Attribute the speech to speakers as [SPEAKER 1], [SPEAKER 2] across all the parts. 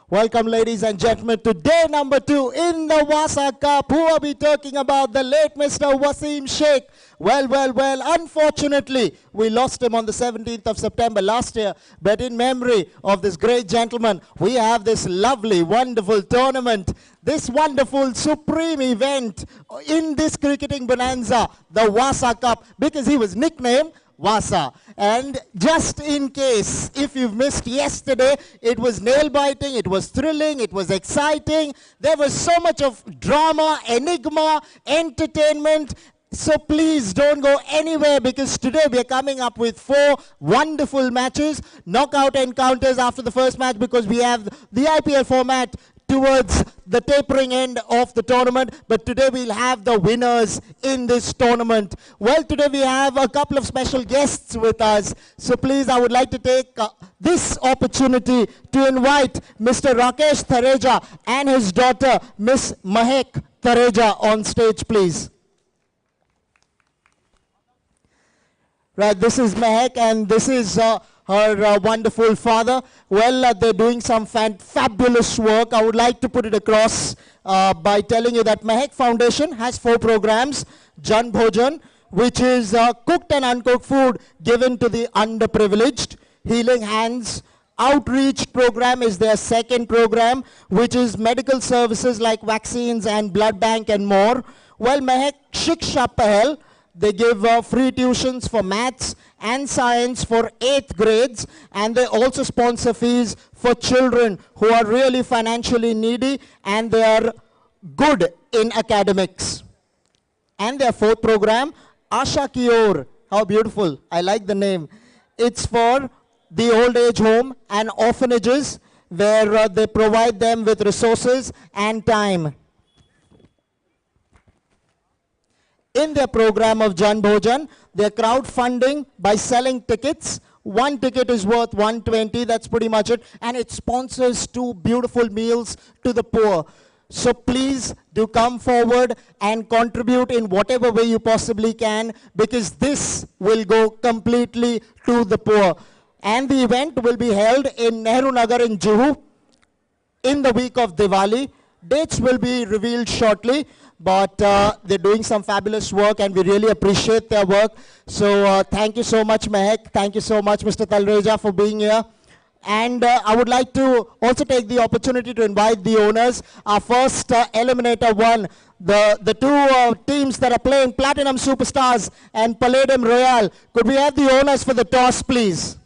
[SPEAKER 1] Welcome, ladies and gentlemen, to day number 2 in the Vassa Cup. Who are we talking about? The late Mr. Wasim Sheikh. Well, unfortunately, we lost him on the 17th of September last year. But in memory of this great gentleman, we have this lovely, wonderful tournament, this wonderful, supreme event in this cricketing bonanza, the Vassa Cup, because he was nicknamed Vassa. And just in case, if you've missed yesterday, it was nail-biting, it was thrilling, it was exciting. There was so much of drama, enigma, entertainment. So please don't go anywhere, because today we are coming up with 4 wonderful matches, knockout encounters after the first match, because we have the IPL format towards the tapering end of the tournament. But today we'll have the winners in this tournament. Well, today we have a couple of special guests with us. So please, I would like to take this opportunity to invite Mr. Rakesh Thareja and his daughter, Miss Mahek Thareja, on stage, please. Right, this is Mahek, and this is her wonderful father. Well, they're doing some fabulous work. I would like to put it across by telling you that Mahek Foundation has 4 programs. Jan Bhojan, which is cooked and uncooked food given to the underprivileged. Healing Hands Outreach program is their second program, which is medical services like vaccines and blood bank and more. Well, Mahek Shiksha Pahel, they give free tuitions for maths and science for 8th grades, and they also sponsor fees for children who are really financially needy and they are good in academics. And their 4th program, Asha Ki Or, how beautiful, I like the name. It's for the old age home and orphanages, where they provide them with resources and time. In their program of Jan Bhojan, they're crowdfunding by selling tickets. 1 ticket is worth 120, that's pretty much it. And it sponsors 2 beautiful meals to the poor. So please do come forward and contribute in whatever way you possibly can, because this will go completely to the poor. And the event will be held in Nehru Nagar in Juhu in the week of Diwali. Dates will be revealed shortly. But they're doing some fabulous work, and we really appreciate their work. So thank you so much, Mahek. Thank you so much, Mr. Talreja, for being here. And I would like to also take the opportunity to invite the owners. Our first eliminator one, the 2 teams that are playing, Platinum Superstars and Palladium Royal. Could we have the owners for the toss, please?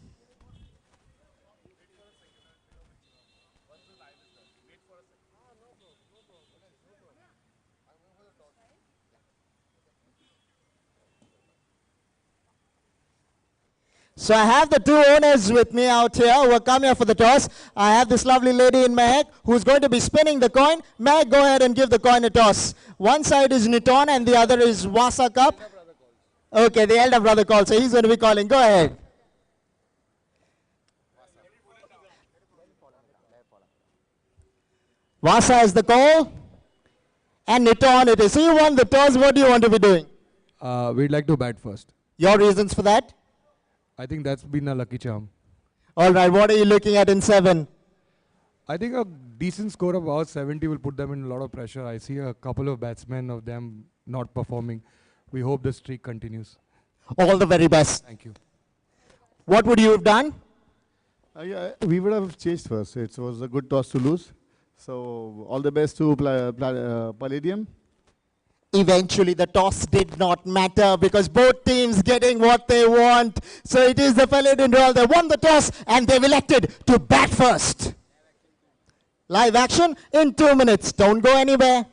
[SPEAKER 1] So I have the 2 owners with me out here who are coming here for the toss. I have this lovely lady in Mahek who's going to be spinning the coin. Mahek, go ahead and give the coin a toss. One side is Niton and the other is Vassa Cup. Okay, the elder brother calls, so he's going to be calling. Go ahead. Vassa is the call. And Niton it is. So you won the toss. What do you want to be doing?
[SPEAKER 2] We'd like to bat first.
[SPEAKER 1] Your reasons for that?
[SPEAKER 2] I think that's been a lucky charm.
[SPEAKER 1] All right, what are you looking at in 7?
[SPEAKER 2] I think a decent score of about 70 will put them in a lot of pressure. I see a couple of batsmen of them not performing. We hope the streak continues.
[SPEAKER 1] All the very best.
[SPEAKER 2] Thank you.
[SPEAKER 1] What would you have done?
[SPEAKER 3] Yeah, we would have changed first. It was a good toss to lose. So all the best to Palladium.
[SPEAKER 1] Eventually, the toss did not matter because both teams getting what they want. So it is the Palladium Royal. They won the toss and they've elected to bat first. Live action in 2 minutes. Don't go anywhere.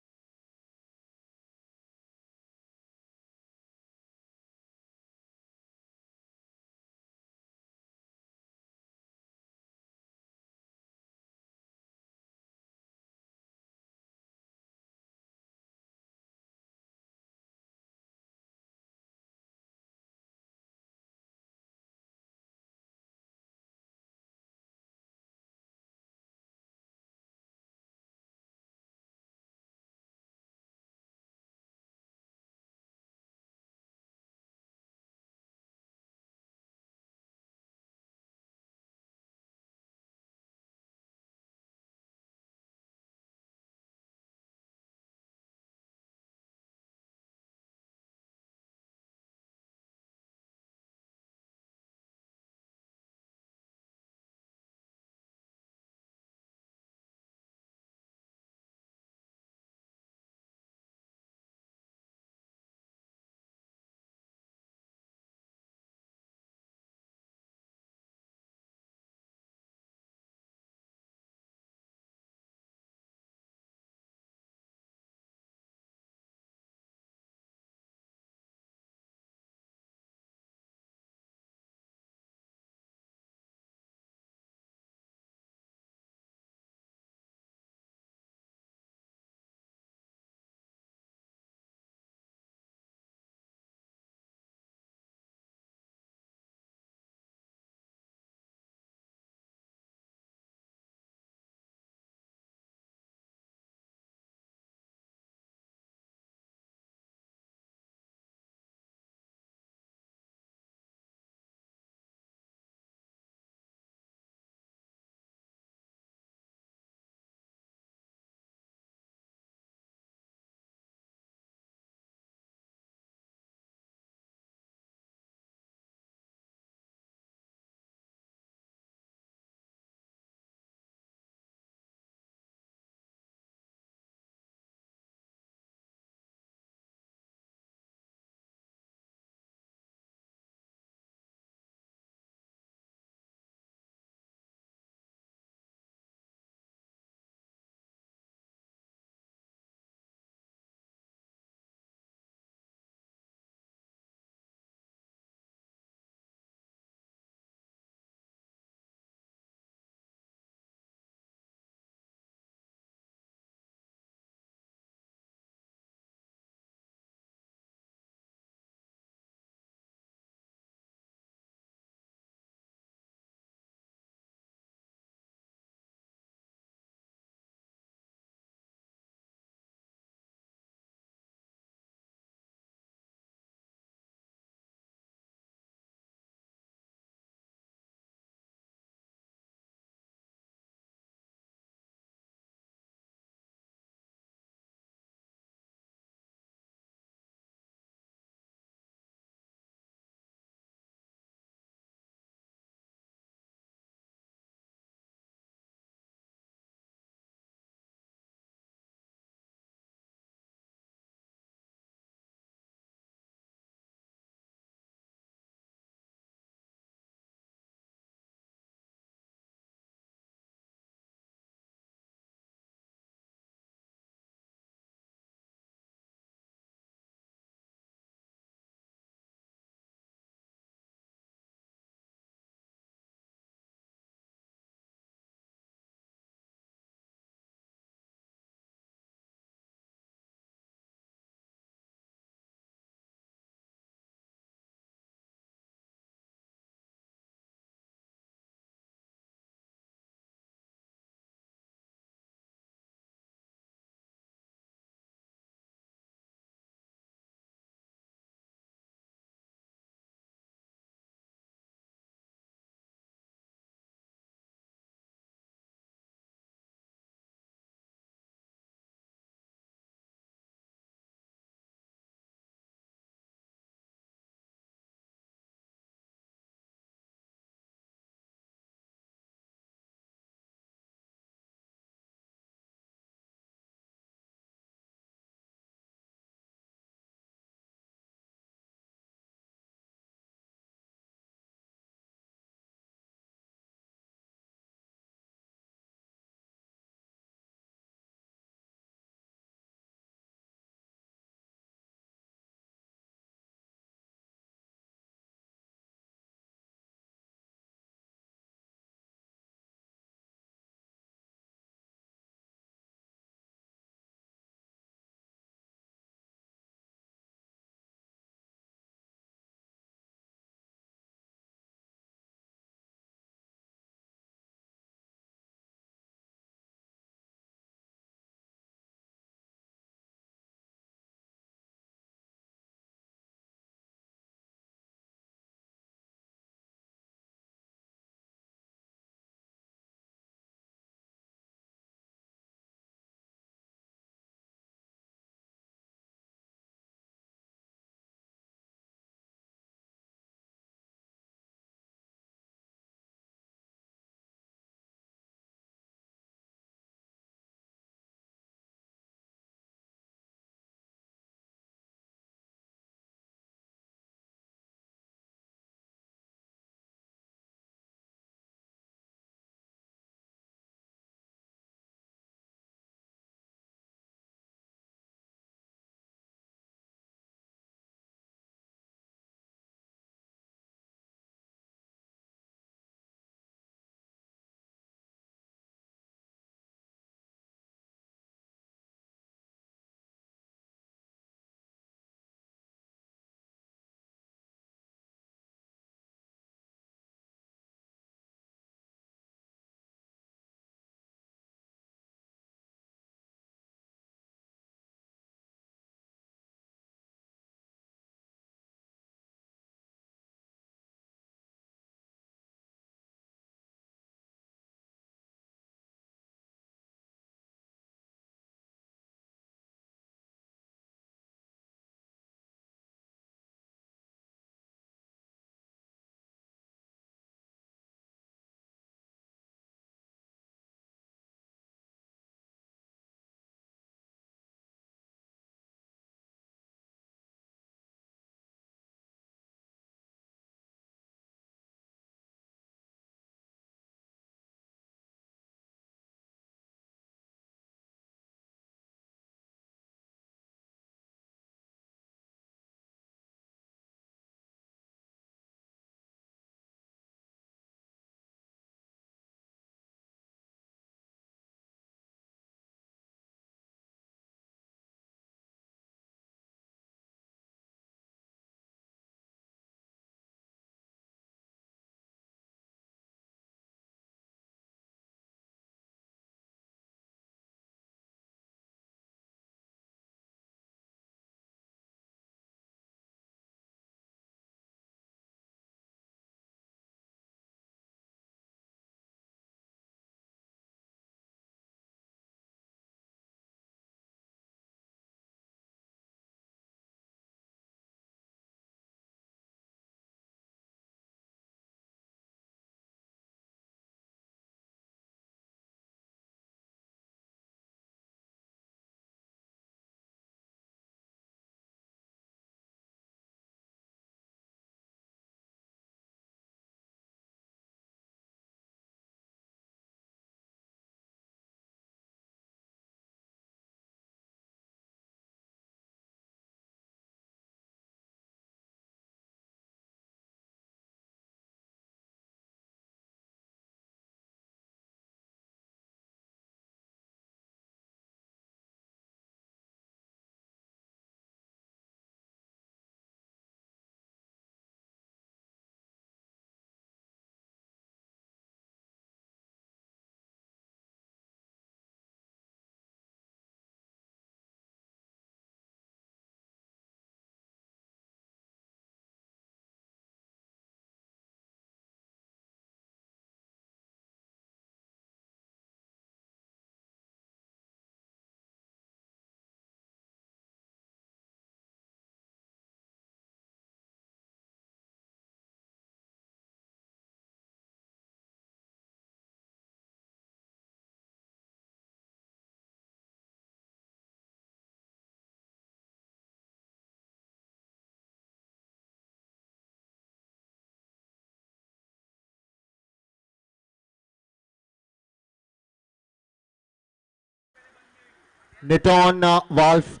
[SPEAKER 1] Niton Valve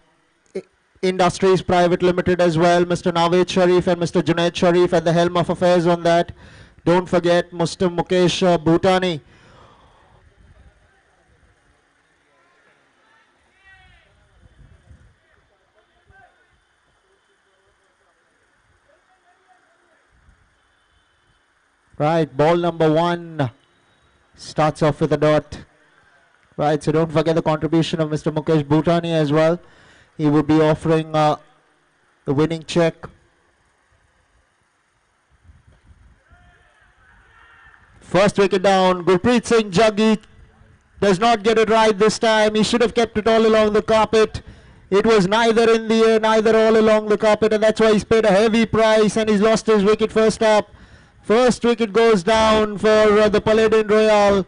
[SPEAKER 1] Industries Private Limited as well. Mr. Naveed Sharif and Mr. Junaid Sharif at the helm of affairs on that. Don't forget Mr. Mukesh Bhutani. Right, ball number 1 starts off with a dot. Right, so don't forget the contribution of Mr. Mukesh Bhutani as well. He will be offering the winning check. First wicket down. Gurpreet Singh Jaggi does not get it right this time. He should have kept it all along the carpet. It was neither in the air, neither all along the carpet, and that's why he's paid a heavy price and he's lost his wicket first up. First wicket goes down for the Paladin Royal.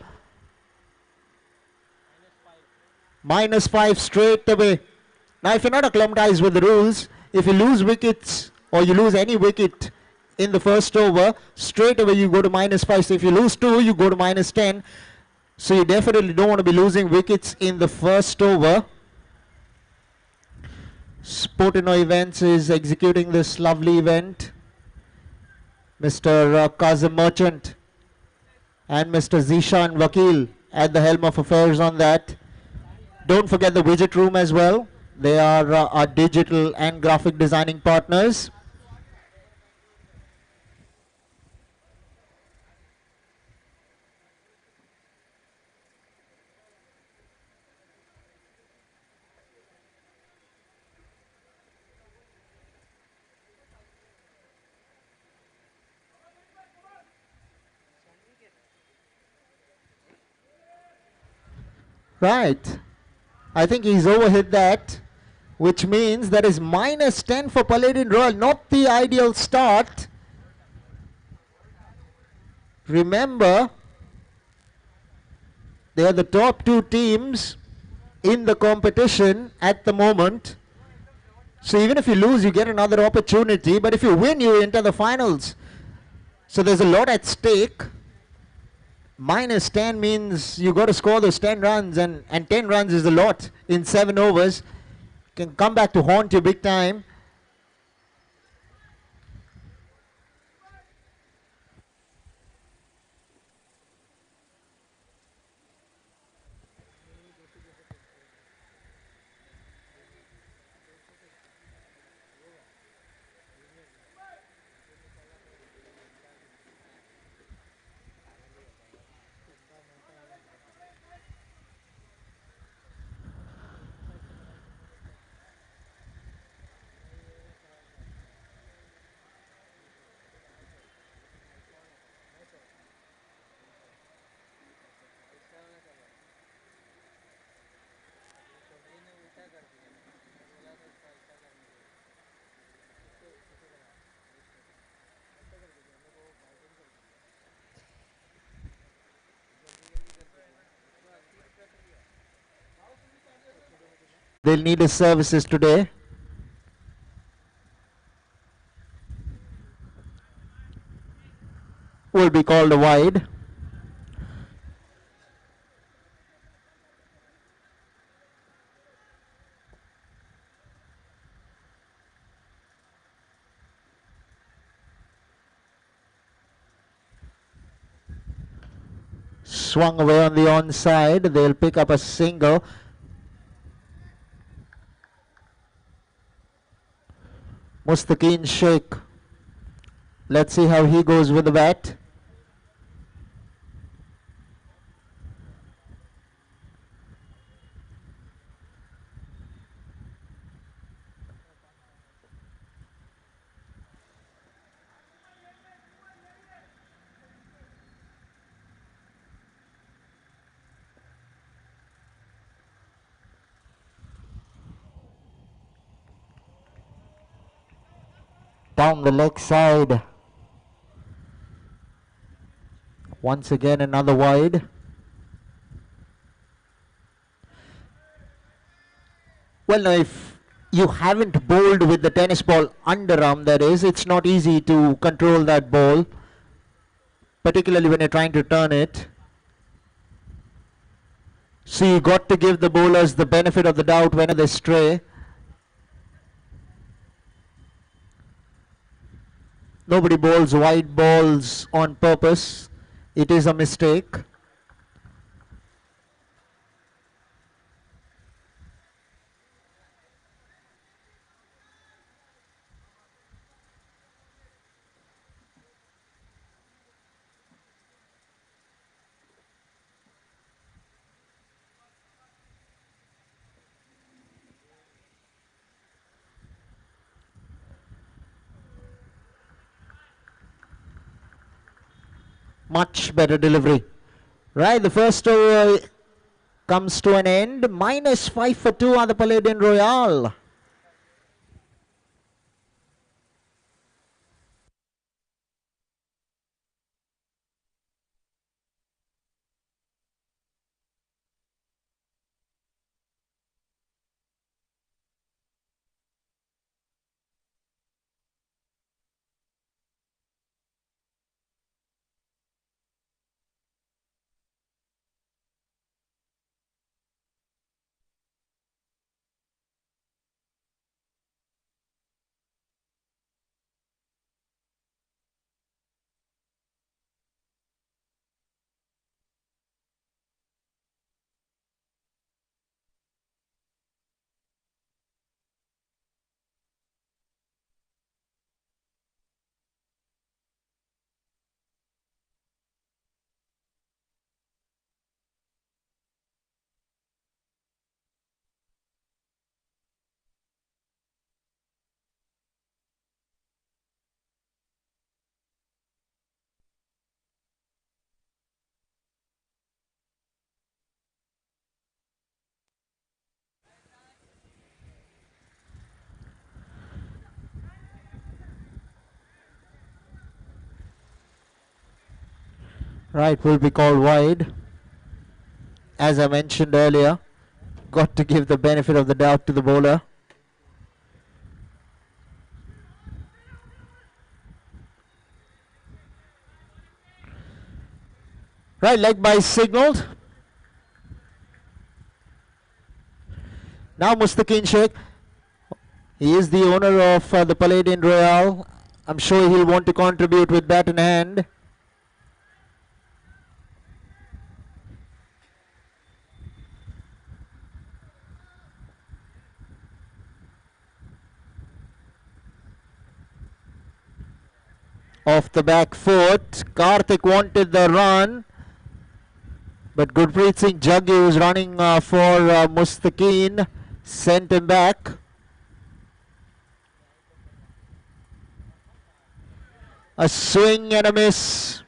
[SPEAKER 1] -5 straight away. Now, if you're not acclimatized with the rules, if you lose wickets or you lose any wicket in the first over, straight away you go to -5. So if you lose 2, you go to -10. So you definitely don't want to be losing wickets in the first over. Sportino Events is executing this lovely event. Mr. Kazim Merchant and Mr. Zishan Vakil at the helm of affairs on that. Don't forget the widget room as well. They are our digital and graphic designing partners. Right. I think he's overhit that, which means that is -10 for Paladin Royal. Not the ideal start. Remember, they are the top 2 teams in the competition at the moment. So even if you lose, you get another opportunity. But if you win, you enter the finals. So there's a lot at stake. -10 means you got to score those 10 runs, and 10 runs is a lot in 7 overs. Can come back to haunt you big time. They'll need his services today. Will be called a wide. Swung away on the onside. They'll pick up a single. Mustaqeen Sheikh. Let's see how he goes with the bat. Down the leg side. Once again another wide. Well, now if you haven't bowled with the tennis ball underarm, that is, it's not easy to control that ball, particularly when you're trying to turn it. So you got to give the bowlers the benefit of the doubt when they stray. Nobody bowls wide balls on purpose. It is a mistake. Much better delivery. Right, the first over comes to an end. -5 for 2 on the Palladian Royale. Right, will be called wide. As I mentioned earlier, got to give the benefit of the doubt to the bowler. Right, leg by signaled. Now Mustaqeen Sheikh. He is the owner of the Palladian Royale. I'm sure he'll want to contribute with bat in hand. Off the back foot. Karthik wanted the run. But Gurpreet Singh Jaggi, who's running for Mustaqeen, sent him back. A swing and a miss.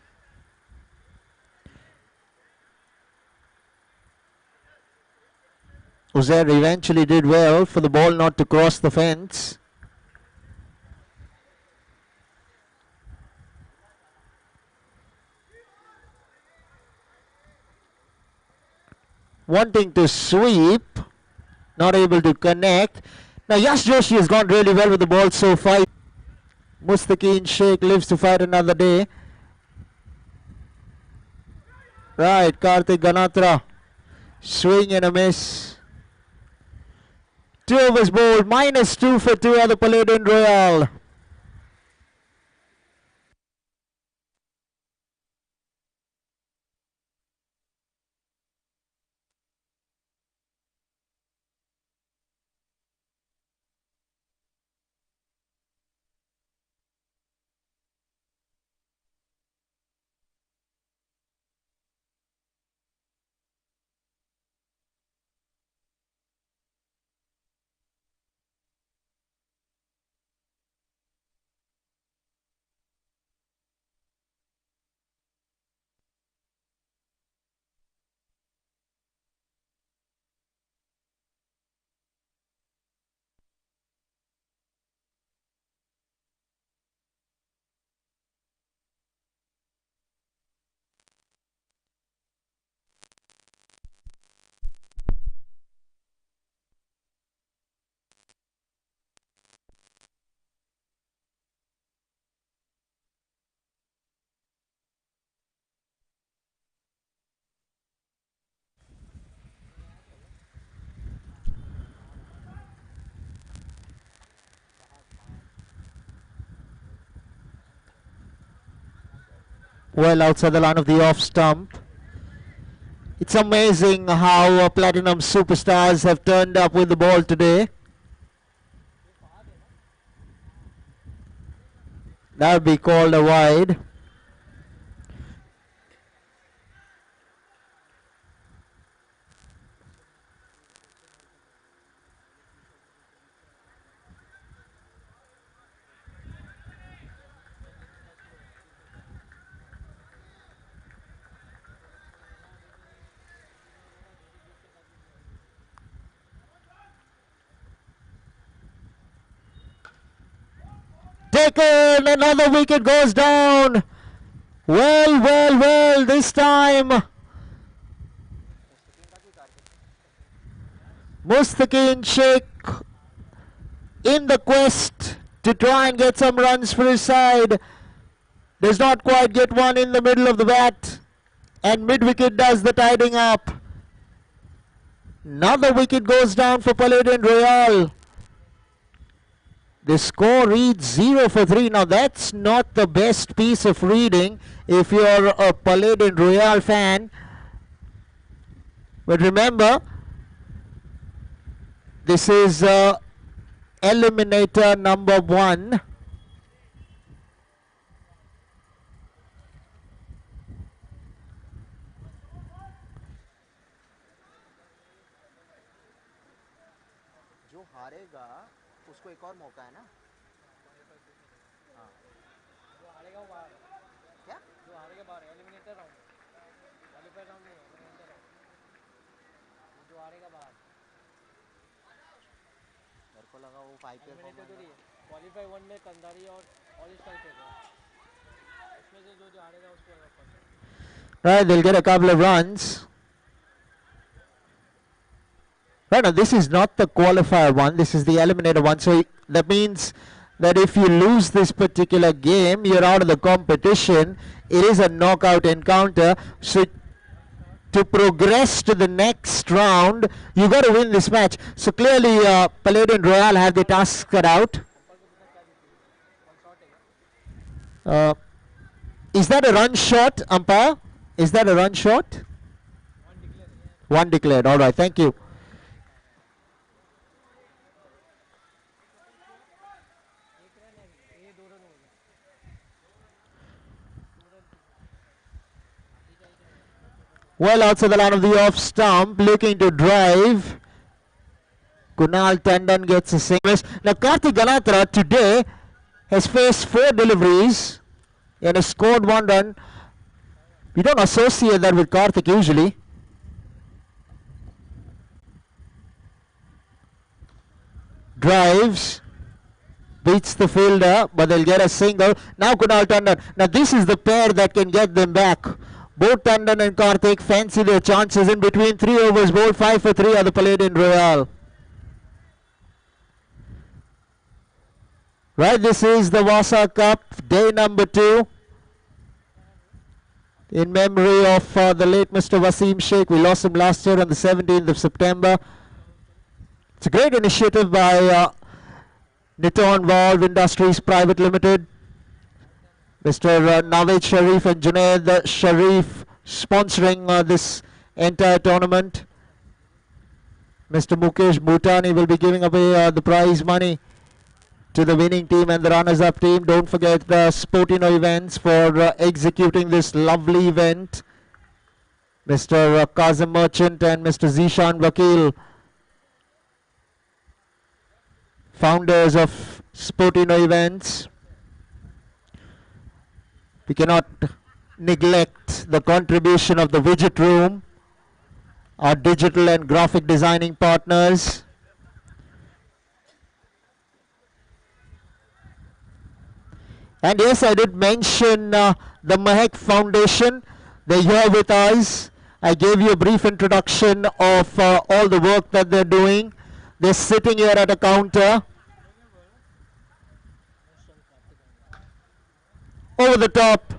[SPEAKER 1] Uzair eventually did well for the ball not to cross the fence. Wanting to sweep, not able to connect. Now Yash Joshi has gone really well with the ball so far. Mustaqeen Sheikh lives to fight another day. Right, Karthik Ganatra. Swing and a miss. 2 overs bowled, -2 for 2 at the Palladian Royale. Well outside the line of the off stump. It's amazing how Platinum superstars have turned up with the ball today. That would be called a wide. Taken, another wicket goes down. Well, this time Mustaqeen Sheikh in the quest to try and get some runs for his side. Does not quite get one in the middle of the bat, and mid-wicket does the tidying up. Another wicket goes down for Palladian Royal. The score reads 0 for 3. Now that's not the best piece of reading if you're a Palladian Royal fan. But remember, this is eliminator number 1. जो हारेगा उसको एक और मौका है ना जो हारेगा वो बाहर क्या जो हारेगा बाहर एलिमिनेटर राउंड क्वालीफायर राउंड नहीं एलिमिनेटर राउंड जो हारेगा बाहर मेरे को लगा वो 5 पे क्वालीफाई 1 में कंधारी और ऑलिस का खेलेगा इसमें से जो हारेगा उसको right, they'll get a couple of runs. Right, now this is not the qualifier one, this is the eliminator one, so that means that if you lose this particular game, you're out of the competition. It is a knockout encounter, so to progress to the next round, you got to win this match. So clearly Palladian Royal have the task cut out. Is that a run shot, umpire? Is that a run shot? One declared, alright, thank you. Well outside the line of the off stump, looking to drive. Kunal Tandon gets a single. Now Karthik Ganatra today has faced 4 deliveries and has scored 1 run. We don't associate that with Karthik usually. Drives, beats the fielder, but they'll get a single. Now Kunal Tandon. Now this is the pair that can get them back. Both Tandon and Karthik fancy their chances in between 3 overs bowled. 5 for 3 are the Palladian Royal. Right, this is the Vassa Cup, day number 2. In memory of the late Mr. Wasim Sheikh. We lost him last year on the 17th of September. It's a great initiative by Niton Valve Industries Private Limited. Mr. Naveed Sharif and Junaid Sharif sponsoring this entire tournament. Mr. Mukesh Bhutani will be giving away the prize money to the winning team and the runners-up team. Don't forget the Sportino events for executing this lovely event. Mr. Kazim Merchant and Mr. Zishan Vakil, founders of Sportino events. We cannot neglect the contribution of the widget room, our digital and graphic designing partners. And yes, I did mention the Mahek Foundation. They're here with us. I gave you a brief introduction of all the work that they're doing. They're sitting here at a counter. Over the top,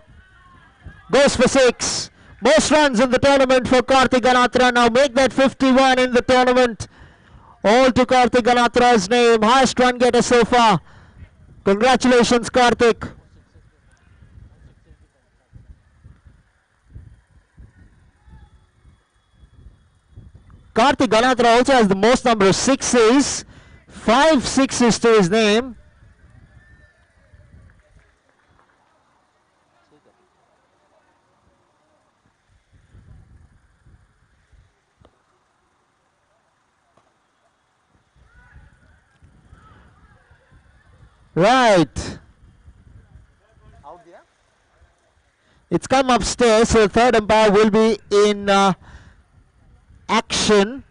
[SPEAKER 1] goes for 6. Most runs in the tournament for Karthik Ganatra. Now make that 51 in the tournament. All to Karthik Ganatra's name. Highest run getter so far. Congratulations, Karthik. Karthik Ganatra also has the most number of sixes. 5 sixes to his name. Right. It's come upstairs, so the third umpire will be in action.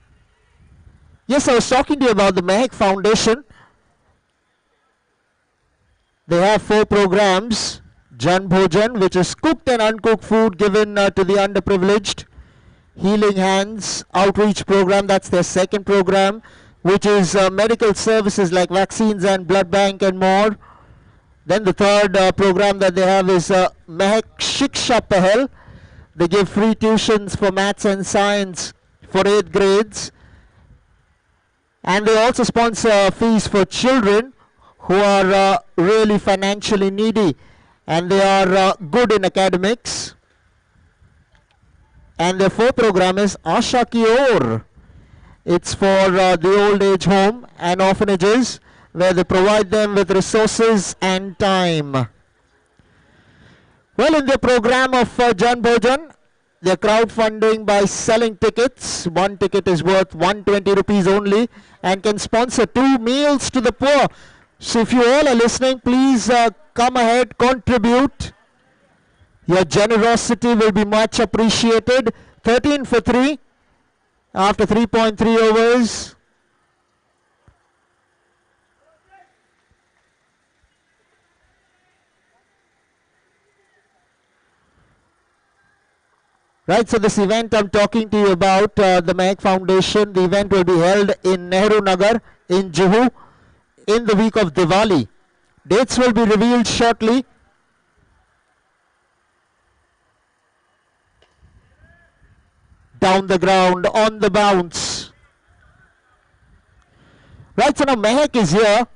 [SPEAKER 1] Yes, I was talking to you about the Mehak Foundation. They have 4 programs. Jan Bhojan, which is cooked and uncooked food given to the underprivileged. Healing Hands outreach program, that's their second program, which is medical services like vaccines and blood bank and more. Then the third program that they have is Mehak Shiksha Pahal. They give free tuitions for maths and science for 8th grades. And they also sponsor fees for children who are really financially needy and they are good in academics. And their fourth program is Asha Ki Or. It's for the old age home and orphanages where they provide them with resources and time. Well, in their program of Jan Bhojan, they're crowdfunding by selling tickets. One ticket is worth 120 rupees only and can sponsor 2 meals to the poor. So if you all are listening, please come ahead, contribute. Your generosity will be much appreciated. 13 for 3 after 3.3 overs. Right, so this event I'm talking to you about, the Mehak Foundation, the event will be held in Nehru Nagar in Juhu in the week of Diwali. Dates will be revealed shortly. Down the ground, on the bounce. Right, so now Mehak is here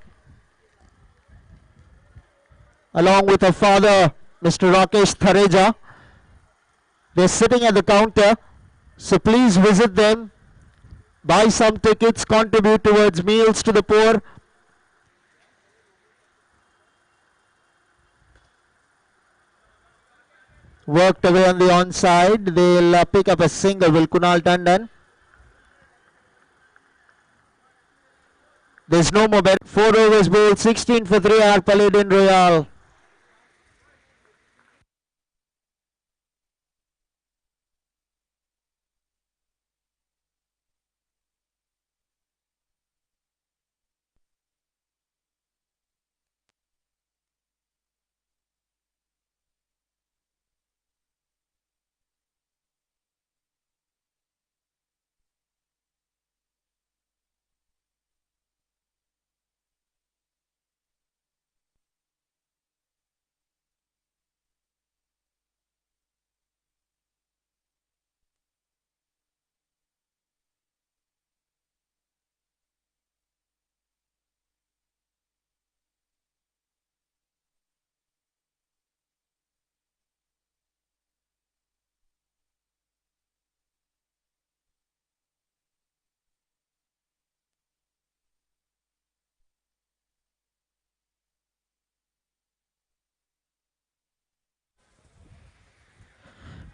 [SPEAKER 1] along with her father, Mr. Rakesh Thareja. They're sitting at the counter, so please visit them, buy some tickets, contribute towards meals to the poor. Worked away on the onside. They'll pick up a single. Will Kunal Tandon. There's no more bet. 4 overs bowled. 16 for 3 are Paladin Royal.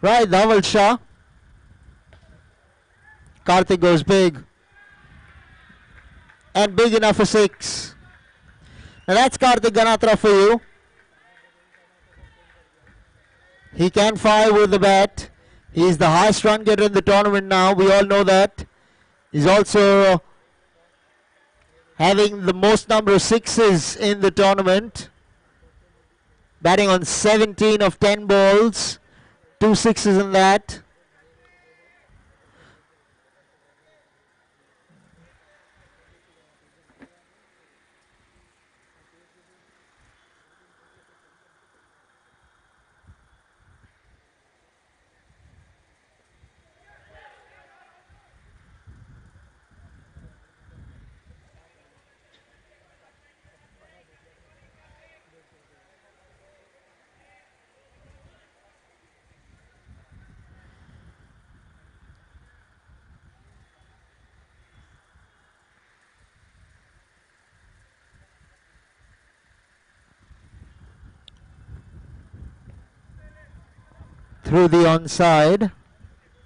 [SPEAKER 1] Right, Dhaval Shah. Karthik goes big. And big enough for 6. Now that's Karthik Ganatra for you. He can fire with the bat. He's the highest run getter in the tournament now. We all know that. He's also having the most number of 6s in the tournament. Batting on 17 of 10 balls. 2 6s in that. through the onside.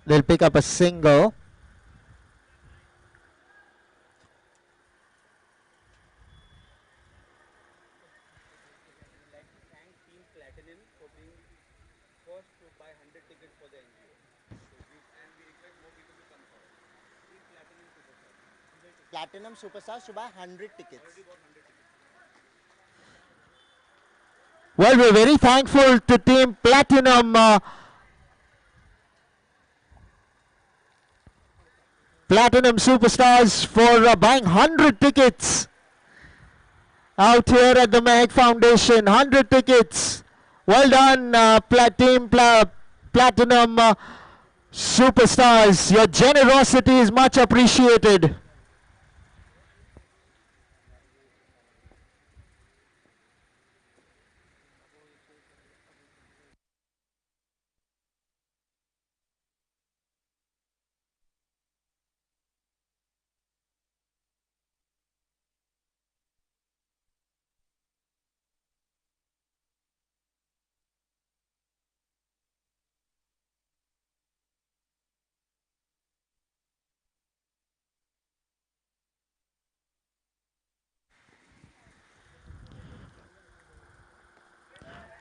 [SPEAKER 1] They'll pick up a single. Platinum Superstars to buy 100 tickets. Well, we're very thankful to Team Platinum. Platinum Superstars for buying 100 tickets out here at the Meg Foundation. 100 tickets. Well done, Team Platinum Superstars. Your generosity is much appreciated.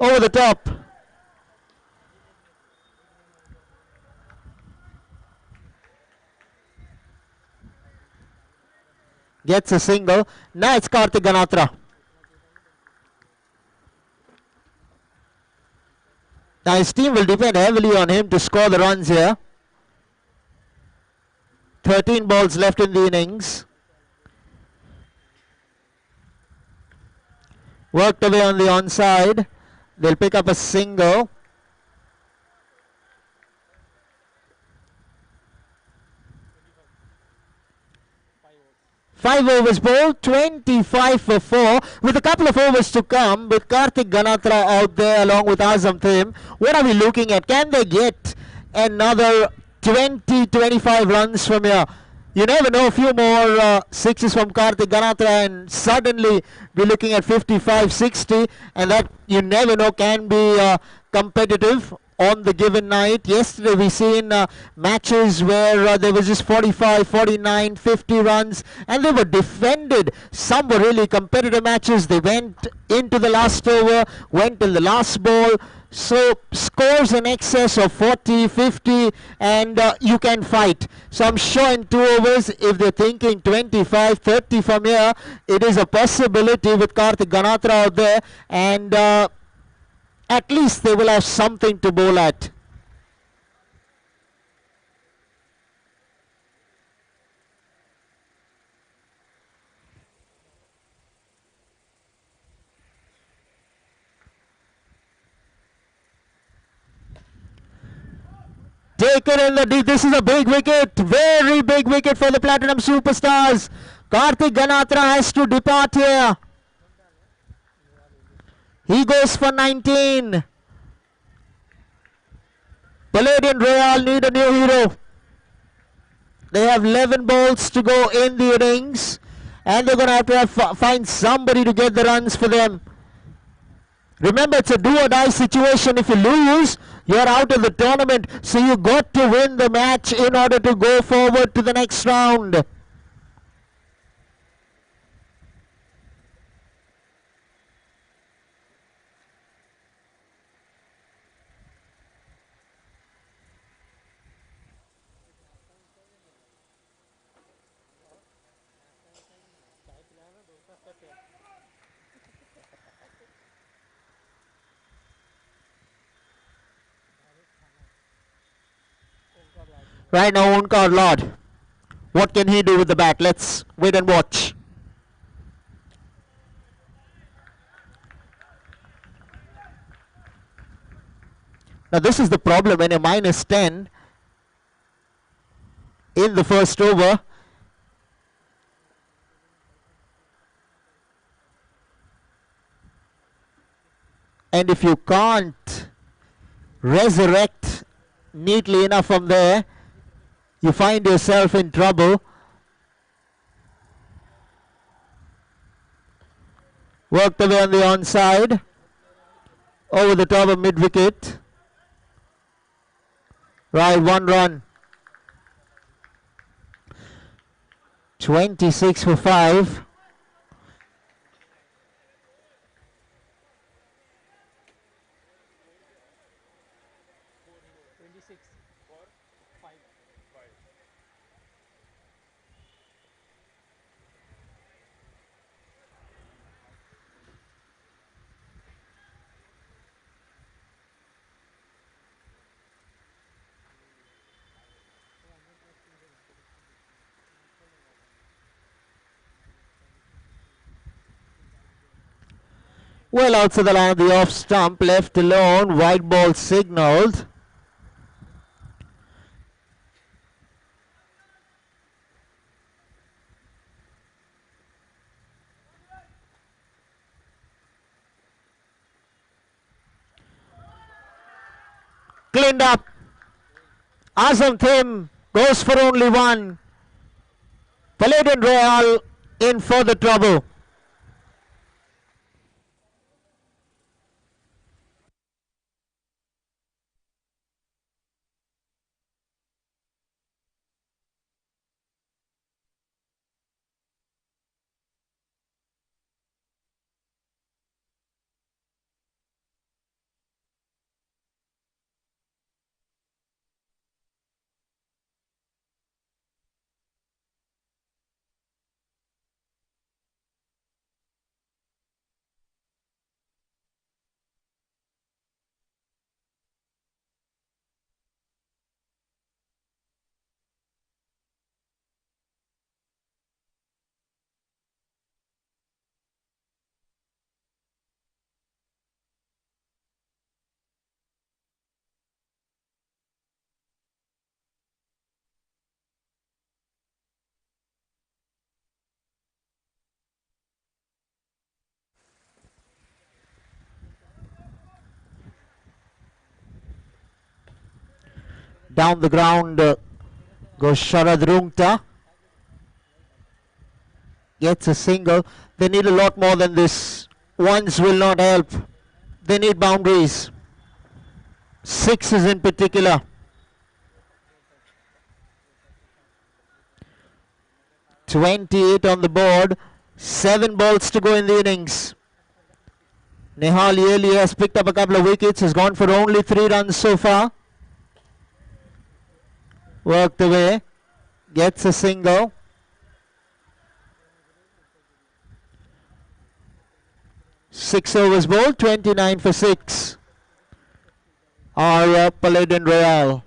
[SPEAKER 1] Over the top. Gets a single. Now it's Karthik Ganatra. Now his team will depend heavily on him to score the runs here. 13 balls left in the innings. Worked away on the onside. They'll pick up a single. Five overs bowled, 25 for 4, with a couple of overs to come, with Karthik Ganatra out there along with Azam Thim. What are we looking at? Can they get another 20-25 runs from here? You never know, a few more sixes from Karthik Ganatra and suddenly we're looking at 55-60, and that you never know can be competitive on the given night. Yesterday we seen matches where there was just 45, 49, 50 runs and they were defended. Some were really competitive matches. They went into the last over, went till the last ball. So scores in excess of 40, 50 and you can fight. So I'm sure in 2 overs, if they're thinking 25, 30 from here, it is a possibility with Karthik Ganatra out there, and at least they will have something to bowl at. Taken in the deep. This is a big wicket. Very big wicket for the Platinum Superstars. Karthik Ganatra has to depart here. He goes for 19. Palladian Royal need a new hero. They have 11 balls to go in the innings, and they're going to have to find somebody to get the runs for them. Remember, it's a do or die situation. If you lose, you're out of the tournament. So you got to win the match in order to go forward to the next round. Right now, Onkar Lord. What can he do with the bat? Let's wait and watch. Now this is the problem when you're minus 10 in the first over. And if you can't resurrect neatly enough from there, you find yourself in trouble. Worked away on the onside. Over the top of mid-wicket. Right, 1 run. 26 for 5. Well outside the line of the off stump, left alone, white ball signaled. Cleaned up. Azam Thim goes for only 1. Palladian Royal in for the trouble. Down the ground goes Sharad Rungta. Gets a single. They need a lot more than this. Ones will not help. They need boundaries. 6s in particular. .28 on the board. 7 balls to go in the innings. Nihal Yeli has picked up a couple of wickets. Has gone for only 3 runs so far. Worked away. Gets a single. Six overs bowled. 29 for 6. Our Palladian Royal.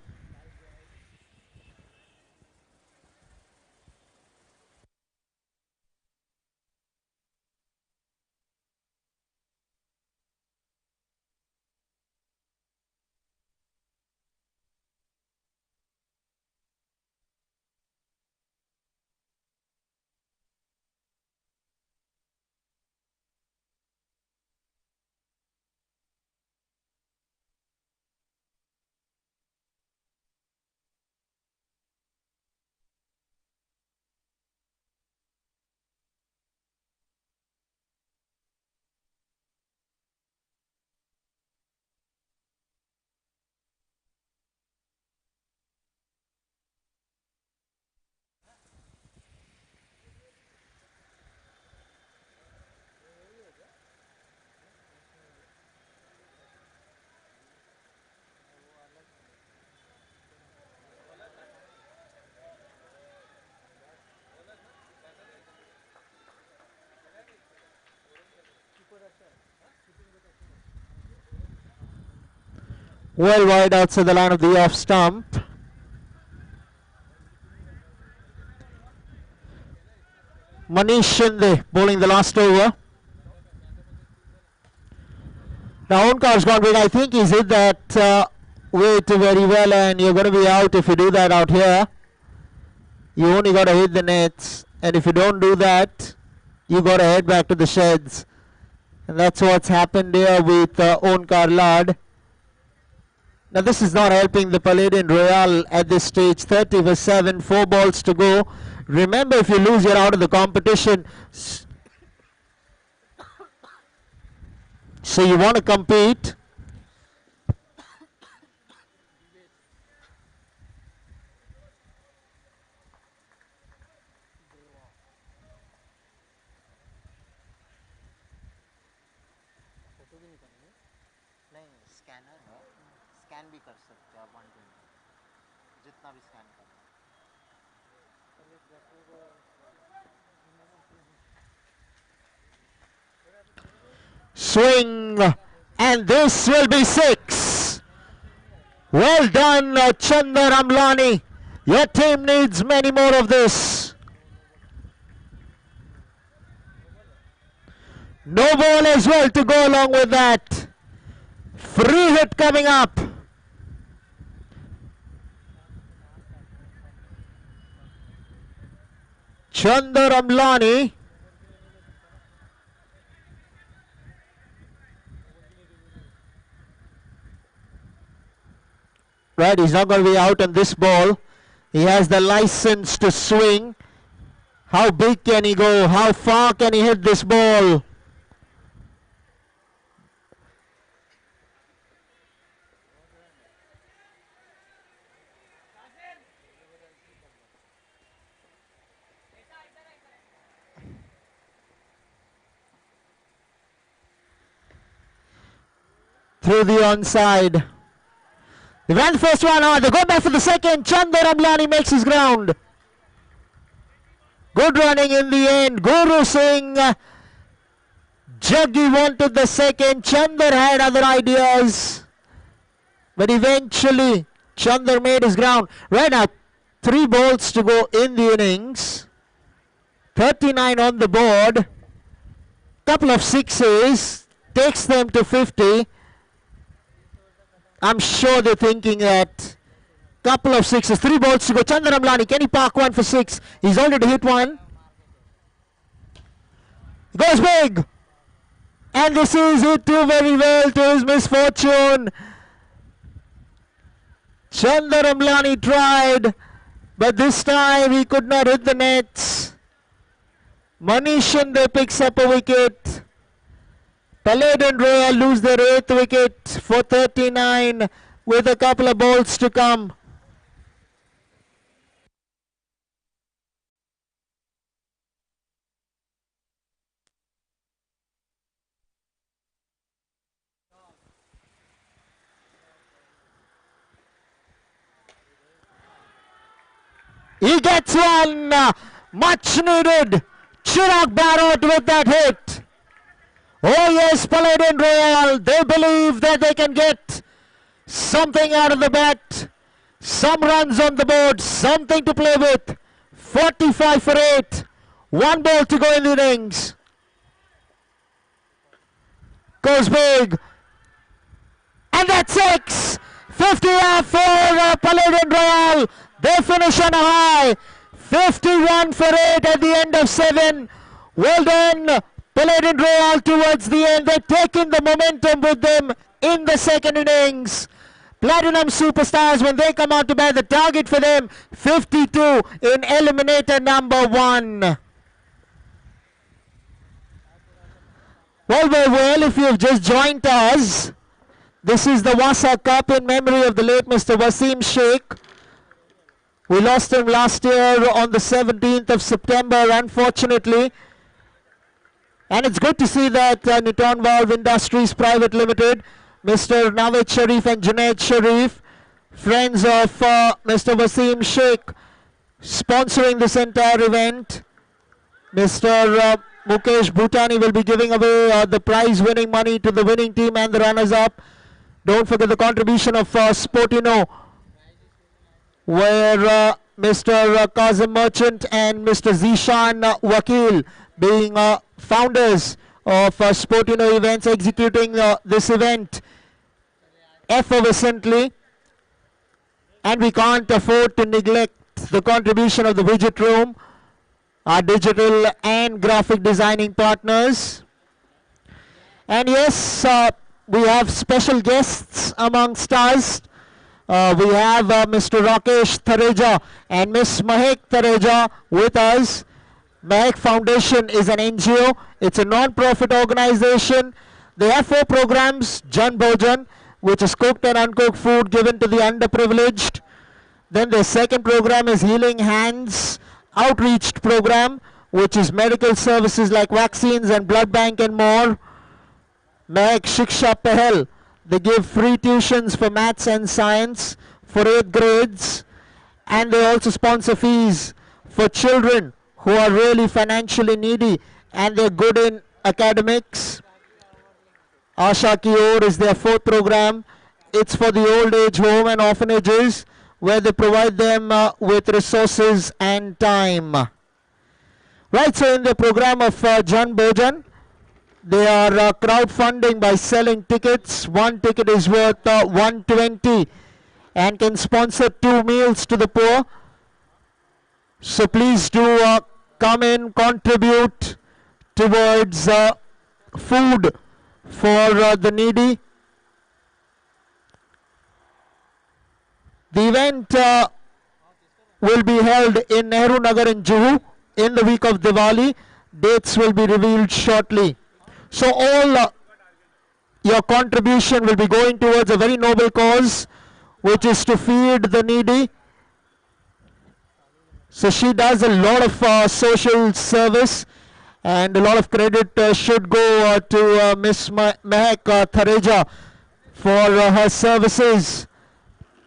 [SPEAKER 1] Well wide outside the line of the off stump. Manish Shinde bowling the last over. Now Onkar's gone big. I think he's hit that weight very well, and you're going to be out if you do that out here. You only got to hit the nets, and if you don't do that, you got to head back to the sheds. And that's what's happened here with Onkar Lad. Now this is not helping the Palladian Royal at this stage. 30 for 7, 4 balls to go. Remember, if you lose, you're out of the competition. So you want to compete. Scanner है, scan भी कर सकते हो आप 120 जितना भी scan करना है. Swing, and this will be 6. Well done, Chandar Amlani. Your team needs many more of this. No ball as well to go along with that. Free hit coming up. Chandar Amlani. Right, he's not going to be out on this ball. He has the license to swing. How big can he go? How far can he hit this ball? Through the onside. They ran the first one hard. They go back for the second. Chandar Amlani makes his ground. Good running in the end. Guru Singh. Jaggi wanted the second. Chandar had other ideas. But eventually, Chandar made his ground. Right now, 3 balls to go in the innings. 39 on the board. Couple of sixes. Takes them to 50. I'm sure they're thinking that couple of sixes, 3 balls to go. Chandar Amlani, can he park one for 6? He's already hit one. Goes big. And this is it too very well to his misfortune. Chandar Amlani tried, but this time he could not hit the nets. Manish Shinde picks up a wicket. Paladin Royal lose their 8th wicket for 39 with a couple of balls to come. He gets one, much needed. Chirag Barrett with that hit. Oh yes, Paladin Royal, they believe that they can get something out of the bat. Some runs on the board, something to play with. 45 for 8. 1 ball to go in the innings. Goes big. And that's 6. 50 off for Paladin Royal. They finish on a high. 51 for 8 at the end of 7. Well done, Paladin Royal towards the end. They're taking the momentum with them in the second innings. Platinum Superstars, when they come out to bat, the target for them, 52 in eliminator number 1. Well, if you've just joined us, this is the Vassa Cup in memory of the late Mr. Wasim Sheikh. We lost him last year on the 17th of September, unfortunately. And it's good to see that Niton Valve Industries Private Limited, Mr. Nawed Sharif and Junaid Sharif, friends of Mr. Wasim Sheikh, sponsoring this entire event. Mr. Mukesh Bhutani will be giving away the prize winning money to the winning team and the runners up. Don't forget the contribution of Sportino, where Mr. Kazim Merchant and Mr. Zishan Wakil being founders of Sportino events, executing this event effervescently. And we can't afford to neglect the contribution of the Widget Room, our digital and graphic designing partners. And yes, we have special guests amongst us. We have Mr. Rakesh Thareja and Miss Mahek Thareja with us. Mahek Foundation is an NGO. It's a non-profit organization. They have 4 programs. Jan Bhojan, which is cooked and uncooked food given to the underprivileged. Then their second program is Healing Hands Outreach program, which is medical services like vaccines and blood bank and more. Mahek Shiksha Pehel, They give free tuitions for maths and science for 8th grades, and they also sponsor fees for children who are really financially needy and they're good in academics. Asha Ki Or is their 4th program. It's for the old age home and orphanages where they provide them with resources and time. Right, so in the program of Jan Bojan, they are crowdfunding by selling tickets. One ticket is worth 120 and can sponsor 2 meals to the poor. So please do come in, contribute towards food for the needy. The event will be held in Nehru Nagar in Juhu in the week of Diwali. Dates will be revealed shortly. So all your contribution will be going towards a very noble cause, which is to feed the needy. So she does a lot of social service, and a lot of credit should go to Miss Mehak Thareja for her services,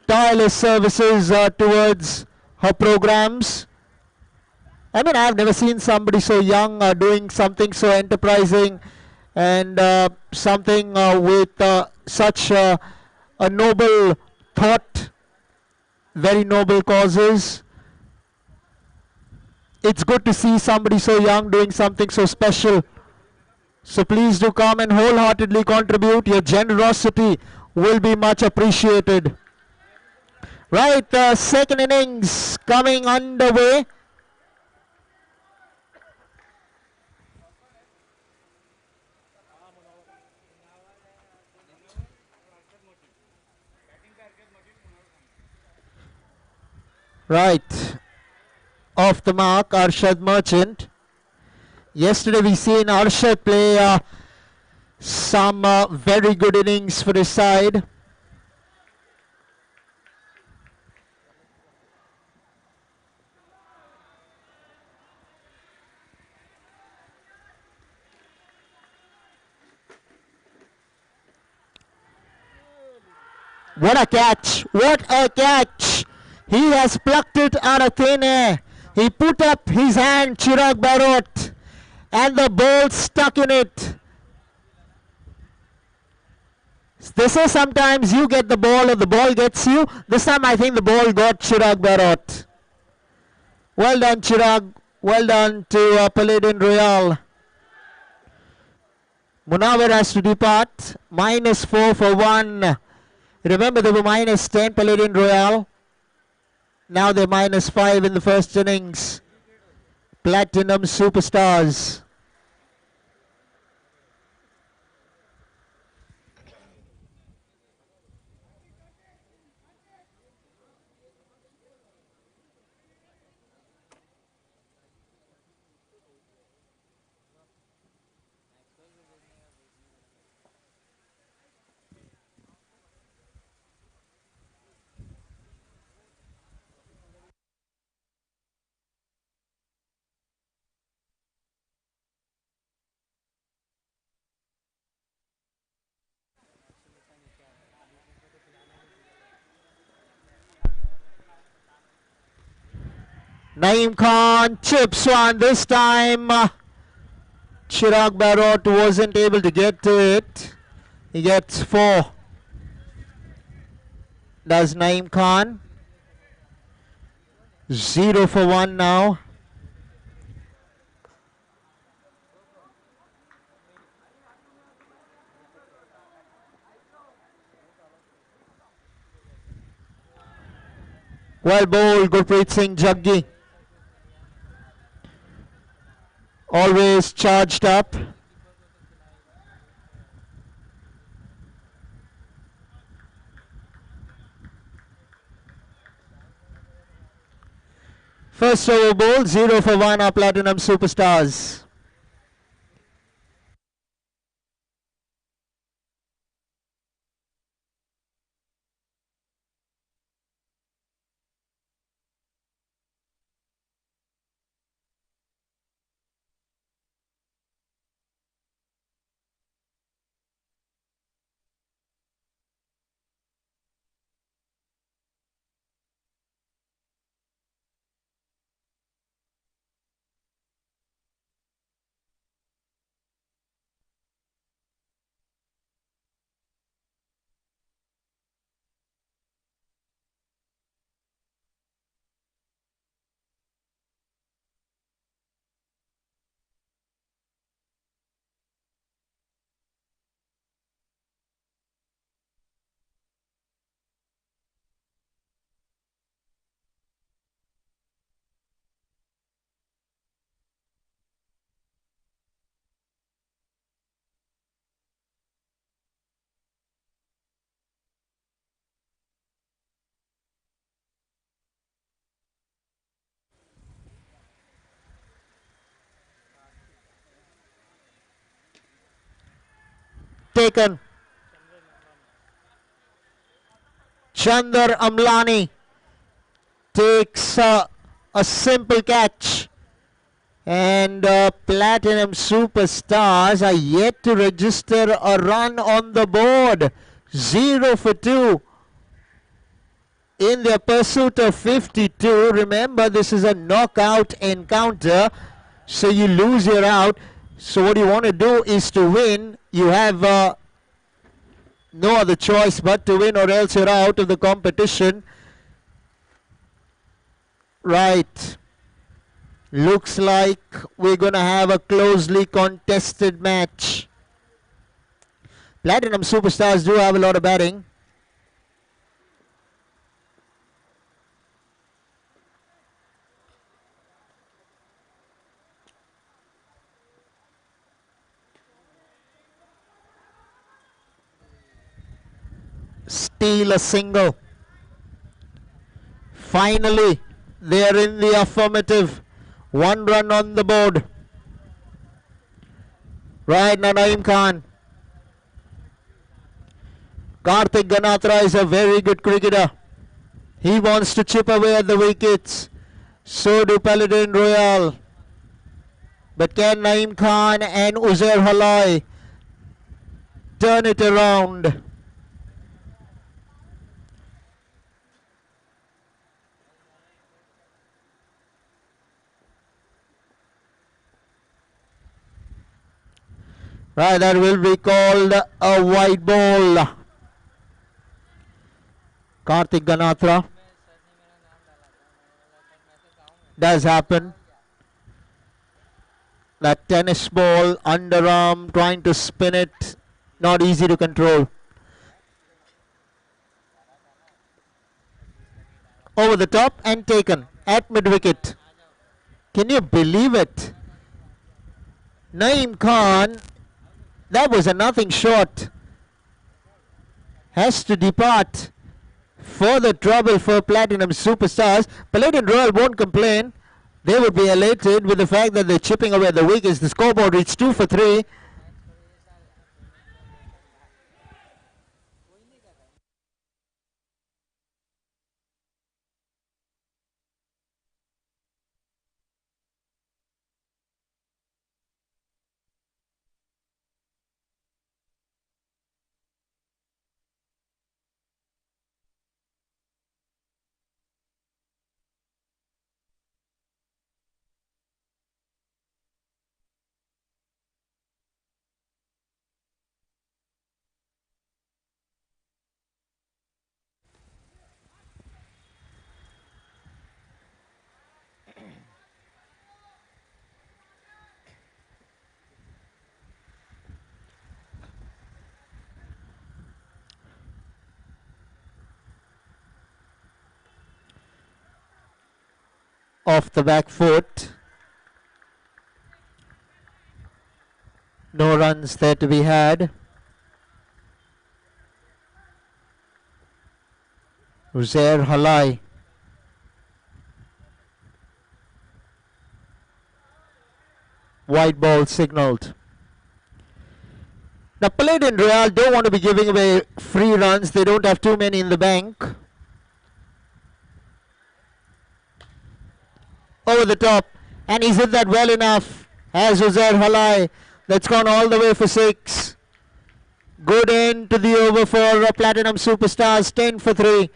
[SPEAKER 1] tireless services towards her programs. I mean, I've never seen somebody so young doing something so enterprising and something with such a noble thought, very noble causes. It's good to see somebody so young doing something so special. So please do come and wholeheartedly contribute. Your generosity will be much appreciated. Right, second innings coming underway. Right, off the mark, Arshad Merchant. Yesterday we seen Arshad play some very good innings for his side. What a catch! What a catch! He has plucked it out of thin air. He put up his hand, Chirag Barot, and the ball stuck in it. They say sometimes you get the ball or the ball gets you. This time I think the ball got Chirag Barot. Well done, Chirag. Well done to Paladin Royal. Munawar has to depart. -4 for 1. Remember they were -10, Paladin Royal. Now they're -5 in the first innings. Platinum Superstars. Naeem Khan chips one. This time Chirag Barot wasn't able to get to it. He gets 4. Does Naeem Khan. 0 for 1 now. Well bowled, Gurpreet Singh Jaggi. Always charged up. First over ball, 0 for 1 are Platinum Superstars. taken. Chandar Amlani takes a simple catch. And Platinum Superstars are yet to register a run on the board. 0 for 2 in their pursuit of 52. Remember, this is a knockout encounter, so you lose, you're out. So what you want to do is to win. You have no other choice but to win, or else you're out of the competition. Right. Looks like we're going to have a closely contested match. Platinum Superstars do have a lot of batting. Steal a single. Finally, they are in the affirmative. 1 run on the board. Right now, Naeem Khan. Karthik Ganatra is a very good cricketer. He wants to chip away at the wickets. So do Paladin Royal. But can Naeem Khan and Uzair Halai turn it around? Right, that will be called a white ball. Karthik Ganatra. Does happen. That tennis ball, underarm, trying to spin it. Not easy to control. Over the top and taken at mid-wicket. Can you believe it? Naeem Khan, that was a nothing shot. Has to depart. Further trouble for Platinum Superstars. Paladin Royal won't complain. They would be elated with the fact that they're chipping away at the wickets. The scoreboard reached 2 for 3. Off the back foot. No runs there to be had. Uzair Halai. White ball signalled. Now Paladin Royal don't want to be giving away free runs. They don't have too many in the bank. Over the top. And he's hit that well enough. Has Uzair Halai. That's gone all the way for 6. Good end to the over for Platinum Superstars. 10 for 3.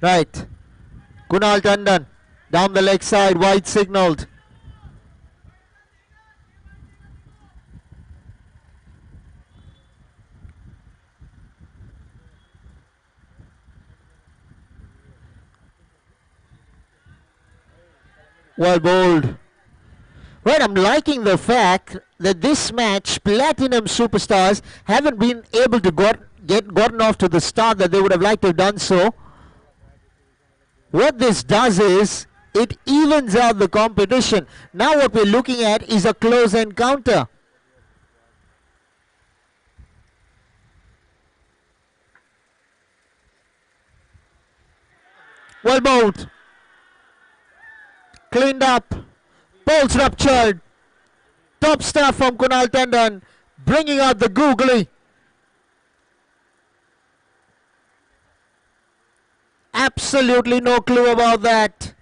[SPEAKER 1] Right. Kunal Tandon down the leg side, wide signaled. Well bowled. Right, I'm liking the fact that this match, Platinum Superstars haven't been able to gotten off to the start that they would have liked to have done so. What this does is, it evens out the competition. Now what we're looking at is a close encounter. Well bowled. Cleaned up. Balls ruptured. Top stuff from Kunal Tandon. Bringing out the googly. Absolutely no clue about that.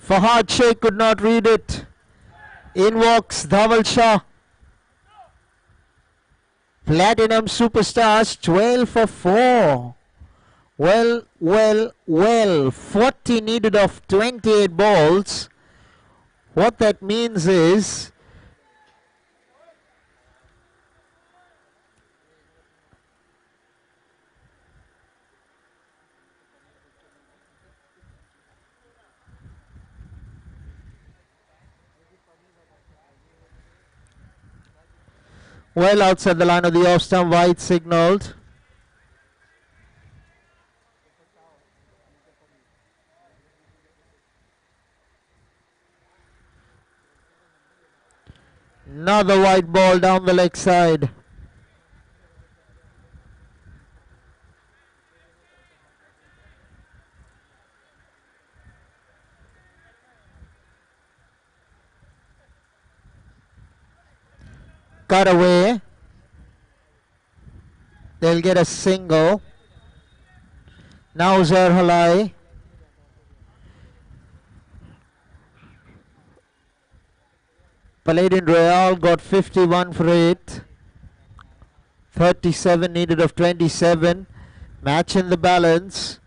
[SPEAKER 1] Fahad Sheikh could not read it. In walks Dhaval Shah. Platinum Superstars 12 for 4. Well. 40 needed of 28 balls. What that means is well outside the line of the off stump, wide signaled. Another white ball down the leg side. Cut away. They'll get a single. Now Zerhalai. Palladian Royal got 51 for 8. 37 needed of 27. Match in the balance.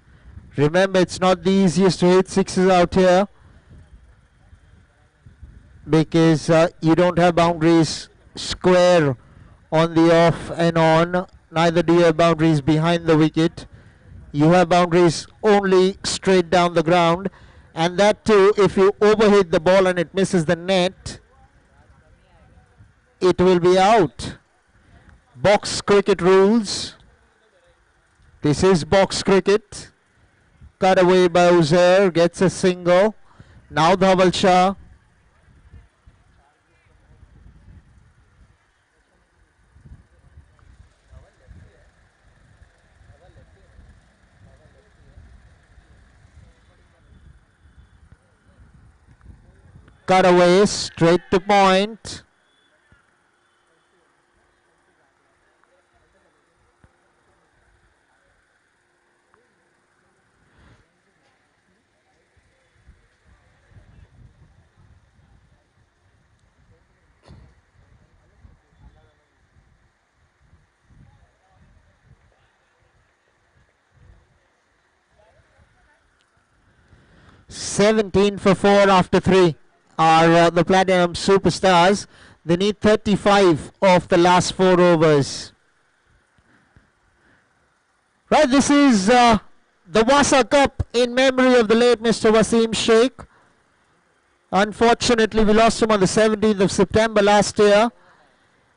[SPEAKER 1] Remember, it's not the easiest to hit sixes out here, because you don't have boundaries square on the off and on. Neither do you have boundaries behind the wicket. You have boundaries only straight down the ground, and that too, if you overhit the ball and it misses the net, it will be out. Box cricket rules. This is box cricket. Cut away by Uzair, gets a single. Now Dhaval Shah. Cut away, straight to point. "17 for 4 after 3 are the Platinum Superstars. They need 35 of the last 4 overs. Right, this is the Vassa Cup in memory of the late Mr. Wasim Sheikh. Unfortunately, we lost him on the 17th of September last year.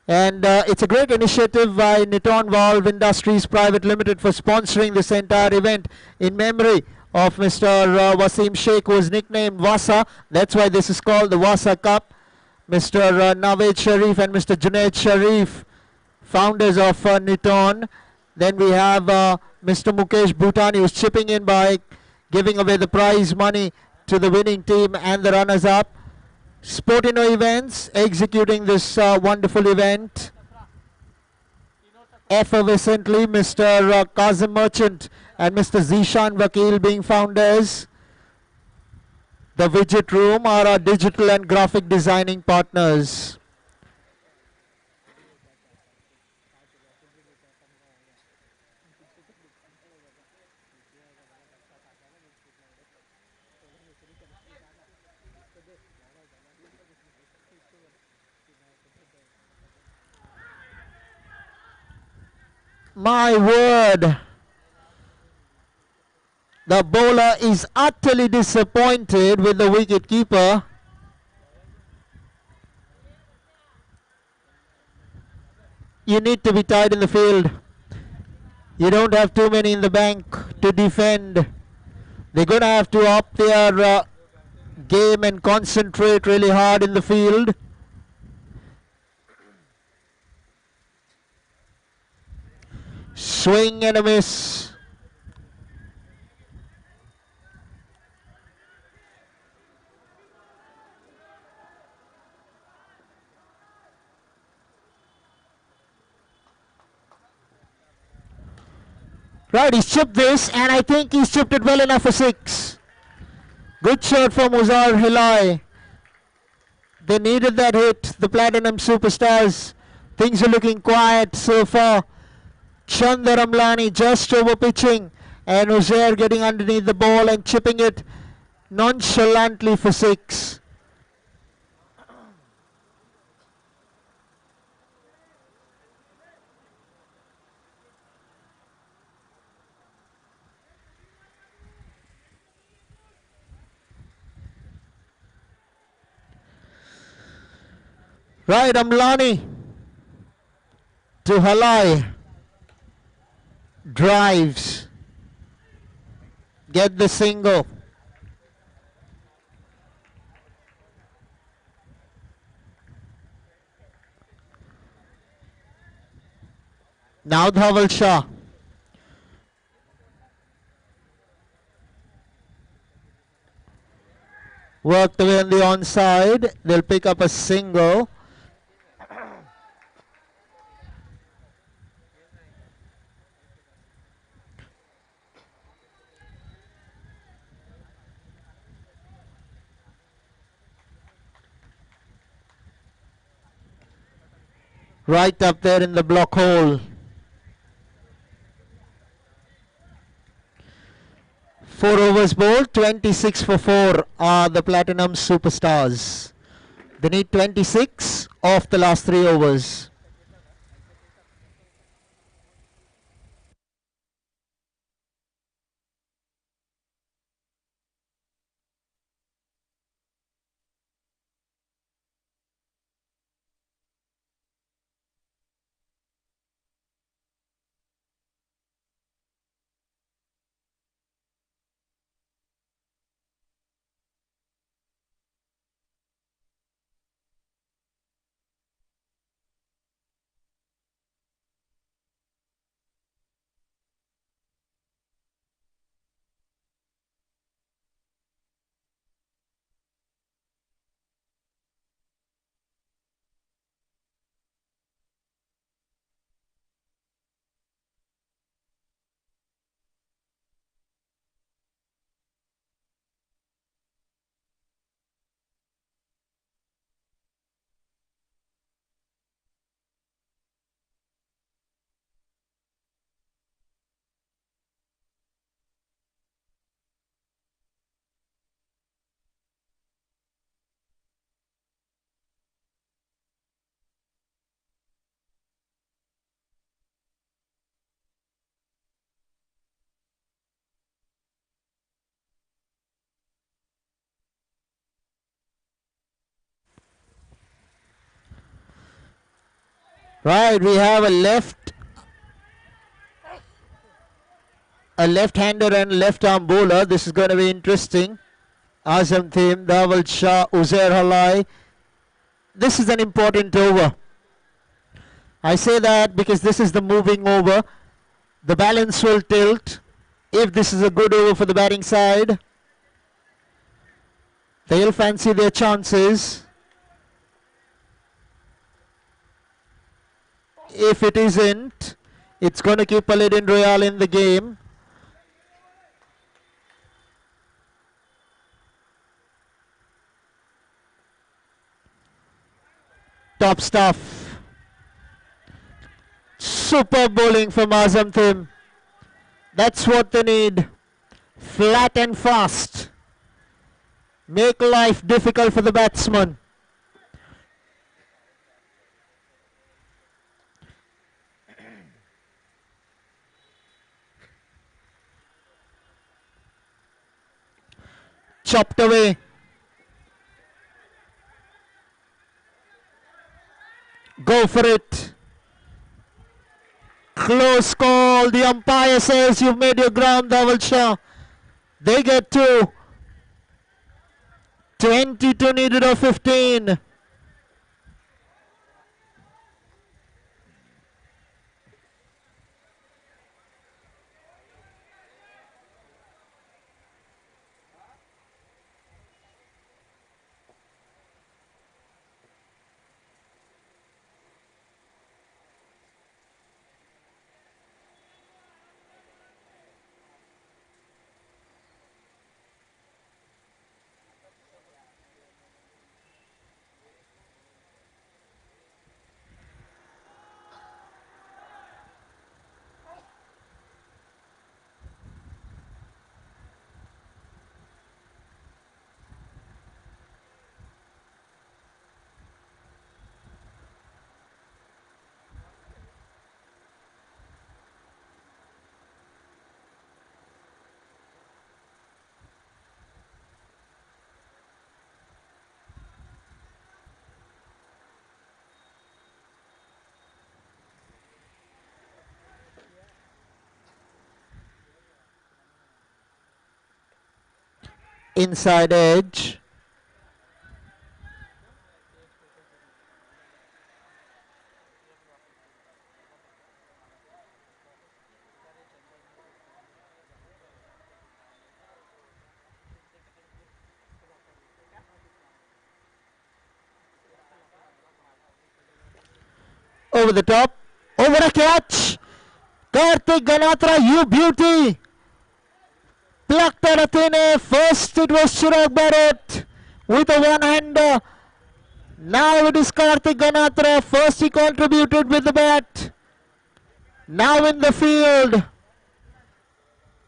[SPEAKER 1] And it's a great initiative by Niton Valve Industries Private Limited for sponsoring this entire event in memory of Mr. Wasim Sheikh, who was nicknamed Vassa. That's why this is called the Vassa Cup. Mr. Naved Sharif and Mr. Junaid Sharif, founders of Niton. Then we have Mr. Mukesh Bhutani, who's chipping in by giving away the prize money to the winning team and the runners-up. Sportino Events executing this wonderful event effervescently. Mr. Kazim Merchant and Mr. Zishan Vakil being founders. The Widget Room are our digital and graphic designing partners. My word. The bowler is utterly disappointed with the wicket keeper. You need to be tight in the field. You don't have too many in the bank to defend. They're going to have to up their game and concentrate really hard in the field. Swing and a miss. Right, he's chipped this, and I think he's chipped it well enough for 6. Good shot from Uzar Hilai. They needed that hit, the Platinum Superstars. Things are looking quiet so far. Chandra Ramlani just over pitching, and Uzair getting underneath the ball and chipping it nonchalantly for 6. Right, Amlani to Halai. Drives. Get the single. Now Dhaval Shah. Worked away on the onside. They'll pick up a single. Right up there in the block hole. 4 overs bowled, 26 for 4 are the Platinum Superstars. They need 26 of the last 3 overs. Right, we have a left-hander and left-arm bowler. This is going to be interesting. Azam Thim, Dhaval Shah, Uzair Halai. This is an important over. I say that because this is the moving over. The balance will tilt. If this is a good over for the batting side, they'll fancy their chances. If it isn't, it's going to keep Paladin Royal in the game. Top stuff. Super bowling from Azam Thim. That's what they need. Flat and fast. Make life difficult for the batsman. chopped away. Go for it. Close call. The umpire says you've made your ground, Dhaval Shah. They get 2. 22 needed of 15. Inside edge. Over the top. Over a catch. Karthik Ganatra, you beauty. Plucked out of thin air. First it was Chirag Bharat with a one-hander. Now it is Karthik Ganatra. First he contributed with the bat. Now in the field.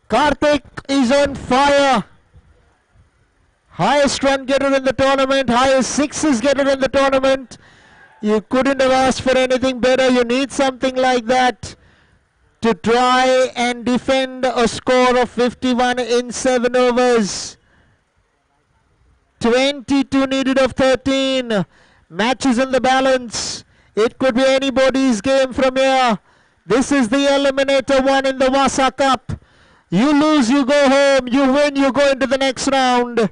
[SPEAKER 1] Karthik is on fire. Highest run getter in the tournament. Highest sixes getter in the tournament. You couldn't have asked for anything better. You need something like that to try and defend a score of 51 in 7 overs. 22 needed of 13. Matches in the balance. It could be anybody's game from here. This is the Eliminator 1 in the Vassa Cup. You lose, you go home. You win, you go into the next round.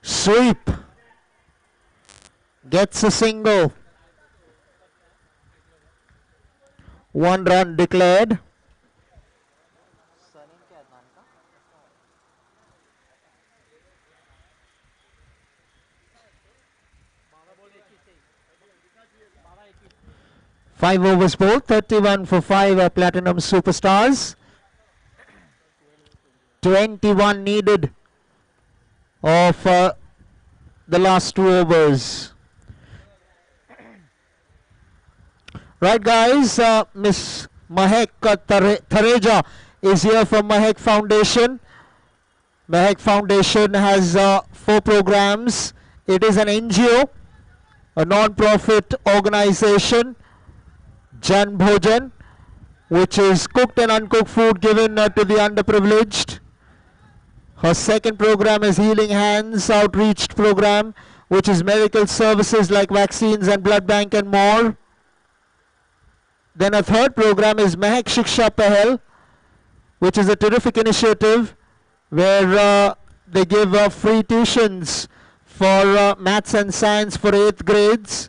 [SPEAKER 1] Sweep. Gets a single. 1 run declared. Five overs bowled, 31 for 5 are Platinum Superstars. 21 needed of the last 2 overs. Right guys, Miss Mahek Thareja is here from Mahek Foundation. Mahek Foundation has 4 programs. It is an NGO, a non-profit organization, Jan Bhojan, which is cooked and uncooked food given to the underprivileged. Her second program is Healing Hands Outreach Program, which is medical services like vaccines and blood bank and more. Then a third program is Mahek Shiksha Pahel, which is a terrific initiative where they give free tuitions for maths and science for 8th grades.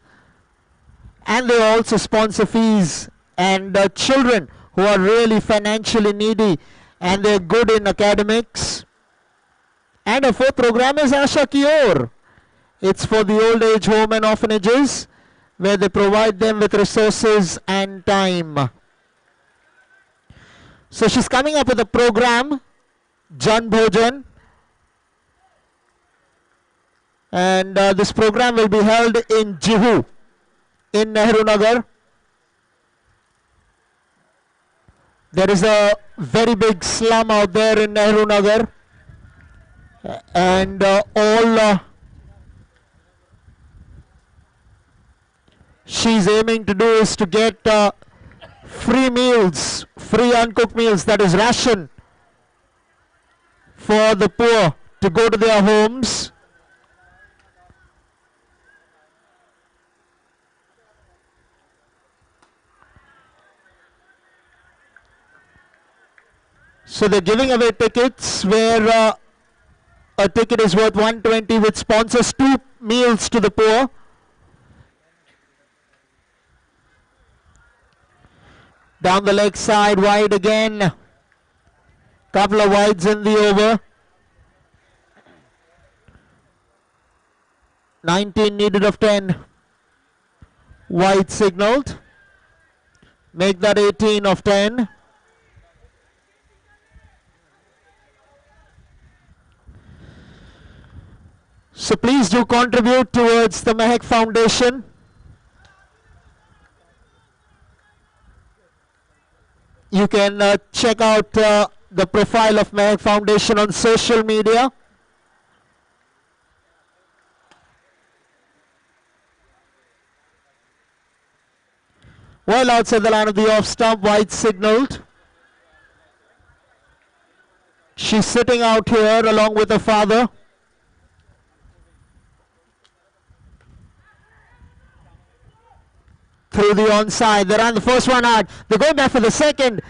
[SPEAKER 1] And they also sponsor fees and children who are really financially needy and they're good in academics. And a fourth program is Asha Kior. It's for the old age home and orphanages where they provide them with resources and time. So she's coming up with a program, Jan Bhojan. And this program will be held in Juhu in Nehru Nagar. There is a very big slum out there in Nehru Nagar. And all she's aiming to do is to get free meals, free uncooked meals, that is ration for the poor to go to their homes. So they're giving away tickets where a ticket is worth 120, which sponsors 2 meals to the poor. Down the leg side, wide again. Couple of wides in the over. 19 needed of 10. Wide signaled. Make that 18 of 10. So please do contribute towards the Mehak Foundation. You can check out the profile of Mehak Foundation on social media. Well outside the line of the off stump, wide signaled. She's sitting out here along with her father. Through the onside, they ran the first one hard. They're going back for the second,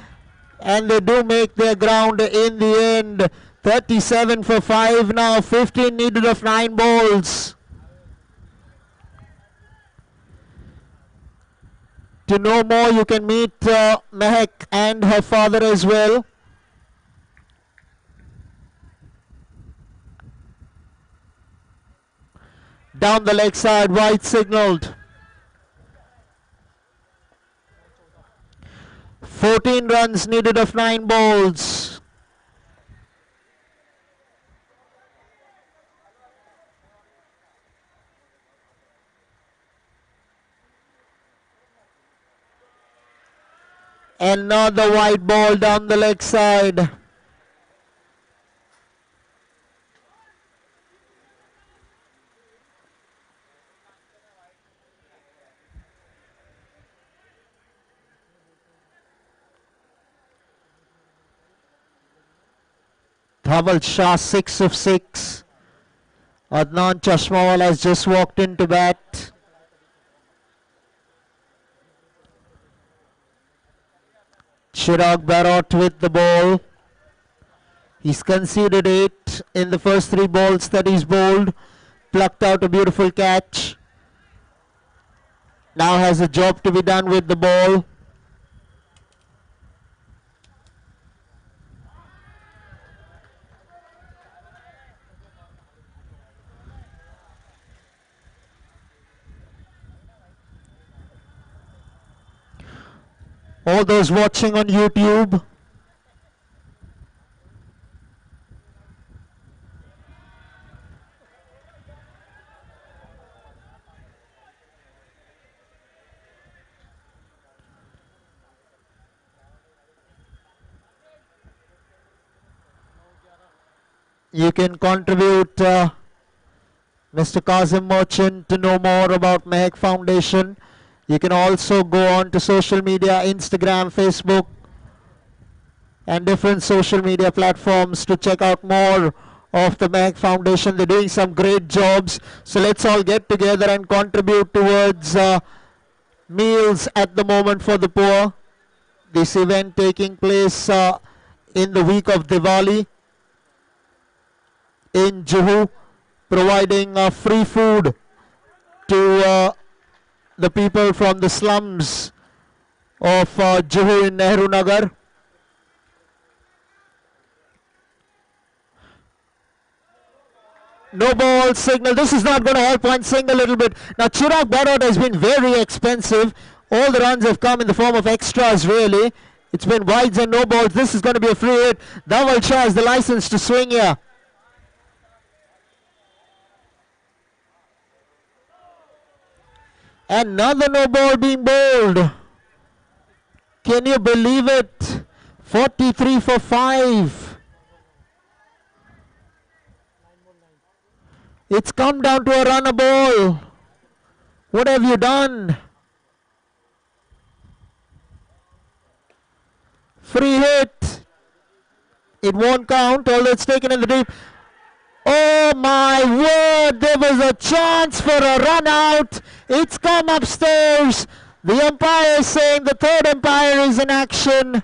[SPEAKER 1] and they do make their ground in the end. 37 for 5 now, 15 needed of 9 balls. To know more, you can meet Mehak and her father as well. Down the leg side, wide signaled. 14 runs needed of 9 balls. Another wide ball down the leg side. Dhaval Shah 6 of 6. Adnan Chashmawal has just walked into bat. Chirag Barot with the ball. He's conceded 8 in the first 3 balls that he's bowled. Plucked out a beautiful catch. Now has a job to be done with the ball. All those watching on YouTube, you can contribute, Mr. Kazim Merchant, to know more about Mehak Foundation. You can also go on to social media, Instagram, Facebook, and different social media platforms to check out more of the Mehak Foundation. They're doing some great jobs. So let's all get together and contribute towards meals at the moment for the poor. This event taking place in the week of Diwali in Juhu, providing free food to the people from the slums of Juhu in Nehru Nagar. No ball signal. This is not going to help one single little bit. Now Chirag Barot has been very expensive. All the runs have come in the form of extras really. It's been wides and no balls. This is going to be a free hit. Dhaval Shah has the license to swing here. Another no ball being bowled. Can you believe it? 43 for 5. It's come down to a run a ball. What have you done? Free hit. It won't count, although it's taken in the deep. Oh my word, there was a chance for a run out. It's come upstairs. The umpire is saying the third umpire is in action.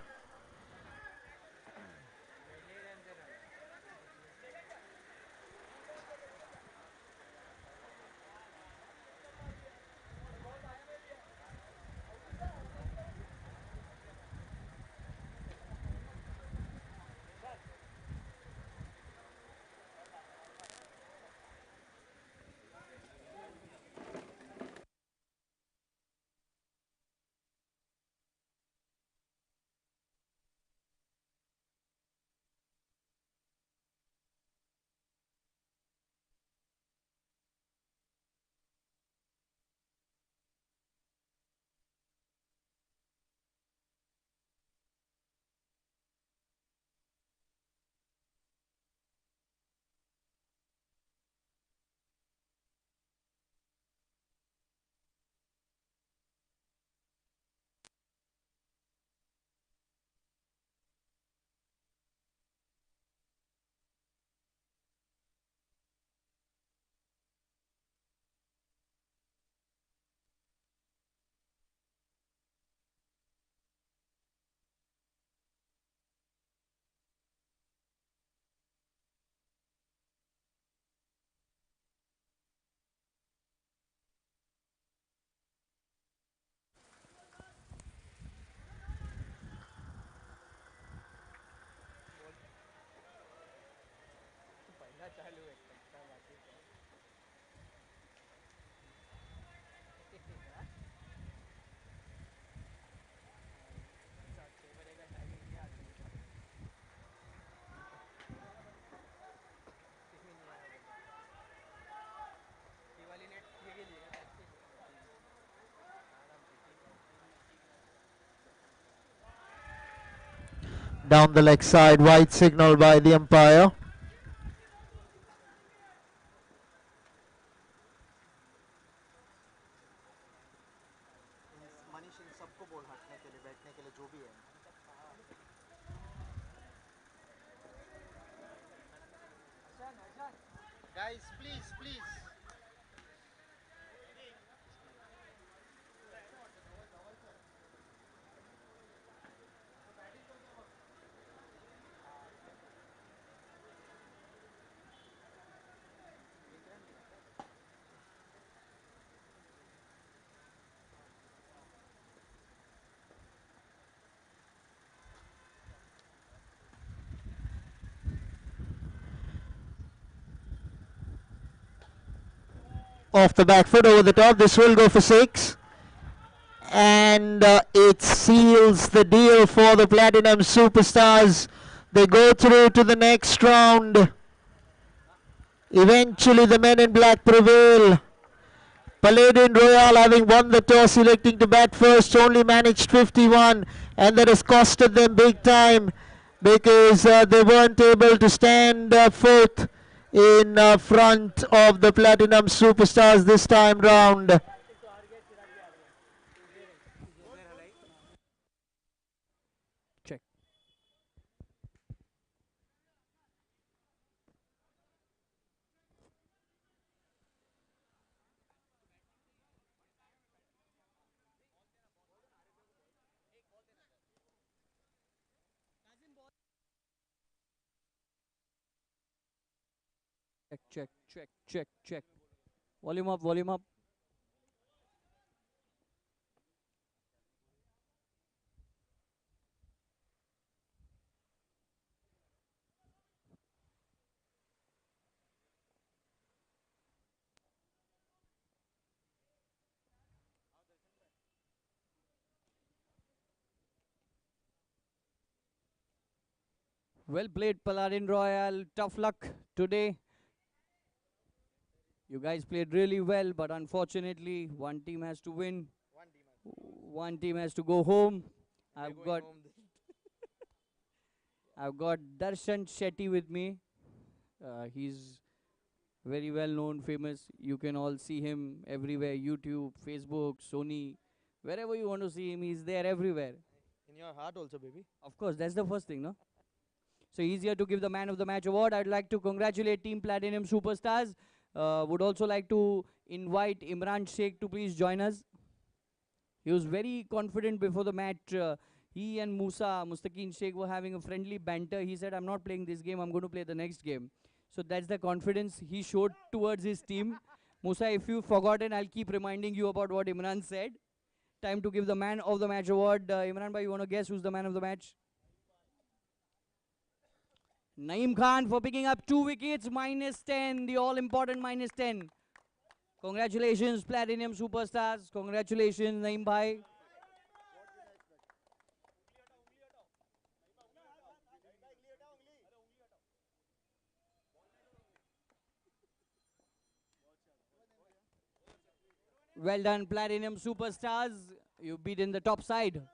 [SPEAKER 1] Down the leg side, wide signal by the umpire. Guys, please, please. Off the back foot over the top. This will go for 6. And it seals the deal for the Platinum Superstars. They go through to the next round. Eventually the men in black prevail. Paladin Royal, having won the toss, electing to bat first, only managed 51, and that has costed them big time because they weren't able to stand fourth in front of the Platinum Superstars this time round.
[SPEAKER 4] Check. Check, check, check, check, check. Volume up, volume up. Well played, Paladin Royal. Tough luck today. You guys played really well, but unfortunately, one team has to win. One team has to go home. I've got I've got Darshan Shetty with me. He's very well known, famous. You can all see him everywhere: YouTube, Facebook, Sony, wherever you want to see him. He's there everywhere.
[SPEAKER 5] In your heart also, baby.
[SPEAKER 4] Of course, that's the first thing, no? So he's here to give the Man of the Match award. I'd like to congratulate Team Platinum Superstars. Would also like to invite Imran Sheikh to please join us. He was very confident before the match. He and Mustaqeen Sheikh were having a friendly banter. He said, I'm not playing this game, I'm going to play the next game. So that's the confidence he showed towards his team. Musa, if you've forgotten, I'll keep reminding you about what Imran said. Time to give the Man of the Match award. Imran bhai, you want to guess who's the Man of the Match? Naeem Khan for picking up 2 wickets, -10, the all-important -10. Congratulations, Platinum Superstars. Congratulations, Naeem bhai. Well done, Platinum Superstars. You've beaten the top side.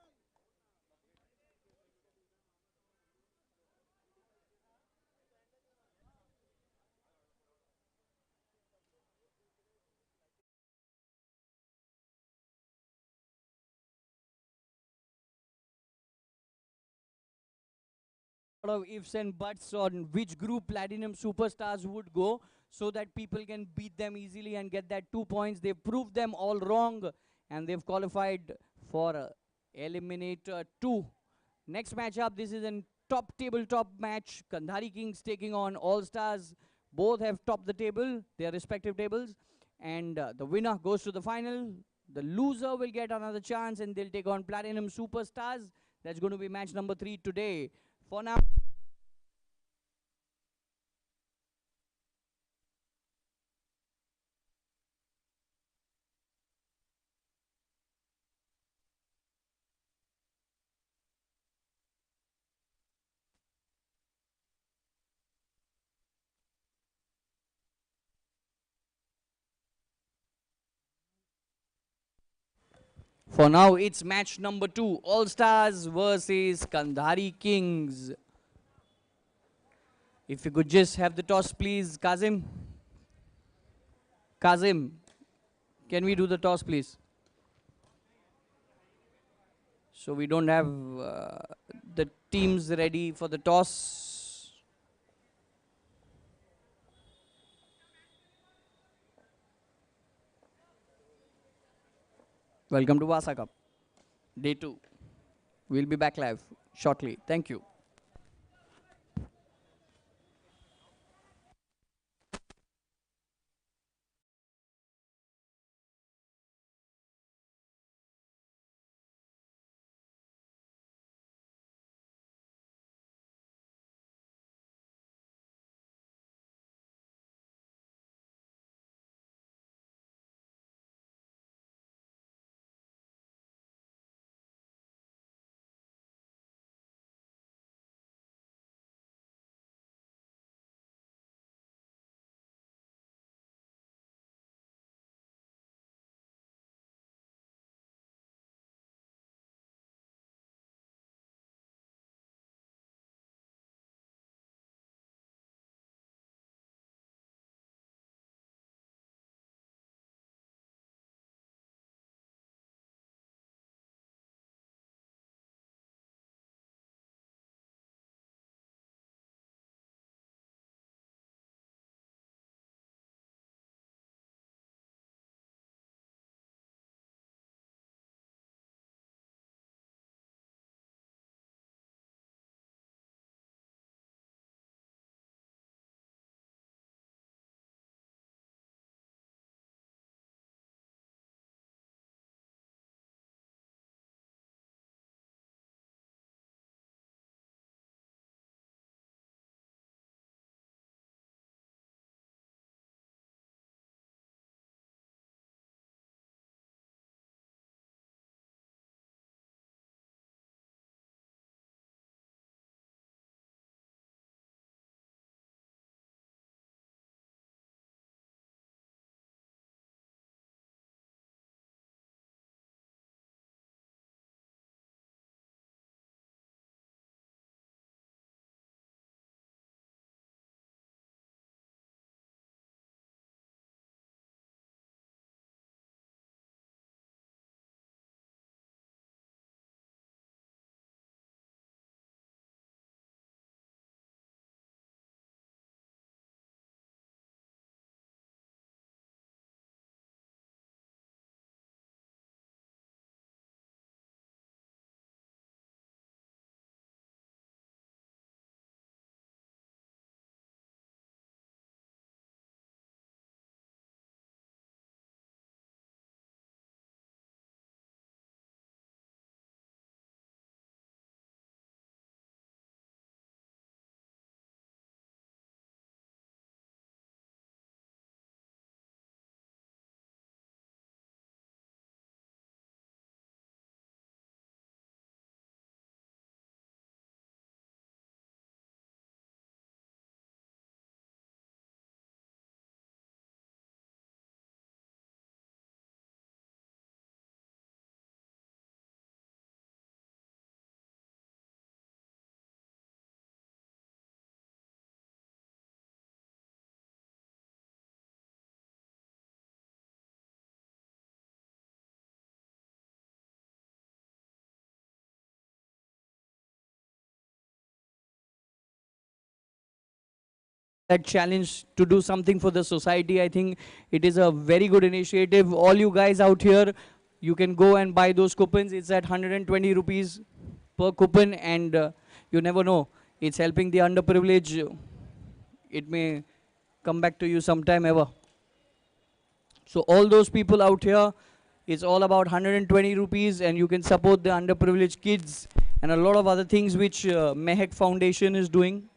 [SPEAKER 4] Lot of ifs and buts on which group Platinum Superstars would go so that people can beat them easily and get that 2 points. They've proved them all wrong and they've qualified for Eliminator 2. Next matchup, this is a tabletop match. Kandhari Kings taking on All Stars. Both have topped the table, their respective tables. And the winner goes to the final. The loser will get another chance and they'll take on Platinum Superstars. That's going to be match number 3 today. For now. For now, it's match number 2. All Stars versus Kandhari Kings. If you could just have the toss, please, Kazim. Kazim, can we do the toss, please? So we don't have the teams ready for the toss. Welcome to Vassa Cup, day 2. We'll be back live shortly. Thank you. that challenge to do something for the society. I think it is a very good initiative. All you guys out here, you can go and buy those coupons. It's at 120 rupees per coupon, and you never know. It's helping the underprivileged. It may come back to you sometime ever. So all those people out here, it's all about 120 rupees, and you can support the underprivileged kids and a lot of other things which Mehak Foundation is doing.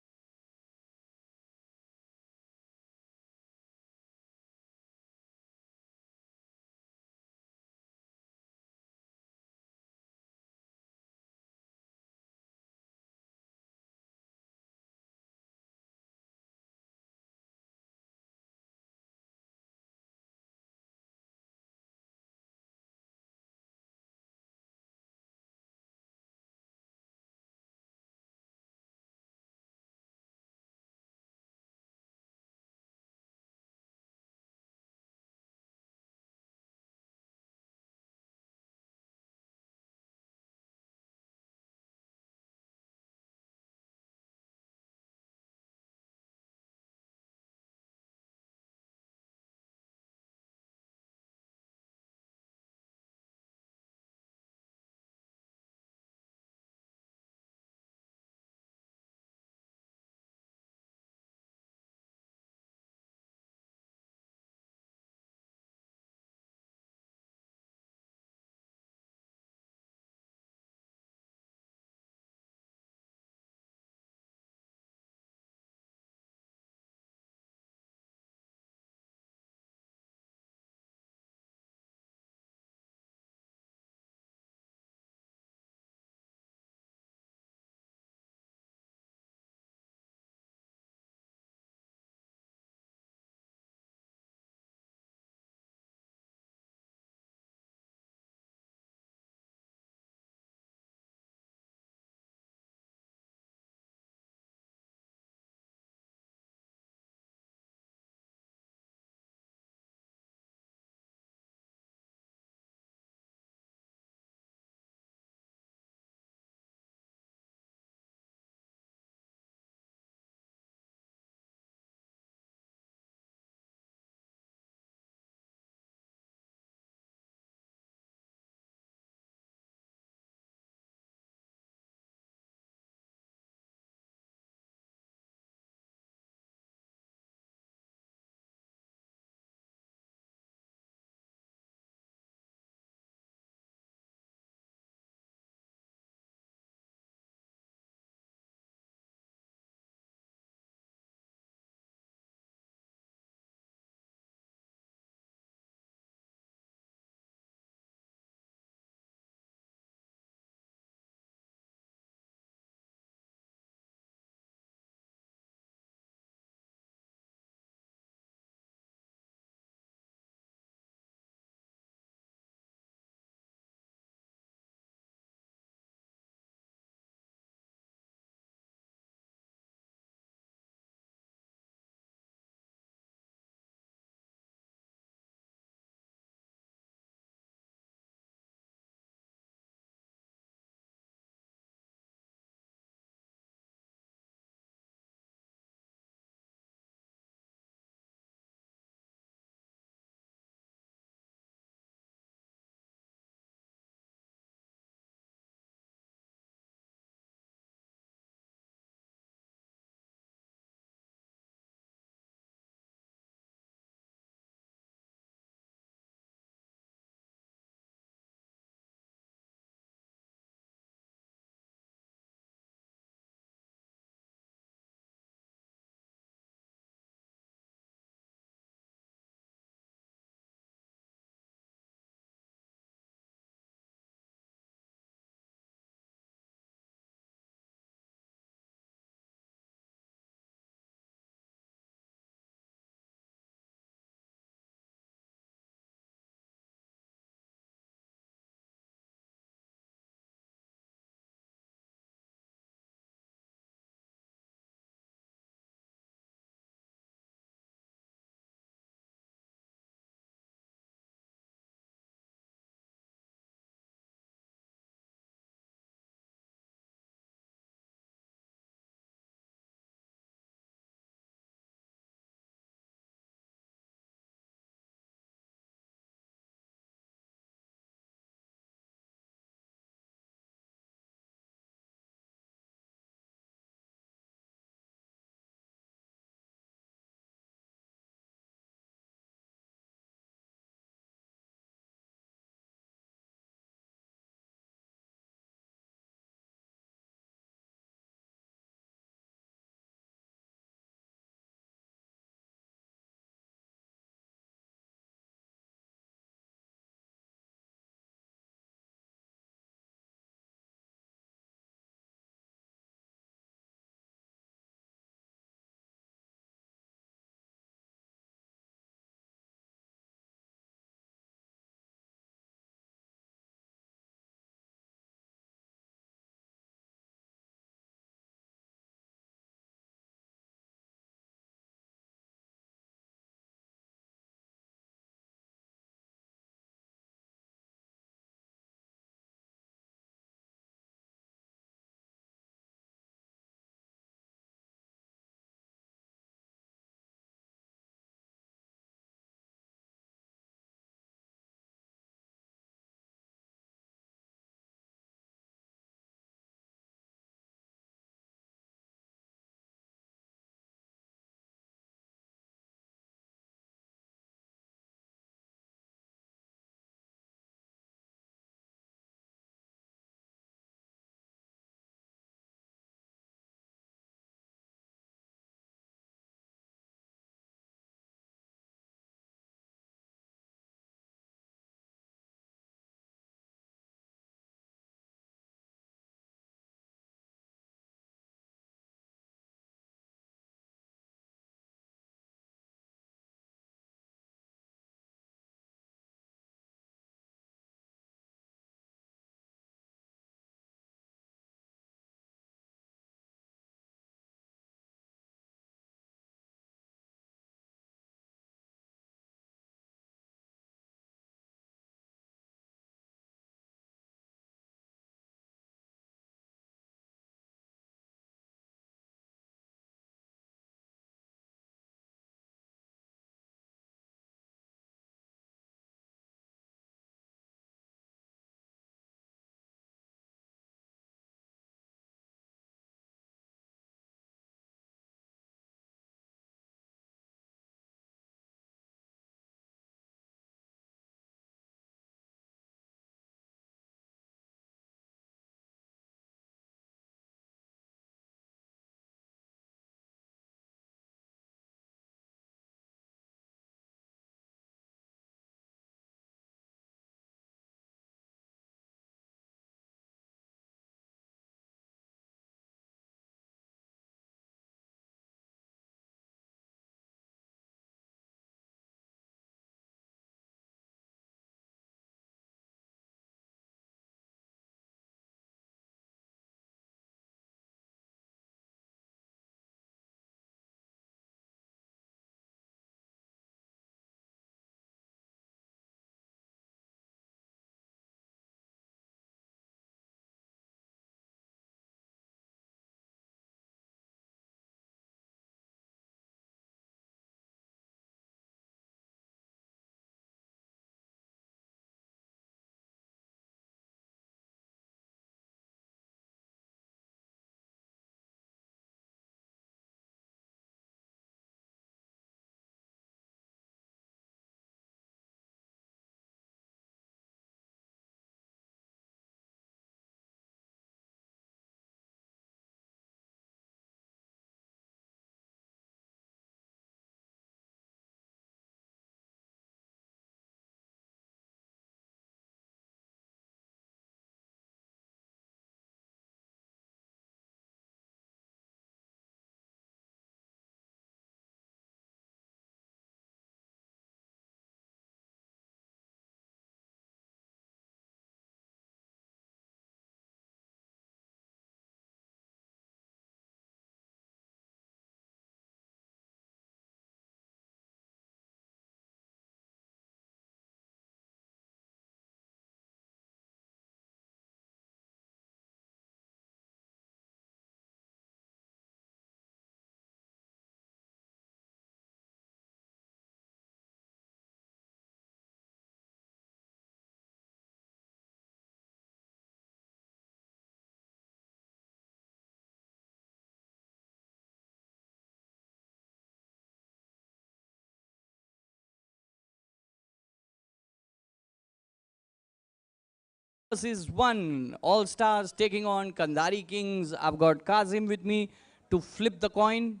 [SPEAKER 4] versus 1. All Stars taking on Kandari Kings. I've got Kazim with me to flip the coin.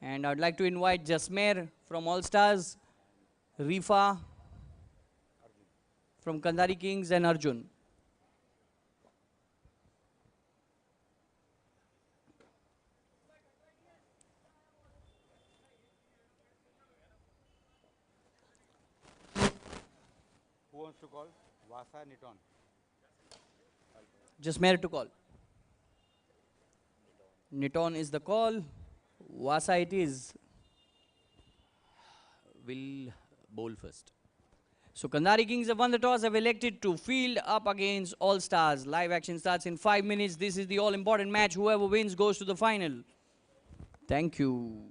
[SPEAKER 4] And I'd like to invite Jasmer from All Stars, Rifa from Kandari Kings, and Arjun.
[SPEAKER 6] Who wants to call? Vassa, Niton.
[SPEAKER 4] Jasmer to call. Niton is the call. Vassa it is. Will bowl first. So Kandari Kings have won the toss, have elected to field up against All Stars. Live action starts in 5 minutes. This is the all-important match. Whoever wins goes to the final. Thank you.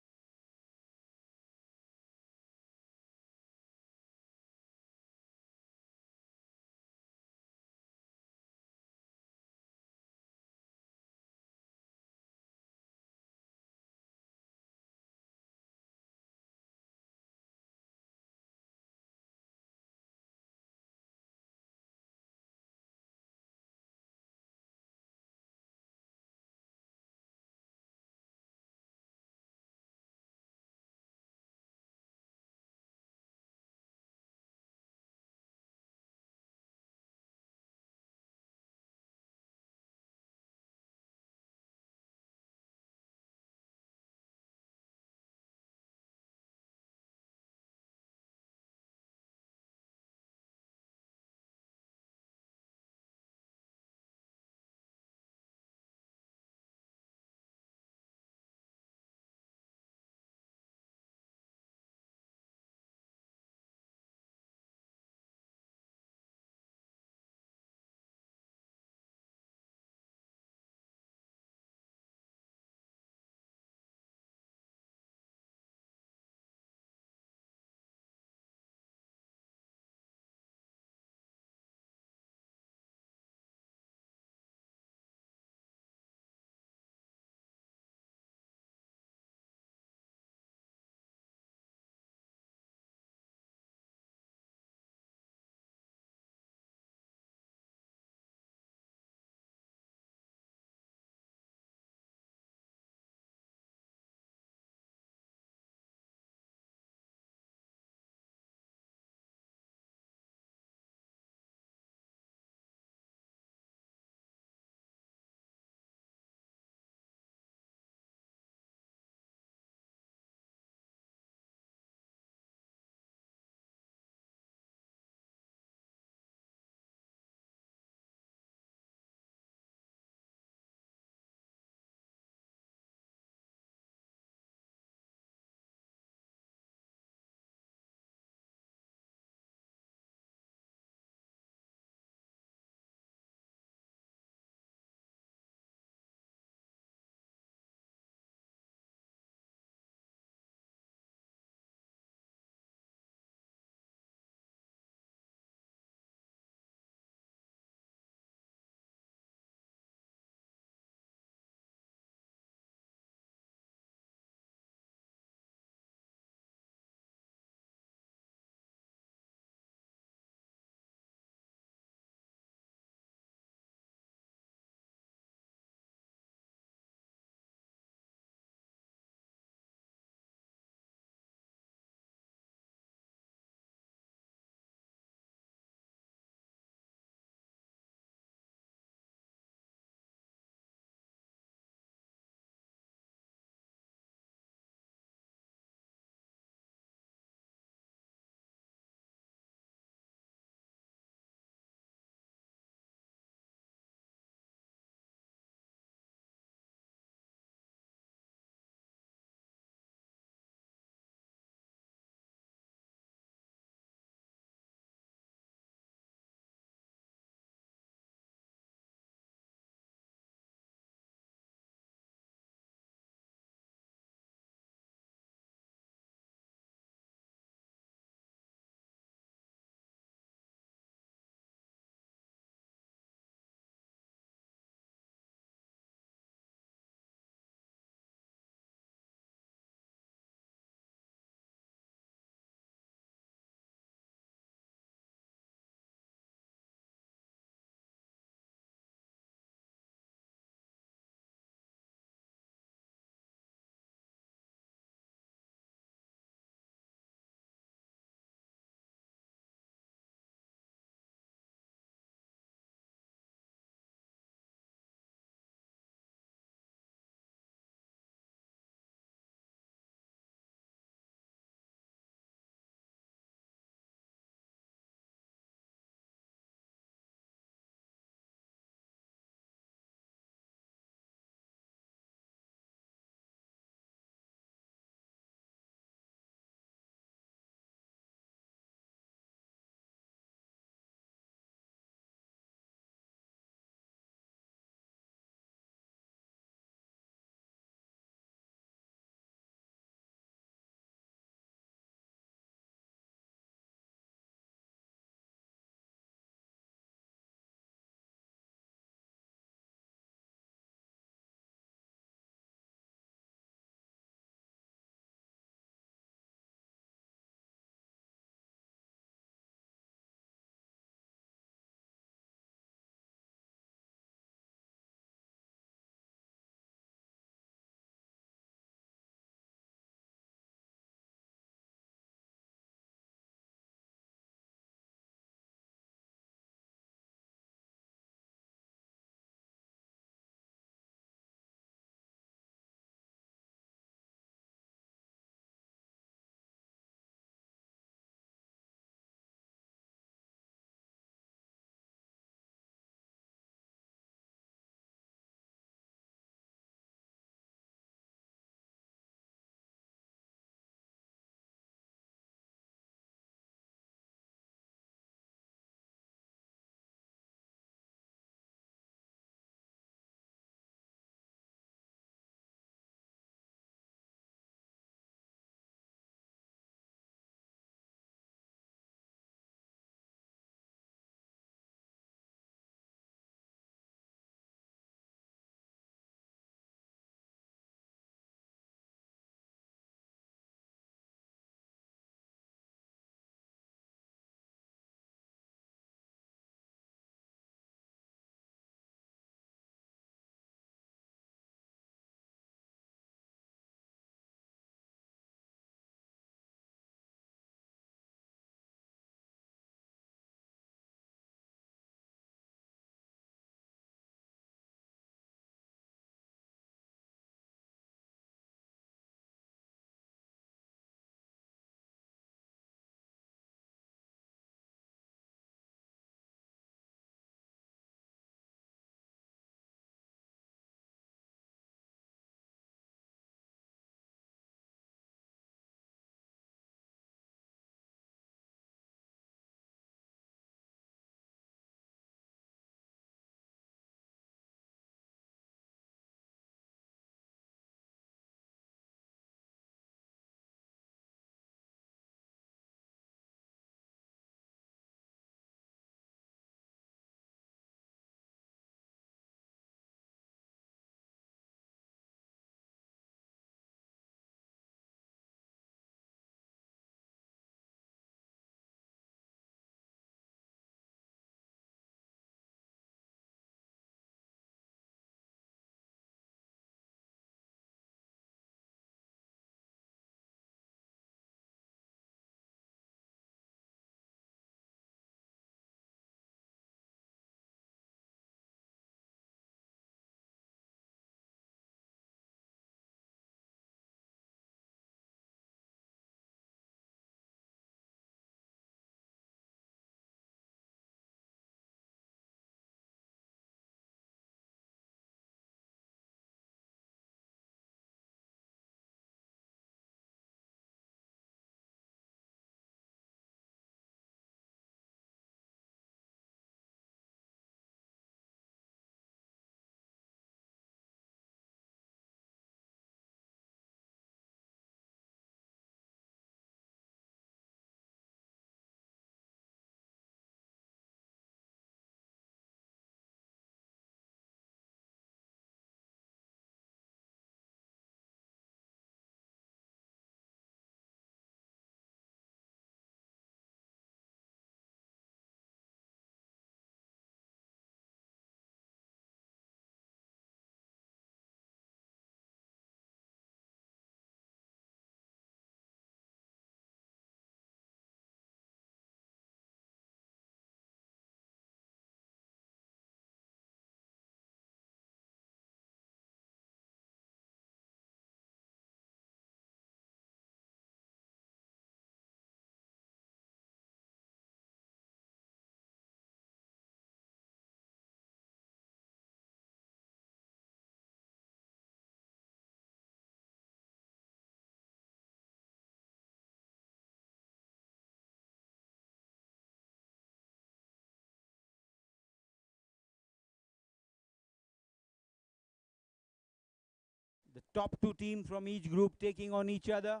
[SPEAKER 6] top two teams from each group taking on each other.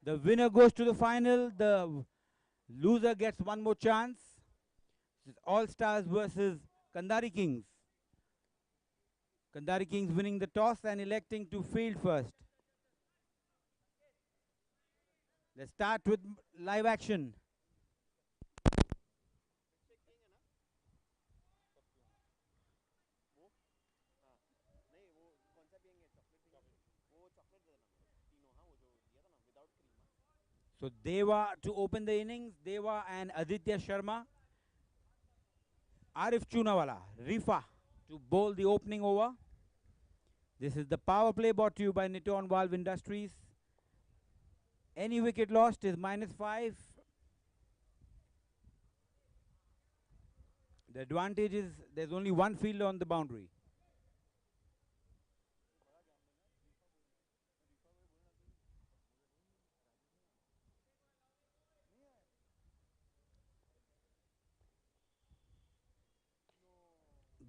[SPEAKER 6] The winner goes to the final. The loser gets one more chance. This is All Stars versus Kandari Kings. Kandari Kings winning the toss and electing to field first. Let's start with live action. So Deva to open the innings, Deva and Aditya Sharma. Arif Chunawala, Rifa to bowl the opening over. This is the power play brought to you by Niton Valve Industries. Any wicket lost is -5. The advantage is there's only one fielder on the boundary.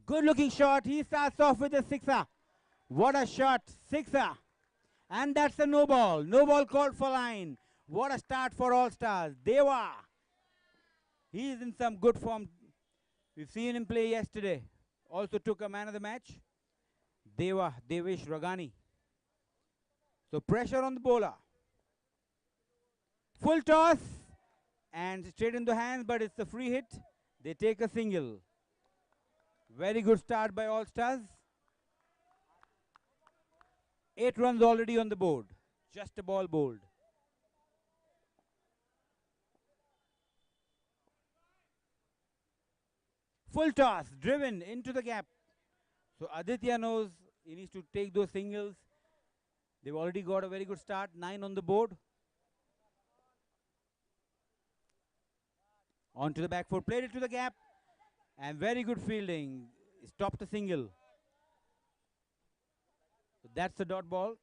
[SPEAKER 6] Good looking shot. He starts off with a sixer. What a shot. Sixer. And that's a no ball. No ball called for line. What a start for All Stars. Deva. He's in some good form. We've seen him play yesterday. Also took a man of the match. Devesh Ragani. So pressure on the bowler. Full toss. And straight in the hands, but it's a free hit. They take a single. Very good start by All Stars. 8 runs already on the board. Just a ball bowled. Full toss, driven into the gap. So Aditya knows he needs to take those singles. They've already got a very good start. 9 on the board. Onto the back foot, played it to the gap. And very good fielding. Stopped a single. So that's the dot ball.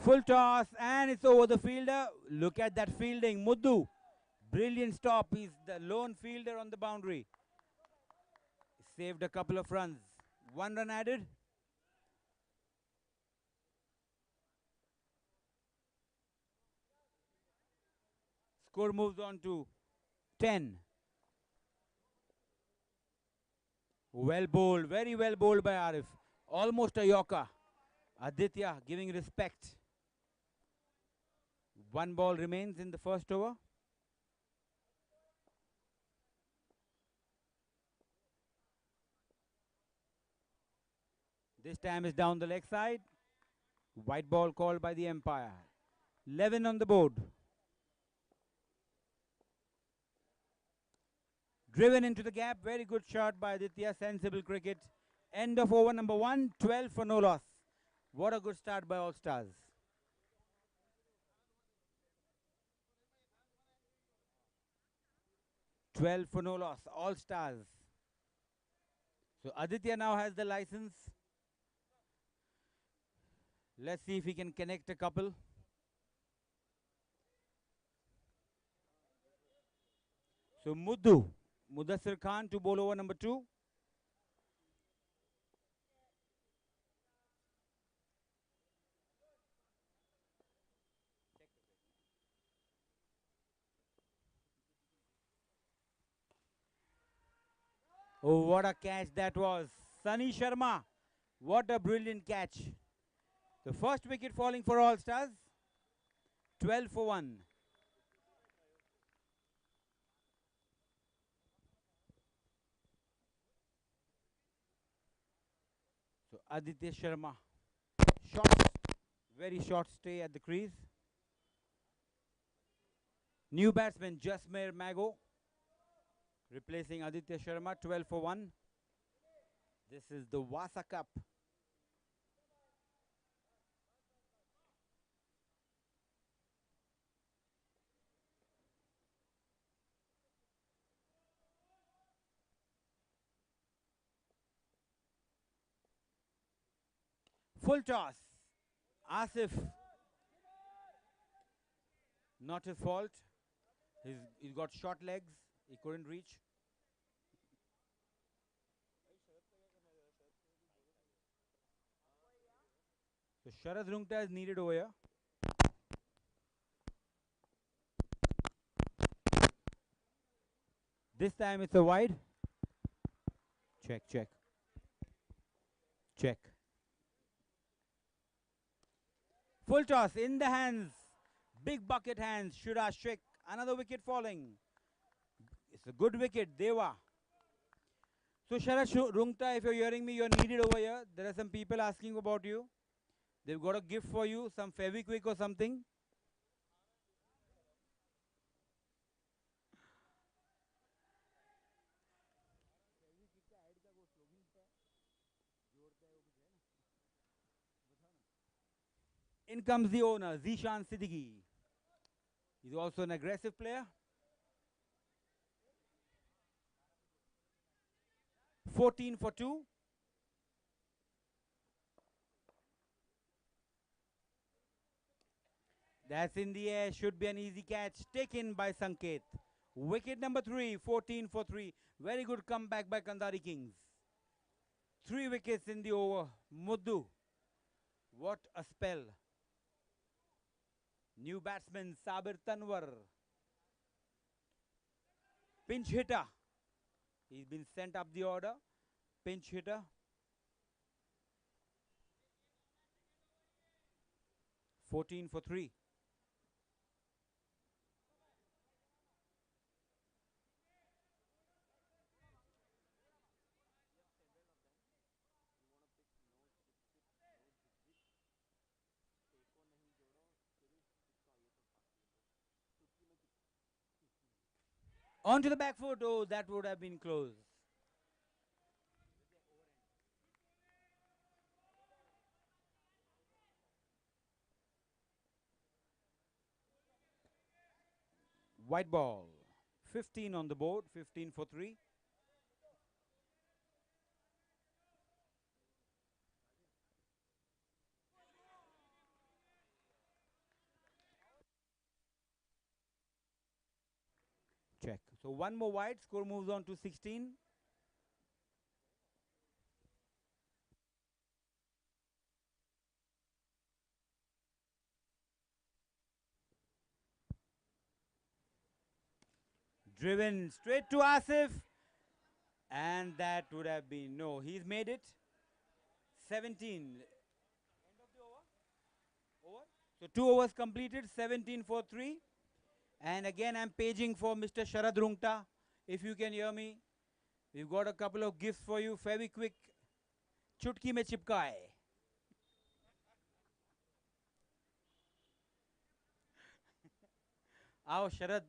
[SPEAKER 6] Full toss and it's over the fielder. Look at that fielding. Muddu. Brilliant stop. He's the lone fielder on the boundary. Saved a couple of runs. 1 run added. Score moves on to 10. Well bowled. Very well bowled by Arif. Almost a yorker. Aditya giving respect. 1 ball remains in the first over. This time is down the leg side. White ball called by the umpire. 11 on the board. Driven into the gap. Very good shot by Aditya. Sensible cricket. End of over number 1. 12 for no loss. What a good start by All Stars. $12 for no loss. All Stars. So Aditya now has the license. Let's see if he can connect a couple. So Mudassir Khan to bowl over number 2. Oh, what a catch that was. Sunny Sharma. What a brilliant catch. The first wicket falling for All Stars. 12 for 1. So Aditya Sharma. Short, very short stay at the crease. New batsman Jasmer Mago. Replacing Aditya Sharma, 12 for 1. This is the Vassa Cup. Full toss. Asif. Not his fault. He's got short legs. He couldn't reach. So Sharad Rungta is needed over here. This time it's a wide. Check, check. Check. Full toss in the hands. Big bucket hands. Shura Sheikh. Another wicket falling. It's a good wicket. Deva. So Sharad Rungta, if you're hearing me, you're needed over here. There are some people asking about you. They've got a gift for you, some Fevikwik or something. In comes the owner, Zishan Siddiqui. He's also an aggressive player. 14 for 2. That's in the air, should be an easy catch, taken by Sanket. Wicket number 3, 14 for 3. Very good comeback by Kandari Kings. 3 wickets in the over. Muddu. What a spell. New batsman Sabir Tanwar. Pinch hitter. He's been sent up the order. Pinch hitter. "14 for 3. Onto the back foot. Oh, that would have been close. White ball. 15 on the board. 15 for 3. Check. So one more wide. Score moves on to 16. Driven straight to Asif. And that would have been, no, he's made it. 17. End of the over? So 2 overs completed, 17 for 3. And again, I'm paging for Mr. Sharad Rungta. If you can hear me, we've got a couple of gifts for you. Fevikwik, chutki mein chipkaye. आओ शरद,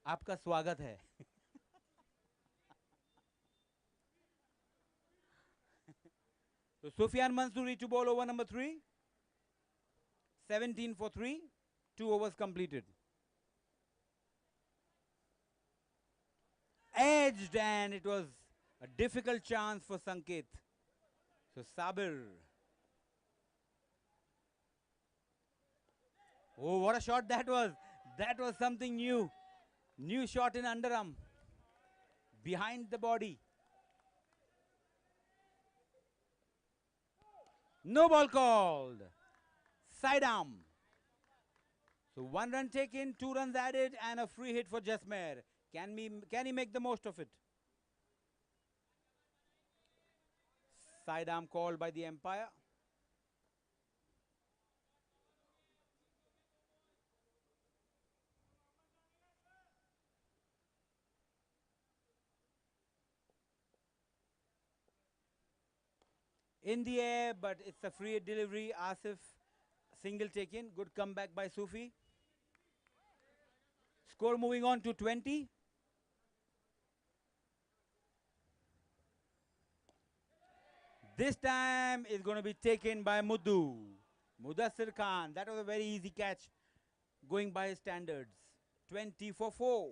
[SPEAKER 6] आपका स्वागत है. So Sufyan Mansoori to bowl over number 3. 17 for 3. 2 overs completed. Edged, and it was a difficult chance for Sanket. So Sabir. Oh, what a shot that was. That was something new. New shot in underarm. Behind the body. No ball called. Side arm. So 1 run taken, 2 runs added, and a free hit for Jasmer. Can he make the most of it? Side arm called by the umpire. In the air, but it's a free hit delivery. Asif, single taken. Good comeback by Sufi. Score moving on to 20. This time is going to be taken by Muddu. Mudassir Khan. That was a very easy catch going by his standards. 20 for 4.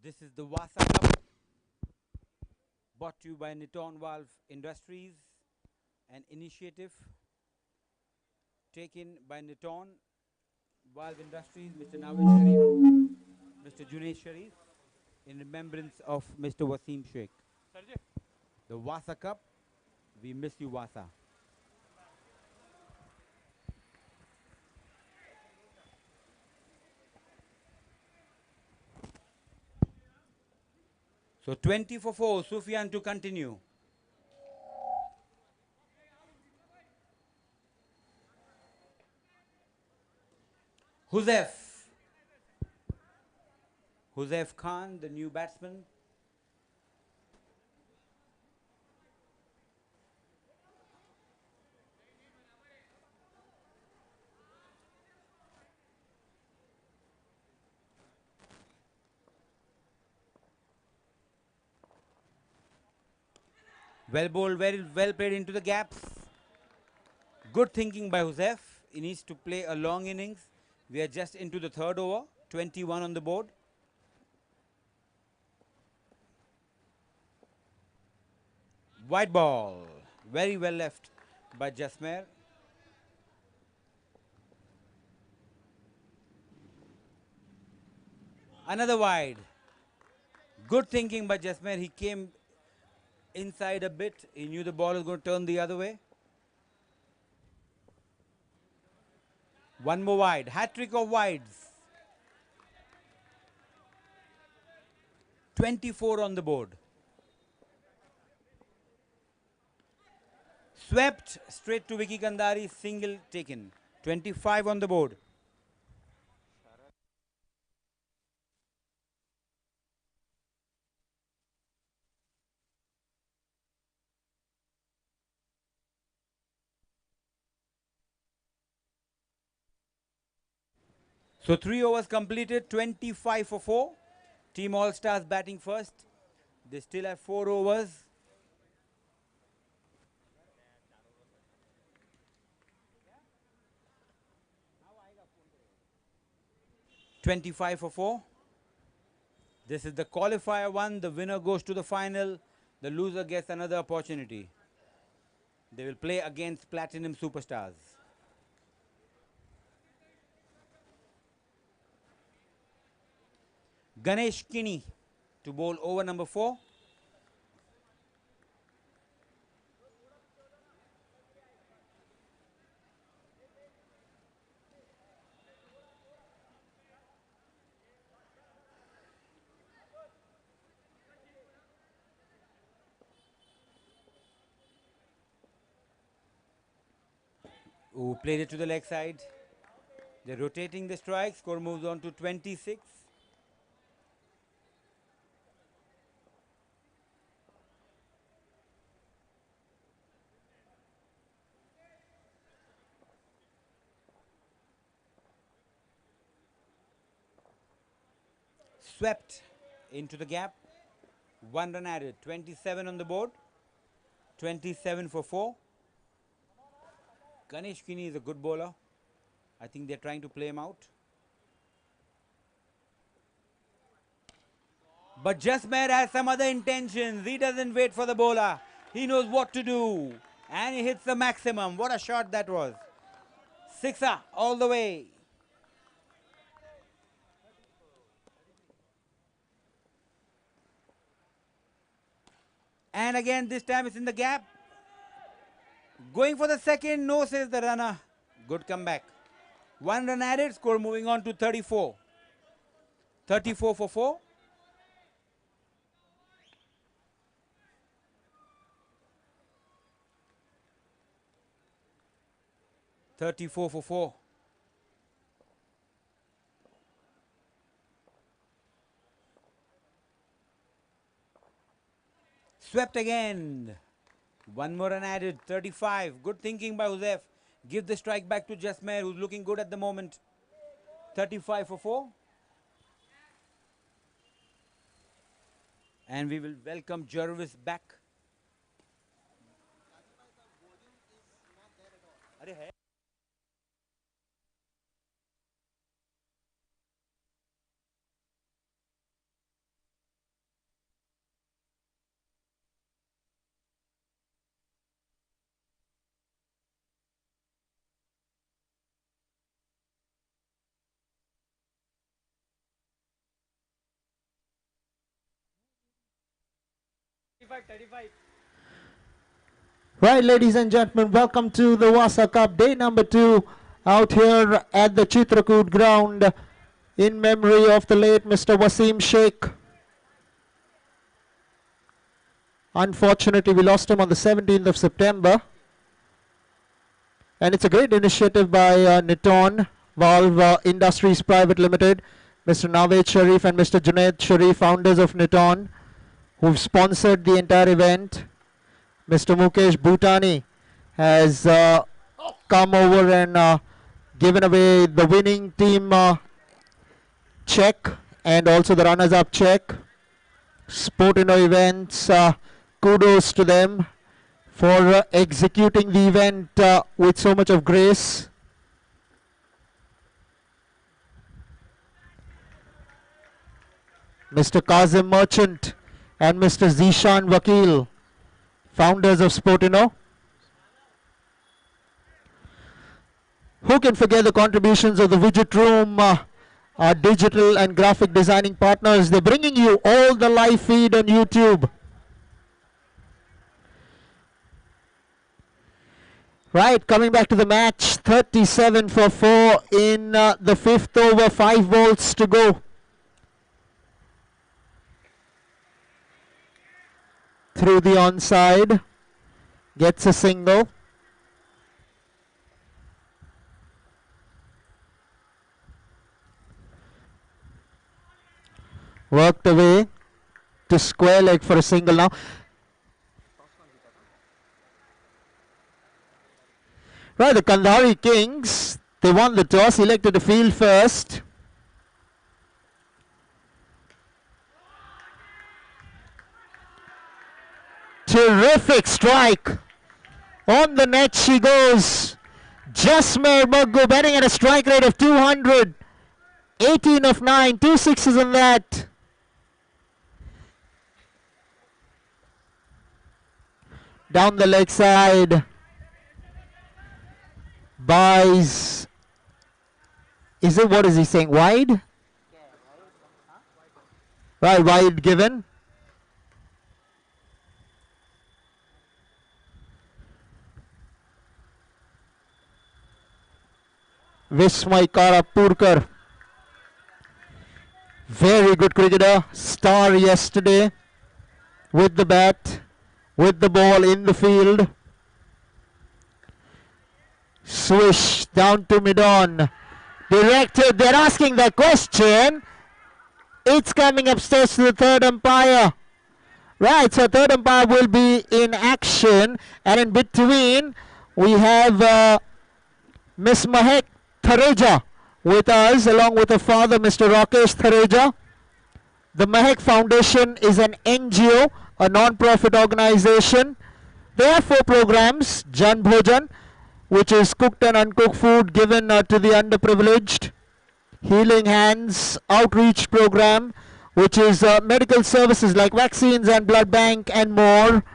[SPEAKER 6] this is the Vassa Cup, brought to you by Niton Valve Industries, an initiative taken by Niton Valve Industries, Mr. Nawaz Sharif, Mr. Junaid Sharif, in remembrance of Mr. Wasim Sheikh. The Vassa Cup, we miss you, Vassa. So 20 for 4, Sufyan to continue. Huzef Khan, the new batsman. Well bowled, very well played into the gaps. Good thinking by Huzef. He needs to play a long innings. We are just into the third over, 21 on the board. White ball, very well left by Jasmer. Another wide. Good thinking by Jasmer. He came inside a bit. He knew the ball was going to turn the other way. One more wide. Hat-trick of wides. 24 on the board. Swept straight to Vicky Kandari. Single taken. 25 on the board. So 3 overs completed, 25 for 4. Team All-Stars batting first. They still have 4 overs. (25 for 4). This is the qualifier one. The winner goes to the final. The loser gets another opportunity. They will play against Platinum Superstars. Ganesh Kinney to bowl over number 4. Who played it to the leg side. They're rotating the strike. Score moves on to 26. Swept into the gap. 1 run added. 27 on the board. 27 for 4. Ganesh Kinney is a good bowler. I think they're trying to play him out. But Jasmer has some other intentions. He doesn't wait for the bowler. He knows what to do. And he hits the maximum. What a shot that was. Sixer all the way. And again, this time it's in the gap. Going for the second, no, says the runner. Good comeback. 1 run added, score moving on to 34. 34 for 4. Swept again. 1 more run added, 35. Good thinking by Huzef. Give the strike back to Jasmer, who's looking good at the moment. 35 for 4. And we will welcome Jervis back.
[SPEAKER 1] Right, ladies and gentlemen, welcome to the Vassa Cup, day number 2, out here at the Chitrakoot ground in memory of the late Mr. Wasim Sheikh. Unfortunately, we lost him on the 17th of September. And it's a great initiative by Niton Valve Industries Private Limited, Mr. Nawed Sharif and Mr. Junaid Sharif, founders of Niton, who've sponsored the entire event. Mr. Mukesh Bhutani has come over and given away the winning team check and also the runners-up check. Sportino Events, kudos to them for executing the event with so much of grace. Mr. Kazim Merchant and Mr. Zishan Vakil, founders of Sportino. Who can forget the contributions of the Widget Room, our digital and graphic designing partners? They're bringing you all the live feed on YouTube. Right, coming back to the match, 37 for 4 in the 5th over, 5 balls to go. Through the onside, gets a single. Worked away to square leg for a single now. Right, the Kandhari Kings, they won the toss, elected to field first. Terrific strike. On the net she goes. Jasmer Muggu batting at a strike rate of 200. 18 of 9, 2 sixes in that. Down the leg side. Buys. Is it, what is he saying? Wide? Right, wide given. Vismay Karapurkar. Very good cricketer. Star yesterday. With the bat. With the ball in the field. Swish down to mid-on. Directed. They're asking the question. It's coming upstairs to the third umpire. Right, so third umpire will be in action. And in between, we have Miss Mahek Thareja with us, along with her father, Mr. Rakesh Thareja. The Mahek Foundation is an NGO, a non-profit organization. They have 4 programs: Jan Bhojan, which is cooked and uncooked food given to the underprivileged; Healing Hands outreach program, which is medical services like vaccines and blood bank and more.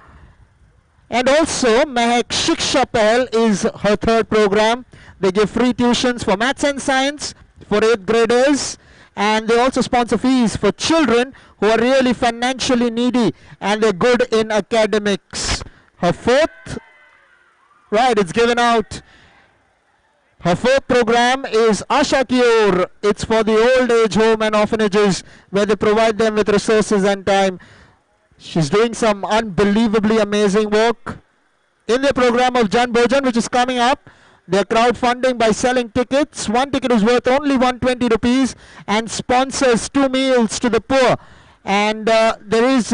[SPEAKER 1] And also Mahek Shiksha Pehal is her 3rd program. They give free tuitions for maths and science for 8th graders, and they also sponsor fees for children who are really financially needy and they're good in academics. Her 4th, right, it's given out. Her 4th program is Asha Ki Or. It's for the old age home and orphanages where they provide them with resources and time. She's doing some unbelievably amazing work. In the program of Jan Bhojan, which is coming up, they're crowdfunding by selling tickets. 1 ticket is worth only 120 rupees and sponsors 2 meals to the poor. And there is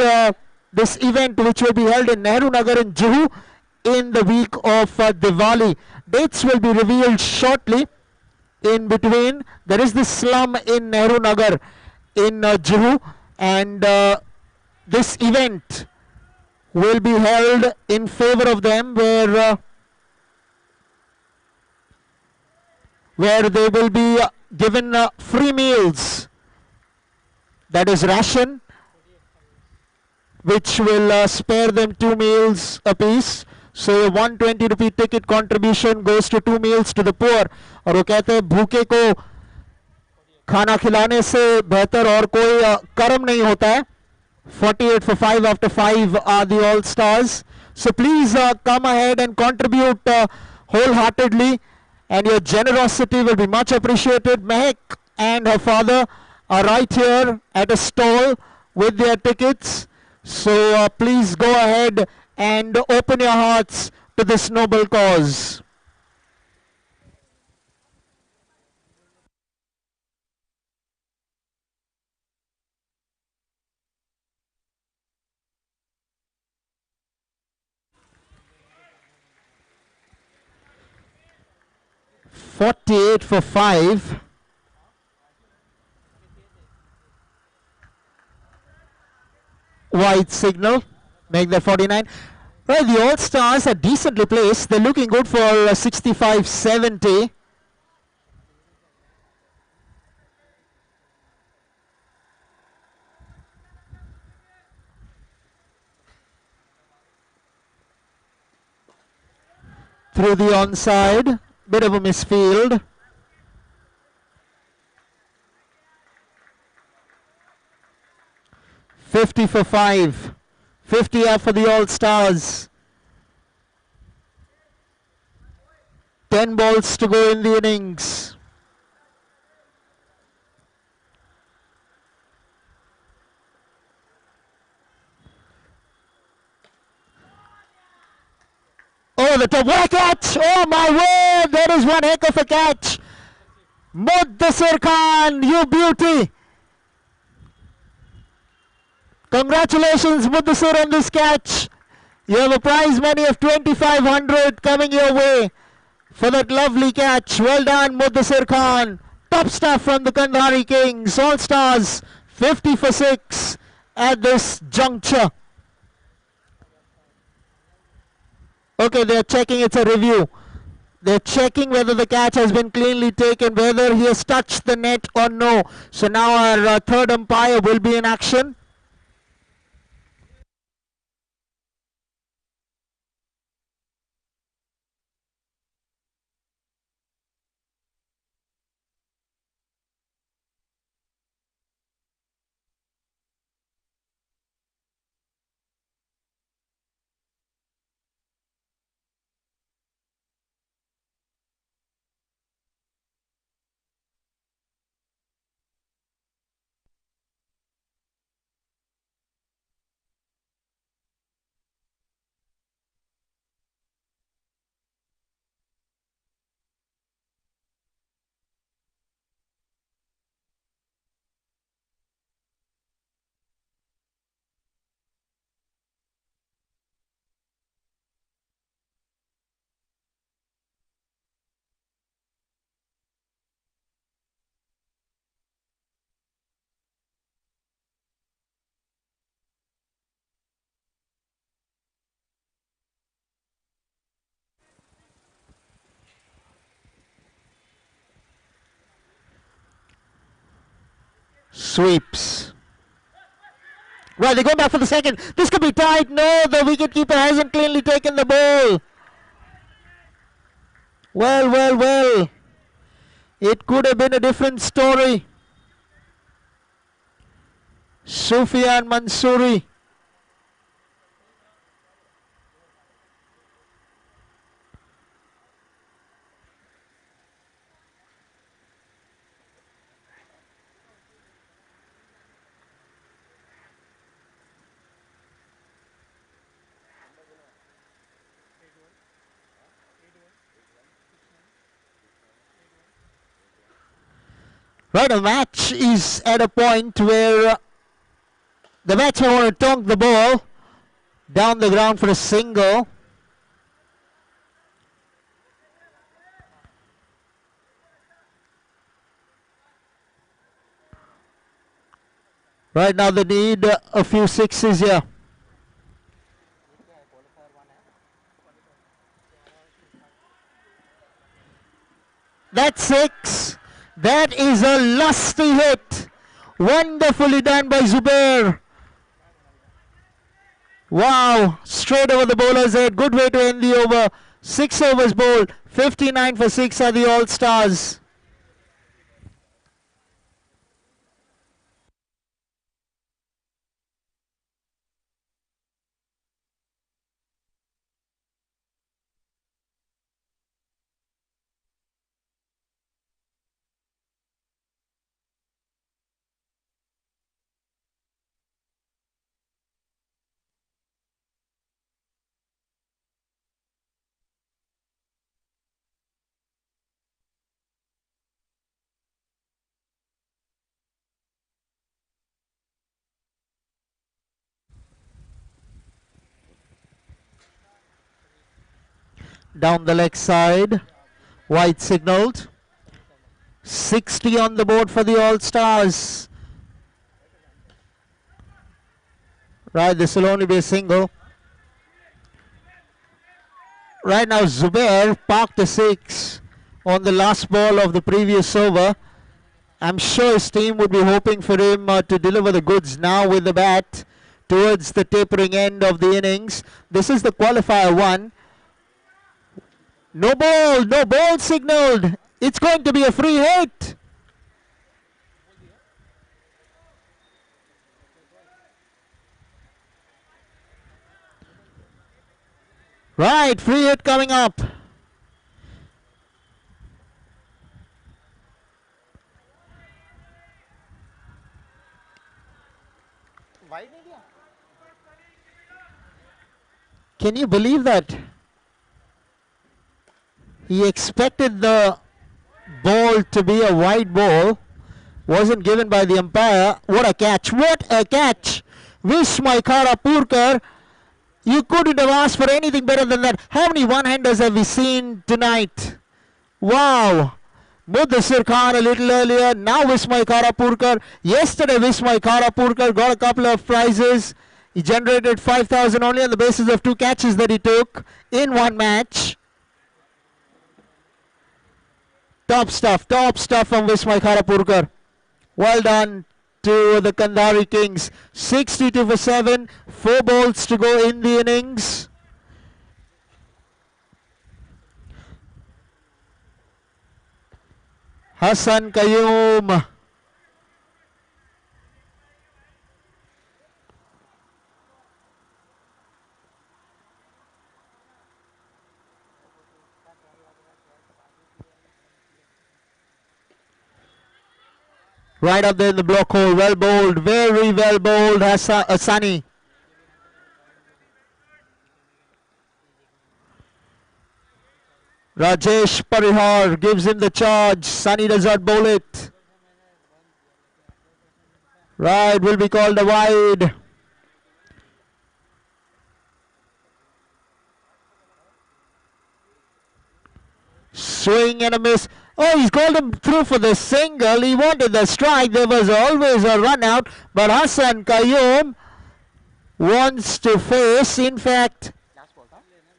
[SPEAKER 1] this event which will be held in Nehru Nagar in Juhu in the week of Diwali. Dates will be revealed shortly. In between, there is this slum in Nehru Nagar in Juhu, and this event will be held in favor of them, where they will be given free meals, that is ration, which will spare them 2 meals apiece. So a 120 rupee ticket contribution goes to 2 meals to the poor. और वो कहते हैं भूखे को खाना खिलाने से बेहतर और कोई कर्म नहीं होता है. 48 for 5 after 5 are the All-Stars. So please come ahead and contribute wholeheartedly, and your generosity will be much appreciated. Mehak and her father are right here at a stall with their tickets. So please go ahead and open your hearts to this noble cause. $48 for 5. White signal. Make that 49. Well, the All-Stars are decently placed. They're looking good for 65-70. Through the onside. Bit of a misfield. $50 for 5. 50 up for the All-Stars. 10 balls to go in the innings. Oh, the top. What a catch! Oh my word! That is one heck of a catch. Mudassir Khan, you beauty. Congratulations, Mudassir, on this catch. You have a prize money of 2,500 coming your way for that lovely catch. Well done, Mudassir Khan. Top stuff from the Kandhari Kings. All-Stars, 50 for 6 at this juncture. Okay, they're checking, it's a review. They're checking whether the catch has been cleanly taken, whether he has touched the net or no. So now our third umpire will be in action. Sweeps. Well, they go back for the second. This could be tight. No, the wicketkeeper hasn't cleanly taken the ball. Well, well, well. It could have been a different story. Sufyan Mansoori. Right, the match is at a point where the batsman want to tonk the ball down the ground for a single. Right now they need a few sixes here. That's 6. That is a lusty hit. Wonderfully done by Zubair. Wow, straight over the bowler's head. Good way to end the over. 6 overs bowled. 59 for 6 are the All-Stars. down the leg side. White signaled. 60 on the board for the All-Stars. Right, this will only be a single. Right now, Zubair parked a 6 on the last ball of the previous over. I'm sure his team would be hoping for him to deliver the goods now with the bat towards the tapering end of the innings. This is the qualifier 1. No ball signaled. It's going to be a free hit. Right, free hit coming up. Can you believe that? He expected the ball to be a wide ball. Wasn't given by the umpire. What a catch. What a catch. Vismay Karapurkar. You couldn't have asked for anything better than that. How many one-handers have we seen tonight? Wow. Mudassir Khan a little earlier. Now Vismay Karapurkar. Yesterday Vismay Karapurkar got a couple of prizes. He generated 5,000 only on the basis of 2 catches that he took in one match. Top stuff from Vismay Karapurkar. Well done to the Kandhari Kings. 62 for 7, 4 balls to go in the innings. Hassan Qayyum. Right up there in the block hole, well bowled, very well bowled, Sunny. Rajesh Parihar gives him the charge. Sunny does not bowl it. Right, will be called a wide. Swing and a miss. Oh, he's called him through for the single. He wanted the strike. There was always a run out. But Hassan Qayyum wants to face, in fact.
[SPEAKER 5] Last ball, tha?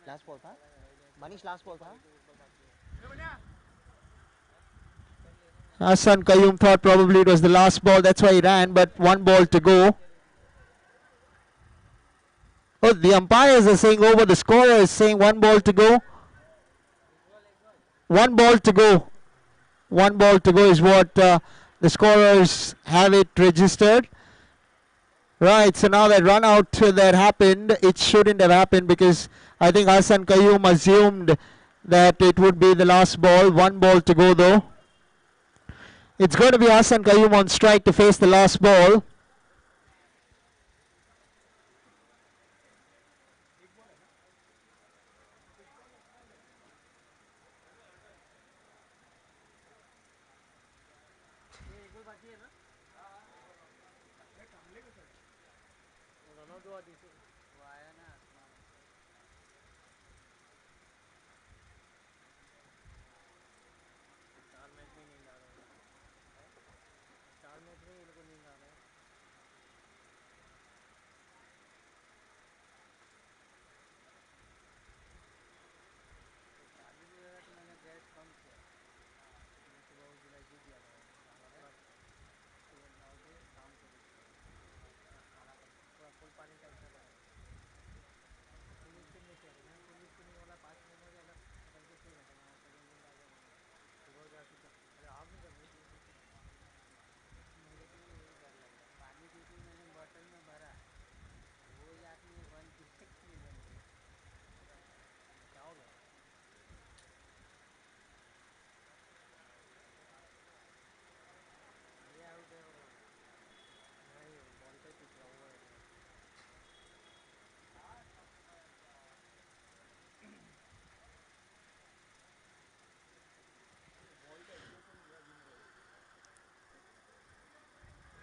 [SPEAKER 5] Last ball, tha? Manish, last ball, tha?
[SPEAKER 1] Hassan Qayyum thought probably it was the last ball. That's why he ran. But 1 ball to go. Oh, the umpires are saying over. The scorer is saying 1 ball to go. 1 ball to go. 1 ball to go is what the scorers have it registered. Right, so now that run out that happened, it shouldn't have happened because I think Hassan Qayyum assumed that it would be the last ball. 1 ball to go though. It's going to be Hassan Qayyum on strike to face the last ball.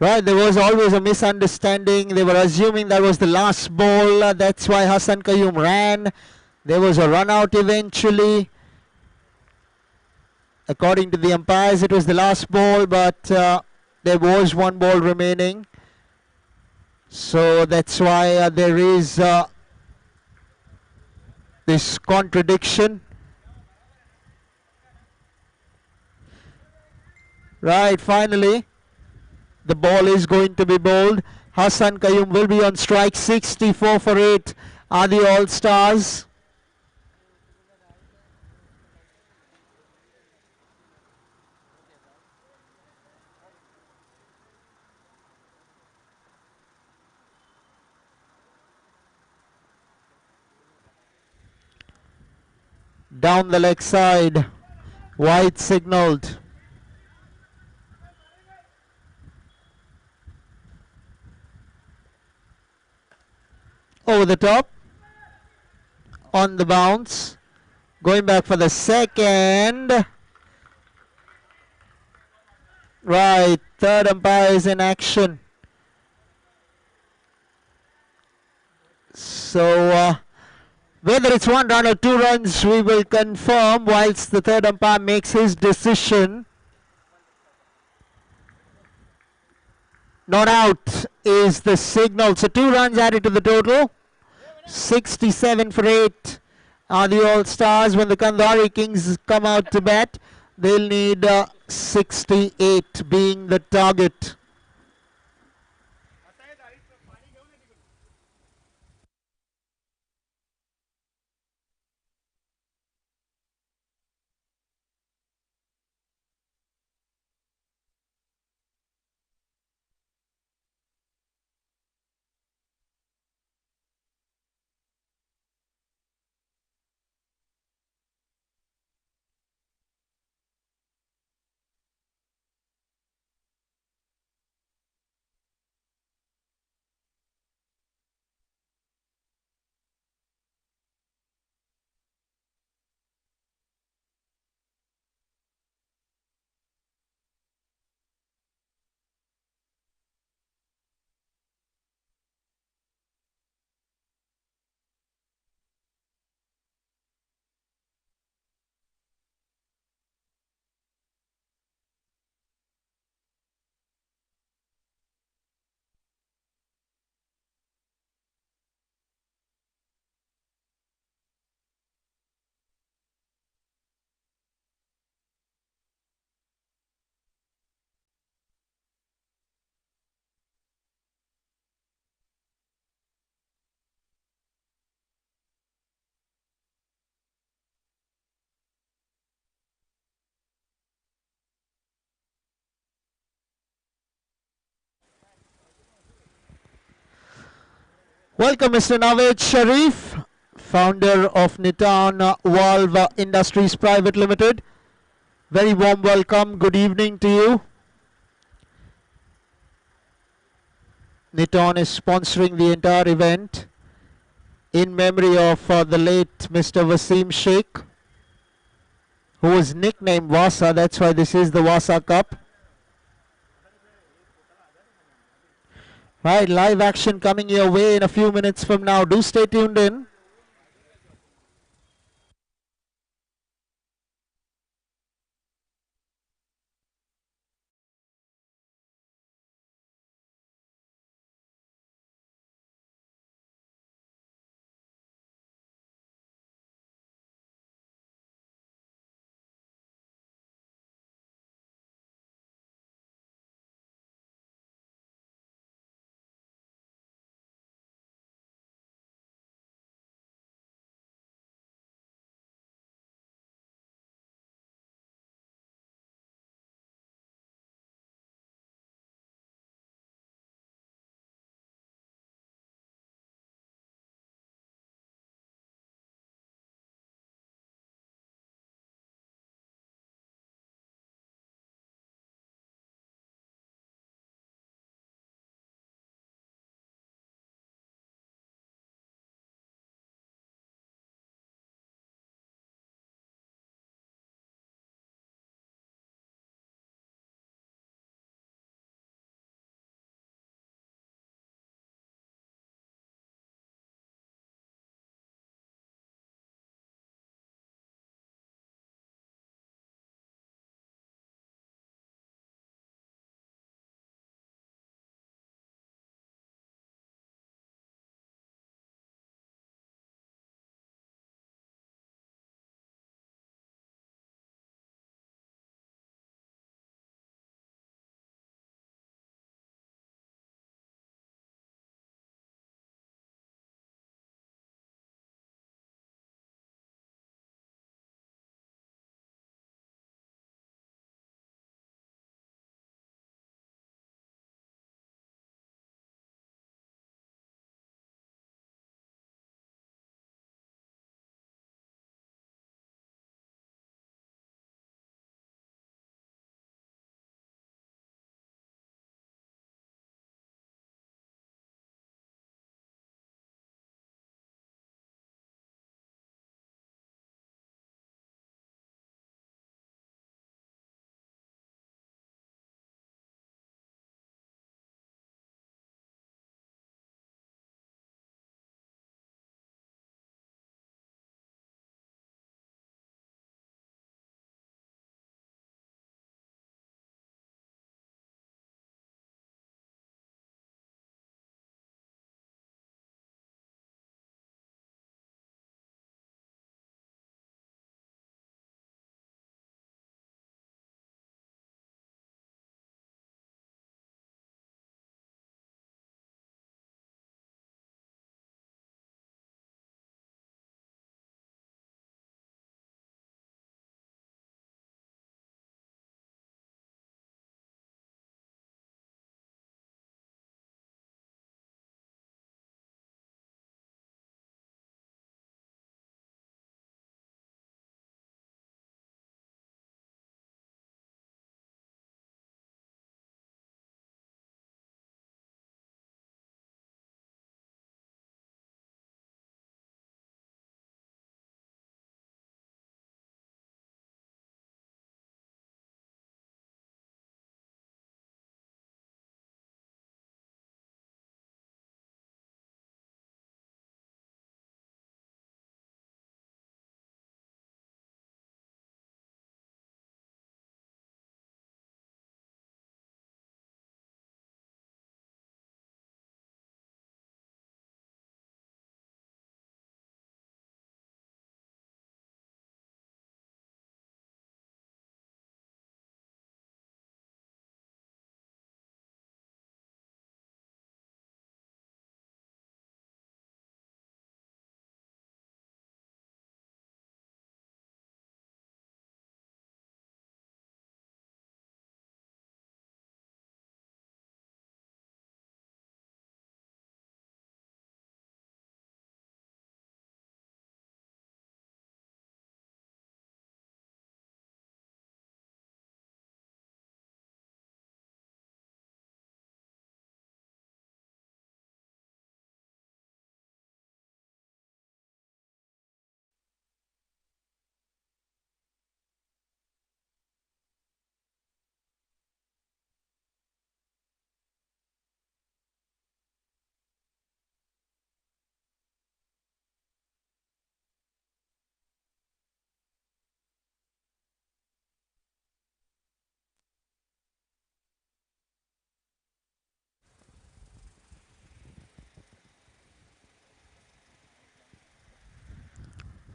[SPEAKER 1] Right, there was always a misunderstanding. They were assuming that was the last ball. That's why Hassan Qayyum ran. There was a run out eventually. According to the umpires, it was the last ball, but there was one ball remaining. So that's why there is this contradiction. Right, finally, the ball is going to be bowled. Hassan Qayyum will be on strike. 64 for 8 are the All-Stars. Down the leg side, wide signalled. Over the top, on the bounce, going back for the second. Right, third umpire is in action. So whether it's 1 run or 2 runs, we will confirm whilst the third umpire makes his decision. Not out is the signal. So 2 runs added to the total. 67 for 8 are the All-Stars. When the Kandhari Kings come out to bat, they'll need 68 being the target. Welcome Mr. Nawed Sharif, founder of Nitan Valve Industries Private Limited. Very warm welcome. Good evening to you. Nitan is sponsoring the entire event in memory of the late Mr. Wasim Sheikh, who was nicknamed Vassa. That's why this is the Vassa Cup. Right, live action coming your way in a few minutes from now. Do stay tuned in.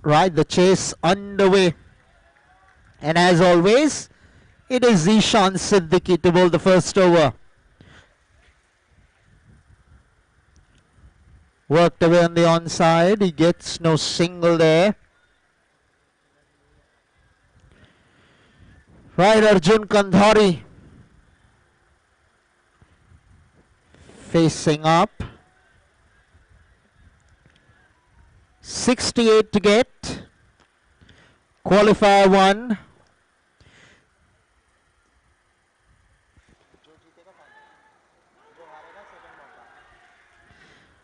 [SPEAKER 1] Right, the chase underway. And as always, it is Zishan Siddiqui to bowl the first over. Worked away on the onside. He gets no single there. Right, Arjun Kandhari facing up. 68 to get. Qualifier 1.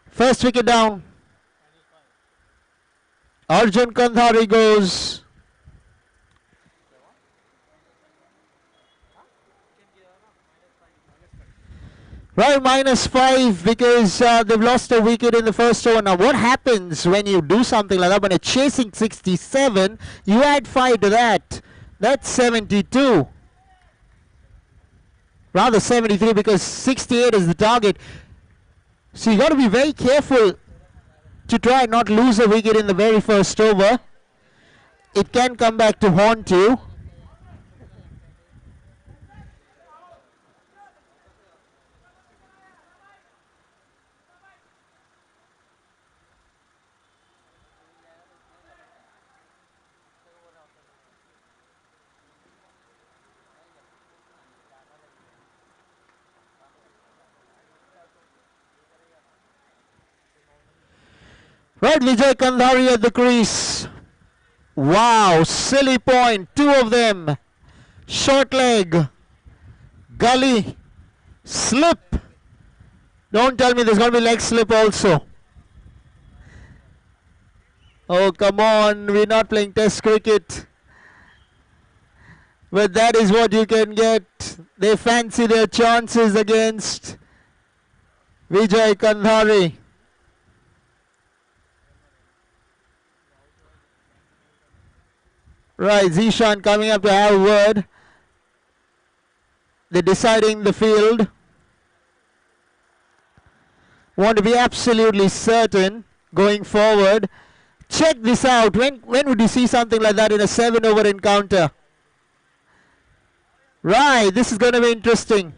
[SPEAKER 1] First wicket down. Arjun Kandhari goes. Right, -5 because they've lost a wicket in the first over. Now, what happens when you do something like that? When you're chasing 67, you add 5 to that. That's 72. Rather 73 because 68 is the target. So you got to be very careful to try and not lose a wicket in the very first over. It can come back to haunt you. Right, Vijay Kandhari at the crease. Wow, silly point. 2 of them. Short leg. Gully. Slip. Don't tell me there's going to be leg slip also. Oh, come on. We're not playing test cricket. But that is what you can get. They fancy their chances against Vijay Kandhari. Right, Zishan coming up to have a word. They're deciding the field. Want to be absolutely certain going forward. Check this out. When would you see something like that in a 7-over encounter? Right, this is going to be interesting.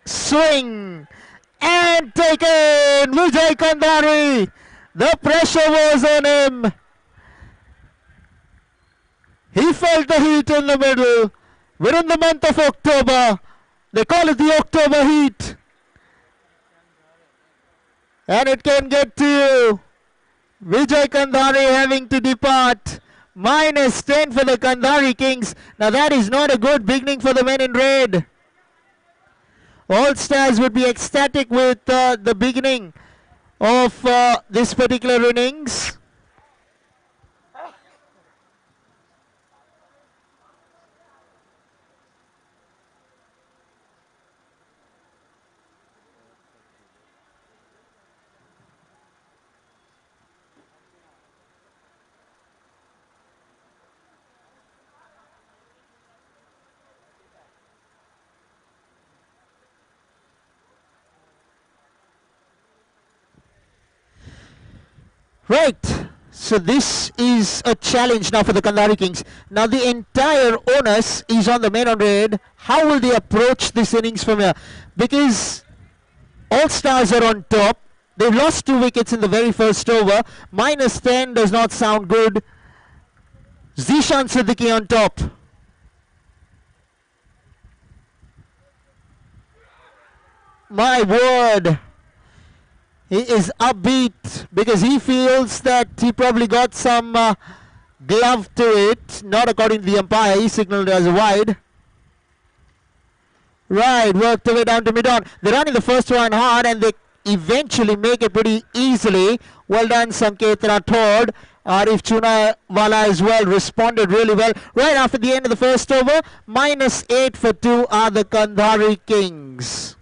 [SPEAKER 1] Swing and taken. Vijay Kandhari. The pressure was on him. He felt the heat in the middle. We're in the month of October. They call it the October heat. And it can get to you. Vijay Kandhari having to depart. -10 for the Kandhari Kings. Now that is not a good beginning for the men in red. All Stars would be ecstatic with the beginning of this particular innings. Right, so this is a challenge now for the Kandhari Kings. Now the entire onus is on the men on red. How will they approach this innings from here? Because All Stars are on top. They've lost 2 wickets in the very first over. -10 does not sound good. Zishan Siddiqui on top. My word. He is upbeat because he feels that he probably got some glove to it. Not according to the umpire. He signaled as a wide. Right, worked the way down to mid-on. They're running the first one hard and they eventually make it pretty easily. Well done, Sanket Rathod. Arif Chunawala as well responded really well. Right after the end of the first over, -8 for 2 are the Kandhari Kings.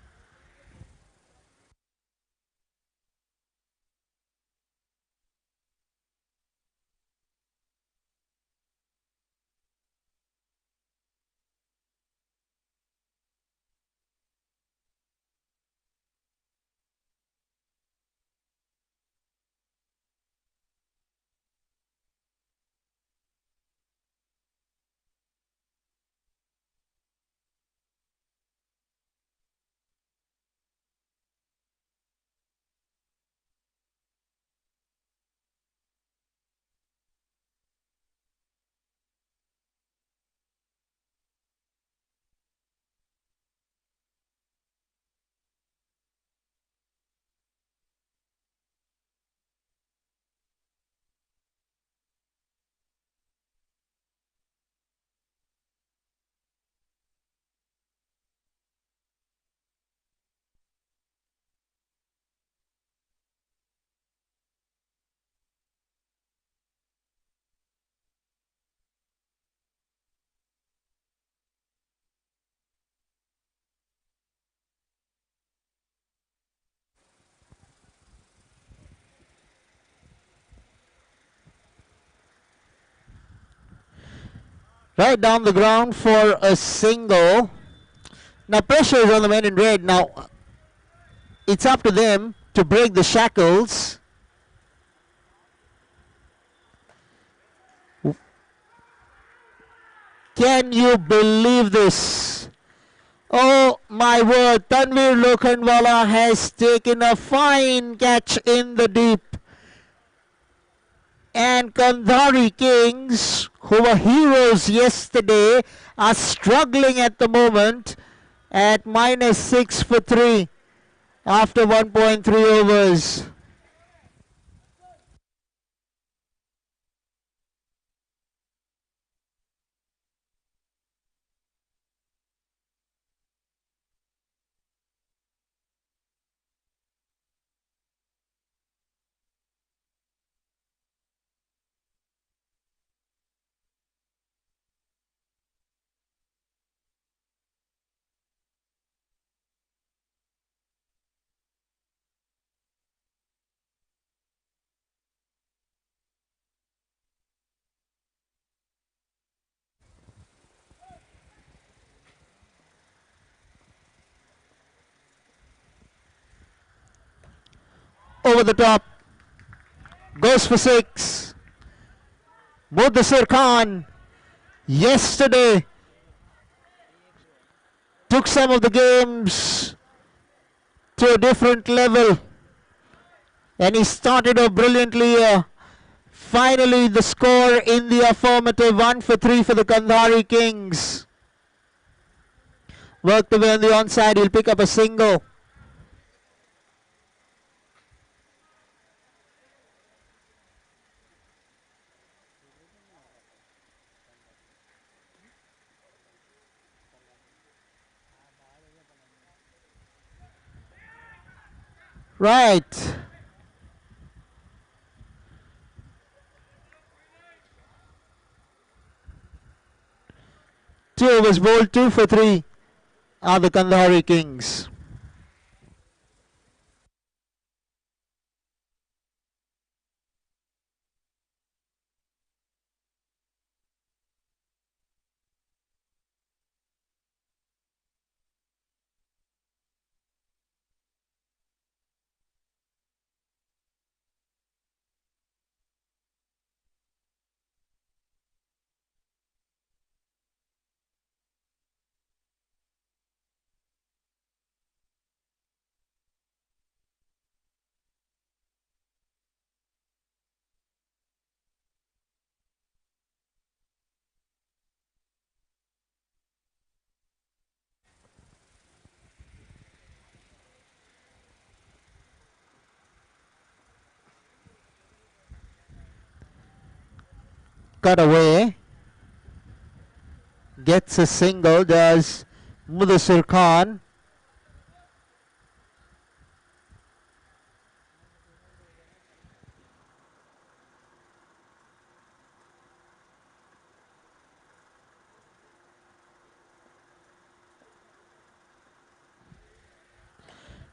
[SPEAKER 1] Right down the ground for a single. Now pressure is on the men in red. Now it's up to them to break the shackles. Can you believe this? Oh my word, Tanvir Lokhandwala has taken a fine catch in the deep. And Kandhari Kings, who were heroes yesterday, are struggling at the moment at -6 for 3 after 1.3 overs. Over the top, goes for 6. Mudassir Khan yesterday took some of the games to a different level, and he started off brilliantly here. Finally the score in the affirmative, 1 for 3 for the Kandhari Kings. Worked away on the onside, he'll pick up a single. Right. Two overs bowled, 2 for 3 are the Kandhari Kings. Cut away. Gets a single, does Mudassir Khan.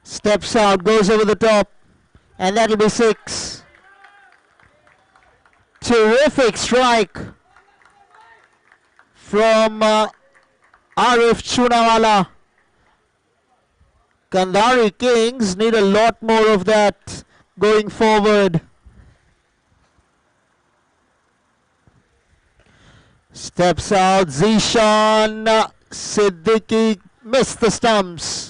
[SPEAKER 1] Steps out, goes over the top, and that'll be 6. Terrific strike from Arif Chunawala. Kandhari Kings need a lot more of that going forward. Steps out, Zishan Siddiqui missed the stumps.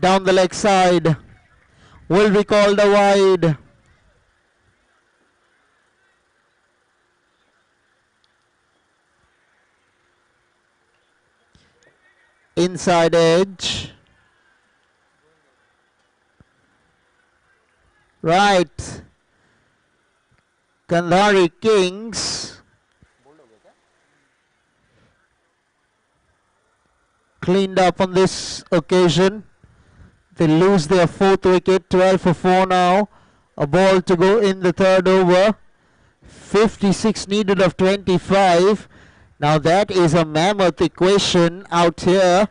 [SPEAKER 1] Down the leg side, will be called a wide. inside edge. Right. Andheri Kings cleaned up on this occasion. They lose their fourth wicket, 12 for 4 now. A ball to go in the third over. 56 needed of 25. Now that is a mammoth equation out here.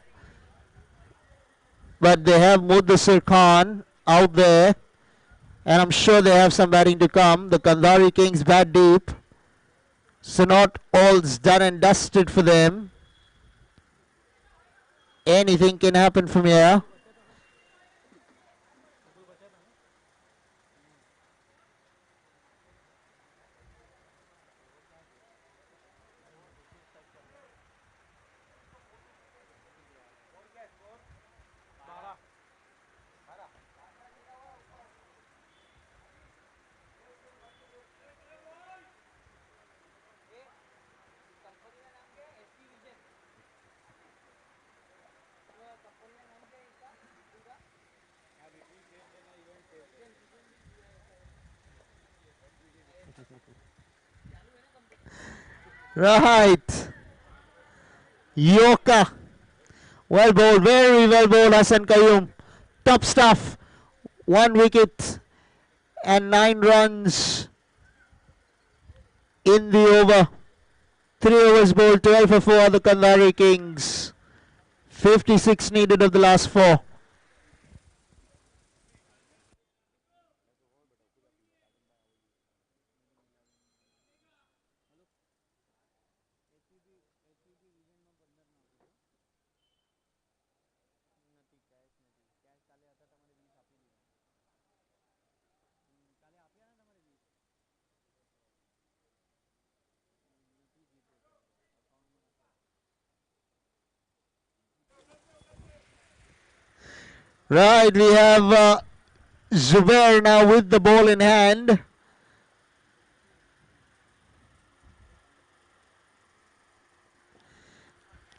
[SPEAKER 1] But they have Mudassir Khan out there. And I'm sure they have some batting to come. The Andheri Kings bat deep. So not all's done and dusted for them. Anything can happen from here. Right. Yoka. Well bowled, very well bowled, Hassan Qayyum. Top stuff. 1 wicket and 9 runs in the over. 3 overs bowled, 12 for 4 the Andheri Kings. 56 needed of the last 4. Right, we have Zubair now with the ball in hand.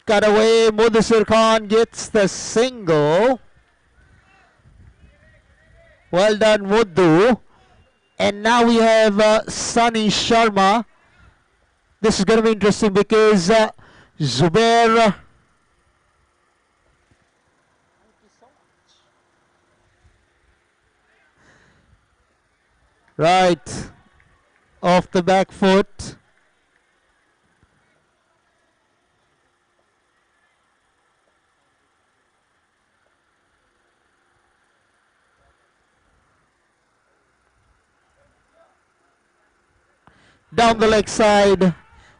[SPEAKER 1] Cut away, Mudassir Khan gets the single. Well done, Muddu. And now we have Sunny Sharma. This is going to be interesting because Zubair... Right, off the back foot. Down the leg side.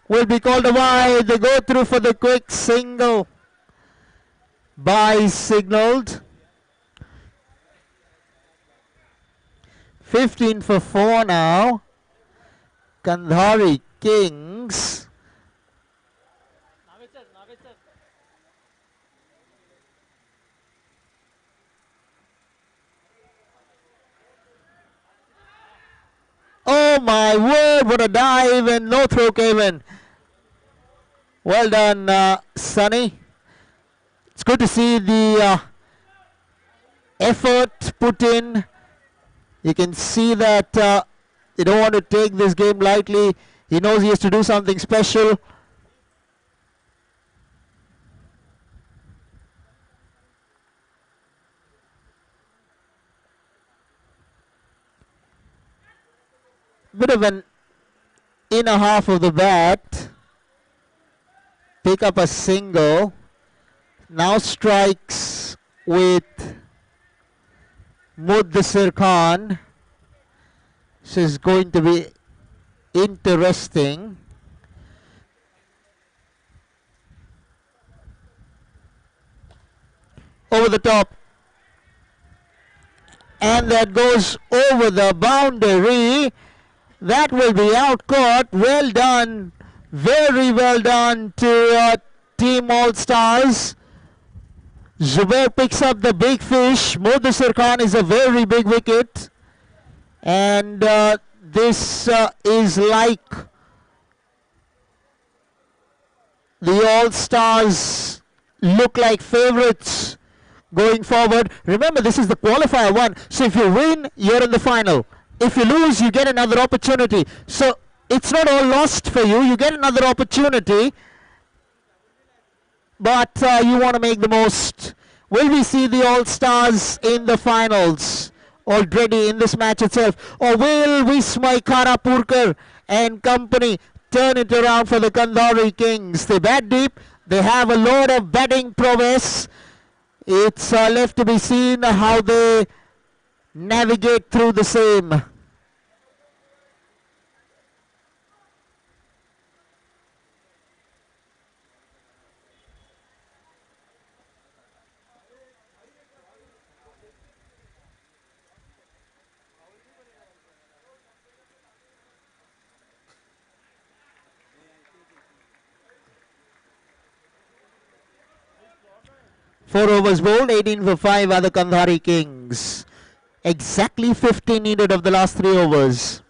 [SPEAKER 1] Will be called a wide. They go through for the quick single. Bye signaled. 15 for 4 now. Andheri Kings. Oh my word, what a dive, and no throw came in. Well done, Sunny. It's good to see the effort put in. You can see that they don't want to take this game lightly. He knows he has to do something special. Bit of an inner half of the bat. Pick up a single. Now strikes with Mudassir Khan. This is going to be interesting. Over the top. And that goes over the boundary. That will be out caught. Well done. Very well done to Team All Stars. Zubair picks up the big fish. Mudassir Khan is a very big wicket. And this is like the All Stars look like favorites going forward. Remember, this is the qualifier one. So if you win, you're in the final. If you lose, you get another opportunity. So it's not all lost for you. You get another opportunity, but you want to make the most. Will we see the All-Stars in the finals already in this match itself? Or will Vismay Karapurkar and company turn it around for the Kandhari Kings? They bat deep. They have a lot of batting prowess. It's left to be seen how they navigate through the same. Four overs bowled, 18 for 5 are the Kandhari Kings. Exactly 15 needed of the last 3 overs.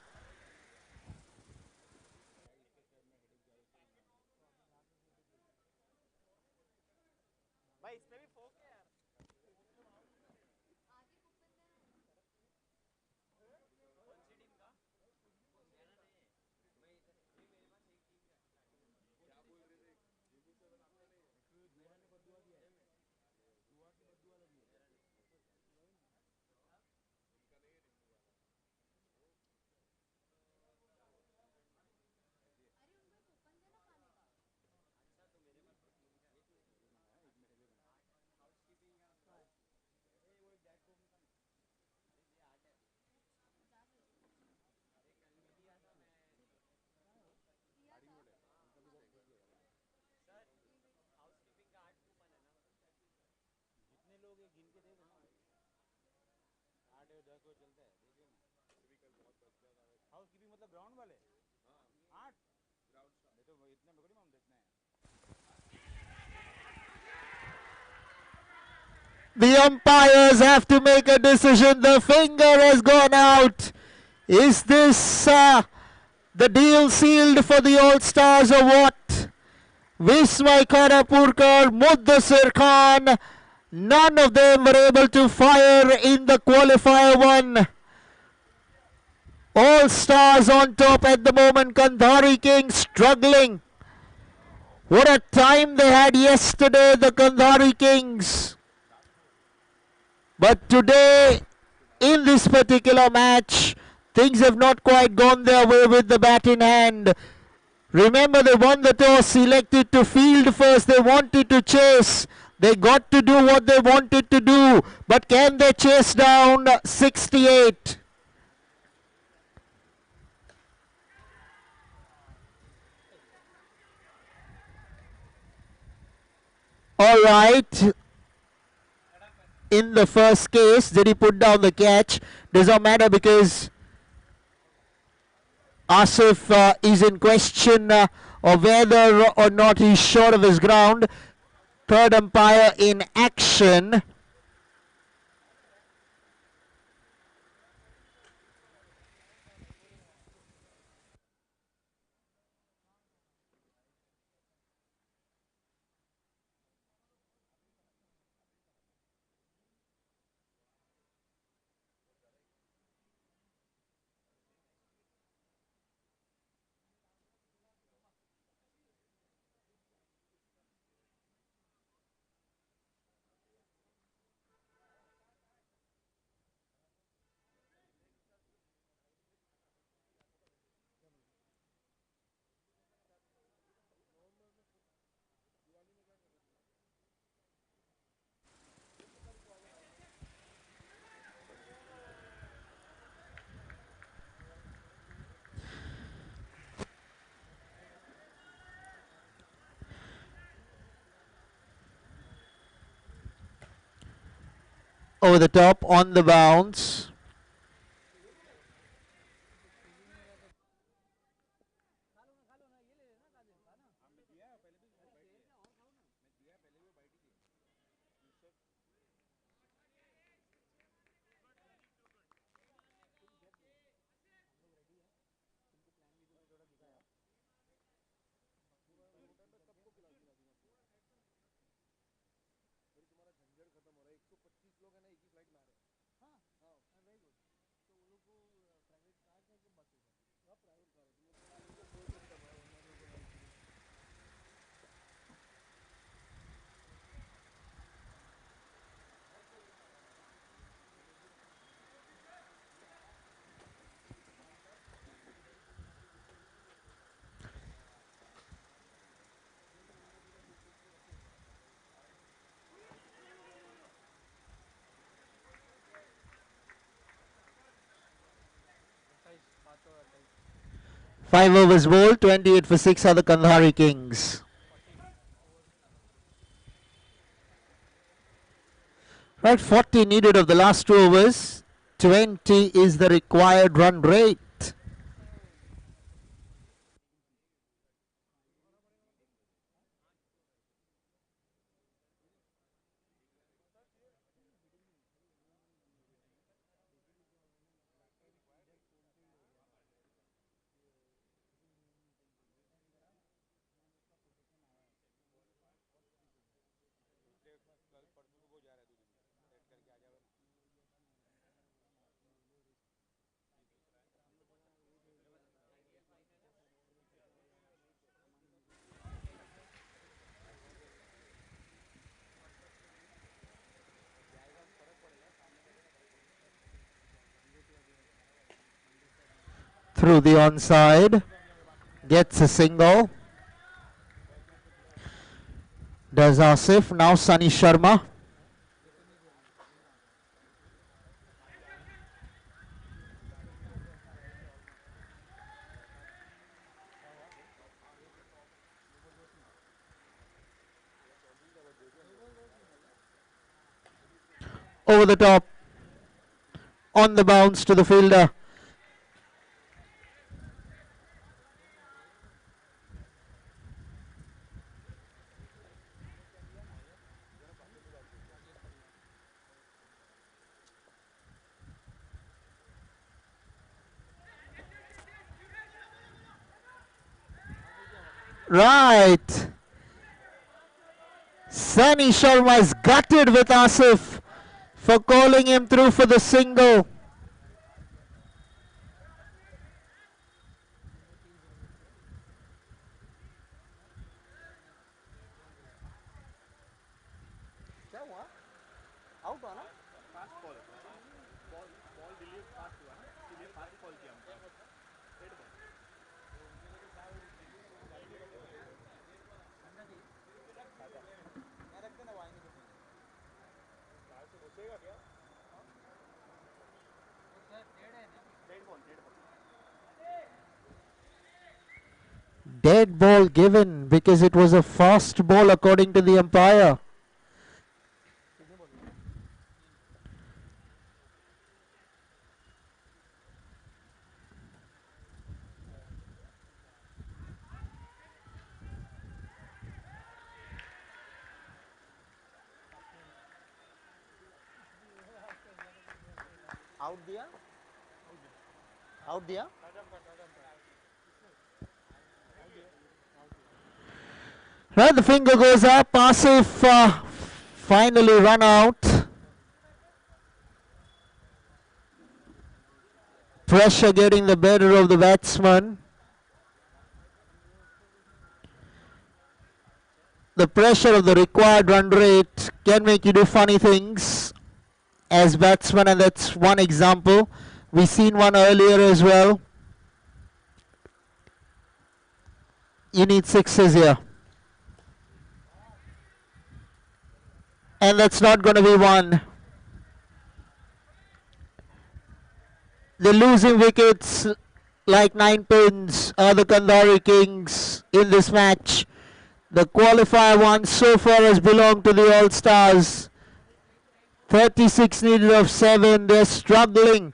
[SPEAKER 1] The umpires have to make a decision. The finger has gone out. Is this the deal sealed for the All-Stars or what? Vismay Karapurkar, Muddasir Khan, none of them were able to fire in the qualifier one. All-Stars on top at the moment. Kandhari Kings struggling. What a time they had yesterday, the Kandhari Kings. But today, in this particular match, things have not quite gone their way with the bat in hand. Remember, they won the toss, elected to field first. They wanted to chase. They got to do what they wanted to do. But can they chase down 68? All right. In the first case, did he put down the catch? Does not matter because Asif is in question of whether or not he's short of his ground. Third umpire in action. Over the top on the bounce. 5 overs bowled, 28 for 6 are the Kandhari Kings. Right, 40 needed of the last 2 overs. 20 is the required run rate. Through the onside, gets a single. Does Asif, now Sunny Sharma. Over the top, on the bounce to the fielder. Right. Sunny Sharma is gutted with Asif for calling him through for the single.
[SPEAKER 5] क्या हुआ? Out हुआ ना?
[SPEAKER 1] Dead ball given because it was a fast ball according to the umpire.
[SPEAKER 5] Out दिया? Out दिया?
[SPEAKER 1] Right, the finger goes up. Asif finally run out. Pressure getting the better of the batsman. The pressure of the required run rate can make you do funny things as batsman, and that's one example. We've seen one earlier as well. You need sixes here. And that's not going to be one. The losing wickets, like 9 pins, are the Kandhari Kings in this match. The qualifier one so far has belonged to the All-Stars. 36 needed of 7. They're struggling,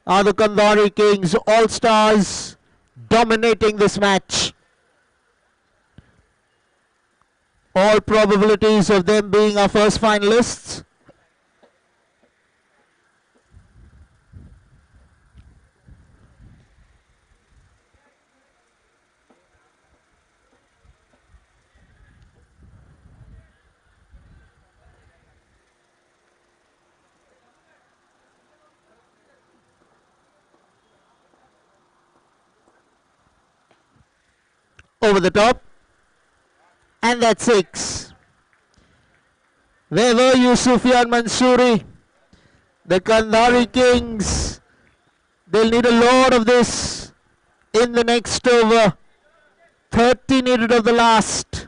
[SPEAKER 1] are the Kandhari Kings. All-Stars dominating this match. All probabilities of them being our first finalists. Over the top, and that's 6. Where were you, Sufyan Mansoori? The Kandhari Kings, they'll need a lot of this in the next over. 30 needed of the last.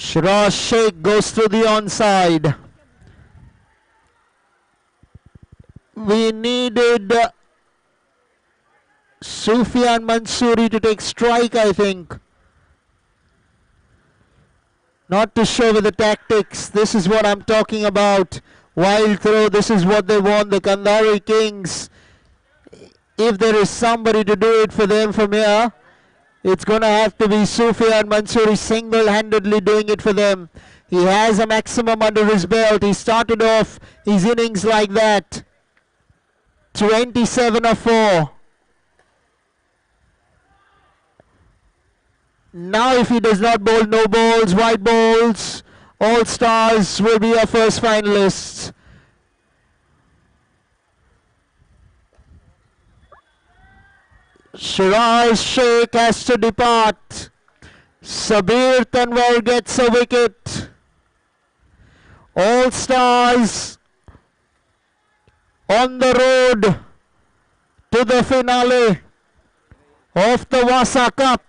[SPEAKER 1] Shiraz Sheikh goes to the onside. We needed Sufyan Mansoori to take strike, I think. Not to show with the tactics. This is what I'm talking about. Wild throw, this is what they want. The Kandari Kings. If there is somebody to do it for them from here, it's going to have to be Sufyan Mansoori single-handedly doing it for them. He has a maximum under his belt. He started off his innings like that. 27 or 4. Now if he does not bowl no balls, white balls, all stars will be our first finalists. Shiraz Sheikh has to depart. Sabir Tanwar gets a wicket. All stars on the road to the finale of the Vassa Cup.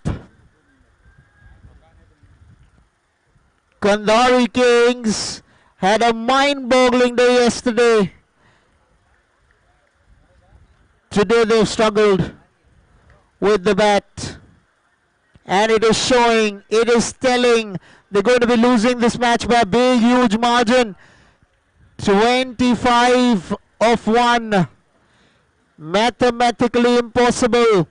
[SPEAKER 1] Kandari Kings had a mind-boggling day yesterday. Today they've struggled with the bat. And it is showing, it is telling, they're going to be losing this match by a big, huge margin. 25 of 1. Mathematically impossible.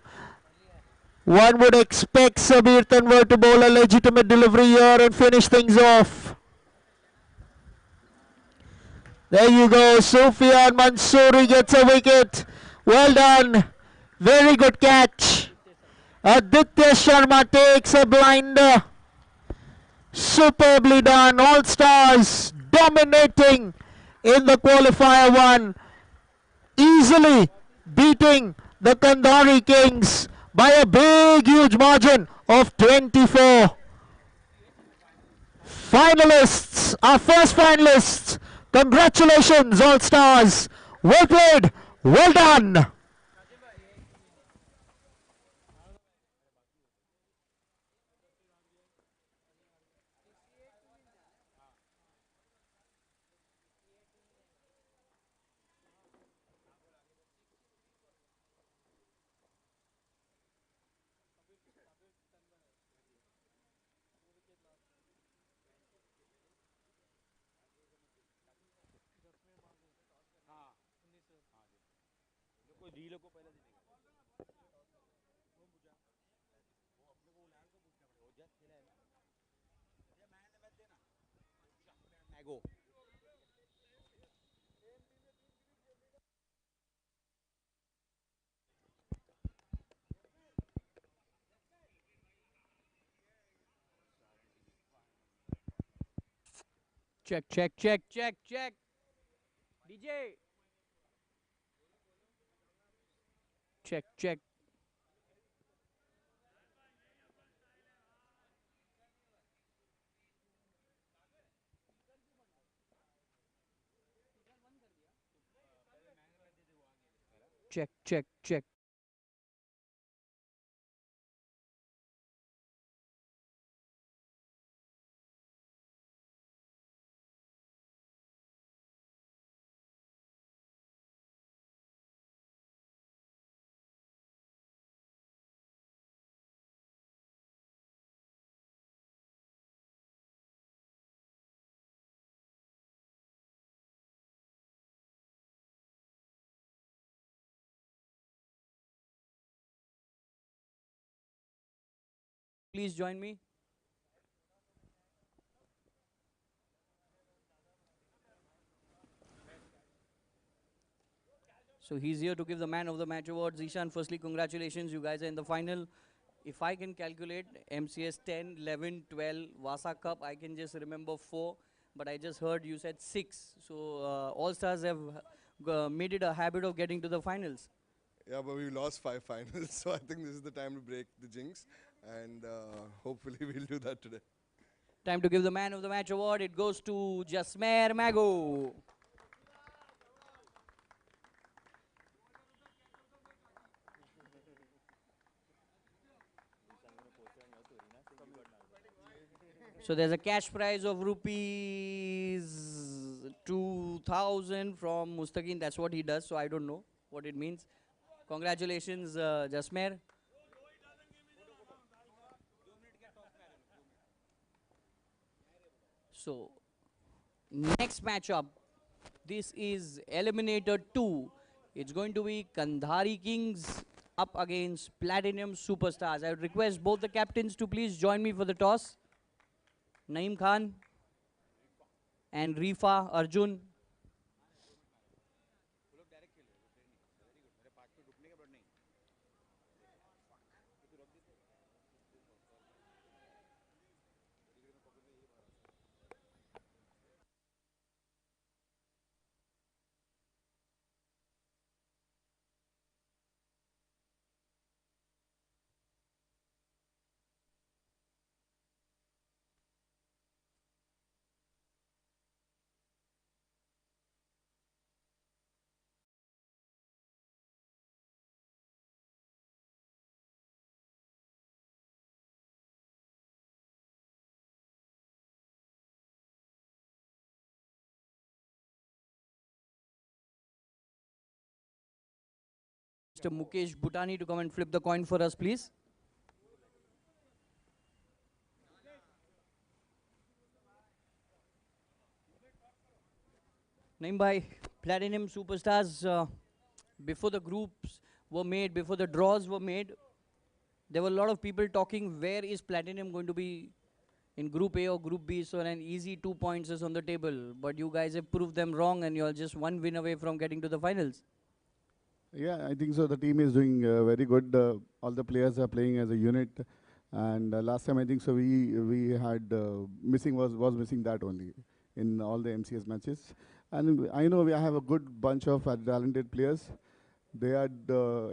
[SPEAKER 1] One would expect Sabir Tanwar to bowl a legitimate delivery here and finish things off. There you go, Sufyan Mansoori gets a wicket. Well done, very good catch. Aditya Sharma takes a blinder. Superbly done, all stars dominating in the qualifier 1. Easily beating the Kandari Kings by a big, huge margin of 24. Finalists, our first finalists. Congratulations, all stars. Well played, well done.
[SPEAKER 4] Check, check, check, check, check. DJ. Check, check. Check, check, check. Please join me. So he's here to give the Man of the Match award. Zishan, firstly, congratulations. You guys are in the final. If I can calculate MCS 10, 11, 12, Vassa Cup, I can just remember 4. But I just heard you said 6. So All Stars have made it a habit of getting to the finals.
[SPEAKER 7] Yeah, but we lost 5 finals, so I think this is the time to break the jinx. And hopefully we'll do that today.
[SPEAKER 4] Time to give the Man of the Match award. It goes to Jasmer Mago. So there's a cash prize of rupees 2000 from Mustaqin. That's what he does, so I don't know what it means. Congratulations, Jasmer. So, next matchup, this is Eliminator 2. It's going to be Kandhari Kings up against Platinum Superstars. I would request both the captains to please join me for the toss. Naeem Khan and Rifa Arjun. Mr. Mukesh Bhutani to come and flip the coin for us, please. Named by Platinum Superstars, before the groups were made, before the draws were made, there were a lot of people talking where is Platinum going to be in Group A or Group B, so an easy 2 points is on the table. But you guys have proved them wrong and you're just one win away from getting to the finals.
[SPEAKER 3] Yeah, I think so. The team is doing very good. All the players are playing as a unit. And last time, I think so, we had missing was missing that only in all the MCS matches. And I know we have a good bunch of talented players. They are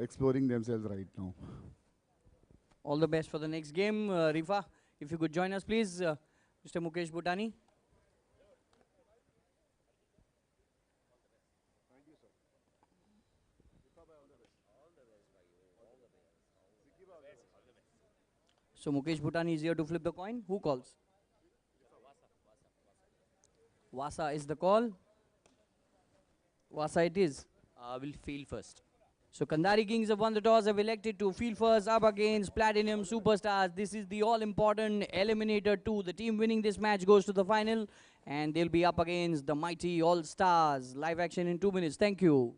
[SPEAKER 3] exploring themselves right now.
[SPEAKER 4] All the best for the next game. Rifa, if you could join us, please. Mr. Mukesh Bhutani. So Mukesh Bhutani is here to flip the coin. Who calls? Vassa is the call. Vassa it is.
[SPEAKER 8] Will field first.
[SPEAKER 4] So Kandhari Kings have won the toss, have elected to field first up against Platinum Superstars. This is the all-important Eliminator 2. The team winning this match goes to the final and they'll be up against the mighty All-Stars. Live action in 2 minutes. Thank you.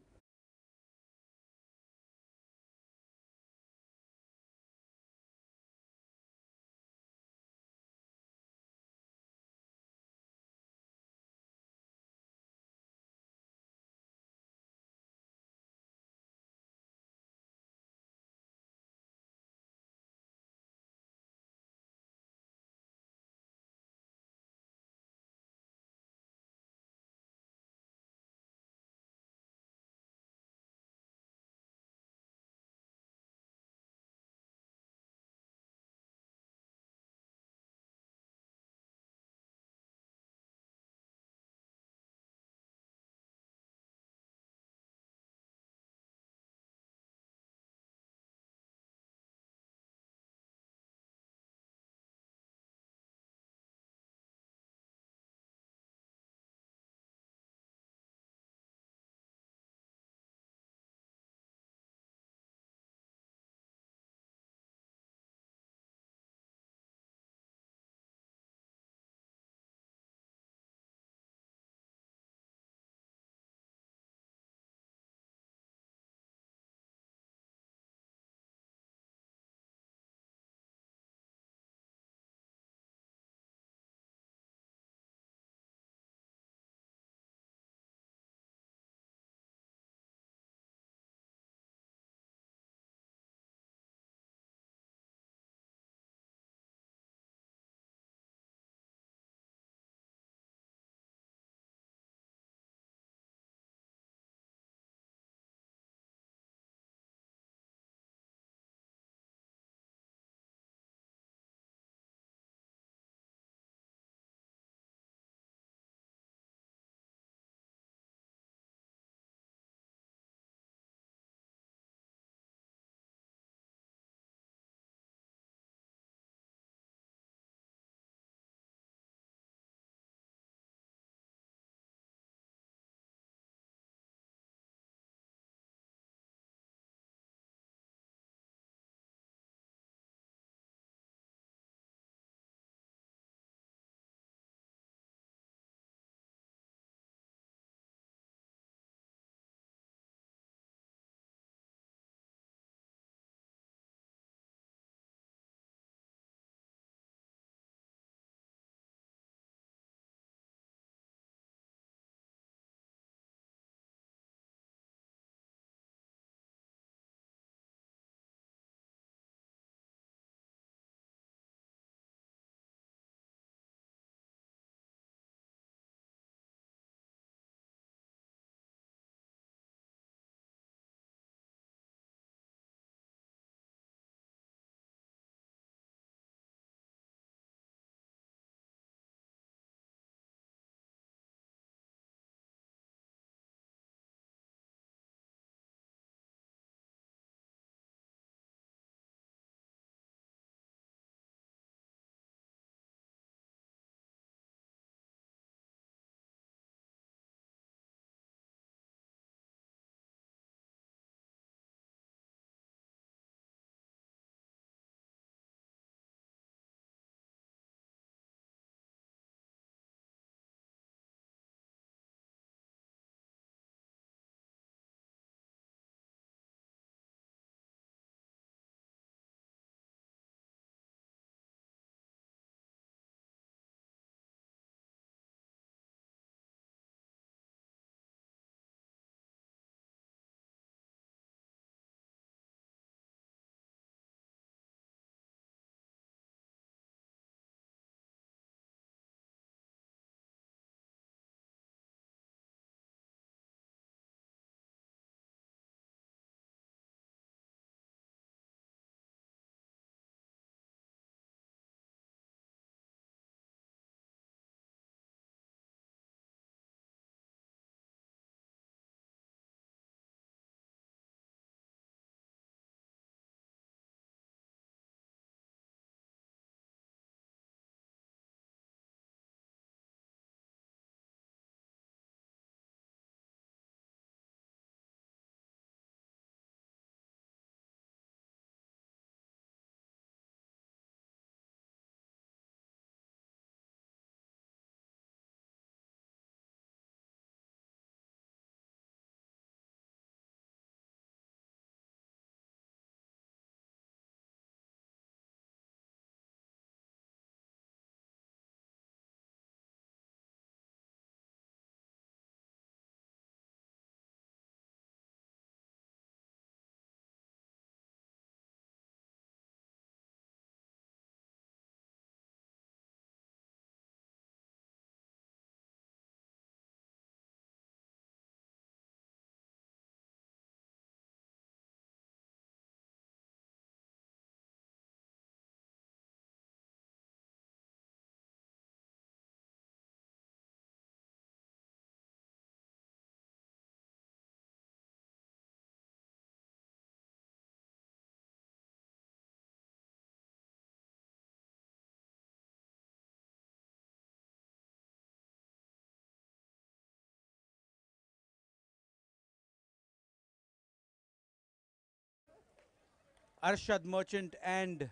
[SPEAKER 6] Arshad Merchant and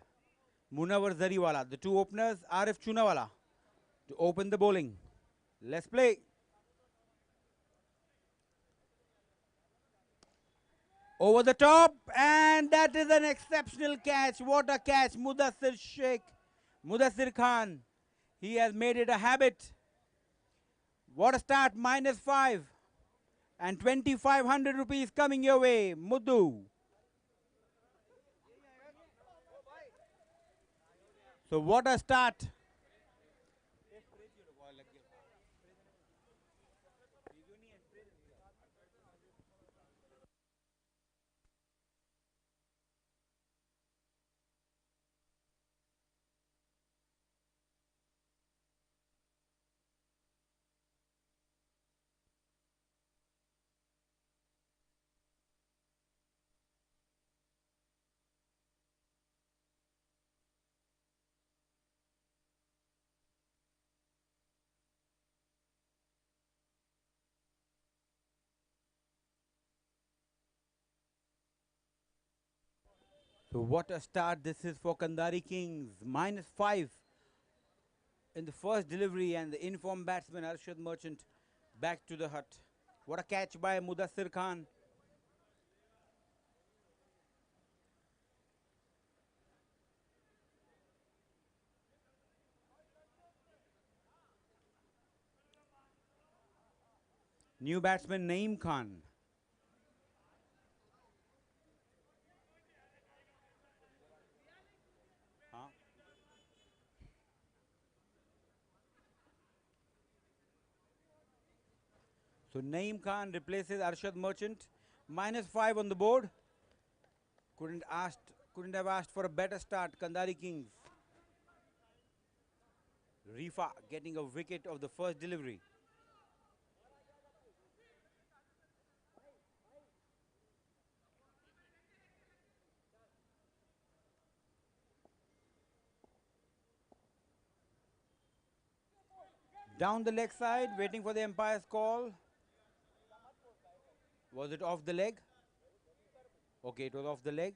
[SPEAKER 6] Munawar Zariwala, the two openers, Arif Chunawala, to open the bowling. Let's play. Over the top, and that is an exceptional catch. What a catch, Mudassir Khan. He has made it a habit. What a start, -5. And 2,500 rupees coming your way, Muddu. So what a start. So what a start this is for Kandari Kings. -5 in the first delivery, and the informed batsman Arshad Merchant back to the hut. What a catch by Mudassir Khan. New batsman Naeem Khan. So Naeem Khan replaces Arshad Merchant. -5 on the board. Couldn't have asked for a better start, Kandari Kings. Rifa getting a wicket of the first delivery. Down the leg side, waiting for the umpire's call. Was it off the leg? Okay, it was off the leg.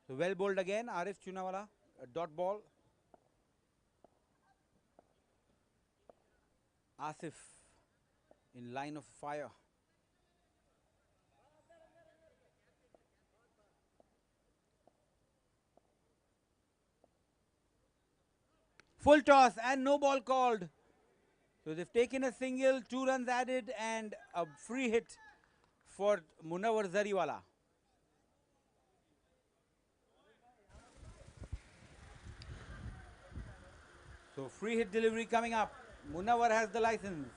[SPEAKER 6] So well bowled again, Arif Chunawala, a dot ball. Asif in line of fire. Full toss and no ball called. So they've taken a single, 2 runs added, and a free hit for Munawar Zariwala. So free hit delivery coming up. Munawar has the license.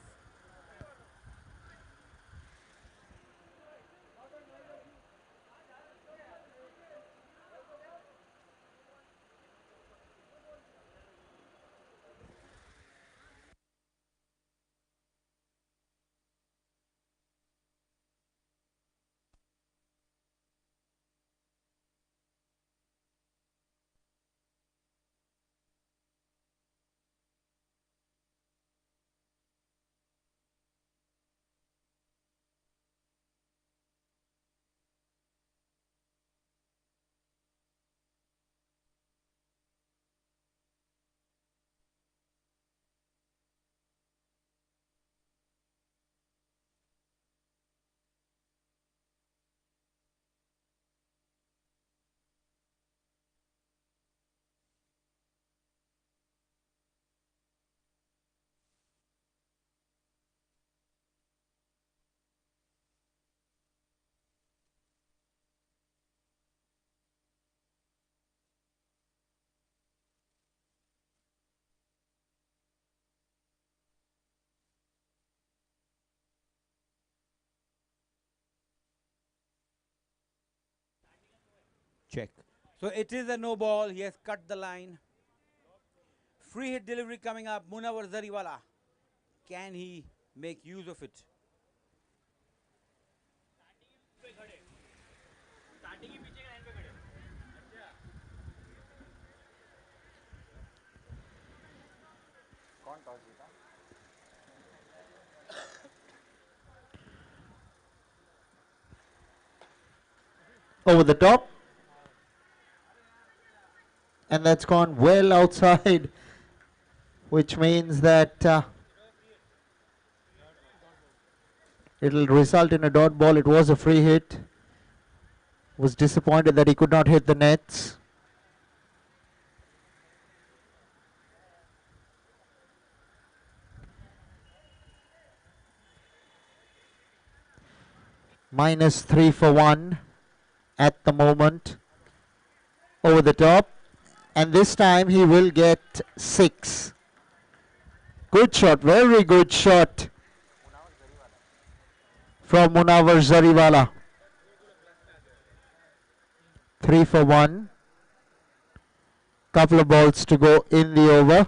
[SPEAKER 6] Check. So it is a no ball. He has cut the line. Free hit delivery coming up. Munawar Zariwala. Can he make use of it?
[SPEAKER 5] Over the top.
[SPEAKER 1] And that's gone well outside, which means that it'll result in a dot ball. It was a free hit. Was disappointed that he could not hit the nets. -3 for 1 at the moment. Over the top. And this time he will get 6. Good shot, very good shot from Munawar Zariwala. 3 for 1. Couple of balls to go in the over.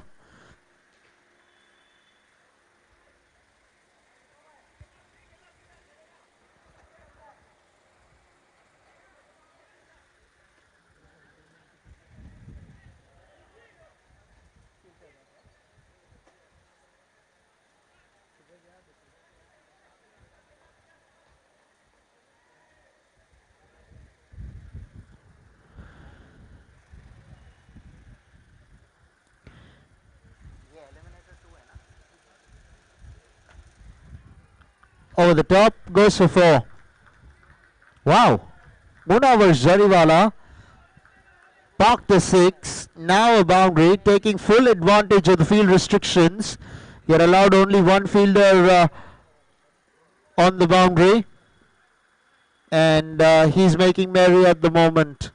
[SPEAKER 1] Over the top, goes for 4. Wow. Munawar Zariwala parked the 6. Now a boundary, taking full advantage of the field restrictions. You're allowed only one fielder on the boundary. And he's making merry at the moment.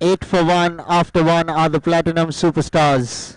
[SPEAKER 1] Eight for 1 after 1 are the Platinum Superstars.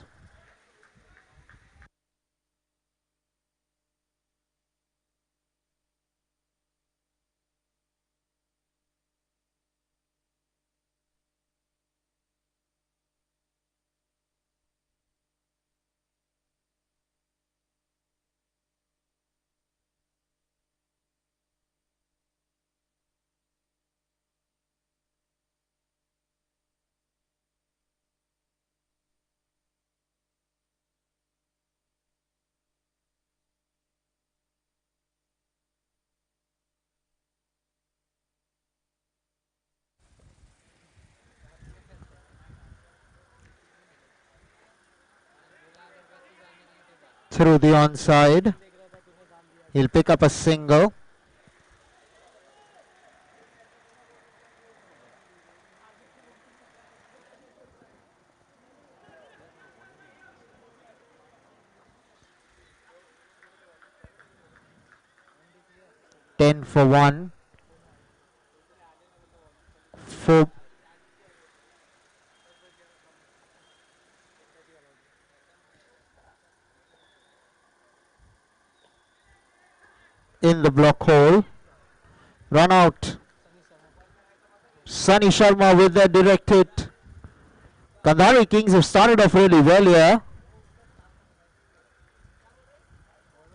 [SPEAKER 1] Through the onside. He'll pick up a single. Ten for 1. 4. In the block hole. Run out. Sunny Sharma with that direct hit. Kandhari Kings have started off really well here.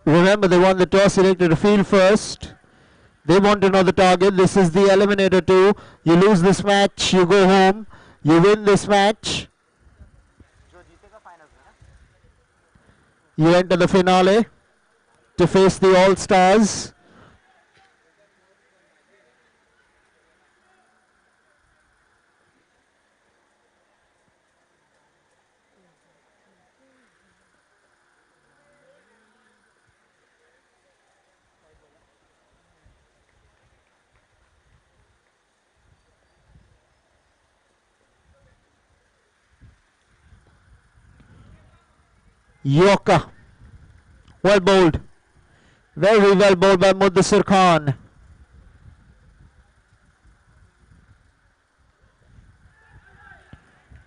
[SPEAKER 1] Remember, they won the toss, selected to field first. They want to know the target. This is the eliminator 2. You lose this match, you go home. You win this match, you enter the finale to face the All-Stars. Yorker. Well bowled. Very well bowled by Mudassir Khan.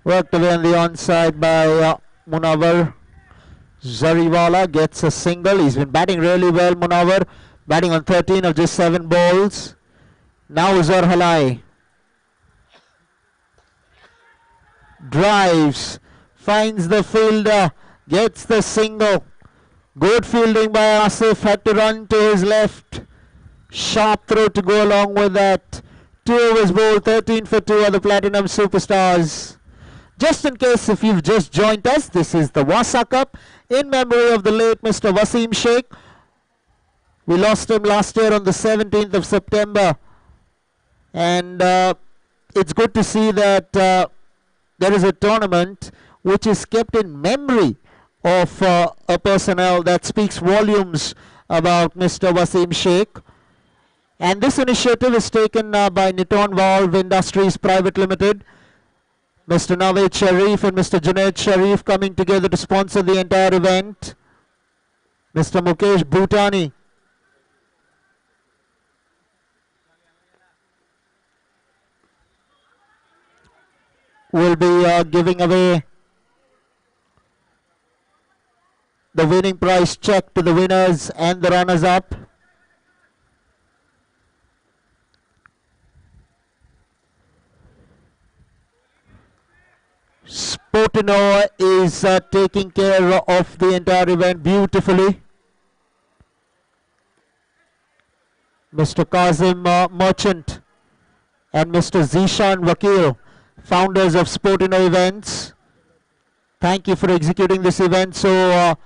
[SPEAKER 1] Worked away on the onside by Munawar Zariwala. Gets a single. He's been batting really well, Munawar. Batting on 13 of just 7 balls. Now Uzar Halai. Drives. Finds the fielder. Gets the single. Good fielding by Asif. Had to run to his left. Sharp throw to go along with that. 2 overs bowled. 13 for 2 are the Platinum Superstars. Just in case if you've just joined us, this is the Vassa Cup in memory of the late Mr. Wasim Sheikh. We lost him last year on the 17th of September. And it's good to see that there is a tournament which is kept in memory of a personnel that speaks volumes about Mr. Wasim Sheikh. And this initiative is taken by Niton Valve Industries Private Limited. Mr. Naveed Sharif and Mr. Junaid Sharif coming together to sponsor the entire event. Mr. Mukesh Bhutani will be giving away the winning prize check to the winners and the runners-up. Sportino is taking care of the entire event beautifully. Mr. Kazim Merchant and Mr. Zishan Vakil, founders of Sportino Events. Thank you for executing this event so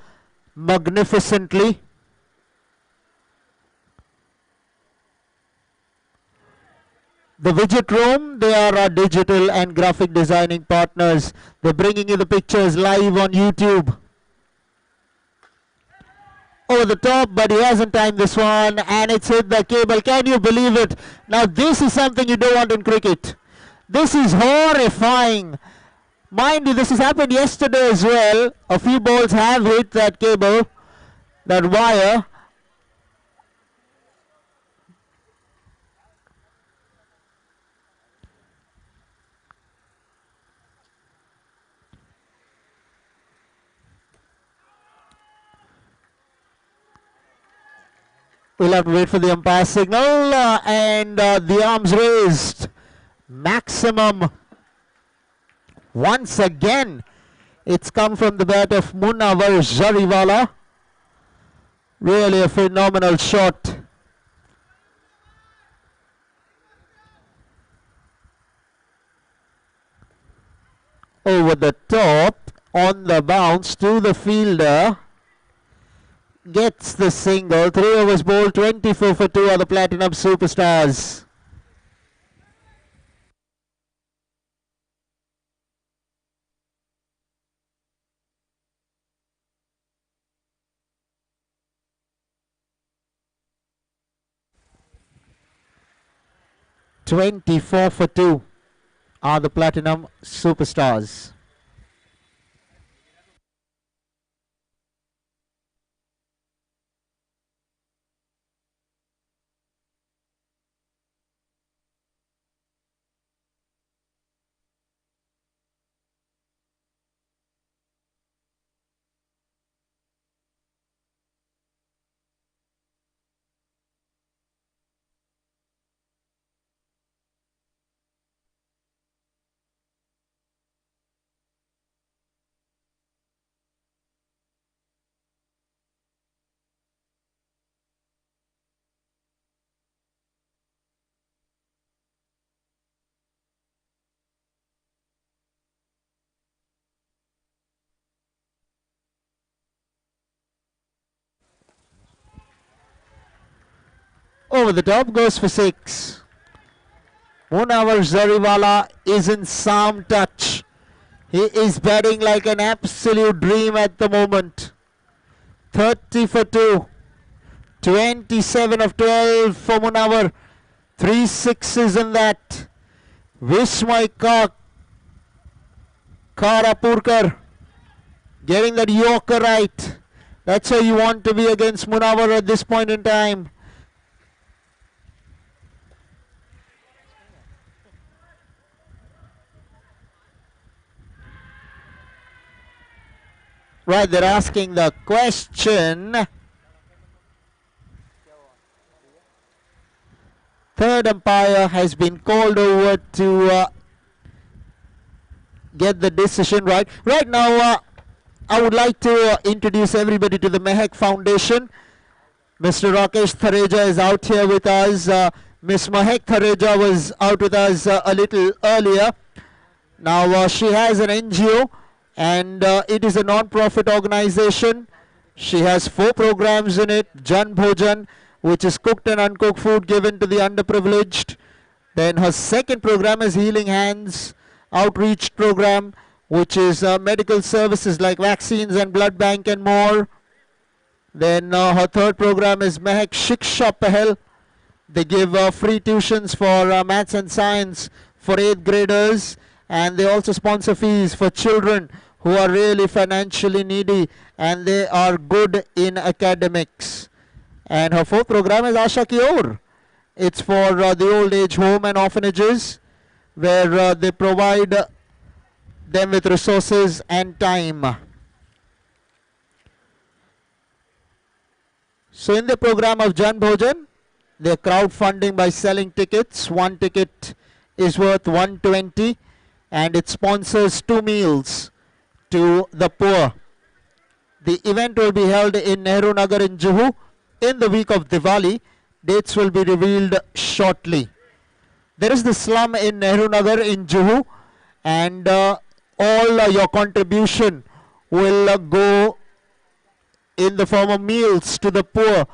[SPEAKER 1] magnificently. The Widget Room, they are our digital and graphic designing partners. They're bringing you the pictures live on YouTube. Over the top, but he hasn't timed this one, and it's hit the cable. Can you believe it? Now this is something you don't want in cricket. This is horrifying. Mind you, this has happened yesterday as well. A few balls have hit that cable, that wire. We'll have to wait for the umpire signal and the arms raised. Maximum. Once again, it's come from the bat of Munawar Jariwala. Really a phenomenal shot. Over the top, on the bounce to the fielder. Gets the single. 3 overs bowled, 24 for 2 are the Platinum Superstars. "24 for 2 are the Platinum Superstars. Over the top, goes for 6. Munawar Jariwala is in sound touch. He is batting like an absolute dream at the moment. 30 for 2. 27 of 12 for Munawar. 3 sixes in that. Vismay Karapurkar getting that Yorker right. That's how you want to be against Munawar at this point in time. Right, they're asking the question. Third umpire has been called over to get the decision right. Right now, I would like to introduce everybody to the Mehak Foundation. Mr. Rakesh Thareja is out here with us. Miss Mahek Thareja was out with us a little earlier. Now she has an NGO and it is a non-profit organization. She has 4 programs in it. Jan Bhojan, which is cooked and uncooked food given to the underprivileged. Then her second program is Healing Hands Outreach Program, which is medical services like vaccines and blood bank and more. Then her third program is Mehak Shiksha Pahel. They give free tuitions for maths and science for 8th graders, and they also sponsor fees for children who are really financially needy and they are good in academics. And her fourth program is Asha Ki Aur. It's for the old age home and orphanages where they provide them with resources and time. So in the program of Jan Bhojan, they're crowdfunding by selling tickets. One ticket is worth 120 and it sponsors 2 meals to the poor. The event will be held in Nehru Nagar in Juhu in the week of Diwali. Dates will be revealed shortly. There is the slum in Nehru Nagar in Juhu, and all your contribution will go in the form of meals to the poor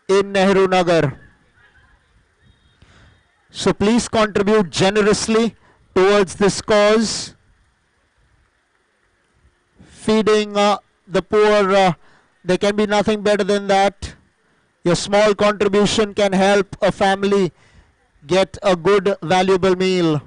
[SPEAKER 1] in Nehru Nagar. So please contribute generously towards this cause. Feeding the poor, there can be nothing better than that. Your small contribution can help a family get a good, valuable meal.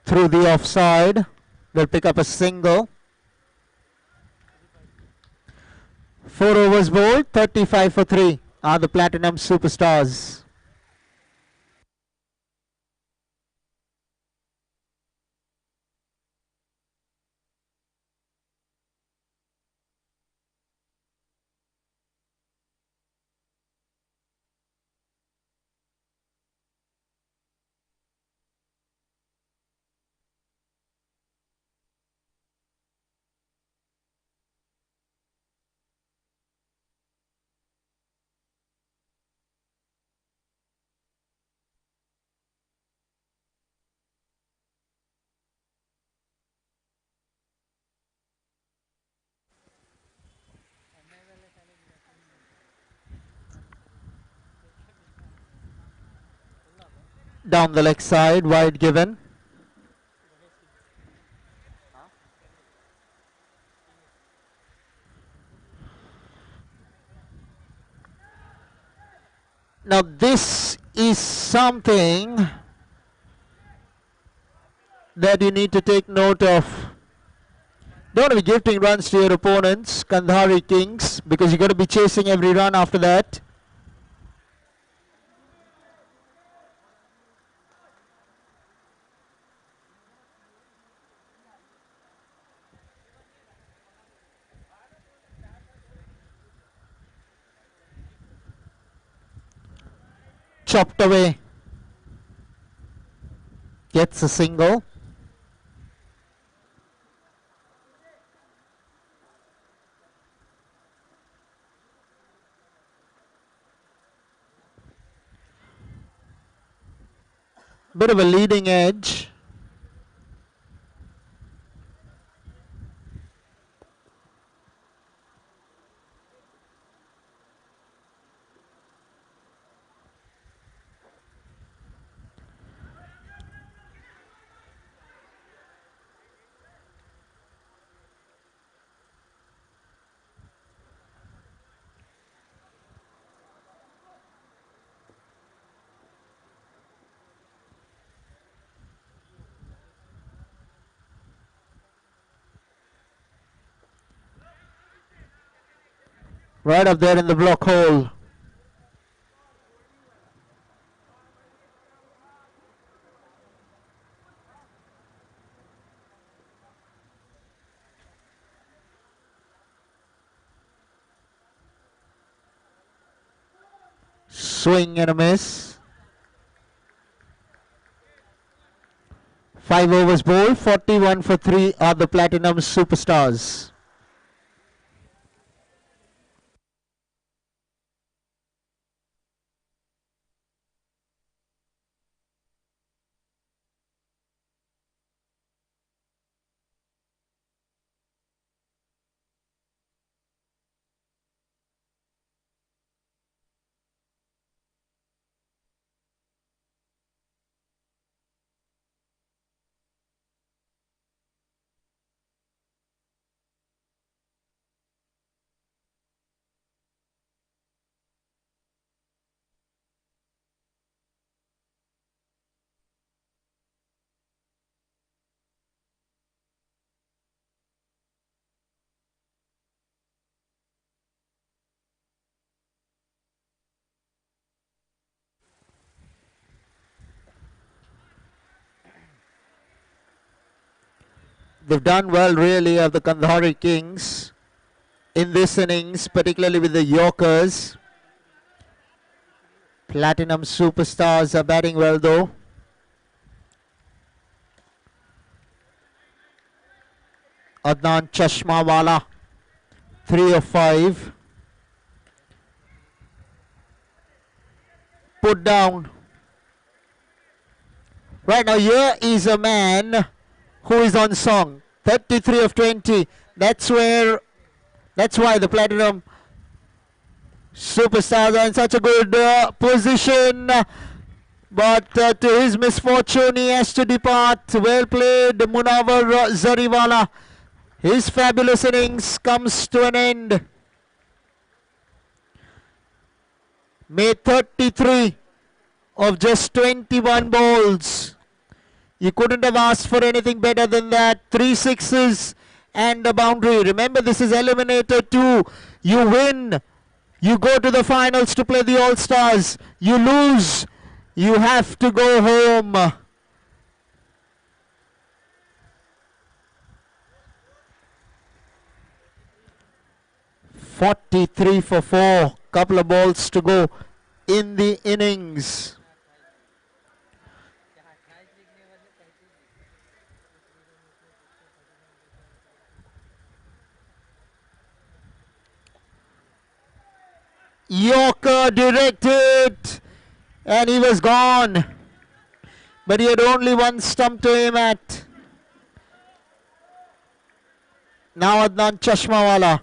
[SPEAKER 1] Through the offside, they'll pick up a single. 4 overs bowled, 35 for 3 are the Platinum Superstars. Down the leg side, wide given. Now this is something that you need to take note of. Don't want to be gifting runs to your opponents, Kandhari Kings, because you're going to be chasing every run after that. Chopped away. Gets a single. Bit of a leading edge. Right up there in the block hole. Swing and a miss. 5 overs bowled, 41 for 3 are the Platinum Superstars. They've done well really of the Kandhari Kings in this innings, particularly with the Yorkers. Platinum Superstars are batting well though. Adnan Chashmawala, 3 of 5. Put down. Right now here is a man who is on song. 33 of 20. That's why the Platinum Superstars are in such a good position. But to his misfortune, he has to depart. Well played, Munawar Zariwala. His fabulous innings comes to an end. Made 33 of just 21 balls. You couldn't have asked for anything better than that. 3 sixes and a boundary. Remember, this is Eliminator 2. You win, you go to the finals to play the All-Stars. You lose, you have to go home. "43 for 4. Couple of balls to go in the innings." Yorker directed, and he was gone. But he had only one stump to aim at. Now Adnan Chashmawala.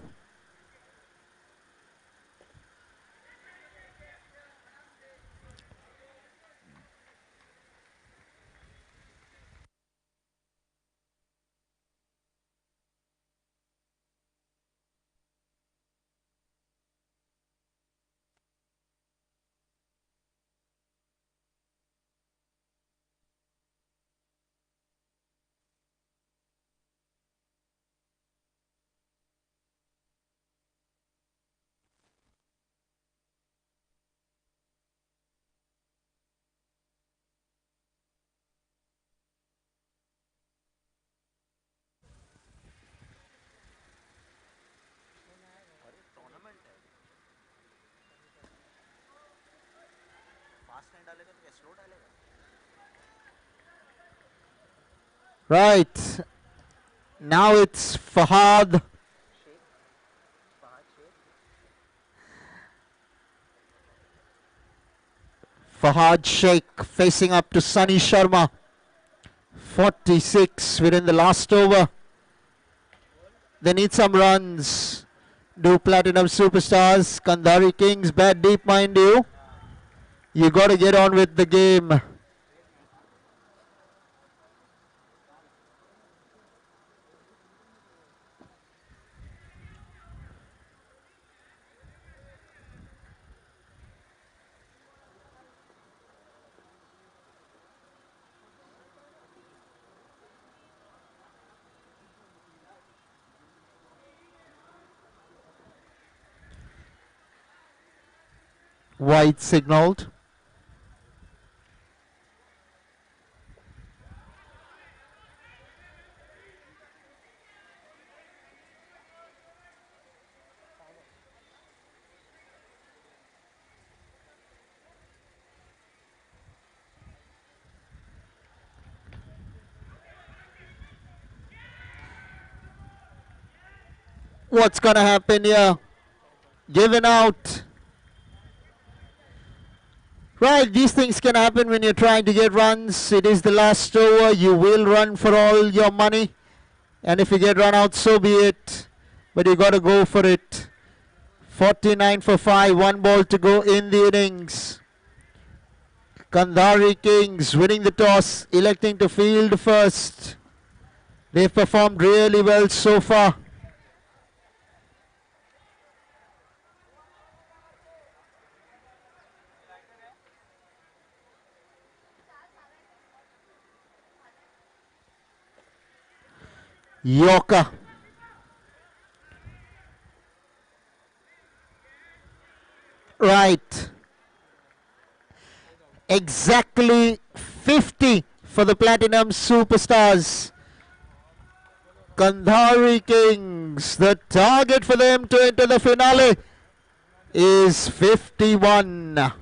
[SPEAKER 1] Right. Now it's Fahad. Fahad Sheikh facing up to Sunny Sharma. 46 within the last over. They need some runs. Do Platinum Superstars. Kandhari Kings bat deep, mind you. You got to get on with the game. White signaled. What's gonna happen here? Given out. Right, these things can happen when you're trying to get runs. It is the last over. You will run for all your money. And if you get run out, so be it. But you got to go for it. 49 for 5. 1 ball to go in the innings. Kandhari Kings winning the toss, electing to field first. They've performed really well so far. Yorker. Right. Exactly 50 for the Platinum Superstars. Kandhari Kings, the target for them to enter the finale is 51.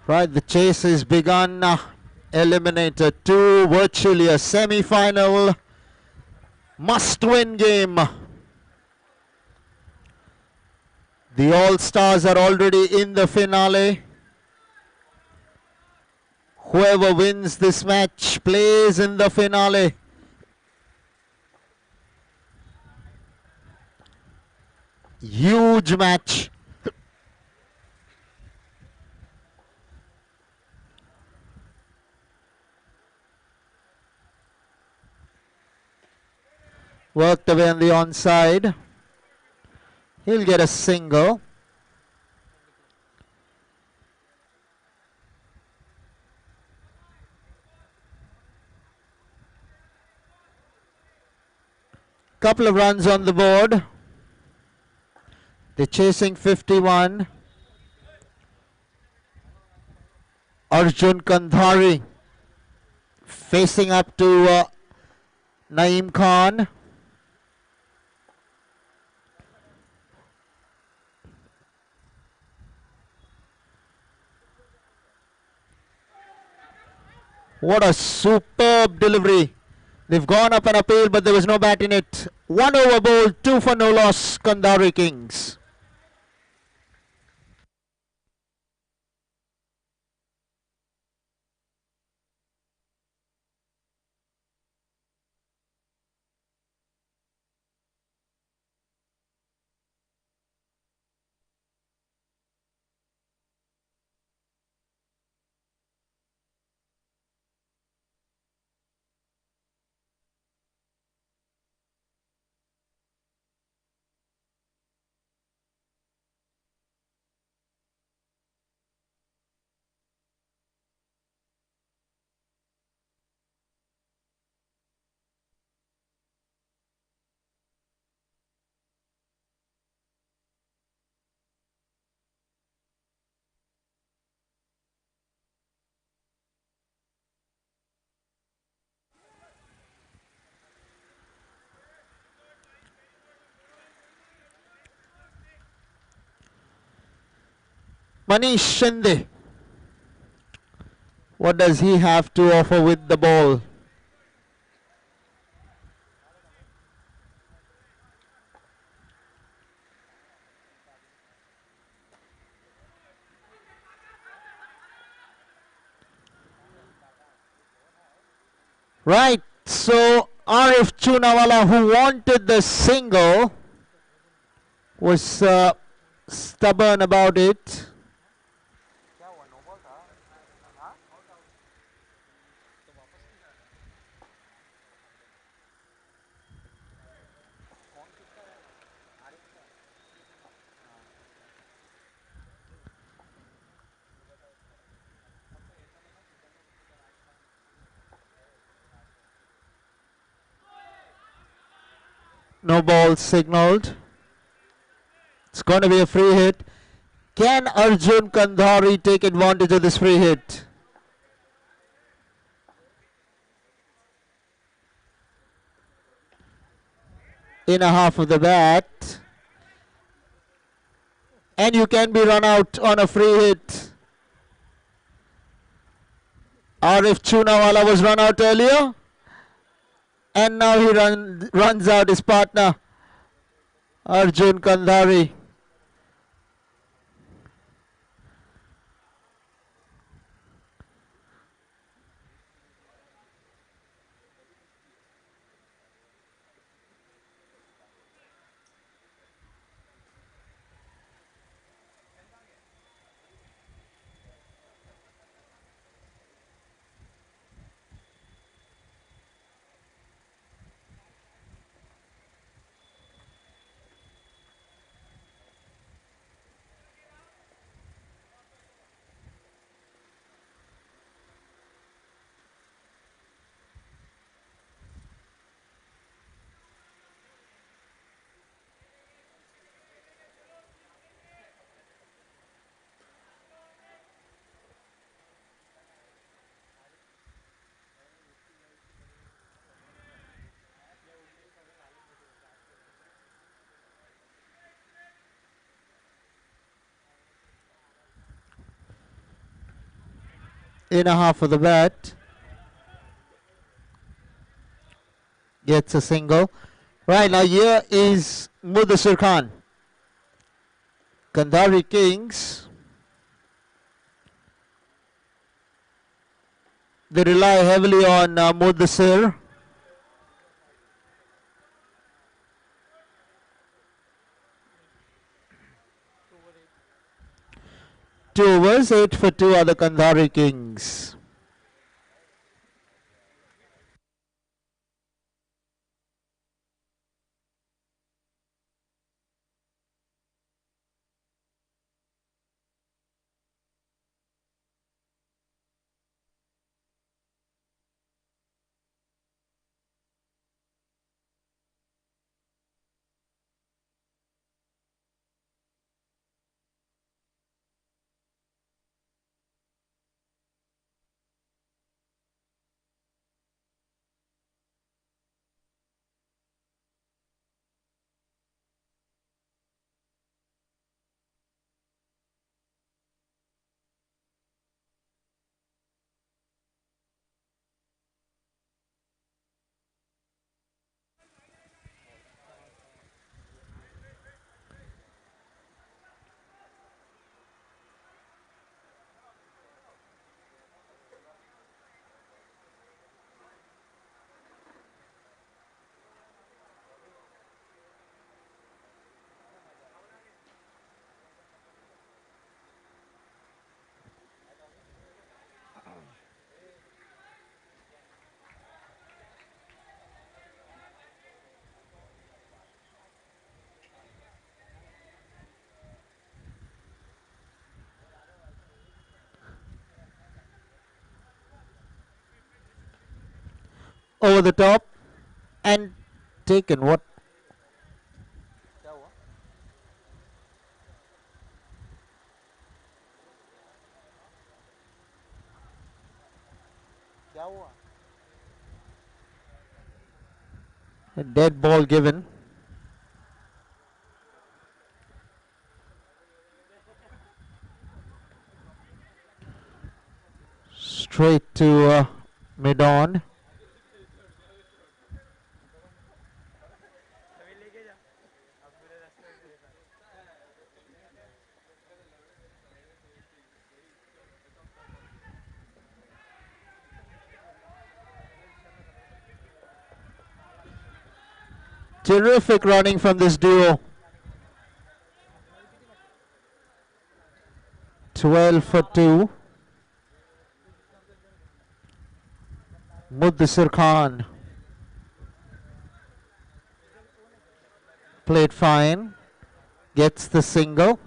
[SPEAKER 1] Right, the chase is begun. Eliminator 2, virtually a semi-final. Must-win game. The All-Stars are already in the finale. Whoever wins this match plays in the finale. Huge match. Worked away on the onside. He'll get a single. Couple of runs on the board. They're chasing 51. Arjun Kandhari facing up to Naeem Khan. What a superb delivery. They've gone up an appeal, but there was no bat in it. 1 over bowled, 2 for no loss, Kandhari Kings. Manish Shinde. What does he have to offer with the ball? Right, so Arif Chunawala, who wanted the single, was stubborn about it. No ball signaled. It's going to be a free hit. Can Arjun Kandhari take advantage of this free hit? In a half of the bat. And you can be run out on a free hit. Arif Chunawala was run out earlier. And now he runs out his partner, Arjun Kandhari. Inner half of the bat. Gets a single. Right, now here is Mudassir Khan. Kandari Kings. They rely heavily on Mudassir. 2 overs, 8 for 2 are the Kandari Kings. Over the top and taken. What?
[SPEAKER 5] क्या हुआ? क्या हुआ?
[SPEAKER 1] A dead ball given. Straight to mid-on. Terrific running from this duo. 12 for 2. Mudassir Khan played fine. Gets the single.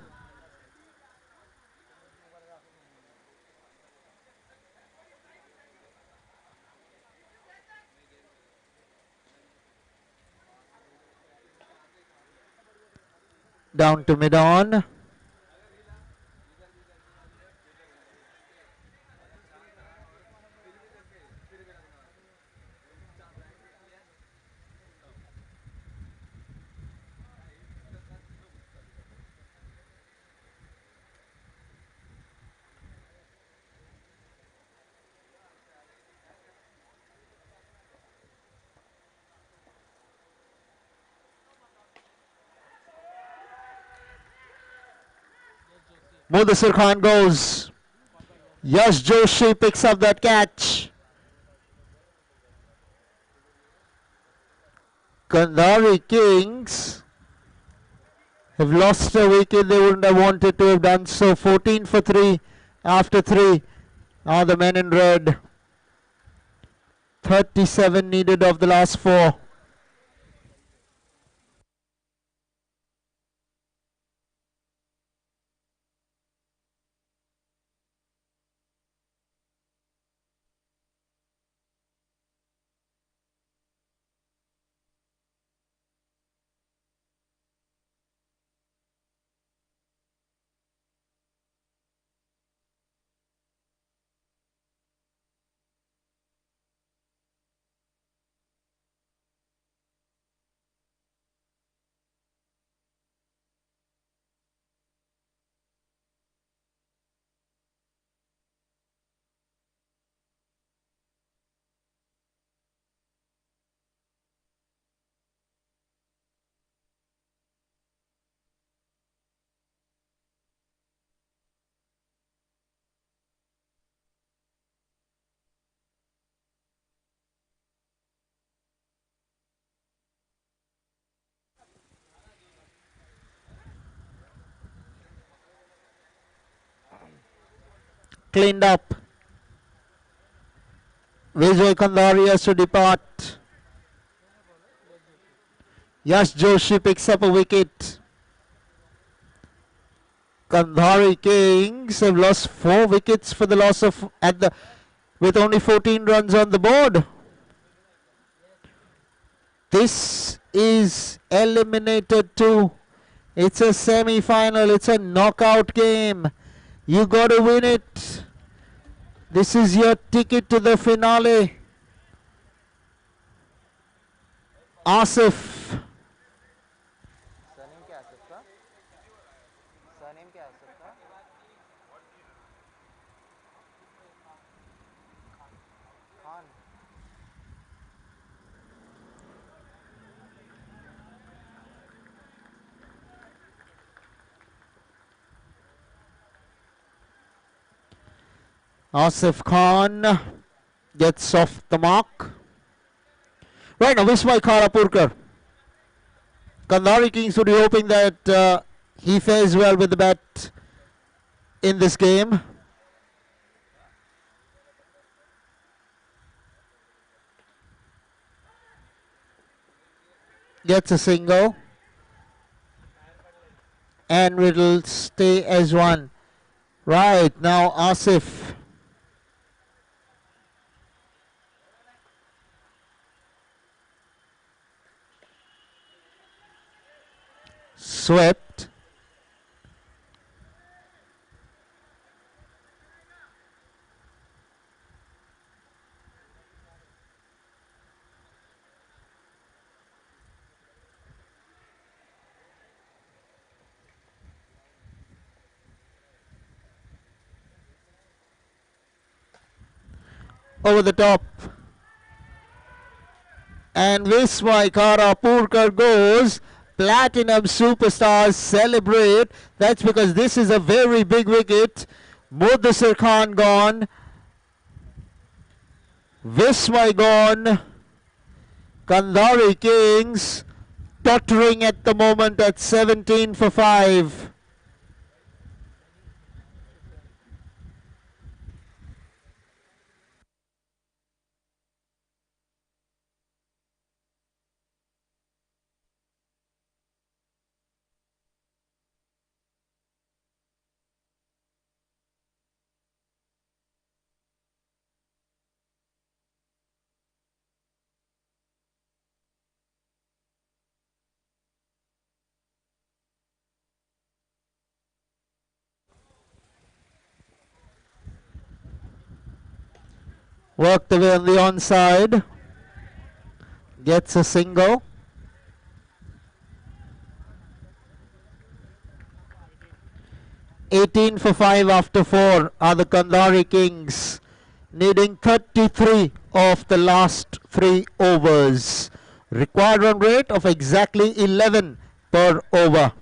[SPEAKER 1] Down to mid-on. Mudassir Khan goes. Yash Joshi picks up that catch. Kandari Kings have lost a wicket they wouldn't have wanted to have done so. 14 for 3 after 3 are the men in red. 37 needed of the last 4. cleaned up. Vijay Kandari has to depart. Yash Joshi picks up a wicket. Kandhari Kings have lost 4 wickets for the loss of with only 14 runs on the board. This is eliminated too. It's a semi-final. It's a knockout game. You got to win it. This is your ticket to the finale. Asif.
[SPEAKER 5] Surname क्या है आसिफ का? Surname क्या है आसिफ का? Khan.
[SPEAKER 1] Asif Khan gets off the mark. Right now, Viswai Kharapurkar. Kandhari Kings would be hoping that he fares well with the bat in this game. Gets a single. And it'll stay as one. Right, now Asif. Swept. Over the top. And Viswai Kharapurkar goes. Platinum superstars celebrate. That's because this is a very big wicket. Mudassir Khan gone. Viswai gone. Kandhari Kings tottering at the moment at 17 for 5. Worked away on the onside. Gets a single. "18 for 5 after 4 are the Kandhari Kings, needing 33 of the last 3 overs. Required run rate of exactly 11 per over.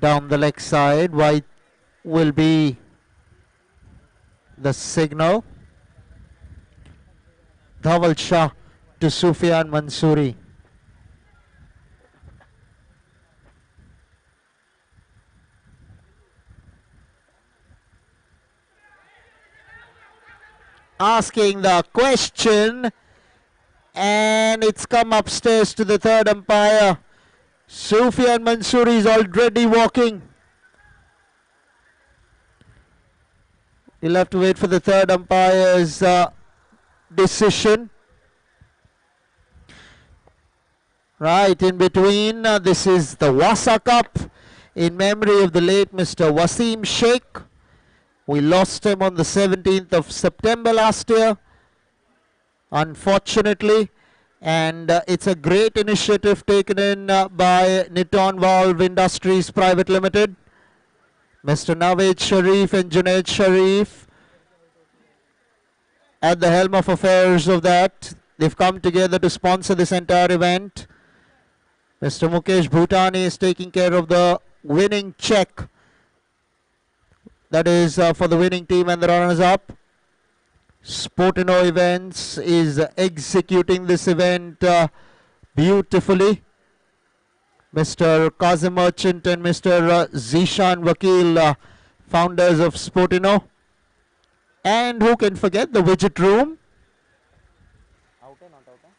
[SPEAKER 1] down the leg side. White will be the signal. Dhawal Shah to Sufyan Mansoori. Asking the question, and it's come upstairs to the third umpire. Sufyan Mansoori is already walking. You'll have to wait for the third umpire's decision. Right in between, this is the Vassa Cup in memory of the late Mr. Wasim Sheikh. We lost him on the 17th of September last year, unfortunately. And it's a great initiative taken in by Niton Valve Industries Private Limited. Mr. Naveed Sharif and Junaid Sharif at the helm of affairs of that. They've come together to sponsor this entire event. Mr. Mukesh Bhutani is taking care of the winning check. That is for the winning team and the runners-up. Sportino Events is executing this event beautifully. Mr. Kazim Merchant and Mr. Zishan Vakil, founders of Sportino. And who can forget the widget room?
[SPEAKER 5] Out है, not out है.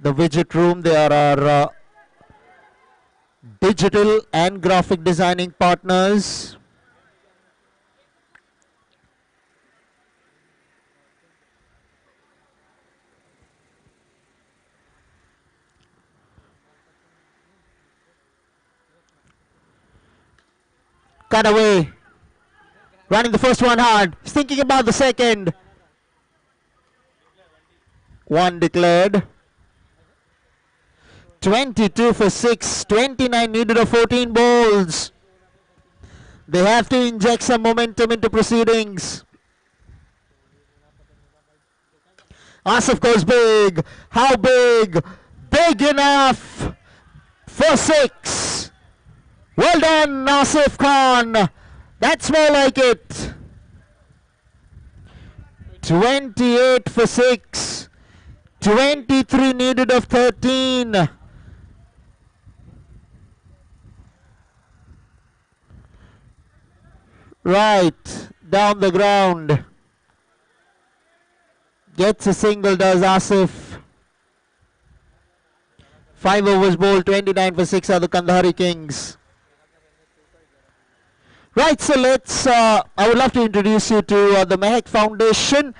[SPEAKER 1] The widget room, they are our digital and graphic designing partners. Cut away. Running the first one hard. He's thinking about the second. One declared. 22 for 6. 29 needed of 14 balls. They have to inject some momentum into proceedings. Asif goes big. How big? Big enough for 6. Well done, Asif Khan. That's more like it. 28 for 6. 23 needed of 13. Right, down the ground. Gets a single, does Asif. 5 overs bowled, 29 for 6 are the Kandahari Kings. Right, so let's, I would love to introduce you to the Mehak Foundation,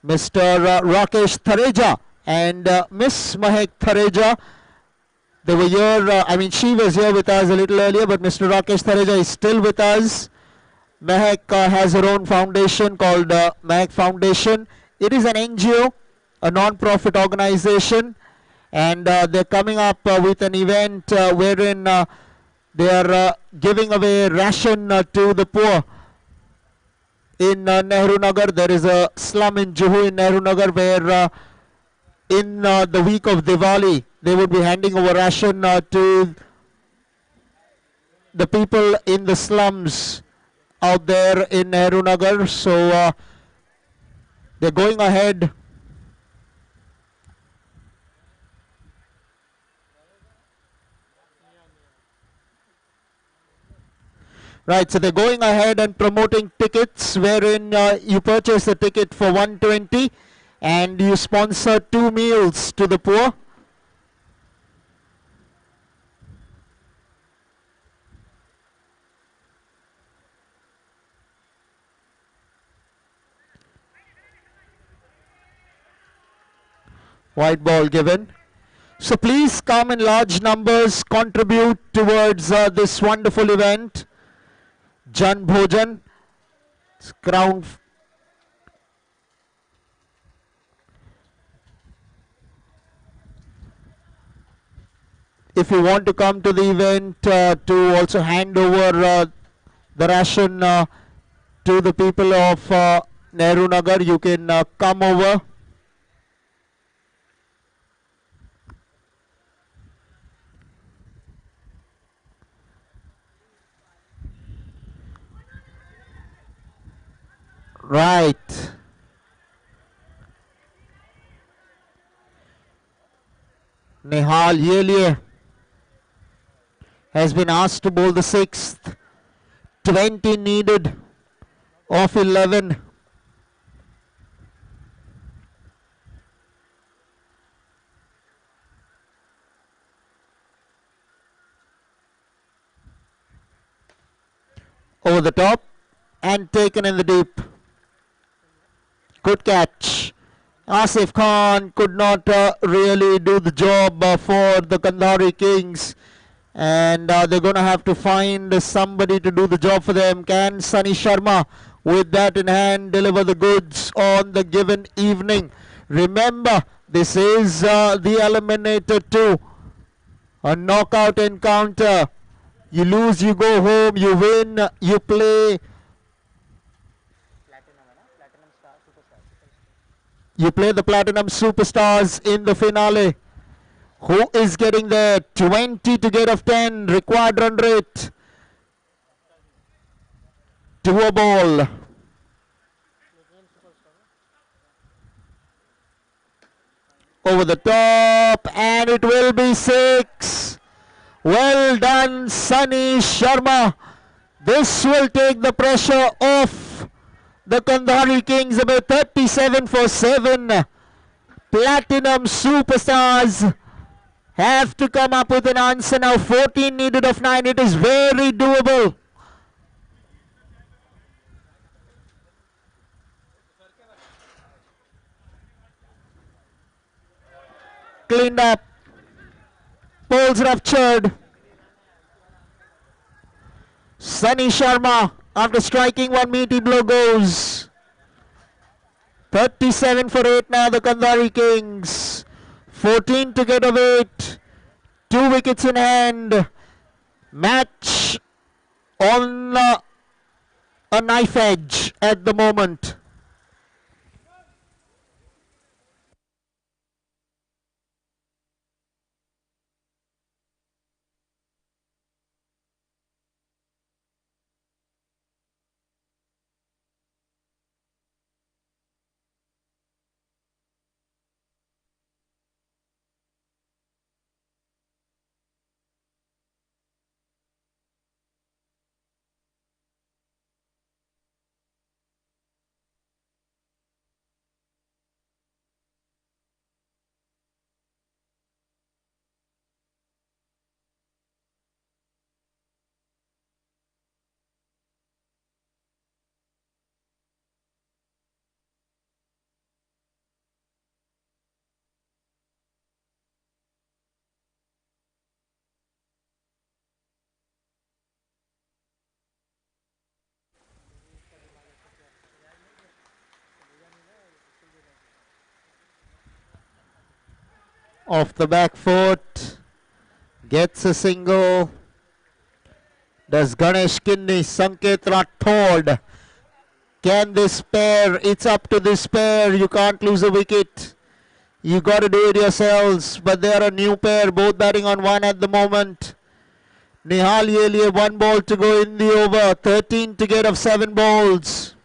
[SPEAKER 1] Mr. Rakesh Thareja and Miss Mehak Thareja. They were here, I mean, she was here with us a little earlier, but Mr. Rakesh Thareja is still with us. Mehak has her own foundation called Mehak Foundation. It is an NGO, a non-profit organization, and they're coming up with an event wherein they are giving away ration to the poor. In Nehru Nagar, there is a slum in Juhu in Nehru Nagar where in the week of Diwali, they would be handing over ration to the people in the slums out there in Nehru Nagar. So they're going ahead. Right, so they're going ahead and promoting tickets wherein you purchase a ticket for 120 and you sponsor 2 meals to the poor. White ball given. So please come in large numbers, contribute towards this wonderful event. Jan Bhojan, crown. If you want to come to the event to also hand over the ration to the people of Nehru Nagar, you can come over. Right. Nihal Yelia has been asked to bowl the sixth. 20 needed of 11. Over the top and taken in the deep. Good catch. Asif Khan could not really do the job for the Kandhari Kings, and they're going to have to find somebody to do the job for them. Can Sunny Sharma, with that in hand, deliver the goods on the given evening? Remember, this is the Eliminator 2, a knockout encounter. You lose, you go home. You win, you play. You play the Platinum Superstars in the finale. Who is getting there? 20 to get of 10. Required run rate. To a ball. Over the top, and it will be 6. Well done, Sunny Sharma. This will take the pressure off the Kandhari Kings. About 37 for 7. Platinum Superstars have to come up with an answer now. 14 needed of 9. It is very doable. Cleaned up. Poles ruptured. Sunny Sharma, after striking one meaty blow, goes. 37 for 8 now, the Kandhari Kings. 14 to get of 8. 2 wickets in hand. Match on a knife edge at the moment. Off the back foot, gets a single. Does Ganesh Kinni, Sanket Rathod. Can this pair? It's up to this pair. You can't lose a wicket. You got to do it yourselves. But they are a new pair, both batting on 1 at the moment. Nihal Yelia, 1 ball to go in the over. 13 to get of 7 balls.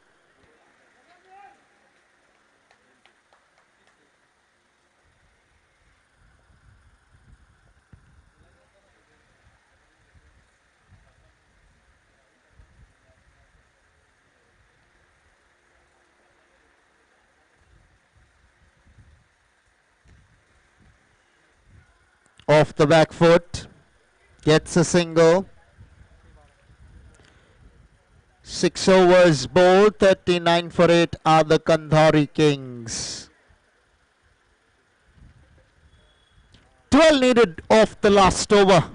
[SPEAKER 1] Off the back foot, gets a single. 6 overs bowled, 39 for 8 are the Kandhari Kings. 12 needed off the last over.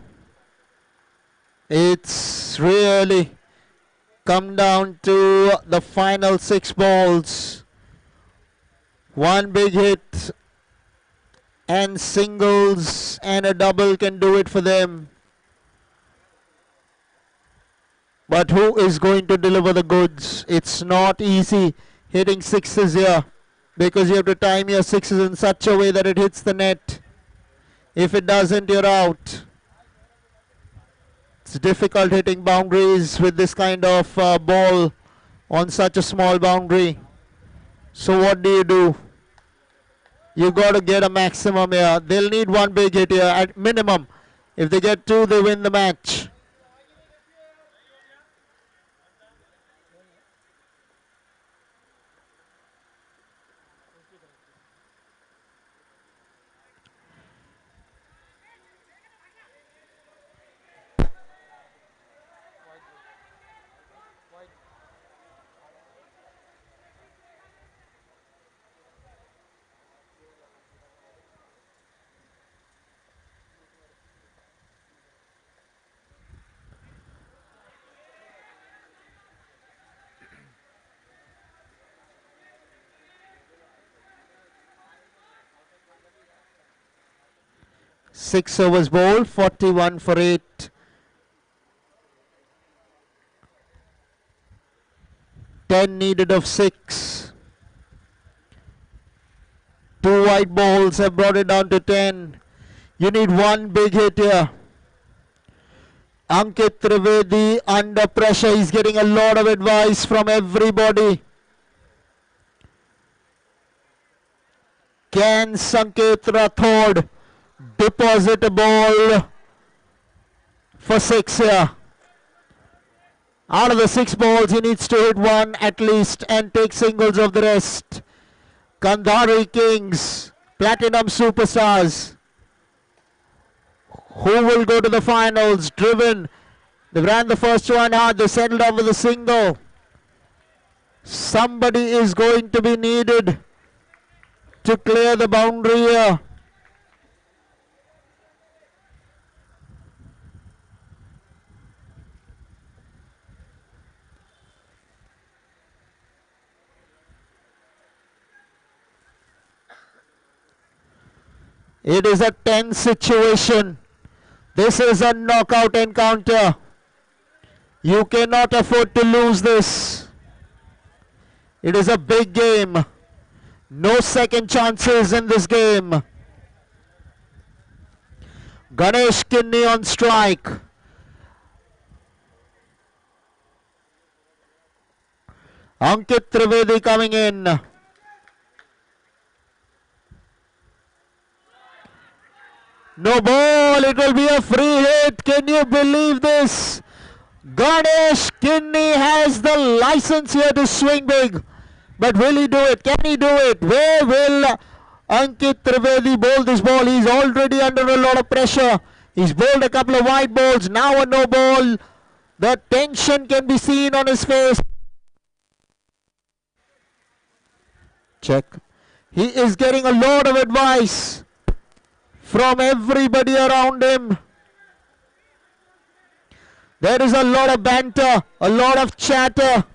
[SPEAKER 1] It's really come down to the final 6 balls. 1 big hit and singles and a double can do it for them. But who is going to deliver the goods? It's not easy hitting 6s here, because you have to time your 6s in such a way that it hits the net. If it doesn't, you're out. It's difficult hitting boundaries with this kind of ball on such a small boundary. So what do? You got to get a maximum here. They'll need one big hit here at minimum. If they get two, they win the match. Six overs bowl, 41 for 8. Ten needed of 6. Two white balls have brought it down to 10. You need one big hit here. Ankit Trivedi under pressure. He's getting a lot of advice from everybody. Can Sanket Rathod deposit a ball for 6 here? Out of the 6 balls, he needs to hit one at least and take singles of the rest. Andheri Kings, Platinum Superstars, who will go to the finals. Driven, they ran the first one hard, they settled up with a single. Somebody is going to be needed to clear the boundary here. It is a tense situation. This is a knockout encounter. You cannot afford to lose this. It is a big game. No second chances in this game. Ganesh Kinney on strike. Ankit Trivedi coming in. No ball, it will be a free hit. Can you believe this? Ganesh Kinney has the license here to swing big. But will he do it? Can he do it? Where will Ankit Trivedi bowl this ball? He's already under a lot of pressure. He's bowled a couple of wide balls. Now a no ball. The tension can be seen on his face. Check. He is getting a lot of advice from everybody around him. There is a lot of banter, a lot of chatter.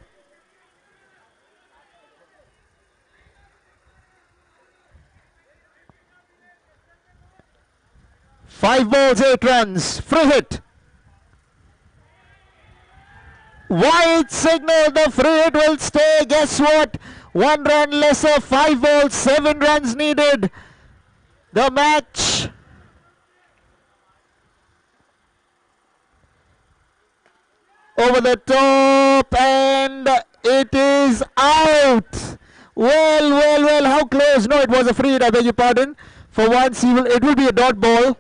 [SPEAKER 1] Five balls, 8 runs, free hit. White signal, the free hit will stay. Guess what? 1 run lesser, 5 balls, 7 runs needed. The match over the top, and it is out. Well, how close? No, it was a free hit, I beg your pardon. For once, it will be a dot ball.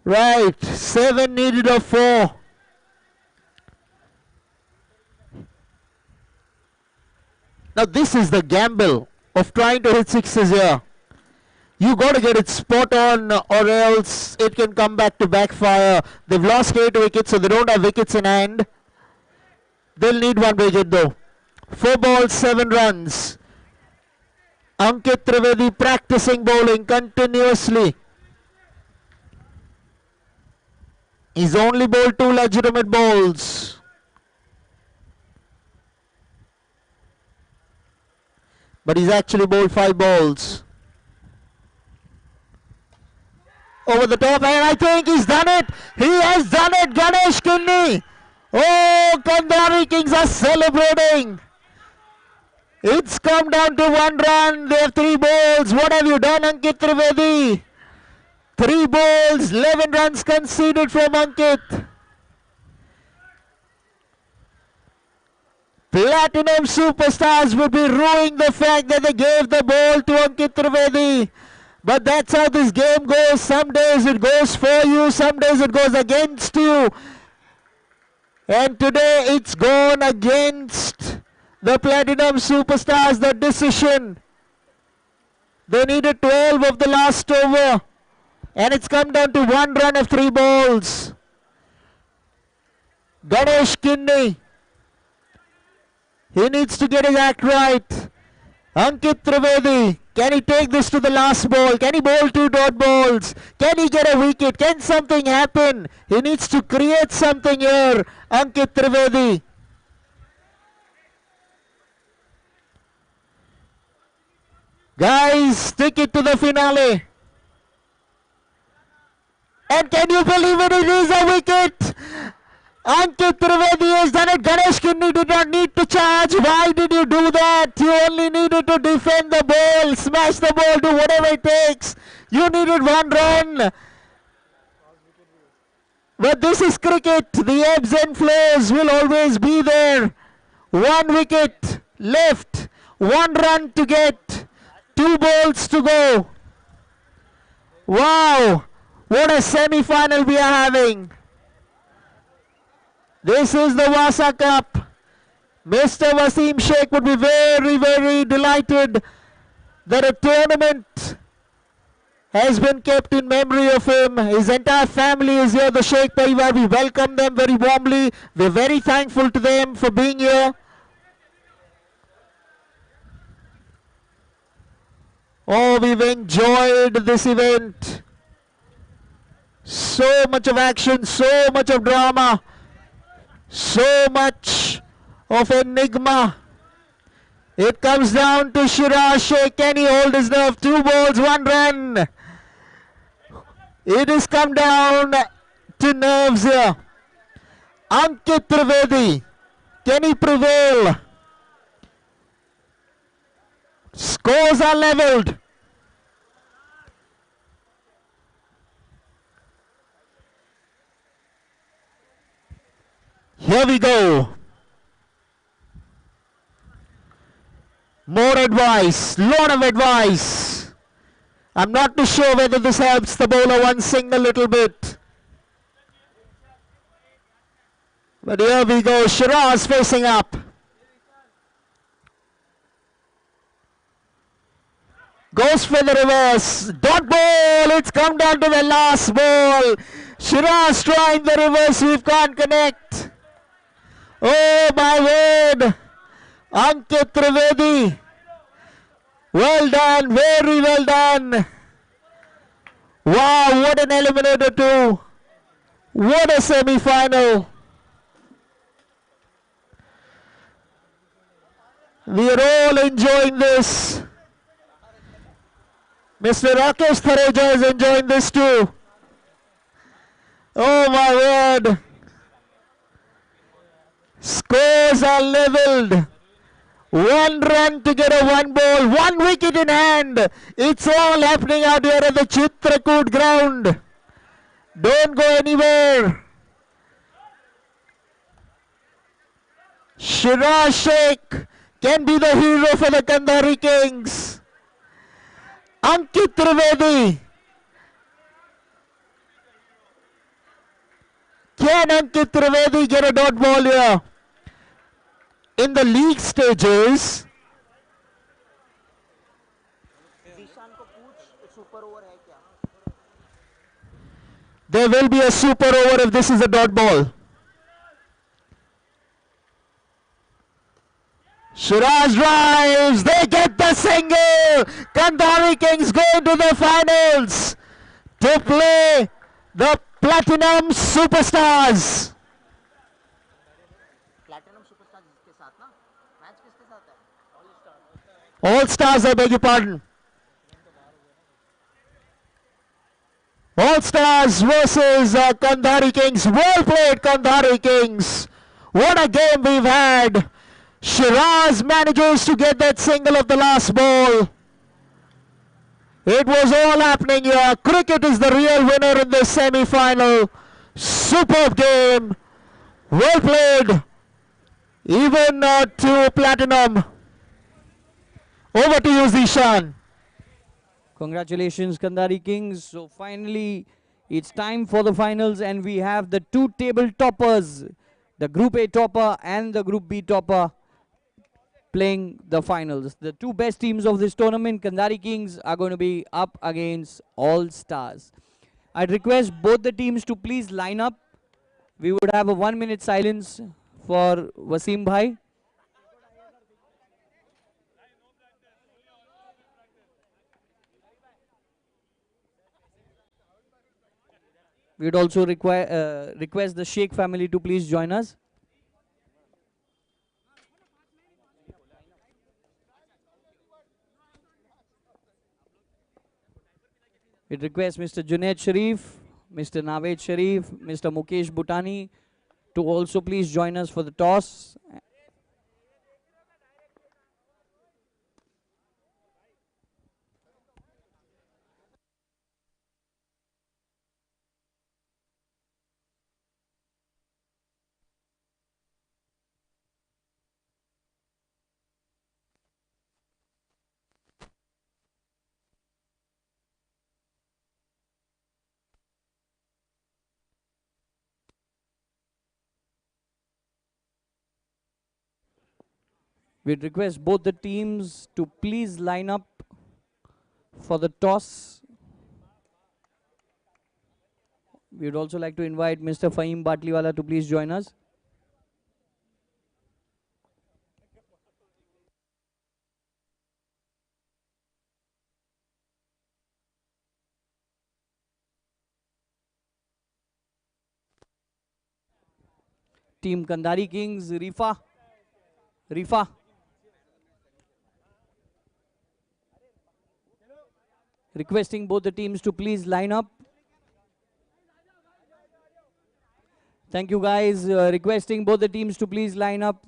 [SPEAKER 1] Right, 7 needed of 4. Now this is the gamble of trying to hit sixes here. You got to get it spot on or else it can come back to backfire. They've lost 8 wickets, so they don't have wickets in hand. They'll need one big hit though. 4 balls, 7 runs. Ankit Trivedi practicing bowling continuously. He's only bowled 2 legitimate balls. But he's actually bowled 5 balls. Over the top, and I think he's done it. He has done it, Ganesh Kinney. Oh, Andheri Kings are celebrating. It's come down to 1 run. They have 3 balls. What have you done, Ankit Trivedi? 3 balls, 11 runs conceded from Ankit. Platinum Superstars would be ruining the fact that they gave the ball to Ankit Trivedi. But that's how this game goes. Some days it goes for you, some days it goes against you. And today it's gone against the Platinum Superstars, the decision. They needed 12 of the last over. And it's come down to 1 run of 3 balls. Ganesh Kinney. He needs to get his act right. Ankit Trivedi. Can he take this to the last ball? Can he bowl 2 dot balls? Can he get a wicket? Can something happen? He needs to create something here. Ankit Trivedi. Guys, stick it to the finale. And can you believe it? It is a wicket. Ankit Trivedi has done it. Ganesh Kinney did not need to charge. Why did you do that? You only needed to defend the ball, smash the ball, do whatever it takes. You needed 1 run. But this is cricket. The ebbs and flows will always be there. 1 wicket left. 1 run to get. 2 balls to go. Wow. What a semi-final we are having. This is the Vassa Cup. Mr. Wasim Sheikh would be very, very delighted that a tournament has been kept in memory of him. His entire family is here, the Sheikh Parivar. We welcome them very warmly. We're very thankful to them for being here. Oh, we've enjoyed this event. So much of action, so much of drama. So much of enigma. It comes down to Shiraz Sheikh. Can he hold his nerve? 2 balls, 1 run. It has come down to nerves here. Ankit Trivedi. Can he prevail? Scores are levelled. Here we go. More advice, lot of advice. I'm not too sure whether this helps the bowler one sing a little bit. But here we go, Shiraz facing up. Goes for the reverse. Dot ball, it's come down to the last ball. Shiraz trying the reverse, we can't connect. Oh my word. Ankit Trivedi. Well done, very well done. Wow, what an eliminator too. What a semi-final. We are all enjoying this. Mr. Rakesh Thareja is enjoying this too. Oh my word. Scores are levelled. 1 run to get a 1 ball, 1 wicket in hand. It's all happening out here at the Chitrakoot ground. Don't go anywhere. Shiraz Sheikh can be the hero for the Andheri Kings. Ankit Trivedi. Can Ankit Trivedi get a dot ball here? In the league stages, there will be a super over if this is a dot ball. Shiraz drives, they get the single. Andheri Kings go into the finals to play the Platinum Superstars. All Stars, I beg your pardon. All Stars versus Andheri Kings. Well played, Andheri Kings. What a game we've had. Shiraz manages to get that single of the last ball. It was all happening here. Cricket is the real winner in this semi-final. Superb game. Well played. Even to Platinum. Over to you, Zishan.
[SPEAKER 4] Congratulations, Kandari Kings. So finally, it's time for the finals, and we have the two table toppers, the Group A topper and the Group B topper, playing the finals. The two best teams of this tournament, Kandari Kings, are going to be up against All Stars. I'd request both the teams to please line up. We would have a 1 minute silence for Wasim Bhai. We would also request the Sheikh family to please join us. We'd request Mr. Junaid Sharif, Mr. Naved Sharif, Mr. Mukesh Bhutani to also please join us for the toss. We'd request both the teams to please line up for the toss. We would also like to invite Mr. Fahim Batliwala to please join us. Team Kandari Kings, Rifa. Requesting both the teams to please line up. Thank you guys. Requesting both the teams to please line up.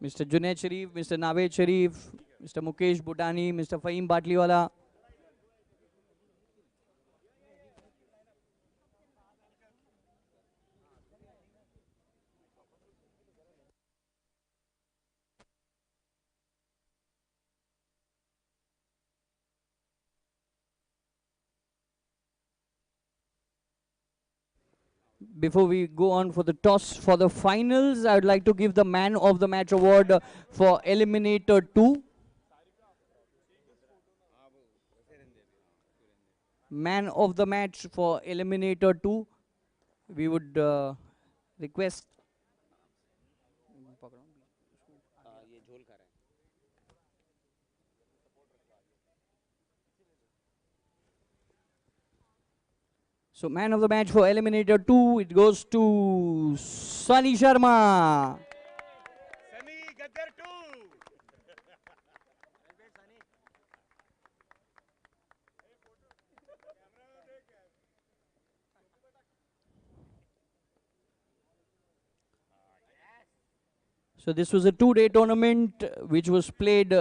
[SPEAKER 4] Mr. Junaid Sharif, Mr. Naved Sharif, Mr. Mukesh Bhutani, Mr. Fahim Batliwala. Before we go on for the toss for the finals, I would like to give the Man of the Match award for Eliminator 2. Man of the Match for Eliminator 2. We would request. So Man of the Match for Eliminator 2, it goes to Sunny Sharma. So this was a 2-day tournament which was played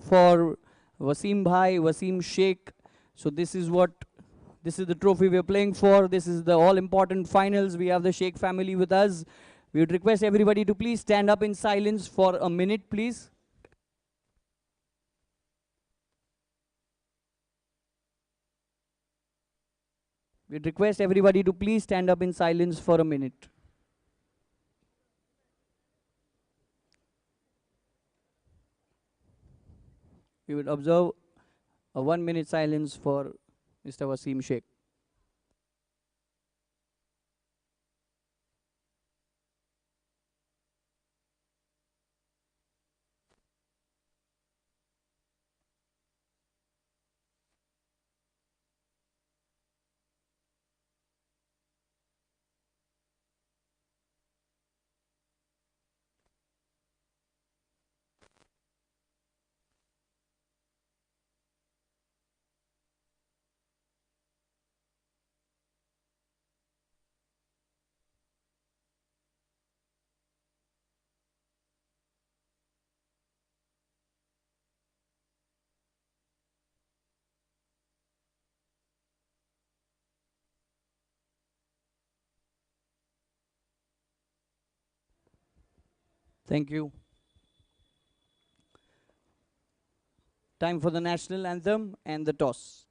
[SPEAKER 4] for Wasim Bhai, Wasim Sheikh. So this is the trophy we are playing for. This is the all-important finals. We have the Sheikh family with us. We would request everybody to please stand up in silence for a minute, please. We'd request everybody to please stand up in silence for a minute. We would observe a 1 minute silence for Mr. Wasim Sheikh. Thank you. Time for the national anthem and the toss.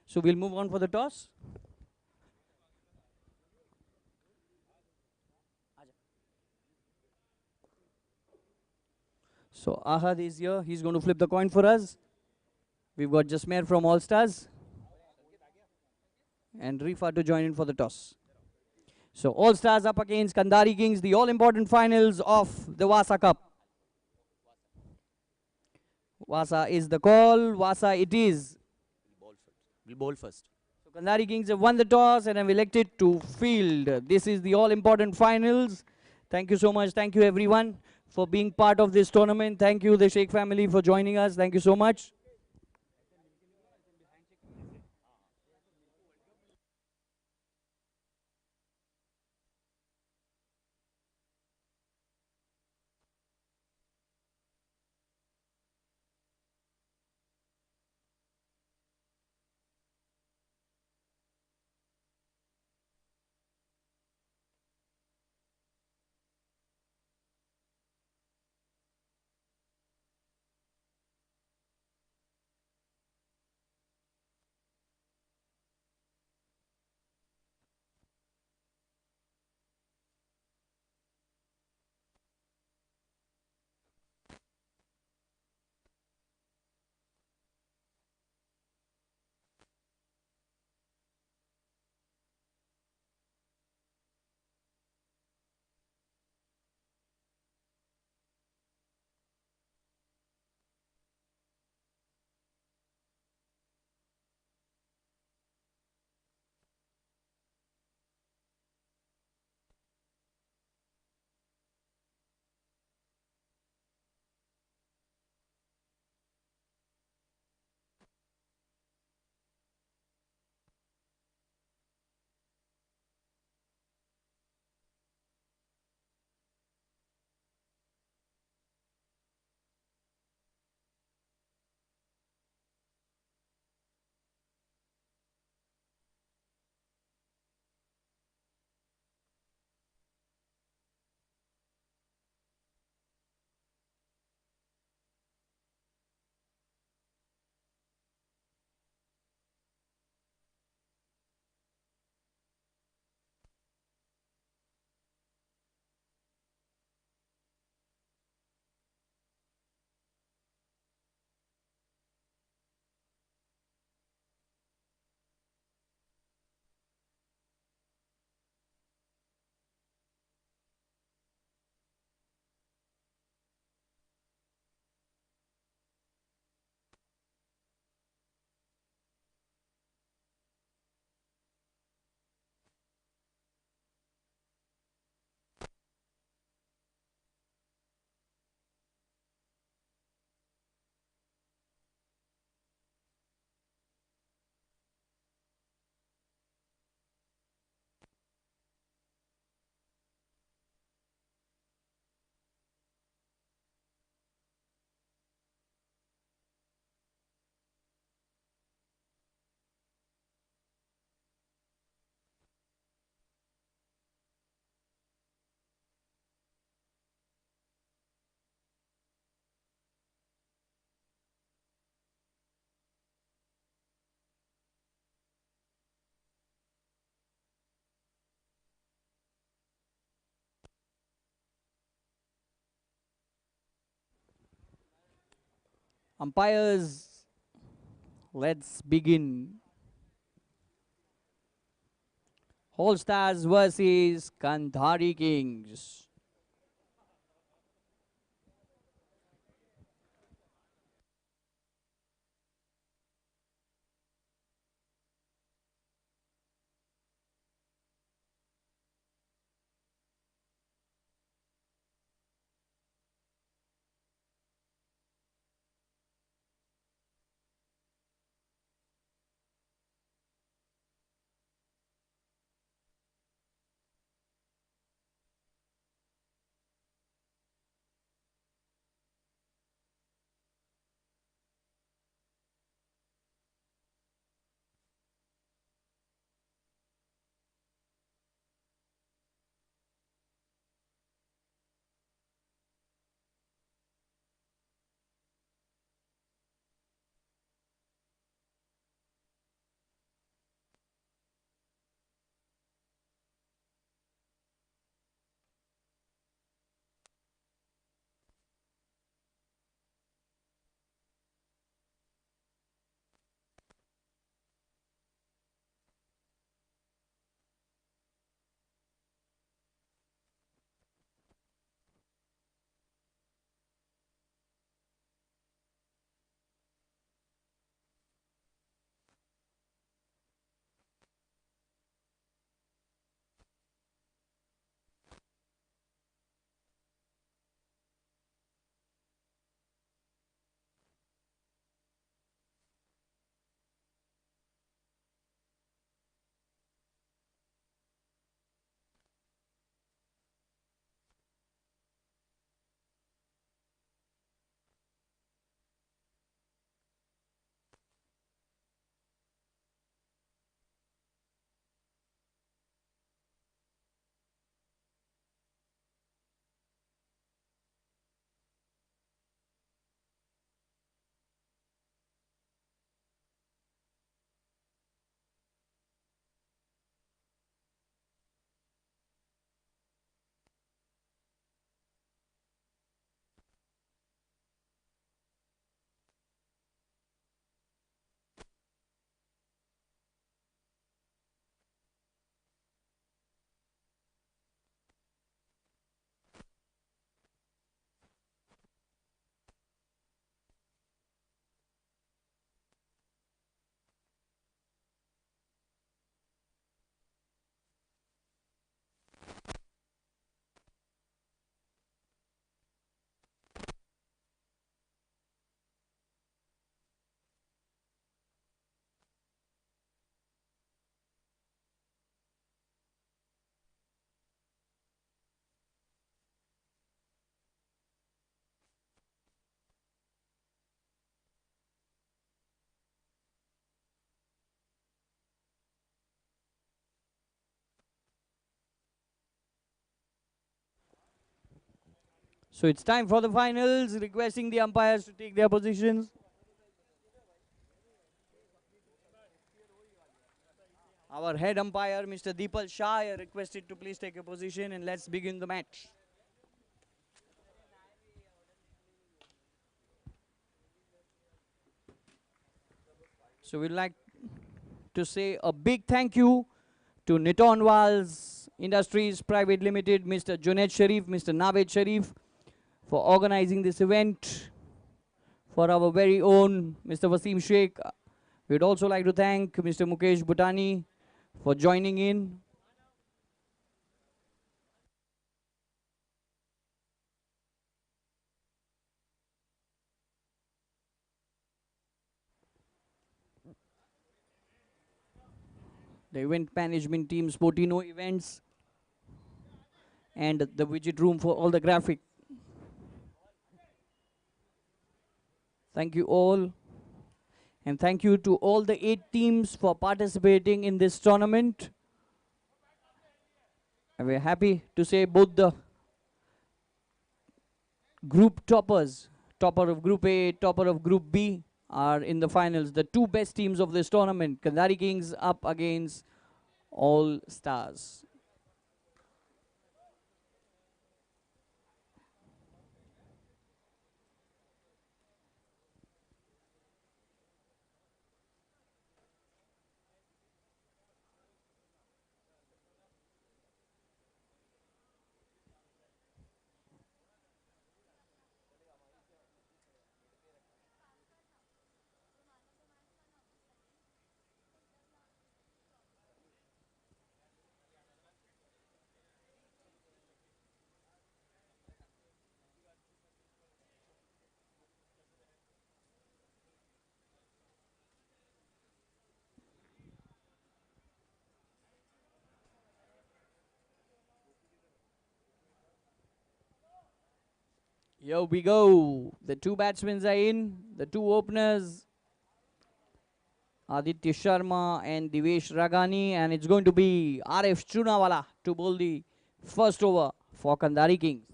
[SPEAKER 4] So we'll move on for the toss. So Ahad is here. He's going to flip the coin for us. We've got Jasmer from All Stars and Rifa to join in for the toss. So All Stars up against Kandari Kings, the all-important finals of the Vassa Cup. Vassa is the call. Vassa it is.
[SPEAKER 5] We'll bowl first.
[SPEAKER 4] So Kandari Kings have won the toss and have elected to field. This is the all-important finals. Thank you so much. Thank you everyone for being part of this tournament. Thank you the Sheikh family for joining us. Thank you so much. Umpires, let's begin. All Stars versus Kandari Kings. So it's time for the finals, requesting the umpires to take their positions. Our head umpire, Mr. Deepal Shah, requested to please take a position and let's begin the match. So we'd like to say a big thank you to Niton Walls Industries Private Limited, Mr. Junaid Sharif, Mr. Naved Sharif, for organizing this event. For our very own Mr. Wasim Sheikh, we'd also like to thank Mr. Mukesh Bhutani for joining in. The event management team, Sportino Events, and the widget room for all the graphic. Thank you all. And thank you to all the 8 teams for participating in this tournament. And we're happy to say both the group toppers, topper of Group A, topper of Group B, are in the finals. The 2 best teams of this tournament, Kandari Kings up against All Stars. Here we go. The 2 batsmen are in. The 2 openers, Aditya Sharma and Divesh Ragani. And it's going to be RF Chunawala to bowl the first over for Kandari Kings.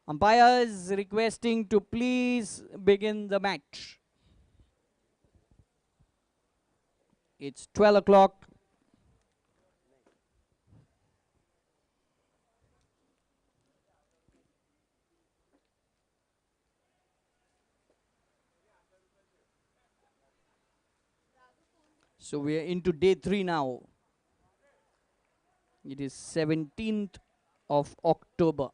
[SPEAKER 4] Umpires requesting to please begin the match. It's 12 o'clock. So we are into day 3 now. It is 17th of October.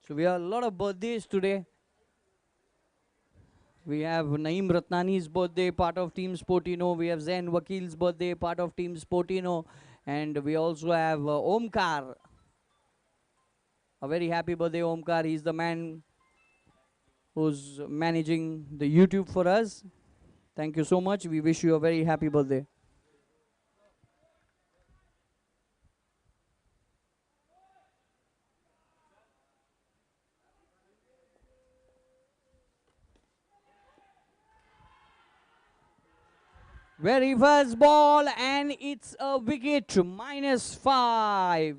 [SPEAKER 4] So we have a lot of birthdays today. We have Naeem Ratnani's birthday, part of Team Sportino. We have Zain Wakil's birthday, part of Team Sportino. And we also have Omkar. A very happy birthday, Omkar. He's the man who's managing the YouTube for us. Thank you so much. We wish you a very happy birthday. Very first ball, and it's a wicket, -5.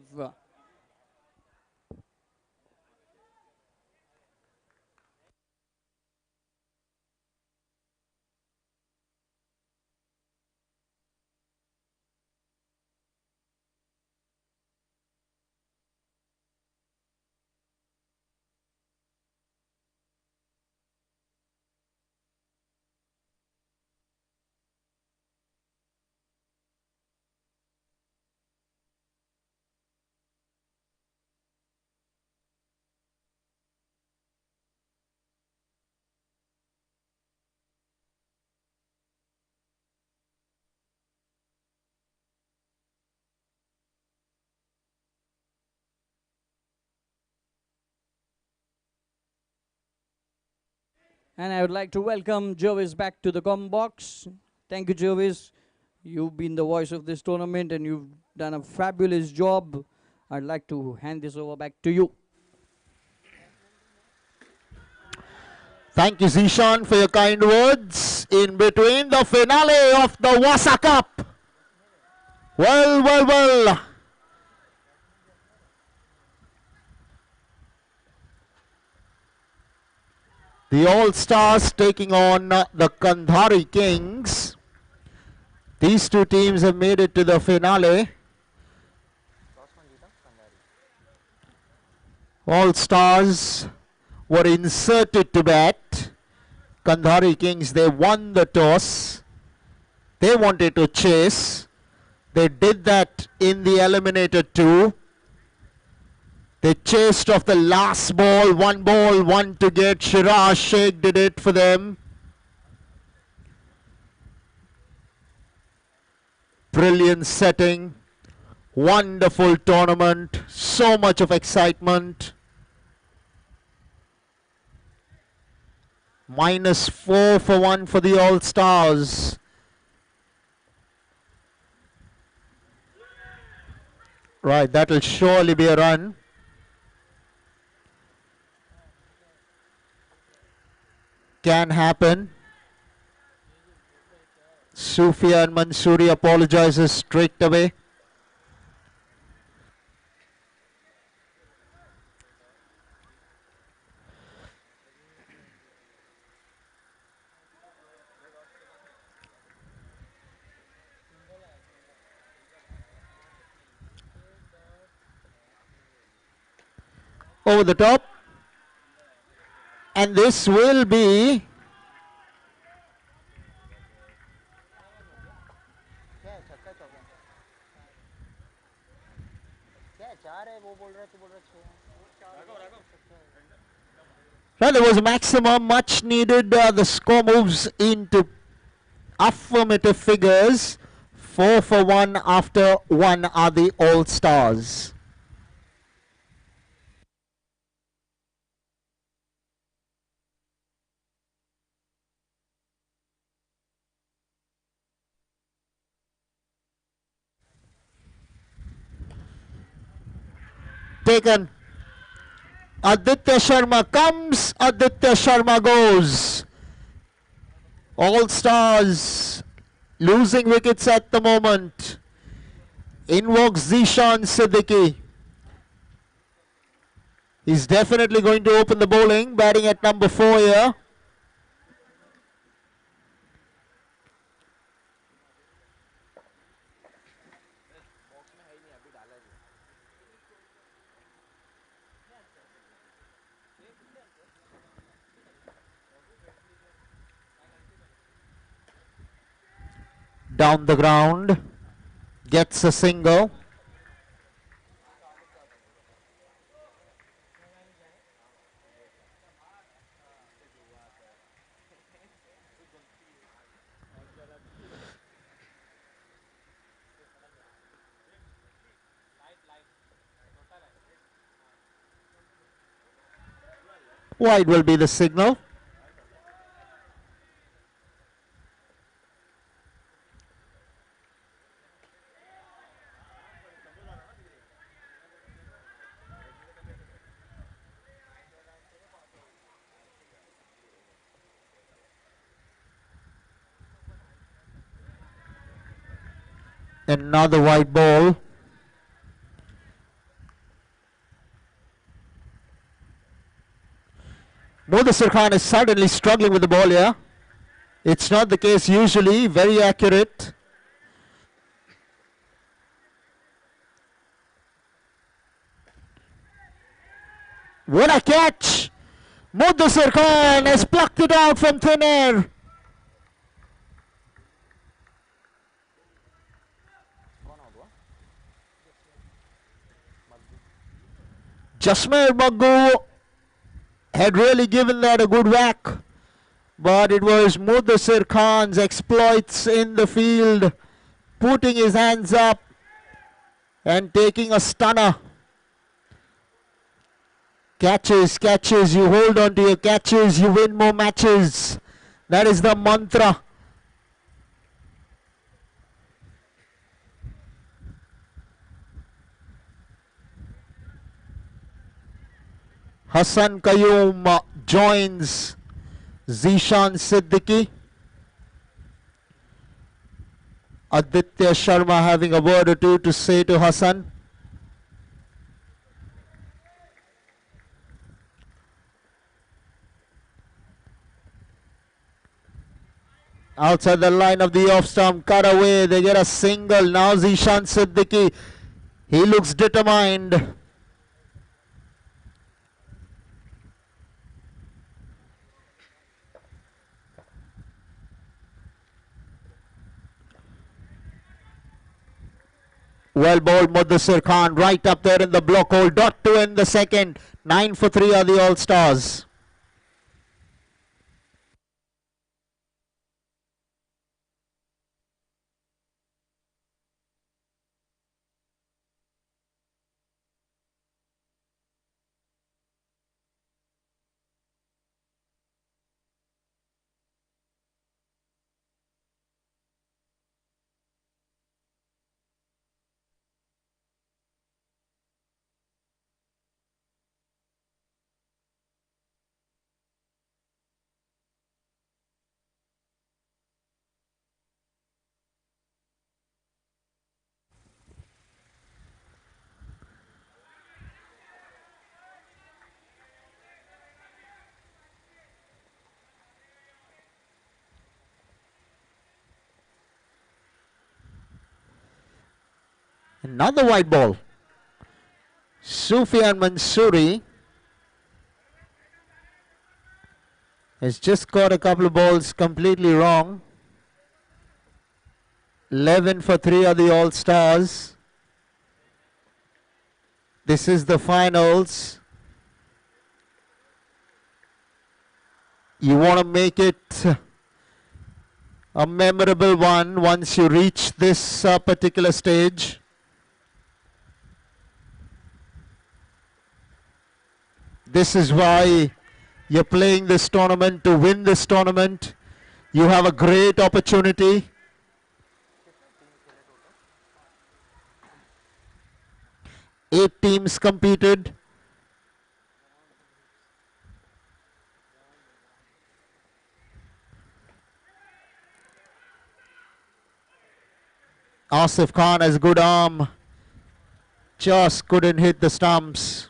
[SPEAKER 4] And I would like to welcome Jervis back to the comment box. Thank you, Jervis. You've been the voice of this tournament and you've done a fabulous job. I'd like to hand this over back to you.
[SPEAKER 1] Thank you, Zishan, for your kind words in between the finale of the Vassa Cup. Well, well, well. The All-Stars taking on the Andheri Kings. These two teams have made it to the finale. All-Stars were inserted to bat. Andheri Kings, they won the toss. They wanted to chase. They did that in the eliminator too. They chased off the last ball, one to get. Shiraz Sheikh did it for them. Brilliant setting. Wonderful tournament. So much of excitement. -4 for 1 for the All-Stars. Right, that will surely be a run. Can happen. Sufia and Mansoori apologizes straight away. Over the top. And this will be well, there was a maximum, much needed. The score moves into affirmative figures. 4 for 1 after 1 are the All-Stars. Taken. Aditya Sharma comes, Aditya Sharma goes. All-Stars losing wickets at the moment. Invokes Zishan Siddiqui. He's definitely going to open the bowling, batting at number 4 here. Down the ground, gets a single. Wide will be the signal. Another wide ball. Mudasir Khan is suddenly struggling with the ball here. It's not the case usually, very accurate. What a catch! Mudasir Khan has plucked it out from thin air. Jasmeer Maggu had really given that a good whack, but it was Mudasir Khan's exploits in the field, putting his hands up and taking a stunner. Catches, catches, you hold on to your catches, you win more matches. That is the mantra. Hassan Qayyum joins Zishan Siddiqui. Aditya Sharma having a word or two to say to Hassan. Outside the line of the off stump, cut away, they get a single. Now Zishan Siddiqui, he looks determined. Well bowled Mudassir Khan, right up there in the block hole. Dot to in the second. 9 for 3 are the All-Stars. Another white ball. Sufyan Mansoori has just got a couple of balls completely wrong. 11 for 3 are the All-Stars. This is the finals. You want to make it a memorable one once you reach this particular stage. This is why you're playing this tournament, to win this tournament. You have a great opportunity. Eight teams competed. Asif Khan has a good arm. Just couldn't hit the stumps.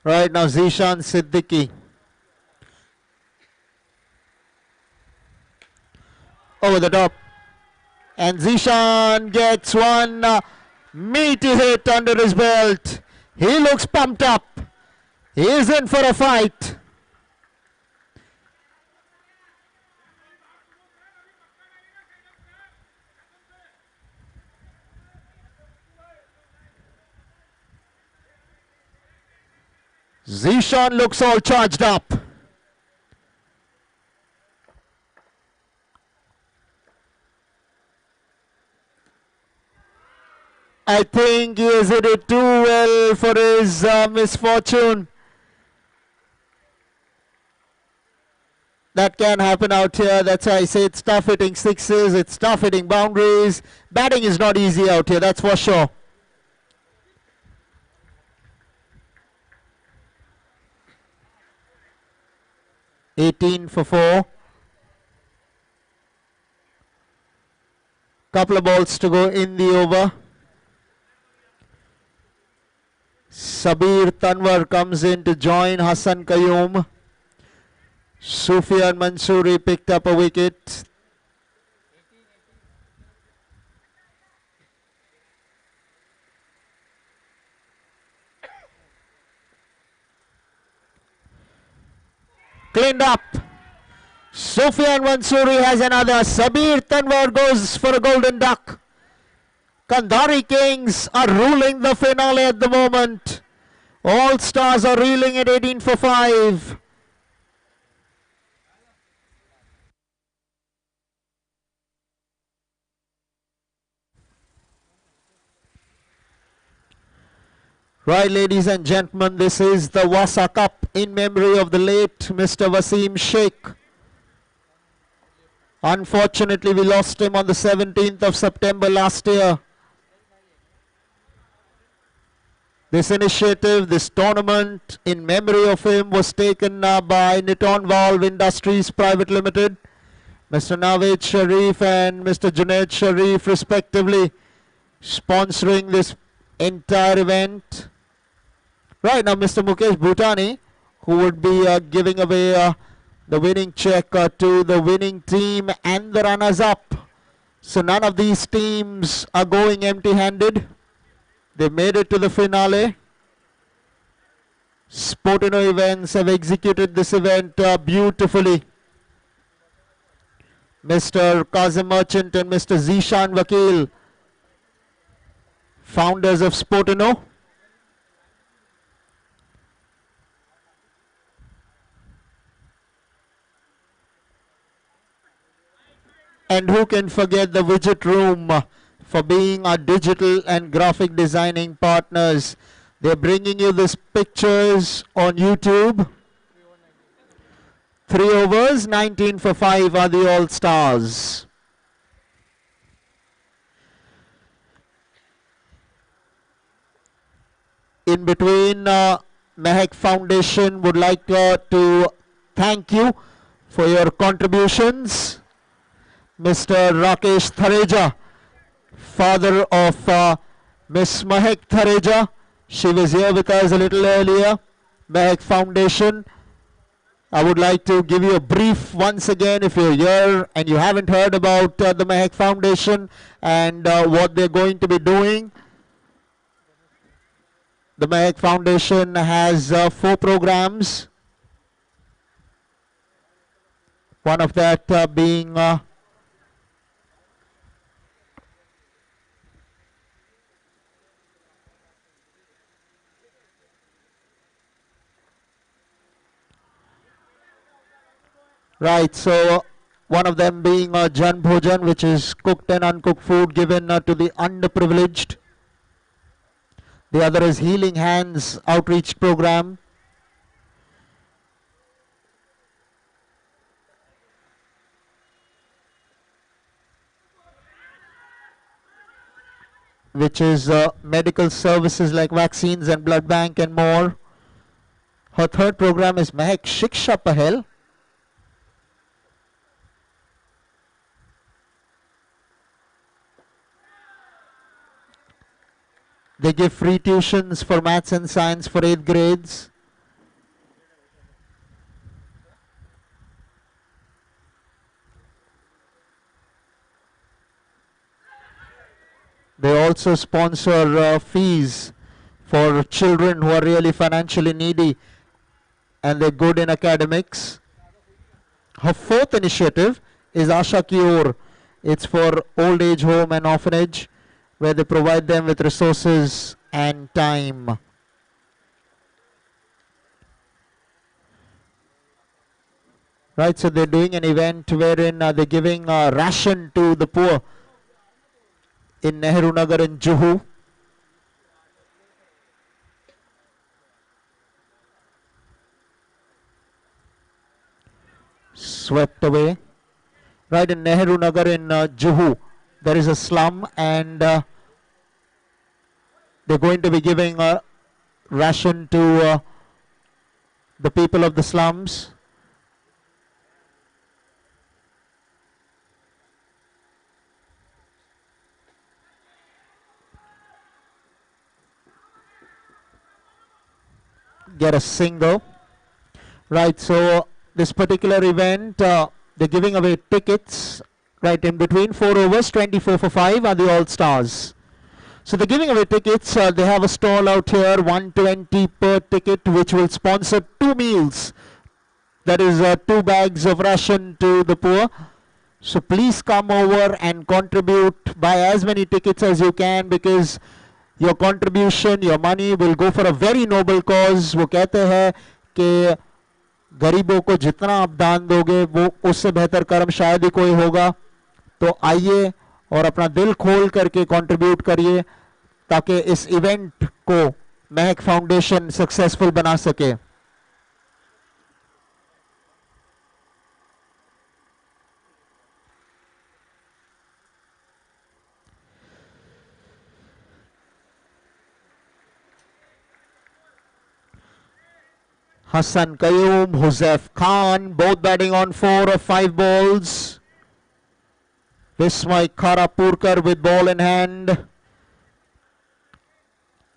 [SPEAKER 1] Right now, Zishan Siddiqui. Over the top. And Zishan gets one meaty hit under his belt. He looks pumped up. He is in for a fight. Zishan looks all charged up. I think he has hit it too well for his misfortune. That can happen out here. That's why I say it's tough hitting sixes, it's tough hitting boundaries. Batting is not easy out here, that's for sure. $18 for 4. Couple of balls to go in the over. Sabir Tanwar comes in to join Hassan Qayyum. Sufyan Mansoori picked up a wicket. Cleaned up. Sufyan Mansoori has another. Sabir Tanwar goes for a golden duck. Kandhari Kings are ruling the finale at the moment. All Stars are reeling at 18 for 5. Right, ladies and gentlemen, this is the Vassa Cup in memory of the late Mr. Wasim Sheikh. Unfortunately, we lost him on the 17th of September last year. This initiative, this tournament in memory of him was taken by Niton Valve Industries Private Limited. Mr. Naveed Sharif and Mr. Junaid Sharif respectively sponsoring this entire event. Right now, Mr. Mukesh Bhutani, who would be giving away the winning check to the winning team and the runners-up. So none of these teams are going empty-handed. They made it to the finale. Sportino Events have executed this event beautifully. Mr. Kazim Merchant and Mr. Zishan Vakil, founders of Sportino. And who can forget the widget room for being our digital and graphic designing partners. They're bringing you these pictures on YouTube. 3 overs, 19 for 5 are the All-Stars. In between, Mehak Foundation would like to thank you for your contributions. Mr. Rakesh Thareja, father of Miss Mehak Thareja. She was here with us a little earlier. Mehak Foundation. I would like to give you a brief once again if you're here and you haven't heard about the Mehak Foundation and what they're going to be doing. The Mehak Foundation has 4 programs. One of that being right, so one of them being Jan Bhojan, which is cooked and uncooked food given to the underprivileged. The other is Healing Hands Outreach Program. Which is medical services like vaccines and blood bank and more. Her third program is Mehak Shiksha Pahel. They give free tuitions for maths and science for 8th grades. They also sponsor fees for children who are really financially needy and they're good in academics. Her fourth initiative is Asha Ki Or. It's for old age home and orphanage, where they provide them with resources and time. Right, so they're doing an event wherein they're giving ration to the poor in Nehru Nagar in Juhu. Swept away. Right, in Nehru Nagar in Juhu, there is a slum and they're going to be giving a ration to the people of the slums. Get a single. Right, so this particular event, they're giving away tickets. Right, in between 4 overs, 24 for 5 are the All-Stars. So they're giving away tickets. They have a stall out here, 120 per ticket, which will sponsor 2 meals. That is 2 bags of ration to the poor. So please come over and contribute, buy as many tickets as you can, because your contribution, your money will go for a very noble cause. वो कहते हैं कि गरीबों को जितना आप दान दोगे वो उससे बेहतर कर्म शायद ही कोई होगा. तो आइए और अपना दिल खोल करके कंट्रीब्यूट करिए ताकि इस इवेंट को महक फाउंडेशन सक्सेसफुल बना सके। Hassan Qayyum, Huzef Khan, both batting on 4 of 5 balls. Vismay Karapurkar with ball in hand.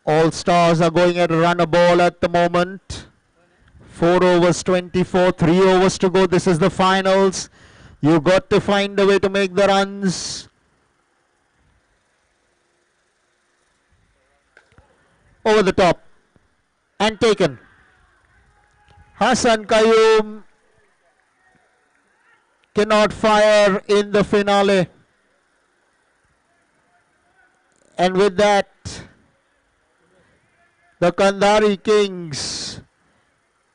[SPEAKER 1] All stars are going at run a ball at the moment. 4 overs 24, 3 overs to go. This is the finals. You got to find a way to make the runs. Over the top and taken. Hassan Qayyum cannot fire in the finale. And with that, the Kandhari Kings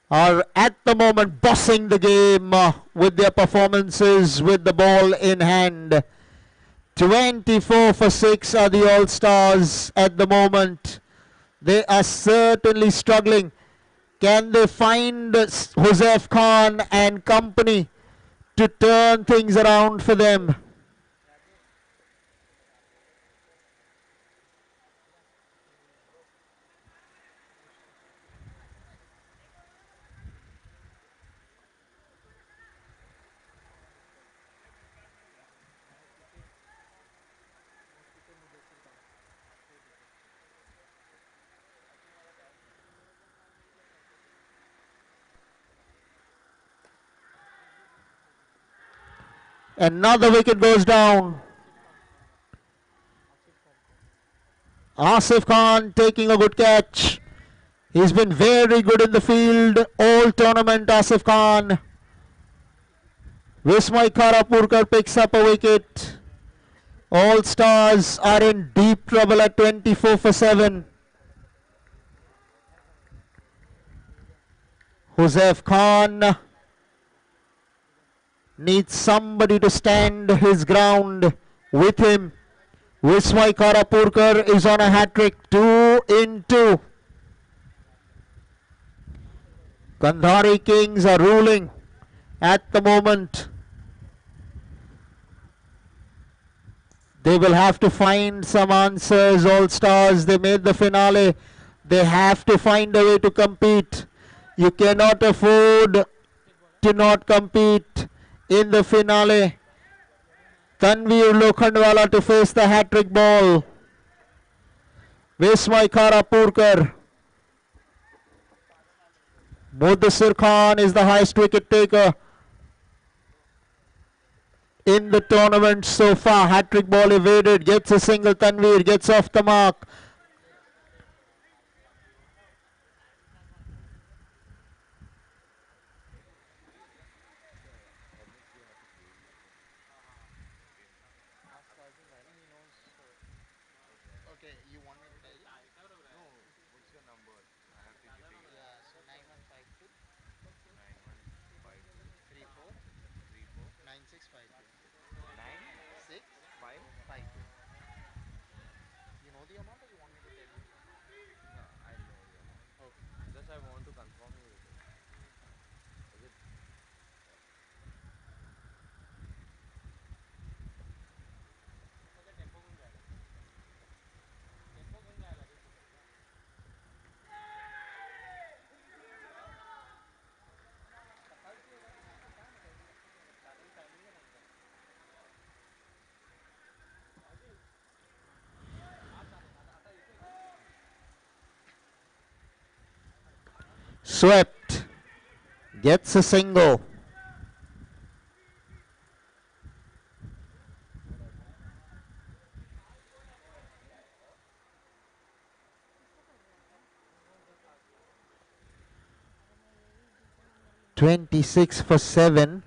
[SPEAKER 1] are at the moment bossing the game with their performances with the ball in hand. 24 for 6 are the All-Stars at the moment. They are certainly struggling. Can they find Huzef Khan and company to turn things around for them? Another wicket goes down. Asif Khan taking a good catch. He's been very good in the field all tournament, Asif Khan. Vismay Karapurkar picks up a wicket. All Stars are in deep trouble at 24 for 7. Huzef Khan needs somebody to stand his ground with him. Vismay Karapurkar is on a hat-trick, 2 in 2. Kandhari Kings are ruling at the moment. They will have to find some answers, All Stars. They made the finale. They have to find a way to compete. You cannot afford to not compete in the finale. Tanveer Lokhandwala to face the hat-trick ball. Vismay Karapurkar. Mudassir Khan is the highest wicket taker in the tournament so far. Hat-trick ball evaded, gets a single. Tanveer gets off the mark.
[SPEAKER 5] Okay, you want me to tell you? No, what's your number? I have to give you. Yeah, so 9152 34 9652. 9652. You know the amount or you want me to tell you? No, I know the amount. Okay. Just I want to confirm you with it. Is it?
[SPEAKER 1] Swept. Gets a single. (26 for 7).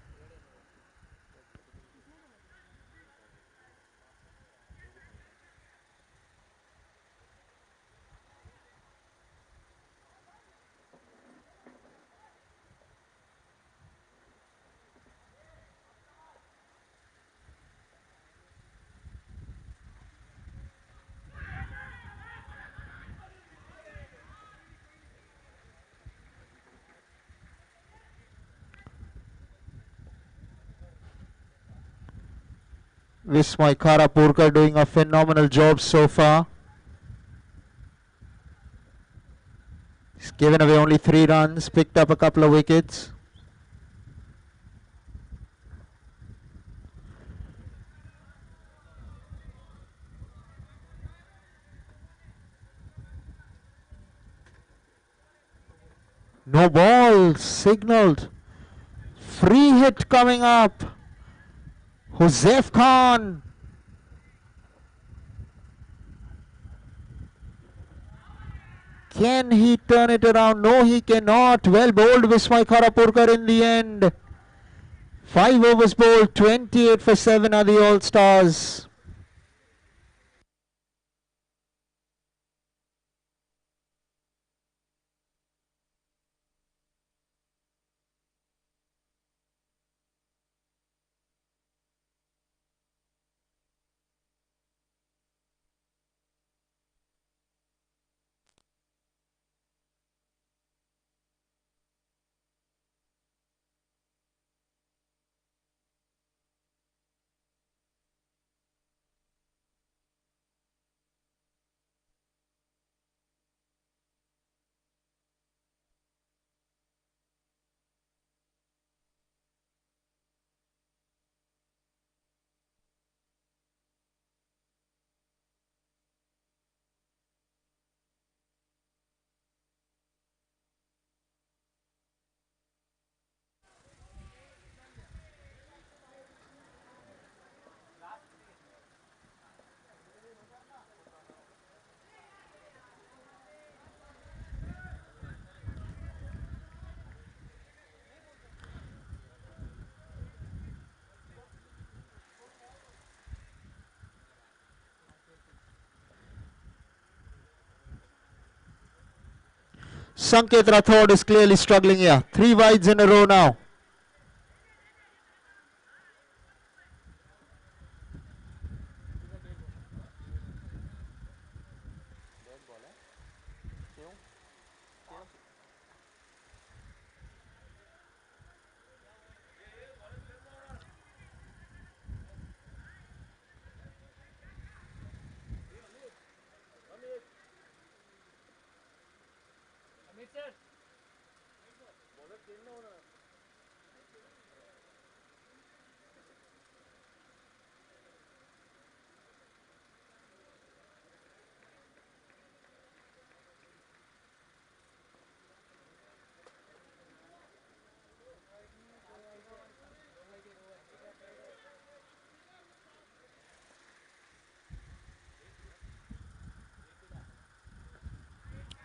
[SPEAKER 1] Vismay Karapurkar doing a phenomenal job so far. He's given away only 3 runs, picked up a couple of wickets. No ball signaled. Free hit coming up. Huzef Khan. Can he turn it around? No, he cannot. Well bowled Vismay Karapurkar in the end. 5 overs bowled, 28 for 7 are the All-Stars. Sanket Rathod is clearly struggling here. 3 wides in a row now.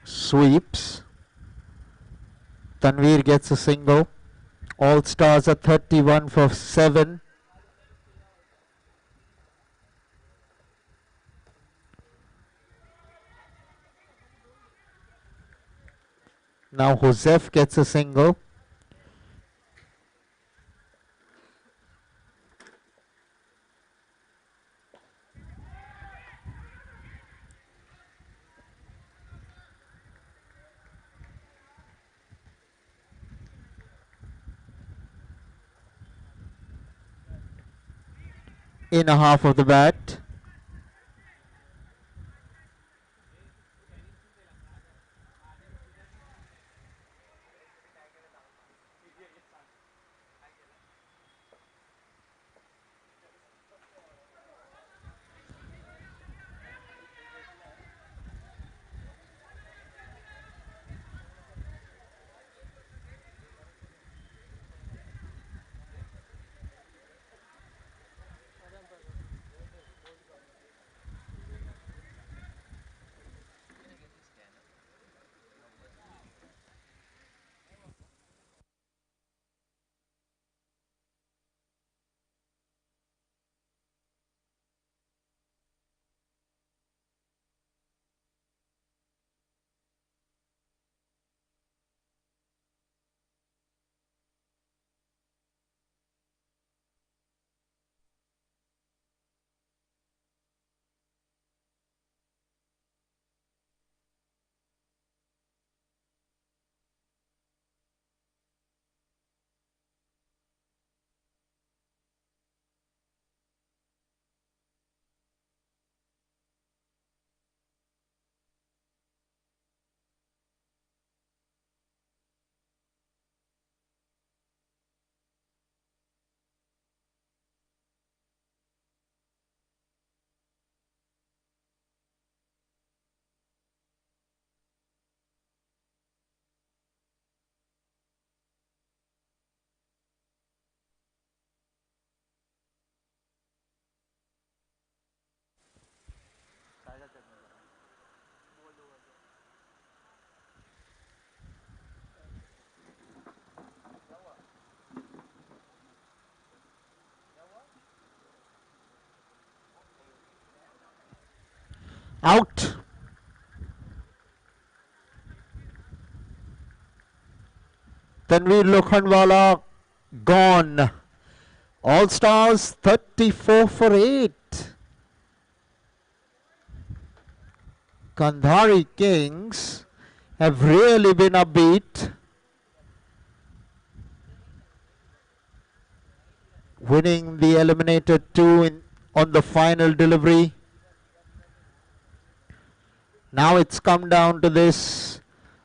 [SPEAKER 1] Sweeps. Tanveer gets a single. All-Stars are 31 for 7. Now Joseph gets a single. In a half of the bat. Out. Tanveer Lokhandwala gone. All Stars 34 for 8. Gandhari Kings have really been upbeat, winning the Eliminator 2 on the final delivery. Now it's come down to this,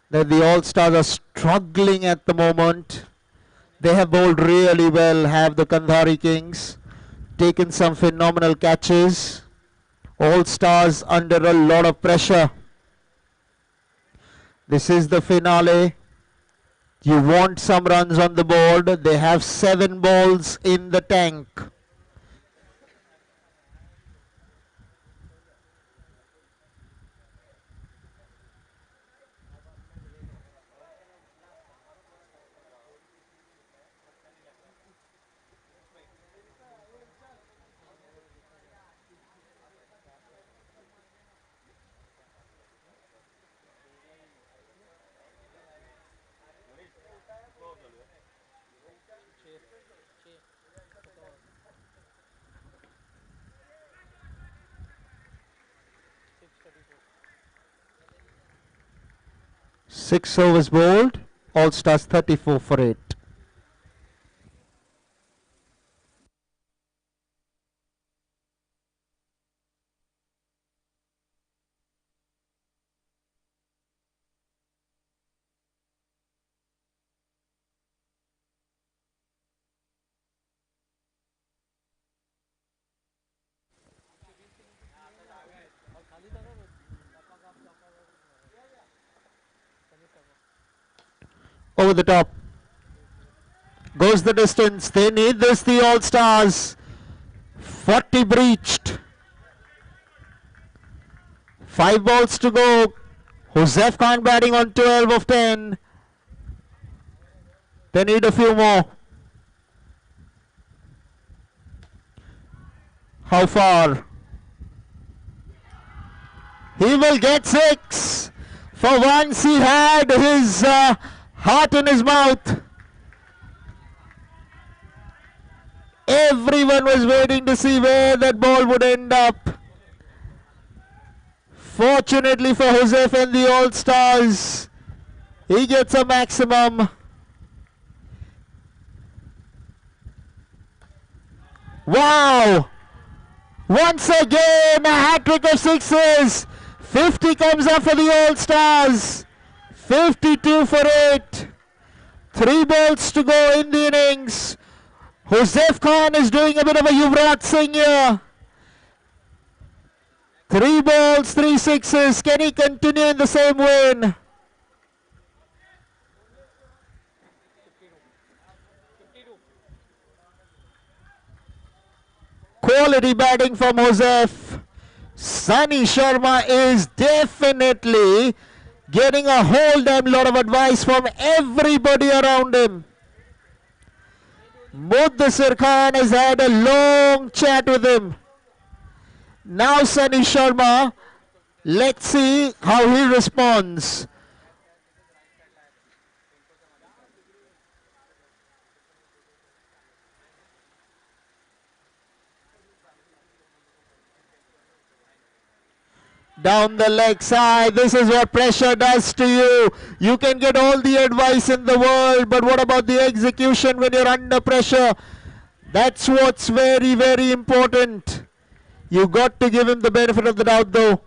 [SPEAKER 1] that the All-Stars are struggling at the moment. They have bowled really well, have the Gandhari Kings, taken some phenomenal catches. All-Stars under a lot of pressure. This is the finale. You want some runs on the board. They have 7 balls in the tank. Six overs bowled, All Stars 34 for 8. Over the top. Goes the distance. They need this, the All Stars. 40 breached. 5 balls to go. Joseph Khan batting on 12 of 10. They need a few more. How far? He will get 6. For once he had his heart in his mouth. Everyone was waiting to see where that ball would end up. Fortunately for Joseph and the All Stars, he gets a maximum. Wow! Once again, a hat-trick of 6s. 50 comes up for the All Stars. 52 for 8. 3 balls to go in the innings. Joseph Khan is doing a bit of a Yuvraj Singh here. 3 balls, 3 6s. Can he continue in the same vein? Quality batting from Joseph. Sunny Sharma is definitely getting a whole damn lot of advice from everybody around him. Mudassir Khan has had a long chat with him. Now Sunny Sharma, let's see how he responds. Down the leg side, this is what pressure does to you. You can get all the advice in the world, but what about the execution when you're under pressure? That's what's very, very important. You got to give him the benefit of the doubt though.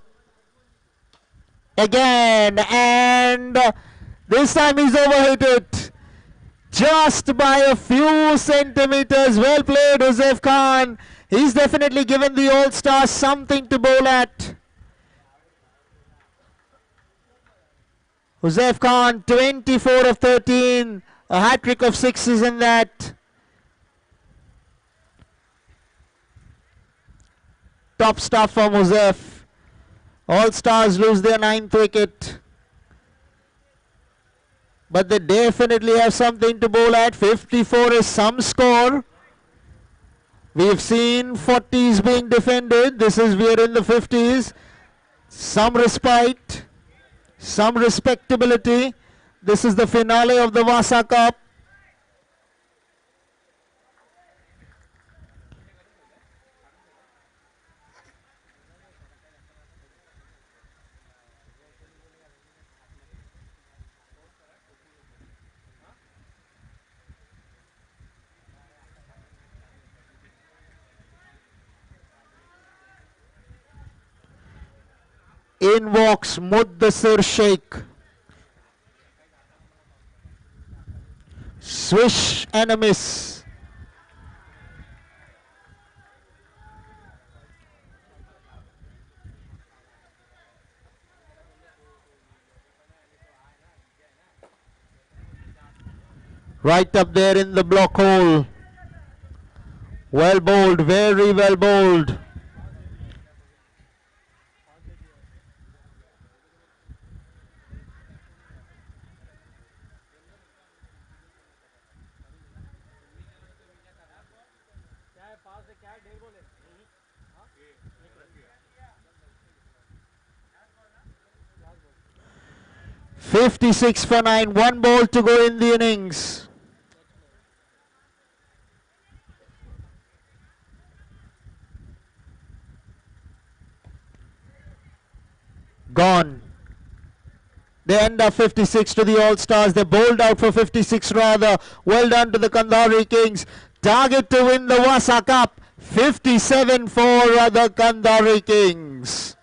[SPEAKER 1] Again, and this time he's overhit it. Just by a few centimeters. Well played, Joseph Khan. He's definitely given the All-Stars something to bowl at. Joseph Khan, 24 of 13, a hat-trick of 6s in that. Top stuff from Joseph. All Stars lose their 9th wicket. But they definitely have something to bowl at. 54 is some score. We've seen 40s being defended. We are in the 50s. Some respite, some respectability. This is the finale of the Vassa Cup. In walks Muddasir Sheikh. Swish and a miss. Right up there in the block hole. Well bowled, very well bowled.
[SPEAKER 6] क्या है पास से क्या है ढेर बोले
[SPEAKER 1] 56 for 9, one ball to go in the innings. Gone. They end up 56 to the All-Stars. They bowled out for 56 rather. Well done to the Kandari Kings. Target to win the Vassa Cup. 57 for the Kandari Kings.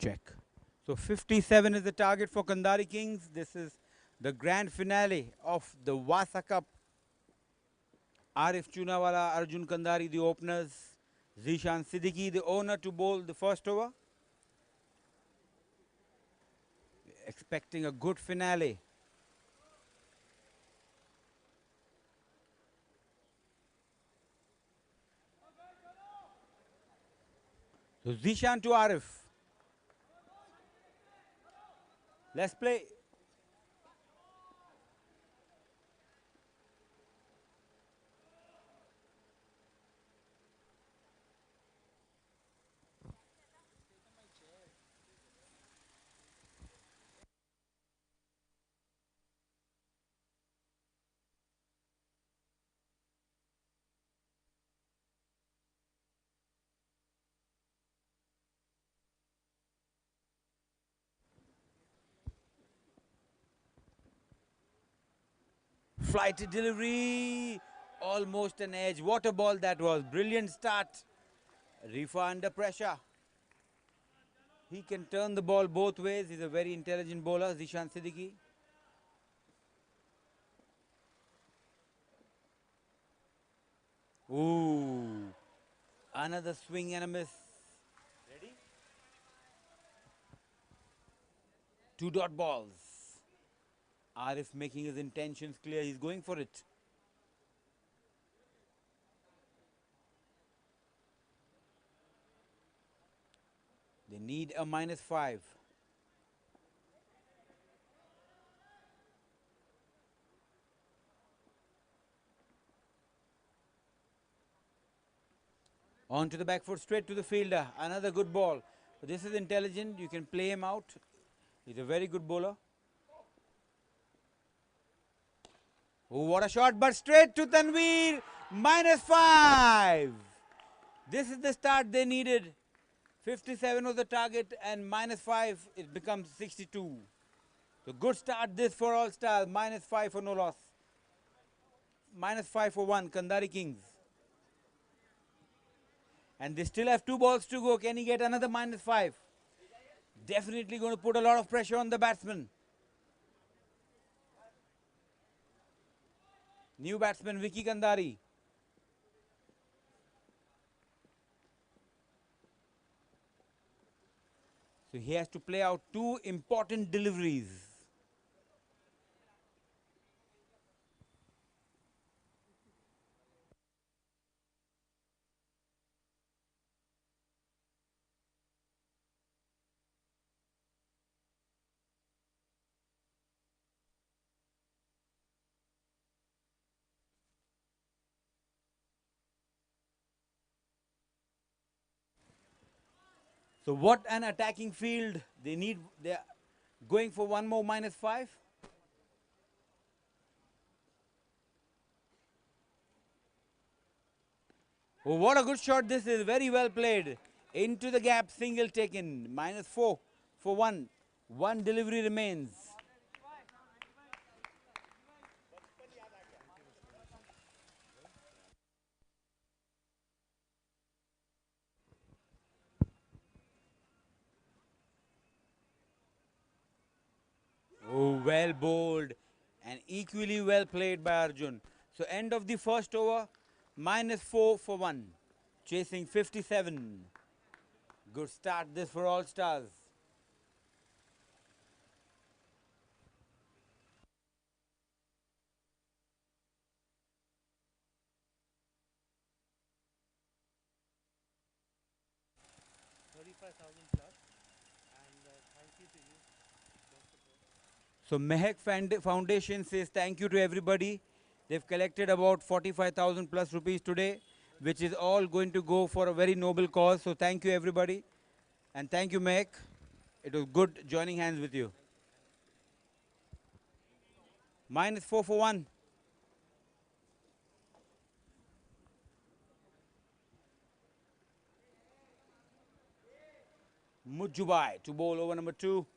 [SPEAKER 6] check. So 57 is the target for Kandari Kings. This is the grand finale of the Vassa Cup. Arif Chunawala, Arjun Kandari, the openers. Zishan Siddiqui, the owner, to bowl the first over. Expecting a good finale. So Zishan to Arif. Let's play. Flight delivery. Almost an edge. What a ball that was. Brilliant start. Rifa under pressure. He can turn the ball both ways. He's a very intelligent bowler, Zishan Siddiqui. Ooh. Another swing and a miss. Ready? Two dot balls. Arif making his intentions clear. He's going for it. They need a -5. On to the back foot, straight to the fielder. Another good ball. But this is intelligent. You can play him out. He's a very good bowler. Oh, what a shot, but straight to Tanveer. -5. This is the start they needed. 57 was the target and -5, it becomes 62. So good start this for All Stars. -5 for no loss. -5 for 1, Kandari Kings. And they still have 2 balls to go. Can he get another -5? Definitely going to put a lot of pressure on the batsman. New batsman Vicky Kandari. So he has to play out 2 important deliveries. So what an attacking field they need. They're going for one more -5. Oh, what a good shot this is. Very well played. Into the gap, single taken. -4 for 1. 1 delivery remains. Oh, well bowled and equally well played by Arjun. So end of the first over, -4 for 1. Chasing 57. Good start this for All Stars. So Mehak Foundation says thank you to everybody. They've collected about 45,000 plus rupees today, which is all going to go for a very noble cause. So thank you everybody. And thank you Mehak. It was good joining hands with you. -4 for 1. Mujubai to bowl over number 2.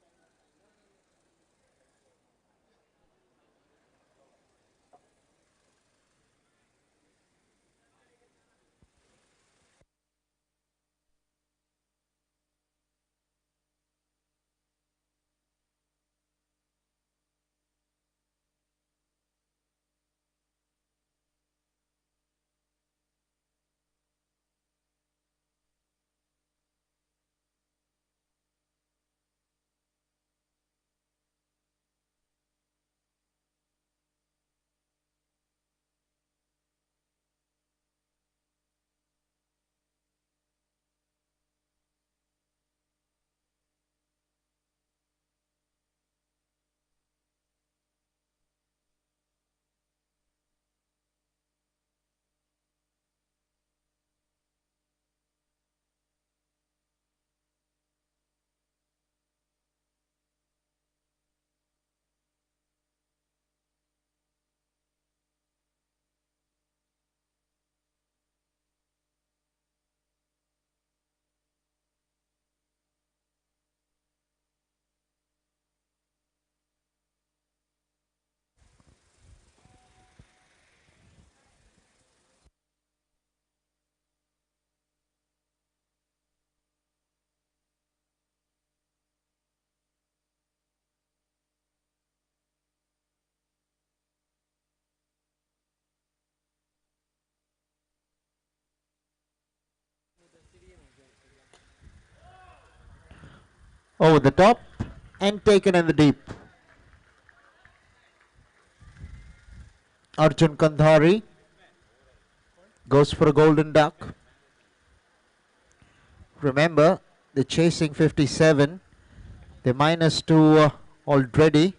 [SPEAKER 1] Over the top and taken in the deep. Arjun Kandhari goes for a golden duck. Remember, they're chasing 57. They're -2 already.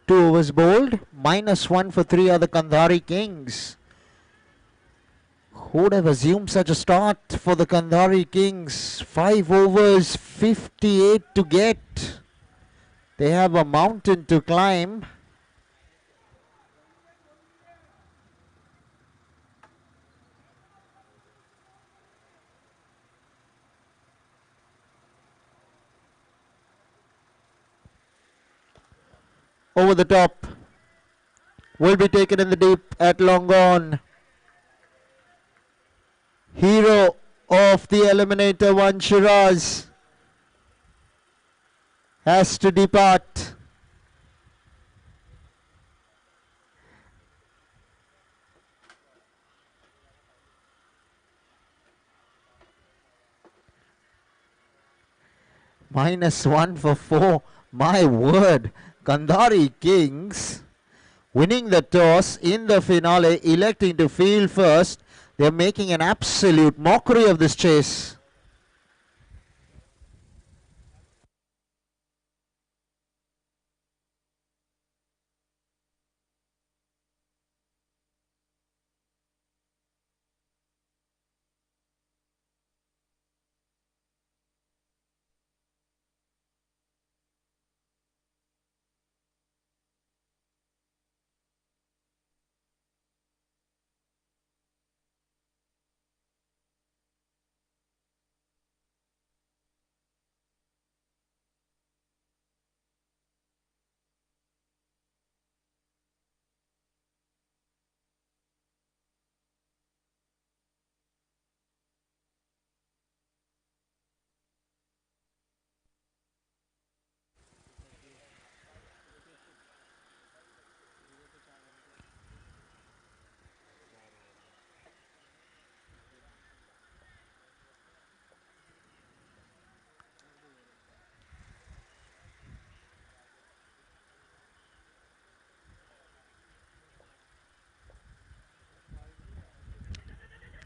[SPEAKER 1] Two overs bowled, -1 for three other Kandhari Kings. Who would have assumed such a start for the Kandhari Kings? 5 overs, 58 to get. They have a mountain to climb. Over the top. Will be taken in the deep at long on. Hero of the eliminator one, Shiraz, has to depart. -1 for 4. My word. Kandhari Kings winning the toss in the finale, electing to field first. They're making an absolute mockery of this chase.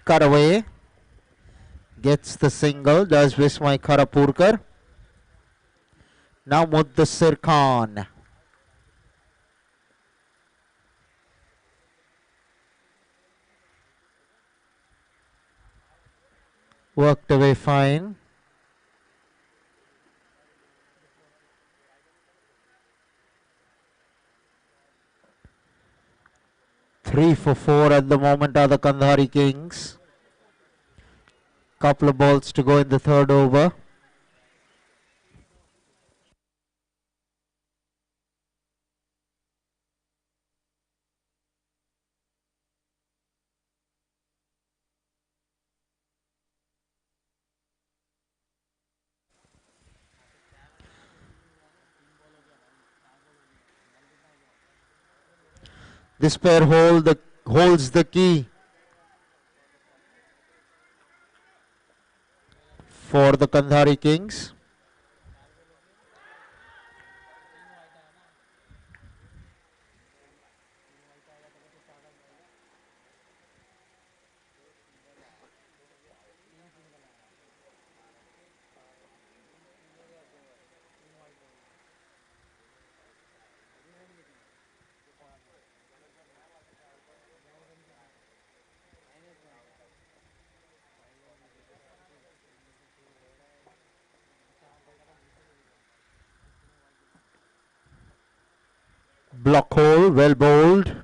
[SPEAKER 1] cut away. Gets the single, does Vismay Karapurkar. Now Muddassir Khan. Worked away fine. Three for four at the moment are the Kandhari Kings. Couple of balls to go in the third over. This pair holds the key for the Kandhari Kings. Block hole, well bowled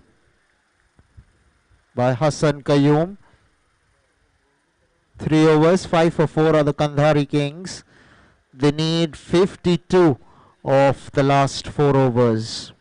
[SPEAKER 1] by Hassan Qayyum. 3 overs, 5 for 4 are the Kandhari Kings. They need 52 of the last 4 overs.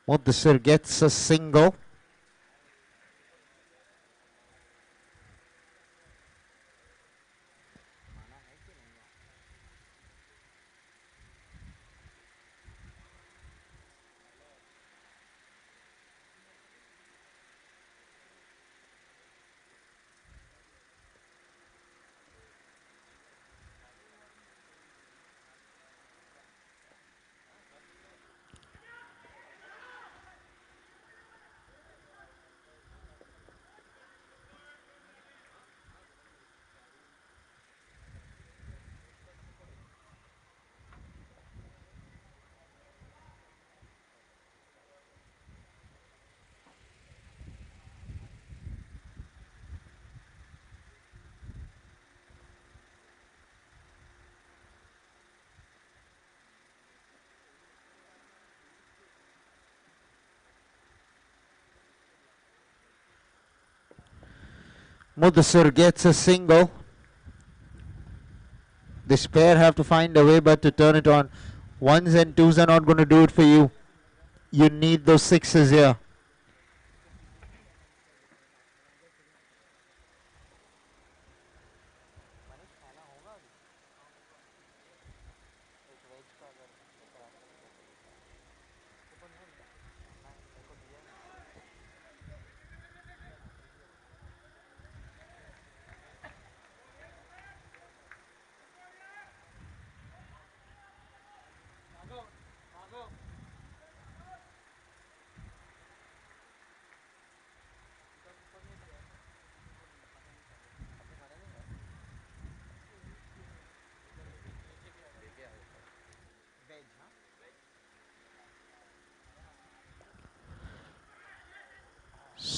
[SPEAKER 1] Muddassir gets a single. Muddassir gets a single. This pair have to find a way but to turn it on. Ones and twos are not going to do it for you. You need those sixes here.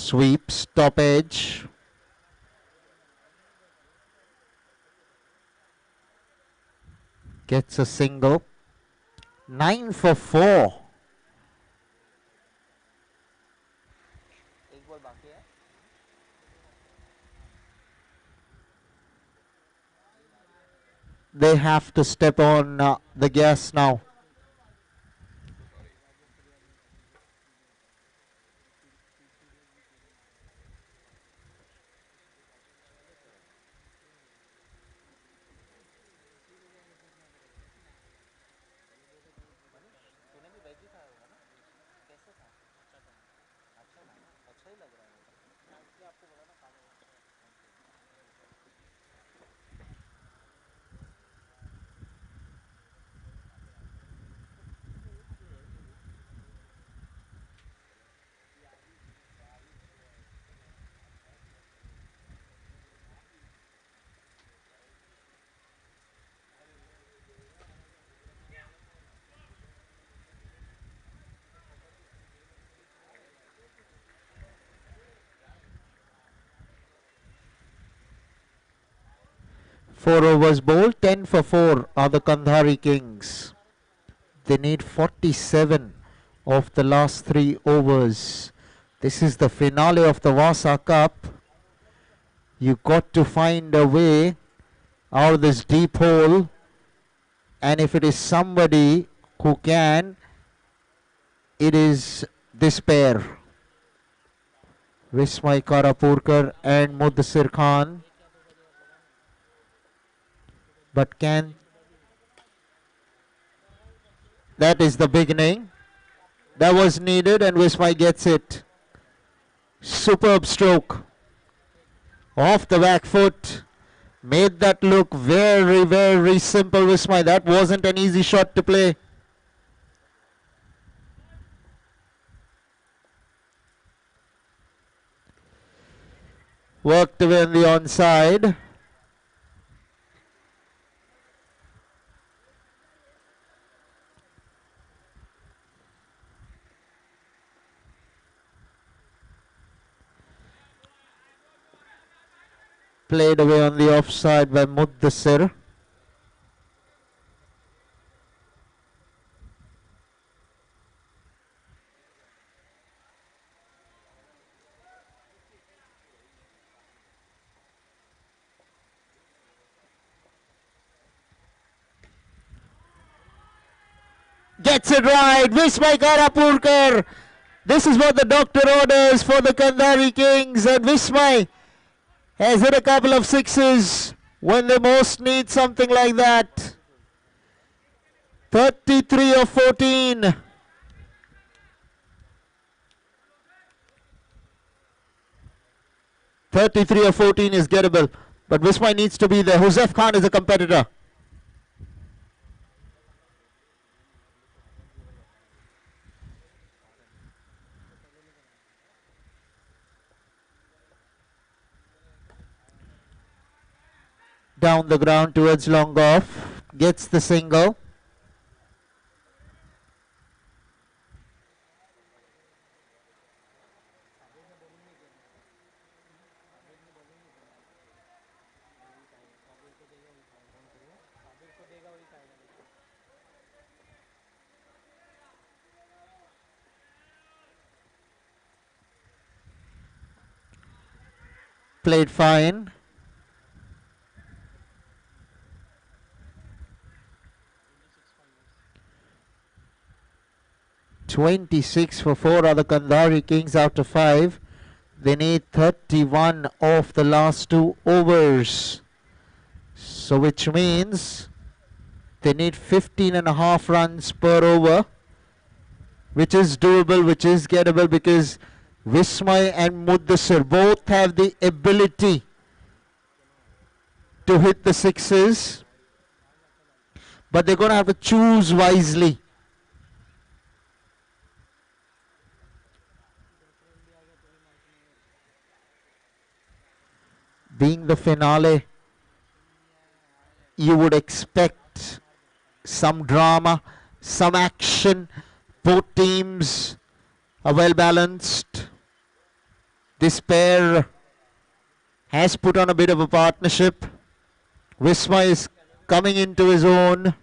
[SPEAKER 1] Sweeps top edge. Gets a single. 9 for 4.
[SPEAKER 5] एक ball बाकी है.
[SPEAKER 1] They have to step on the gas now.
[SPEAKER 5] तूने भी veg ही खाया होगा ना? कैसे था? अच्छा था. अच्छा था. अच्छा ही लग रहा है. इसलिए आपको बोला ना खा लो.
[SPEAKER 1] Four overs bowled, 10 for 4 are the Kandhari Kings. They need 47 of the last 3 overs. This is the finale of the Vassa Cup. You've got to find a way out of this deep hole, and if it is somebody who can, it is this pair, Vismay Karapurkar and Mudassir Khan. But can, that is the beginning. That was needed and Vismay gets it. Superb stroke. Off the back foot. Made that look very, very simple, Vismay. That wasn't an easy shot to play. Worked away on the onside. Played away on the offside by Mudassir. Gets it right, Vismay Karapurkar. This is what the doctor orders for the Kandhari Kings, and Vismay has hit a couple of sixes when they most need something like that. 33 of 14. "33 of 14 is gettable, but Vismay needs to be there. Huzef Khan is a competitor. Down the ground towards long off, gets the single. Played fine. "26 for 4 are the Kandhari Kings out of 5. They need 31 of the last 2 overs. So which means they need 15.5 runs per over, which is doable, which is gettable, because Vismay and Mudassir both have the ability to hit the sixes, but they're going to have to choose wisely. Being the finale, you would expect some drama, some action. Both teams are well balanced. This pair has put on a bit of a partnership. Visma is coming into his own.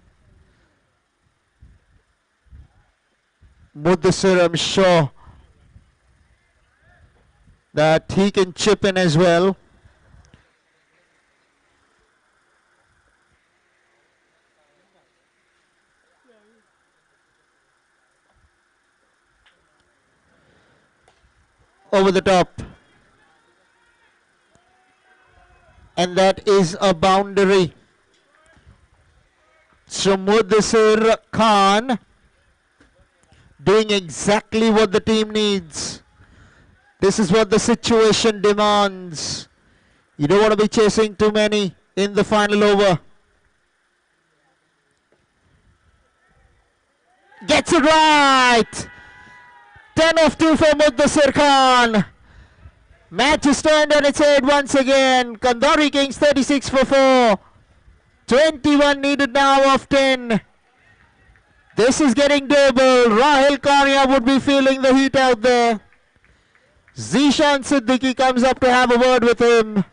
[SPEAKER 1] Mudassir, I'm sure that he can chip in as well. Over the top. And that is a boundary. So Mudassir Khan doing exactly what the team needs. This is what the situation demands. You don't want to be chasing too many in the final over. Gets it right! 10 of 2 for Mudassir Khan. Match is turned on its head once again. Kandari Kings 36 for 4. 21 needed now of 10. This is getting doable. Rahil Karia would be feeling the heat out there. Zishan Siddiqui comes up to have a word with him.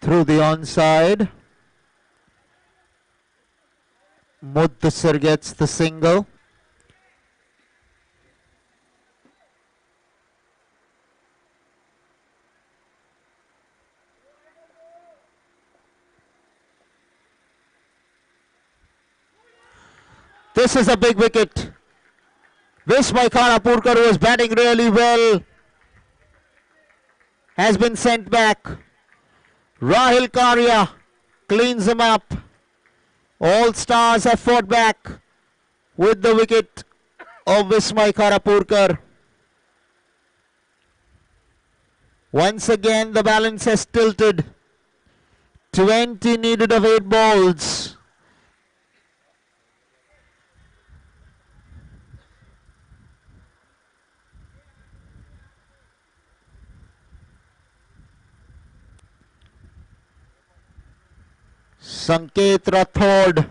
[SPEAKER 1] Through the onside. Mudassir gets the single. This is a big wicket. Vismay Khanapurkar, who was batting really well, has been sent back. Rahil Karia cleans him up. All stars have fought back with the wicket of Vismay Khanapurkar. Once again the balance has tilted. 20 needed of 8 balls. Sanket Rathod.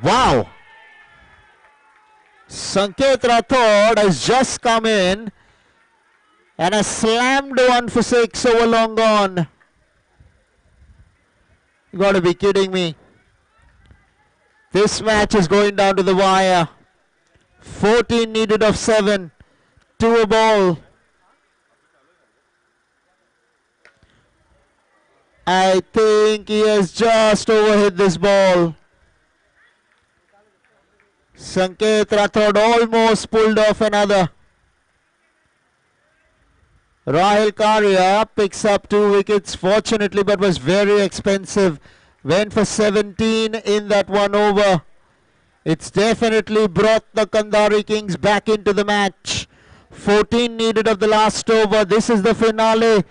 [SPEAKER 1] Wow! Sanket Rathod has just come in and has slammed one for 6 over long on. You gotta be kidding me. This match is going down to the wire. 14 needed of 7. 2 a ball. I think he has just overhit this ball. Sanket Rathod almost pulled off another. Rahil Karia picks up 2 wickets, fortunately, but was very expensive. Went for 17 in that one over. It's definitely brought the Kandari Kings back into the match. 14 needed of the last over. This is the finale.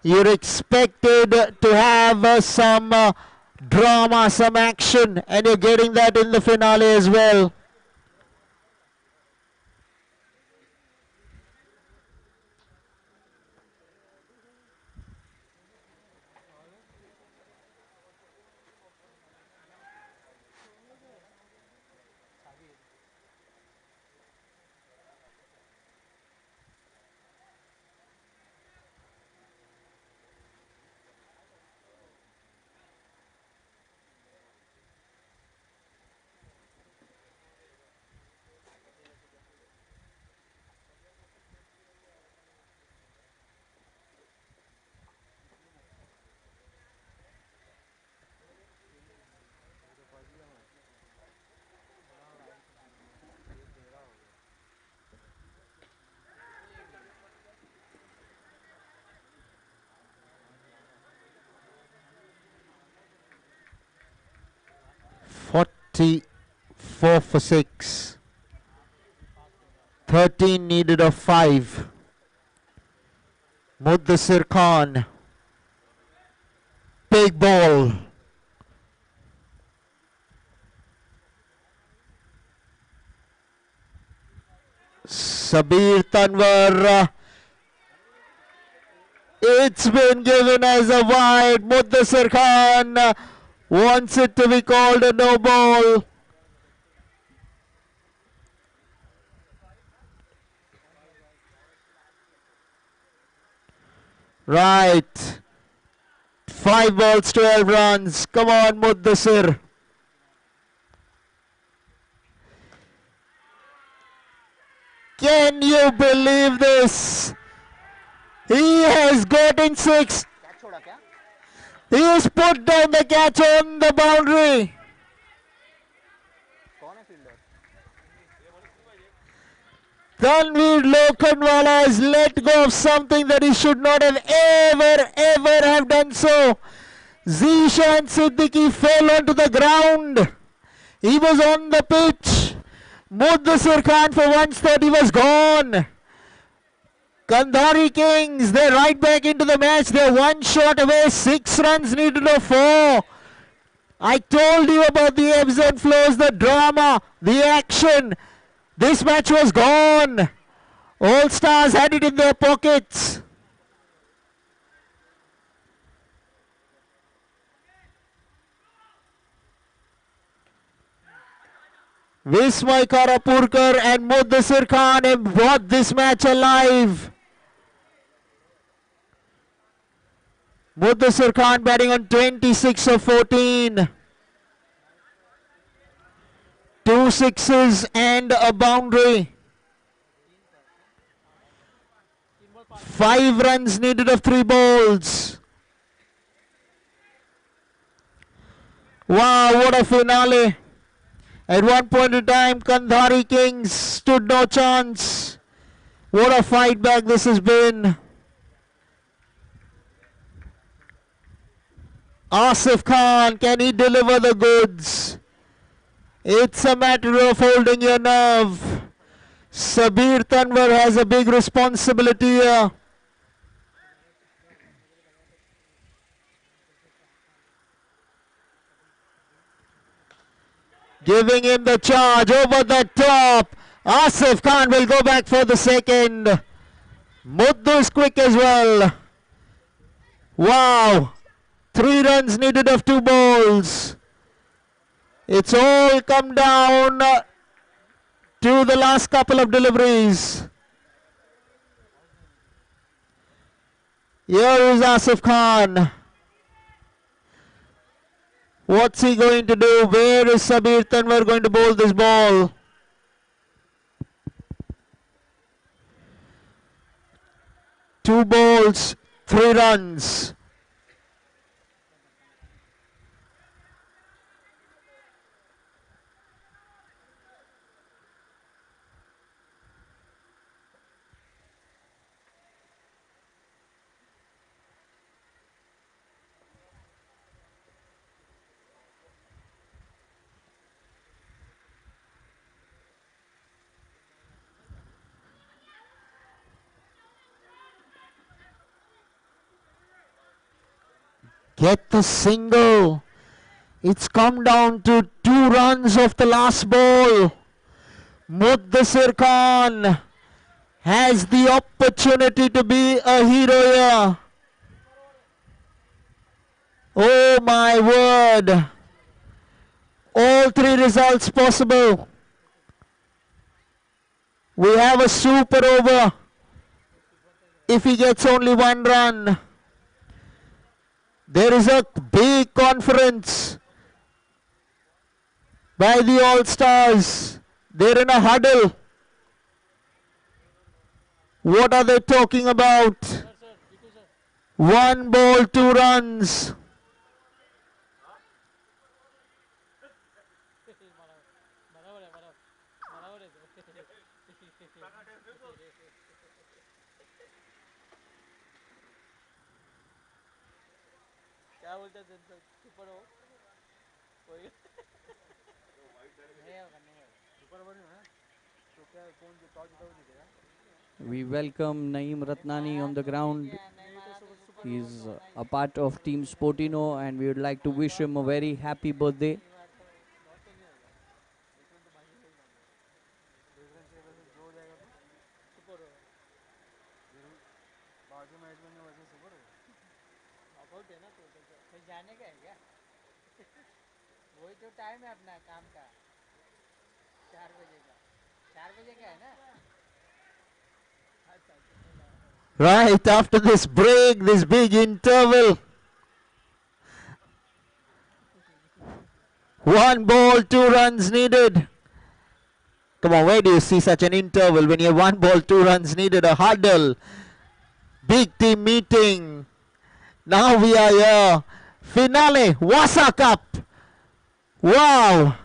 [SPEAKER 1] You're expected to have some drama, some action, and you're getting that in the finale as well. 24 for 6. 13 needed of 5. Muddasir Khan. Big ball. Sabir Tanwar. It's been given as a wide. Muddasir Khan wants it to be called a no ball. Right. 5 balls, 12 runs. Come on, Muddasir. Can you believe this? He has gotten 6. He has put down the catch on the boundary. Tanveer Lokhandwala has let go of something that he should not have ever have done so. Zishan Siddiqui fell onto the ground. He was on the pitch. Muddasir Khan for once thought he was gone. Andheri Kings, they're right back into the match. They're 1 shot away. 6 runs needed of 4. I told you about the ebbs and flows, the drama, the action. This match was gone. All Stars had it in their pockets. Vismay Karapurkar and Muddasir Khan have brought this match alive. Muddasir Khan batting on 26 of 14. 2 sixes and a boundary. 5 runs needed of 3 balls. Wow, what a finale. At one point in time, Andheri Kings stood no chance. What a fight back this has been. Asif Khan, can he deliver the goods? It's a matter of holding your nerve. Sabir Tanwar has a big responsibility here. Giving him the charge over the top. Asif Khan will go back for the second. Muddu is quick as well. Wow. 3 runs needed of 2 balls. It's all come down to the last couple of deliveries. Here is Asif Khan. What's he going to do? Where is Sabir Tanwar going to bowl this ball? Two balls, 3 runs. Get the single. It's come down to 2 runs of the last ball. Muddasir Khan has the opportunity to be a hero here. Oh my word. All 3 results possible. We have a super over if he gets only 1 run. There is a big conference by the All-Stars. They're in a huddle. What are they talking about? 1 ball, 2 runs.
[SPEAKER 4] क्या बोलते हैं super over? We welcome Naeem Ratnani on the ground. He's a part of Team Sportino and we would like to wish him a very happy birthday.
[SPEAKER 1] Right after this break, this big interval. 1 ball, 2 runs needed. Come on, where do you see such an interval when you have 1 ball, 2 runs needed? A huddle. Big team meeting. Now we are here. Finale, Vassa Cup. Wow.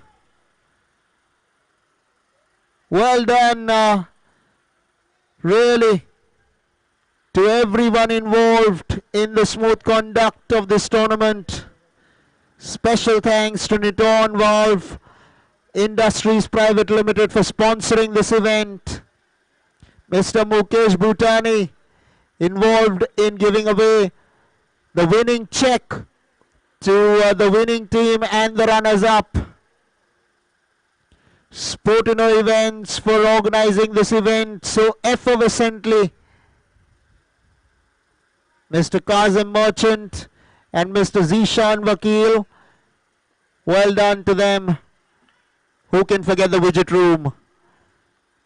[SPEAKER 1] Well done, really, to everyone involved in the smooth conduct of this tournament. Special thanks to Niton Valve Industries Private Limited for sponsoring this event. Mr. Mukesh Bhutani involved in giving away the winning check to the winning team and the runners-up. Sportino Events for organizing this event so effervescently. Mr. Kazim Merchant and Mr. Zishan Vakil, well done to them. Who can forget the widget room?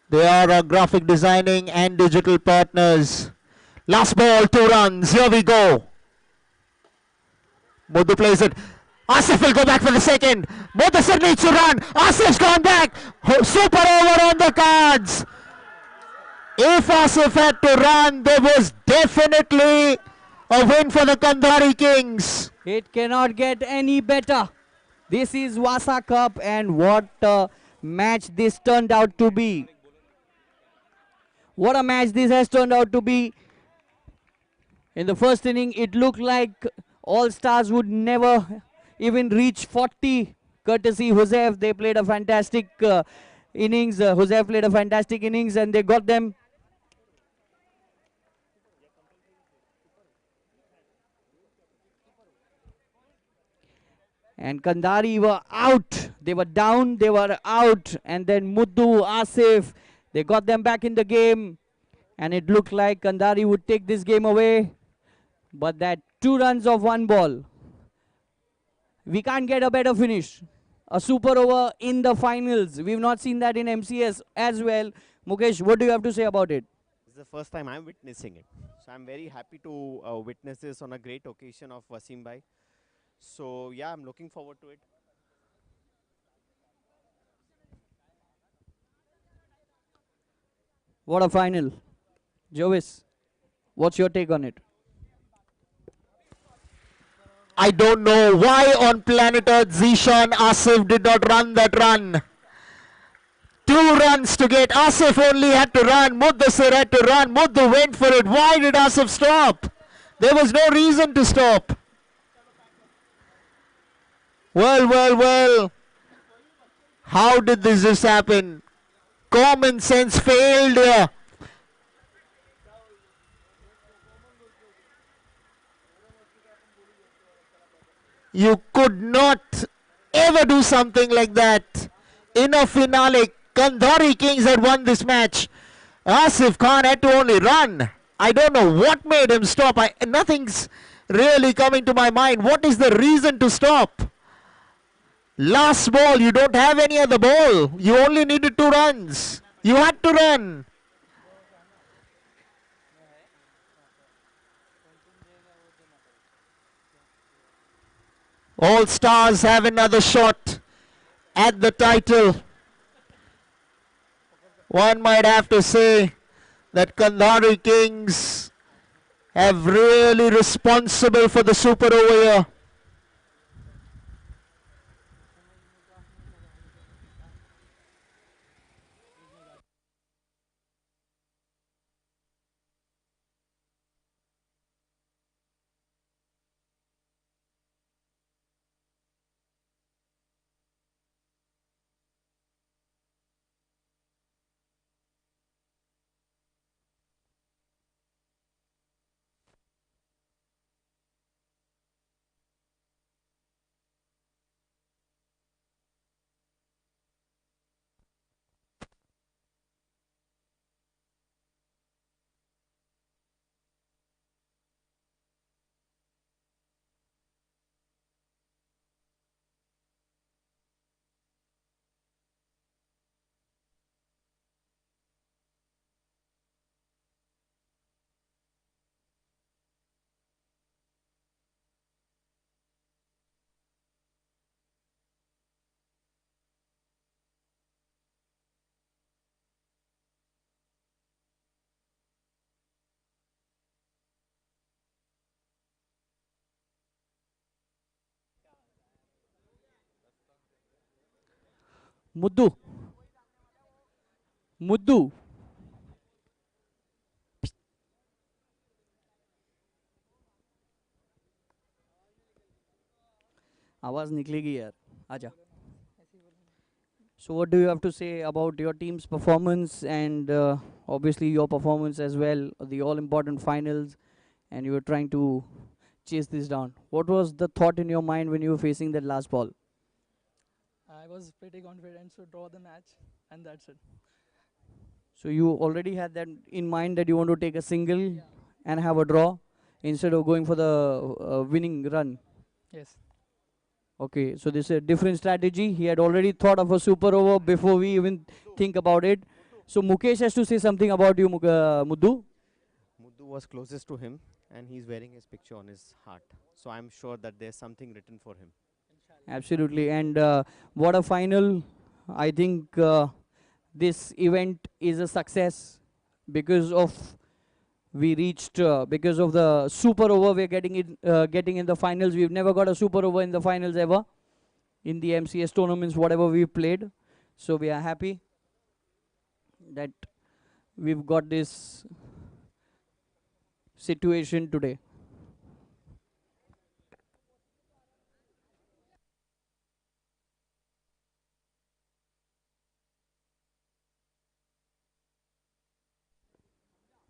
[SPEAKER 1] They are our graphic designing and digital partners. Last ball, 2 runs. Here we go. Muddu plays it. Asif will go back for the second. Muddassir needs to run. Asif's gone back. Super over on the cards. If Asif had to run, there was definitely a win for the Kandhari Kings.
[SPEAKER 4] It cannot get any better. This is Vassa Cup and what a match this turned out to be. What a match this has turned out to be. In the first inning, it looked like All Stars would never even reach 40. Courtesy Josef, they played a fantastic innings. Josef played a fantastic innings and they got them. And Kandhari were out. They were down, they were out. And then Muddu, Asif, they got them back in the game. And it looked like Kandhari would take this game away. But that 2 runs of 1 ball. We can't get a better finish. A super over in the finals. We've not seen that in MCS as well. Mukesh, what do you have to say about it?
[SPEAKER 8] This is the first time I'm witnessing it. So I'm very happy to witness this on a great occasion of Wasim Bhai. So yeah, I'm looking forward to it.
[SPEAKER 4] What a final. Jovis, what's your take on it?
[SPEAKER 1] I don't know why on planet Earth Zishan Asif did not run that run. 2 runs to get. Asif only had to run. Muddassir had to run. Muddu went for it. Why did Asif stop? There was no reason to stop. Well. How did this just happen? Common sense failed here. You could not ever do something like that. In a finale, Kandhari Kings had won this match. Asif Khan had to only run. I don't know what made him stop. Nothing's really coming to my mind. What is the reason to stop? Last ball, you don't have any other ball. You only needed 2 runs. You had to run. All Stars have another shot at the title. One might have to say that Kandhari Kings have really responsible for the super over here.
[SPEAKER 4] Muddu. Muddu. आवाज निकलेगी यार आजा. So what do you have to say about your team's performance and obviously your performance as well, the all important finals, and you were trying to chase this down. What was the thought in your mind when you were facing that last ball?
[SPEAKER 9] I was pretty confident to draw the match, and that's it.
[SPEAKER 4] So you already had that in mind that you want to take a single and have a draw instead of going for the winning run.
[SPEAKER 9] Yes.
[SPEAKER 4] Okay, so this is a different strategy. He had already thought of a super over before we even think about it. So Mukesh has to say something about you, Muddu.
[SPEAKER 8] Muddu was closest to him and he's wearing his picture on his heart. So I'm sure that there's something written for him.
[SPEAKER 4] Absolutely, and what a final. I think this event is a success because of we reached because of the super over we're getting in the finals. We've never got a super over in the finals ever in the MCS tournaments, whatever we've played. So we are happy that we've got this situation today.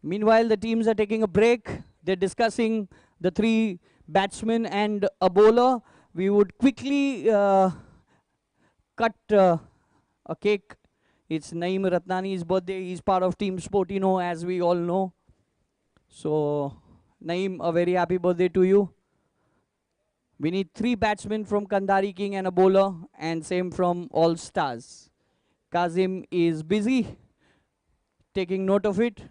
[SPEAKER 4] Meanwhile, the teams are taking a break. They're discussing the three batsmen and a bowler. We would quickly cut a cake. It's Naeem Ratnani's birthday. He's part of Team Sportino, as we all know. So, Naeem, a very happy birthday to you. We need three batsmen from Kandari King and a bowler, and same from All Stars. Kazim is busy taking note of it.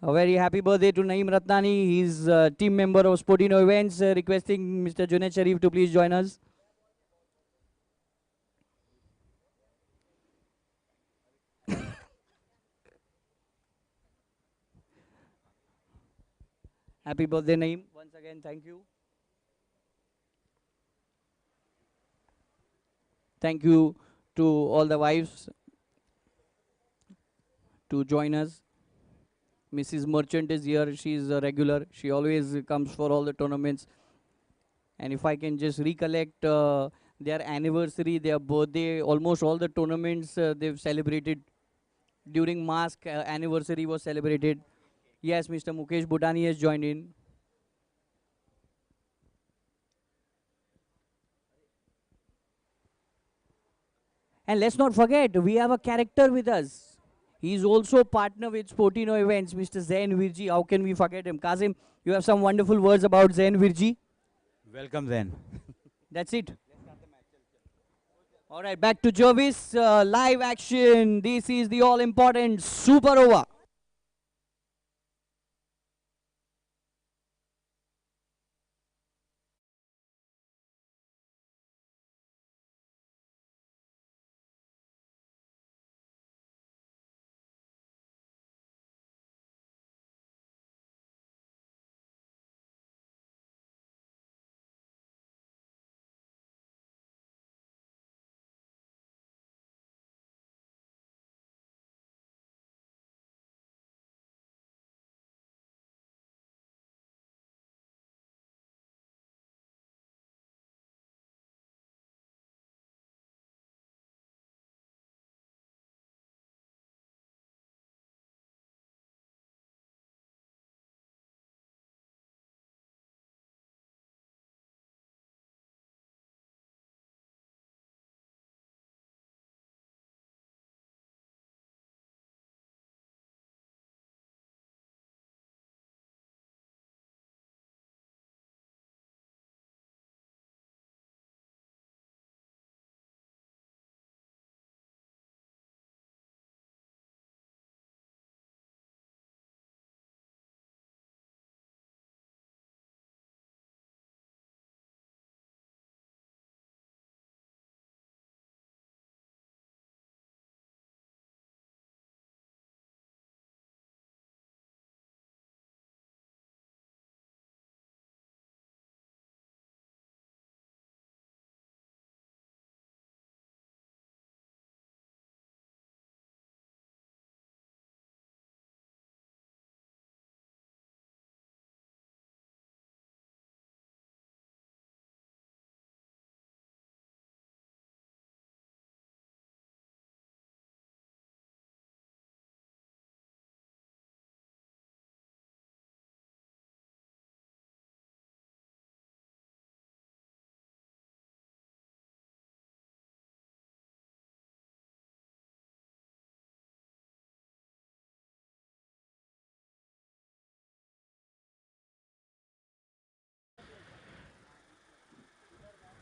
[SPEAKER 4] A very happy birthday to Naeem Ratnani. He's a team member of Sportino Events. Requesting Mr. Junaid Sharif to please join us. Happy birthday, Naeem. Once again, thank you. Thank you to all the wives to join us. Mrs. Merchant is here. She's a regular. She always comes for all the tournaments. And if I can just recollect their anniversary, their birthday, almost all the tournaments they've celebrated. During mask, anniversary was celebrated. Yes, Mr. Mukesh Bhutani has joined in. And let's not forget, we have a character with us. He's also partner with Sportino Events, Mr. Zain Virji. How can we forget him? Kazim, you have some wonderful words about Zain Virji.
[SPEAKER 6] Welcome then.
[SPEAKER 4] That's it. All right, back to Jervis. Live action. This is the all-important Super Over.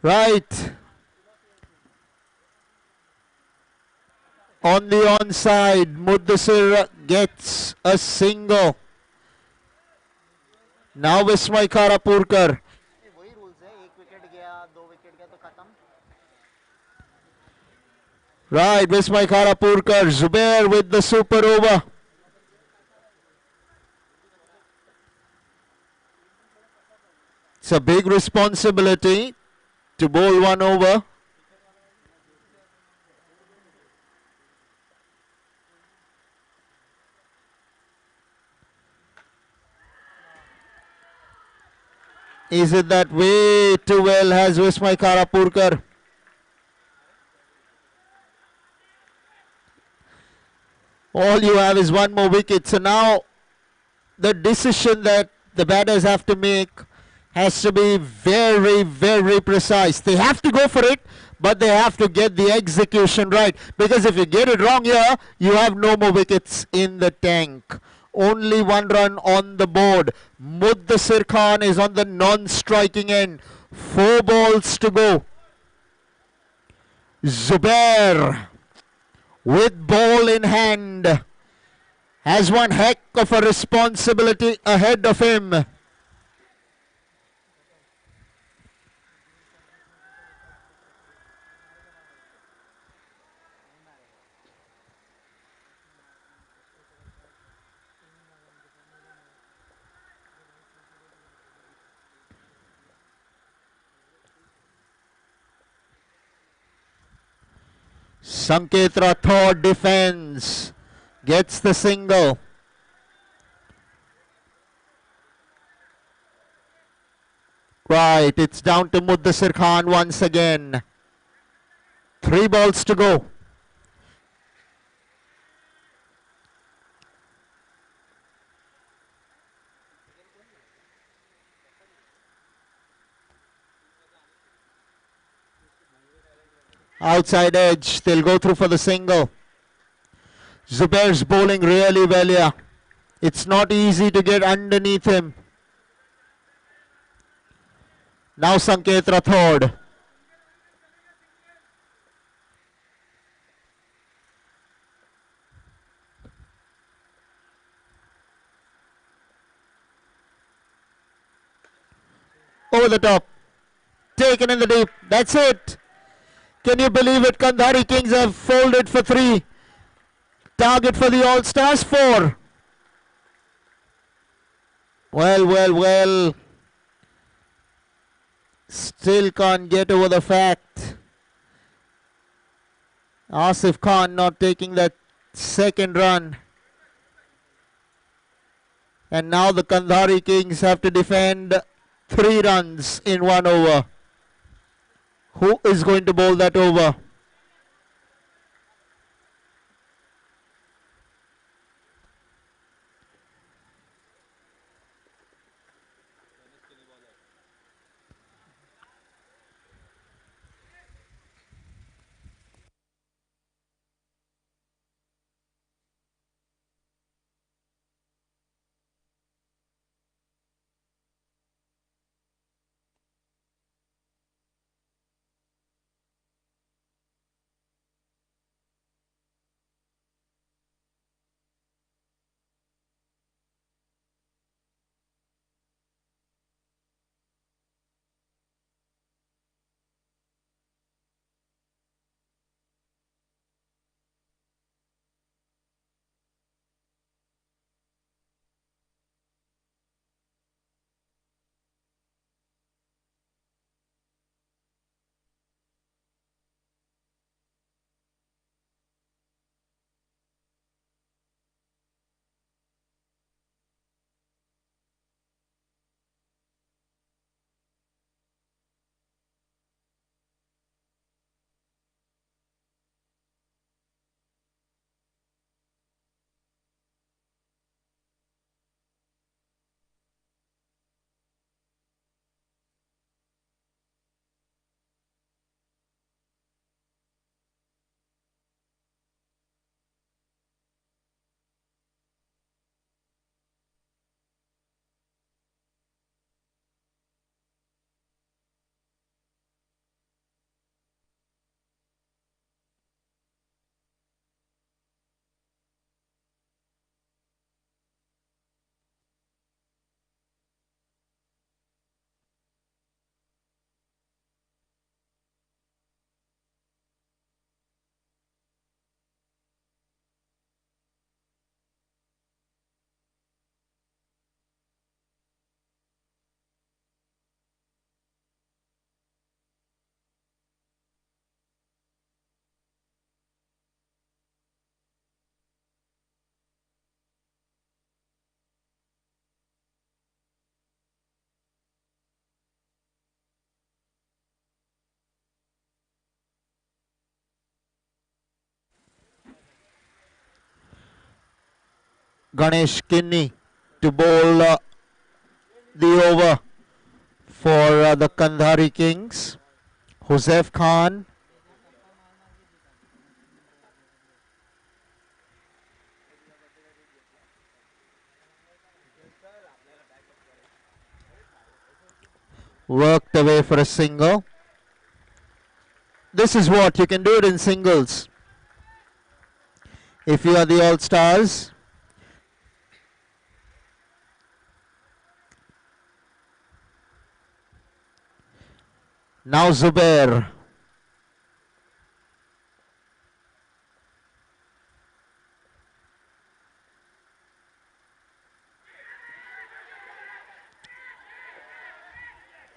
[SPEAKER 1] Right. On the onside, Muddasir gets a single. Now Vismay Karapurkar. Right, Vismay Karapurkar, Zubair with the super over. It's a big responsibility to bowl one over. Is it that way too well has Vismay Karapurkar? All you have is one more wicket. So now the decision that the batters have to make has to be very, very precise. They have to go for it, but they have to get the execution right. Because if you get it wrong here, you have no more wickets in the tank. Only one run on the board. Muddasir Khan is on the non-striking end. 4 balls to go. Zubair with ball in hand. has one heck of a responsibility ahead of him. Sanket Rathod defends, gets the single. Right, it's down to Muddasir Khan once again. 3 balls to go. Outside edge, they'll go through for the single. Zubair's bowling really well here. It's not easy to get underneath him. Now Sanket Rathod. Over the top. Taken in the deep. That's it. Can you believe it? Kandhari Kings have folded for 3. Target for the All-Stars 4. Well. Still can't get over the fact. Asif Khan not taking that second run. And now the Kandhari Kings have to defend 3 runs in 1 over. Who is going to bowl that over? Ganesh Kinney to bowl the over for the Kandhari Kings. Joseph Khan. Worked away for a single. This is what you can do it in singles. If you are the All-Stars, Now Zubair.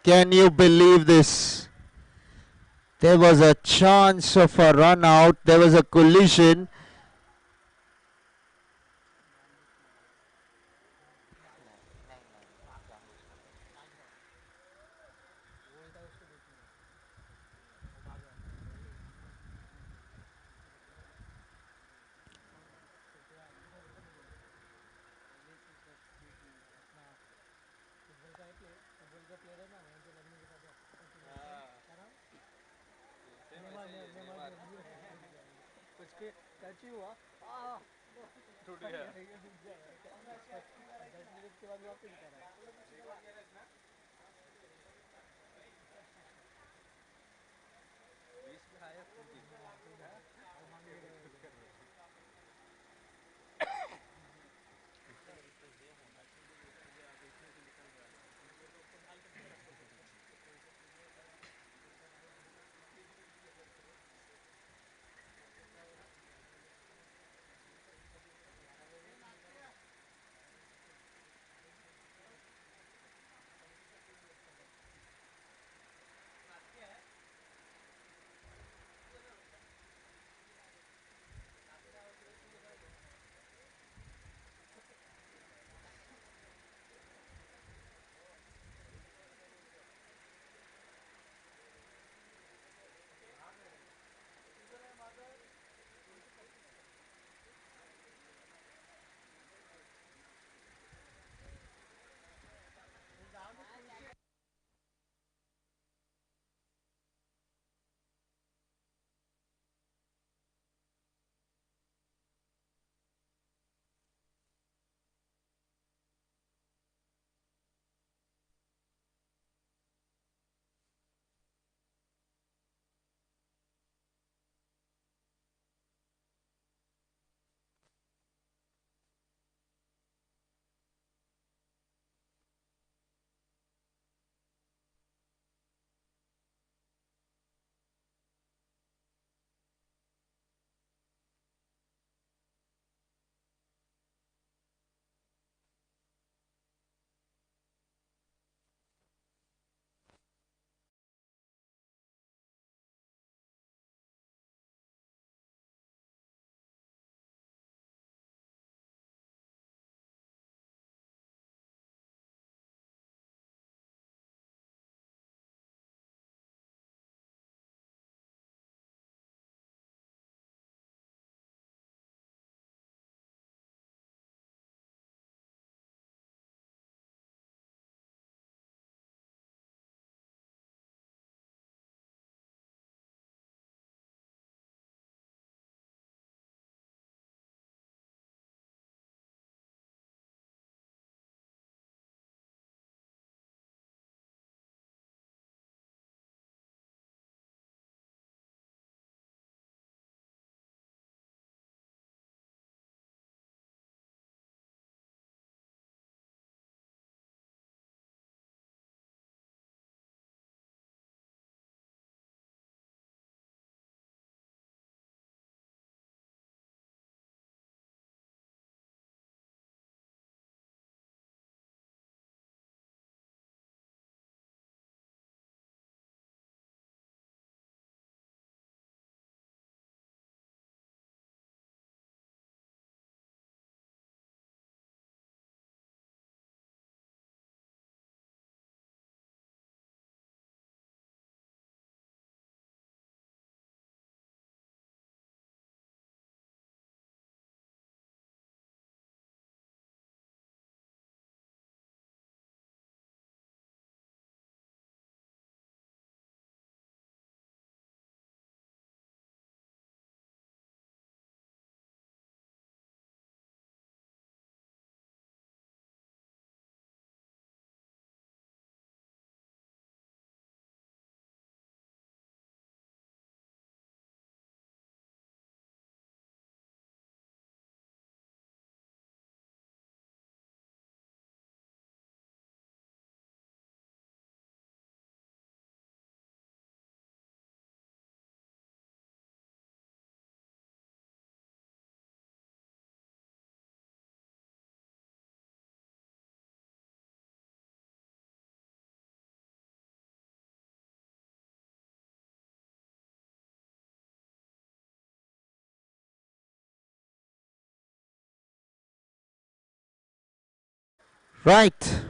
[SPEAKER 1] Can you believe this? There was a chance of a run out. There was a collision. Right.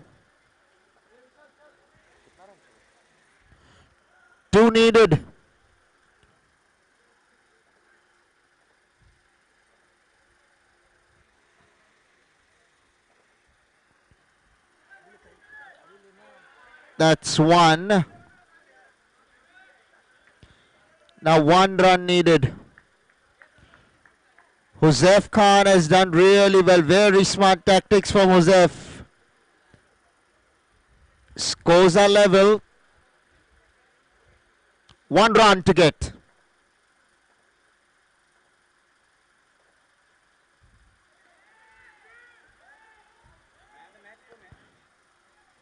[SPEAKER 1] 2 needed. That's 1. Now 1 run needed. Huzef Khan has done really well. Very smart tactics from Huzef. Scores are level. 1 run to get.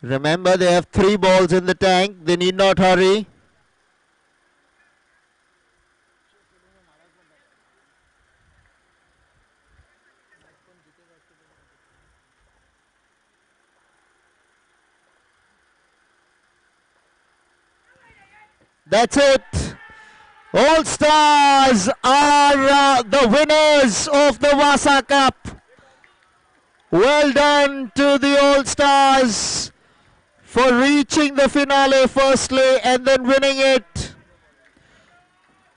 [SPEAKER 1] Remember, they have 3 balls in the tank. They need not hurry. That's it. All Stars are the winners of the Vassa Cup. Well done to the All Stars for reaching the finale firstly and then winning it.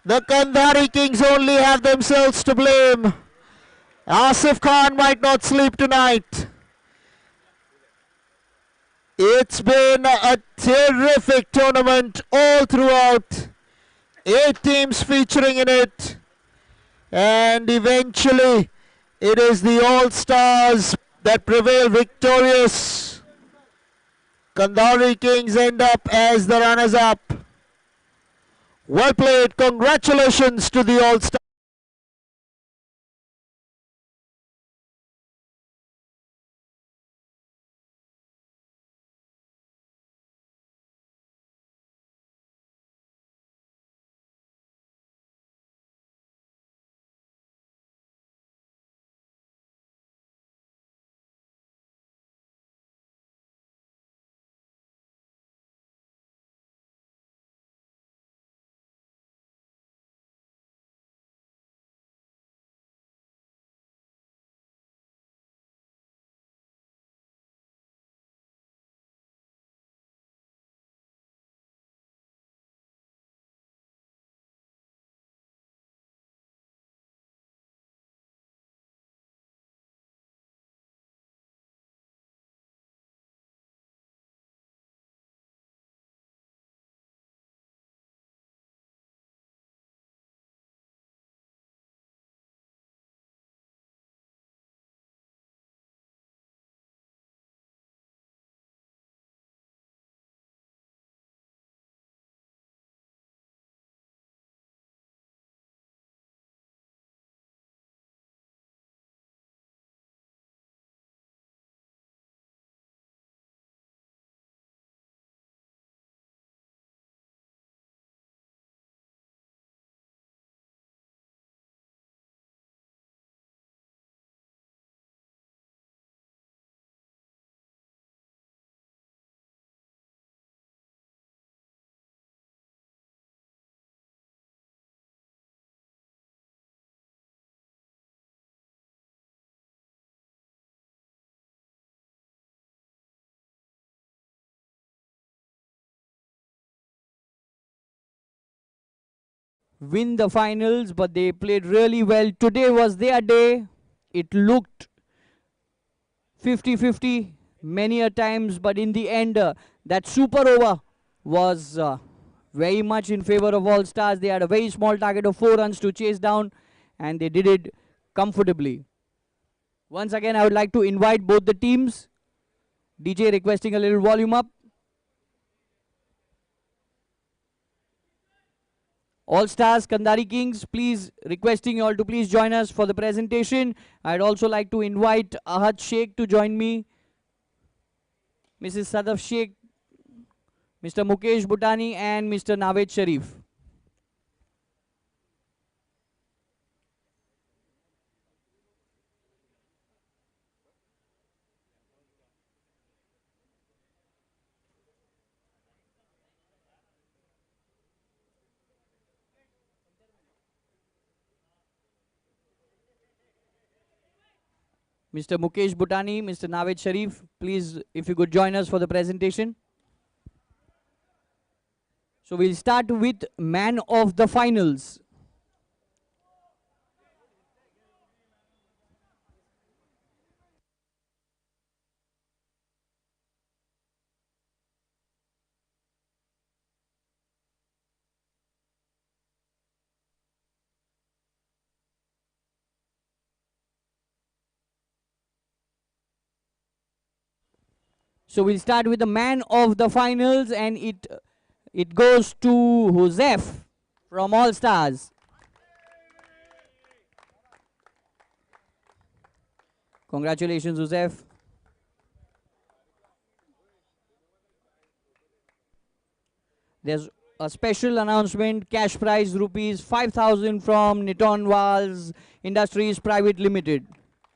[SPEAKER 1] The Kandhari Kings only have themselves to blame. Asif Khan might not sleep tonight. It's been a terrific tournament all throughout. 8 teams featuring in it. And eventually it is the All Stars that prevail victorious. Kandhari Kings end up as the runners up. Well played. Congratulations to the All Stars.
[SPEAKER 4] Win the finals, but they played really well. Today was their day. It looked 50-50 many a times, but in the end, that super over was very much in favor of All Stars. They had a very small target of 4 runs to chase down, and they did it comfortably. Once again, I would like to invite both the teams. DJ requesting a little volume up. All Stars, Kandhari Kings, please requesting you all to please join us for the presentation. I'd also like to invite Ahad Sheikh to join me, Mrs. Sadaf Sheikh, Mr. Mukesh Bhutani and Mr. Naved Sharif. Mr. Mukesh Bhutani, Mr. Naved Sharif, please, if you could join us for the presentation. So we'll start with man of the finals. So we'll start with the man of the finals, and it goes to Joseph from All Stars. Congratulations, Joseph. There's a special announcement, cash prize rupees 5,000 from Niton Walls Industries Private Limited.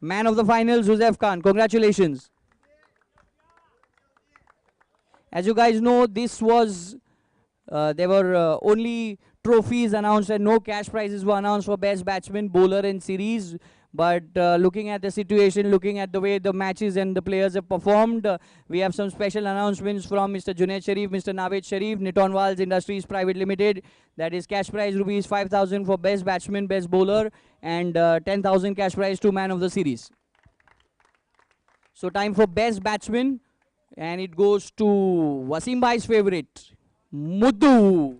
[SPEAKER 4] Man of the finals, Joseph Khan. Congratulations. As you guys know, this was, there were only trophies announced and no cash prizes were announced for best batsman, bowler and series. But looking at the situation, looking at the way the matches and the players have performed, we have some special announcements from Mr. Junaid Sharif, Mr. Naved Sharif, Niton Walls Industries Private Limited. That is cash prize rupees 5,000 for best batsman, best bowler, and 10,000 cash prize to man of the series. So time for best batsman, and it goes to Wasim Bhai's favorite, Muddu.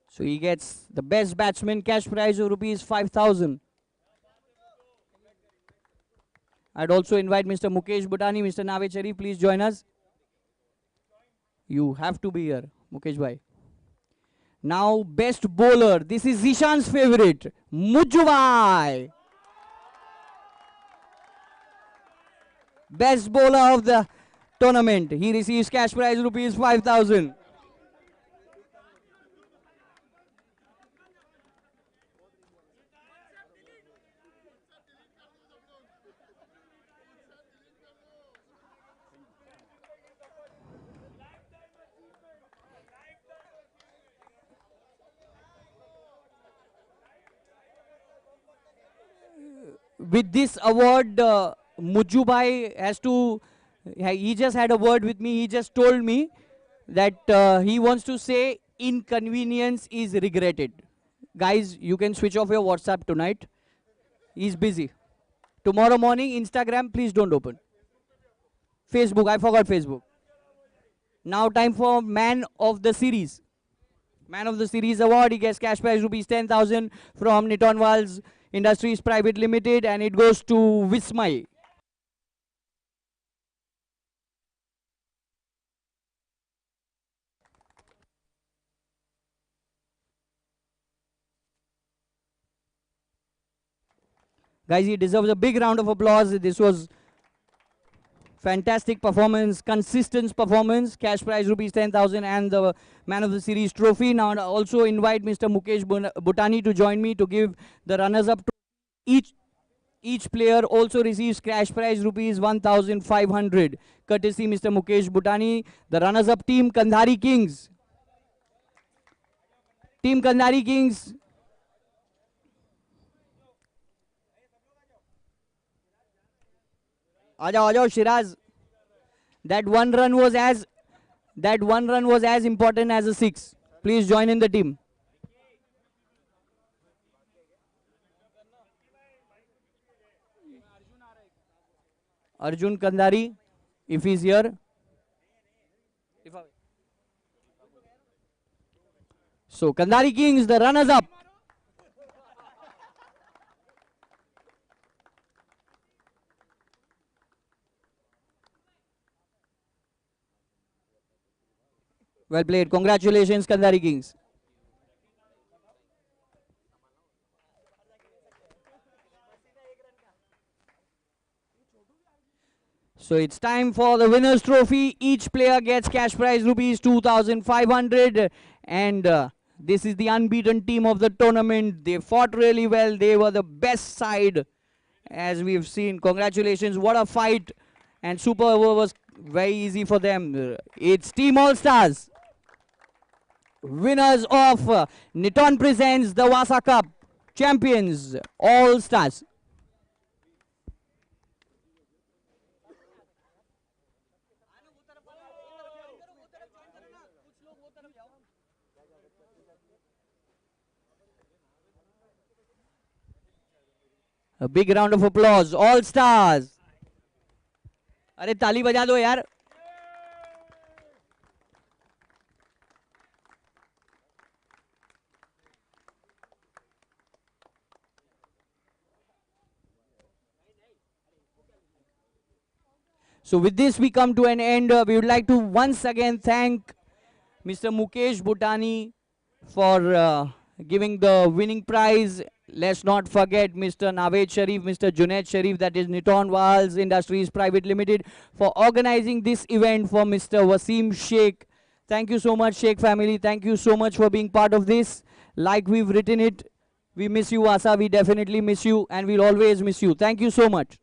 [SPEAKER 4] So he gets the best batsman cash prize of rupees 5,000. I'd also invite Mr. Mukesh Bhutani, Mr. Naved Sharif, please join us. You have to be here, Mukesh Bhai. Now best bowler. This is Zishan's favorite, Mujju Bhai. Best bowler of the tournament. He receives cash prize rupees 5,000. With this award, Mujju Bhai has to, he just had a word with me. He just told me that he wants to say inconvenience is regretted. Guys, you can switch off your WhatsApp tonight. He's busy. Tomorrow morning, Instagram, please don't open. Facebook, I forgot Facebook. Now time for man of the series. Man of the series award, he gets cash prize rupees 10,000 from Niton Walls Industries Private Limited, and it goes to Vismay. Guys, he deserves a big round of applause. This was fantastic performance, consistent performance. Cash prize rupees 10,000 and the man of the series trophy. Now I also invite Mr. Mukesh Bhutani to join me to give the runners-up. Each player also receives cash prize rupees 1,500. Courtesy Mr. Mukesh Bhutani. The runners-up team, Kandhari Kings. Team Kandhari Kings. Ajao, Shiraz. That one run was as important as a six. Please join in the team. Arjun Kandhari, if he's here. So Kandhari Kings, the runners up. Well played. Congratulations, Kandhari Kings. So it's time for the winner's trophy. Each player gets cash prize rupees 2,500, and this is the unbeaten team of the tournament. They fought really well. They were the best side, as we've seen. Congratulations. What a fight. And Super Over was very easy for them. It's Team All Stars. winners of Niton presents the Vassa Cup champions All Stars. A big round of applause, All Stars. अरे ताली बजा दो यार. So with this we come to an end. We would like to once again thank Mr. Mukesh Bhutani for giving the winning prize. Let's not forget Mr. Naved Sharif, Mr. Junaid Sharif, that is Niton Walls Industries Private Limited, for organizing this event for Mr. Wasim Sheikh. Thank you so much, Sheikh family. Thank you so much for being part of this. Like we've written it, we miss you, Vassa. We definitely miss you and we'll always miss you. Thank you so much.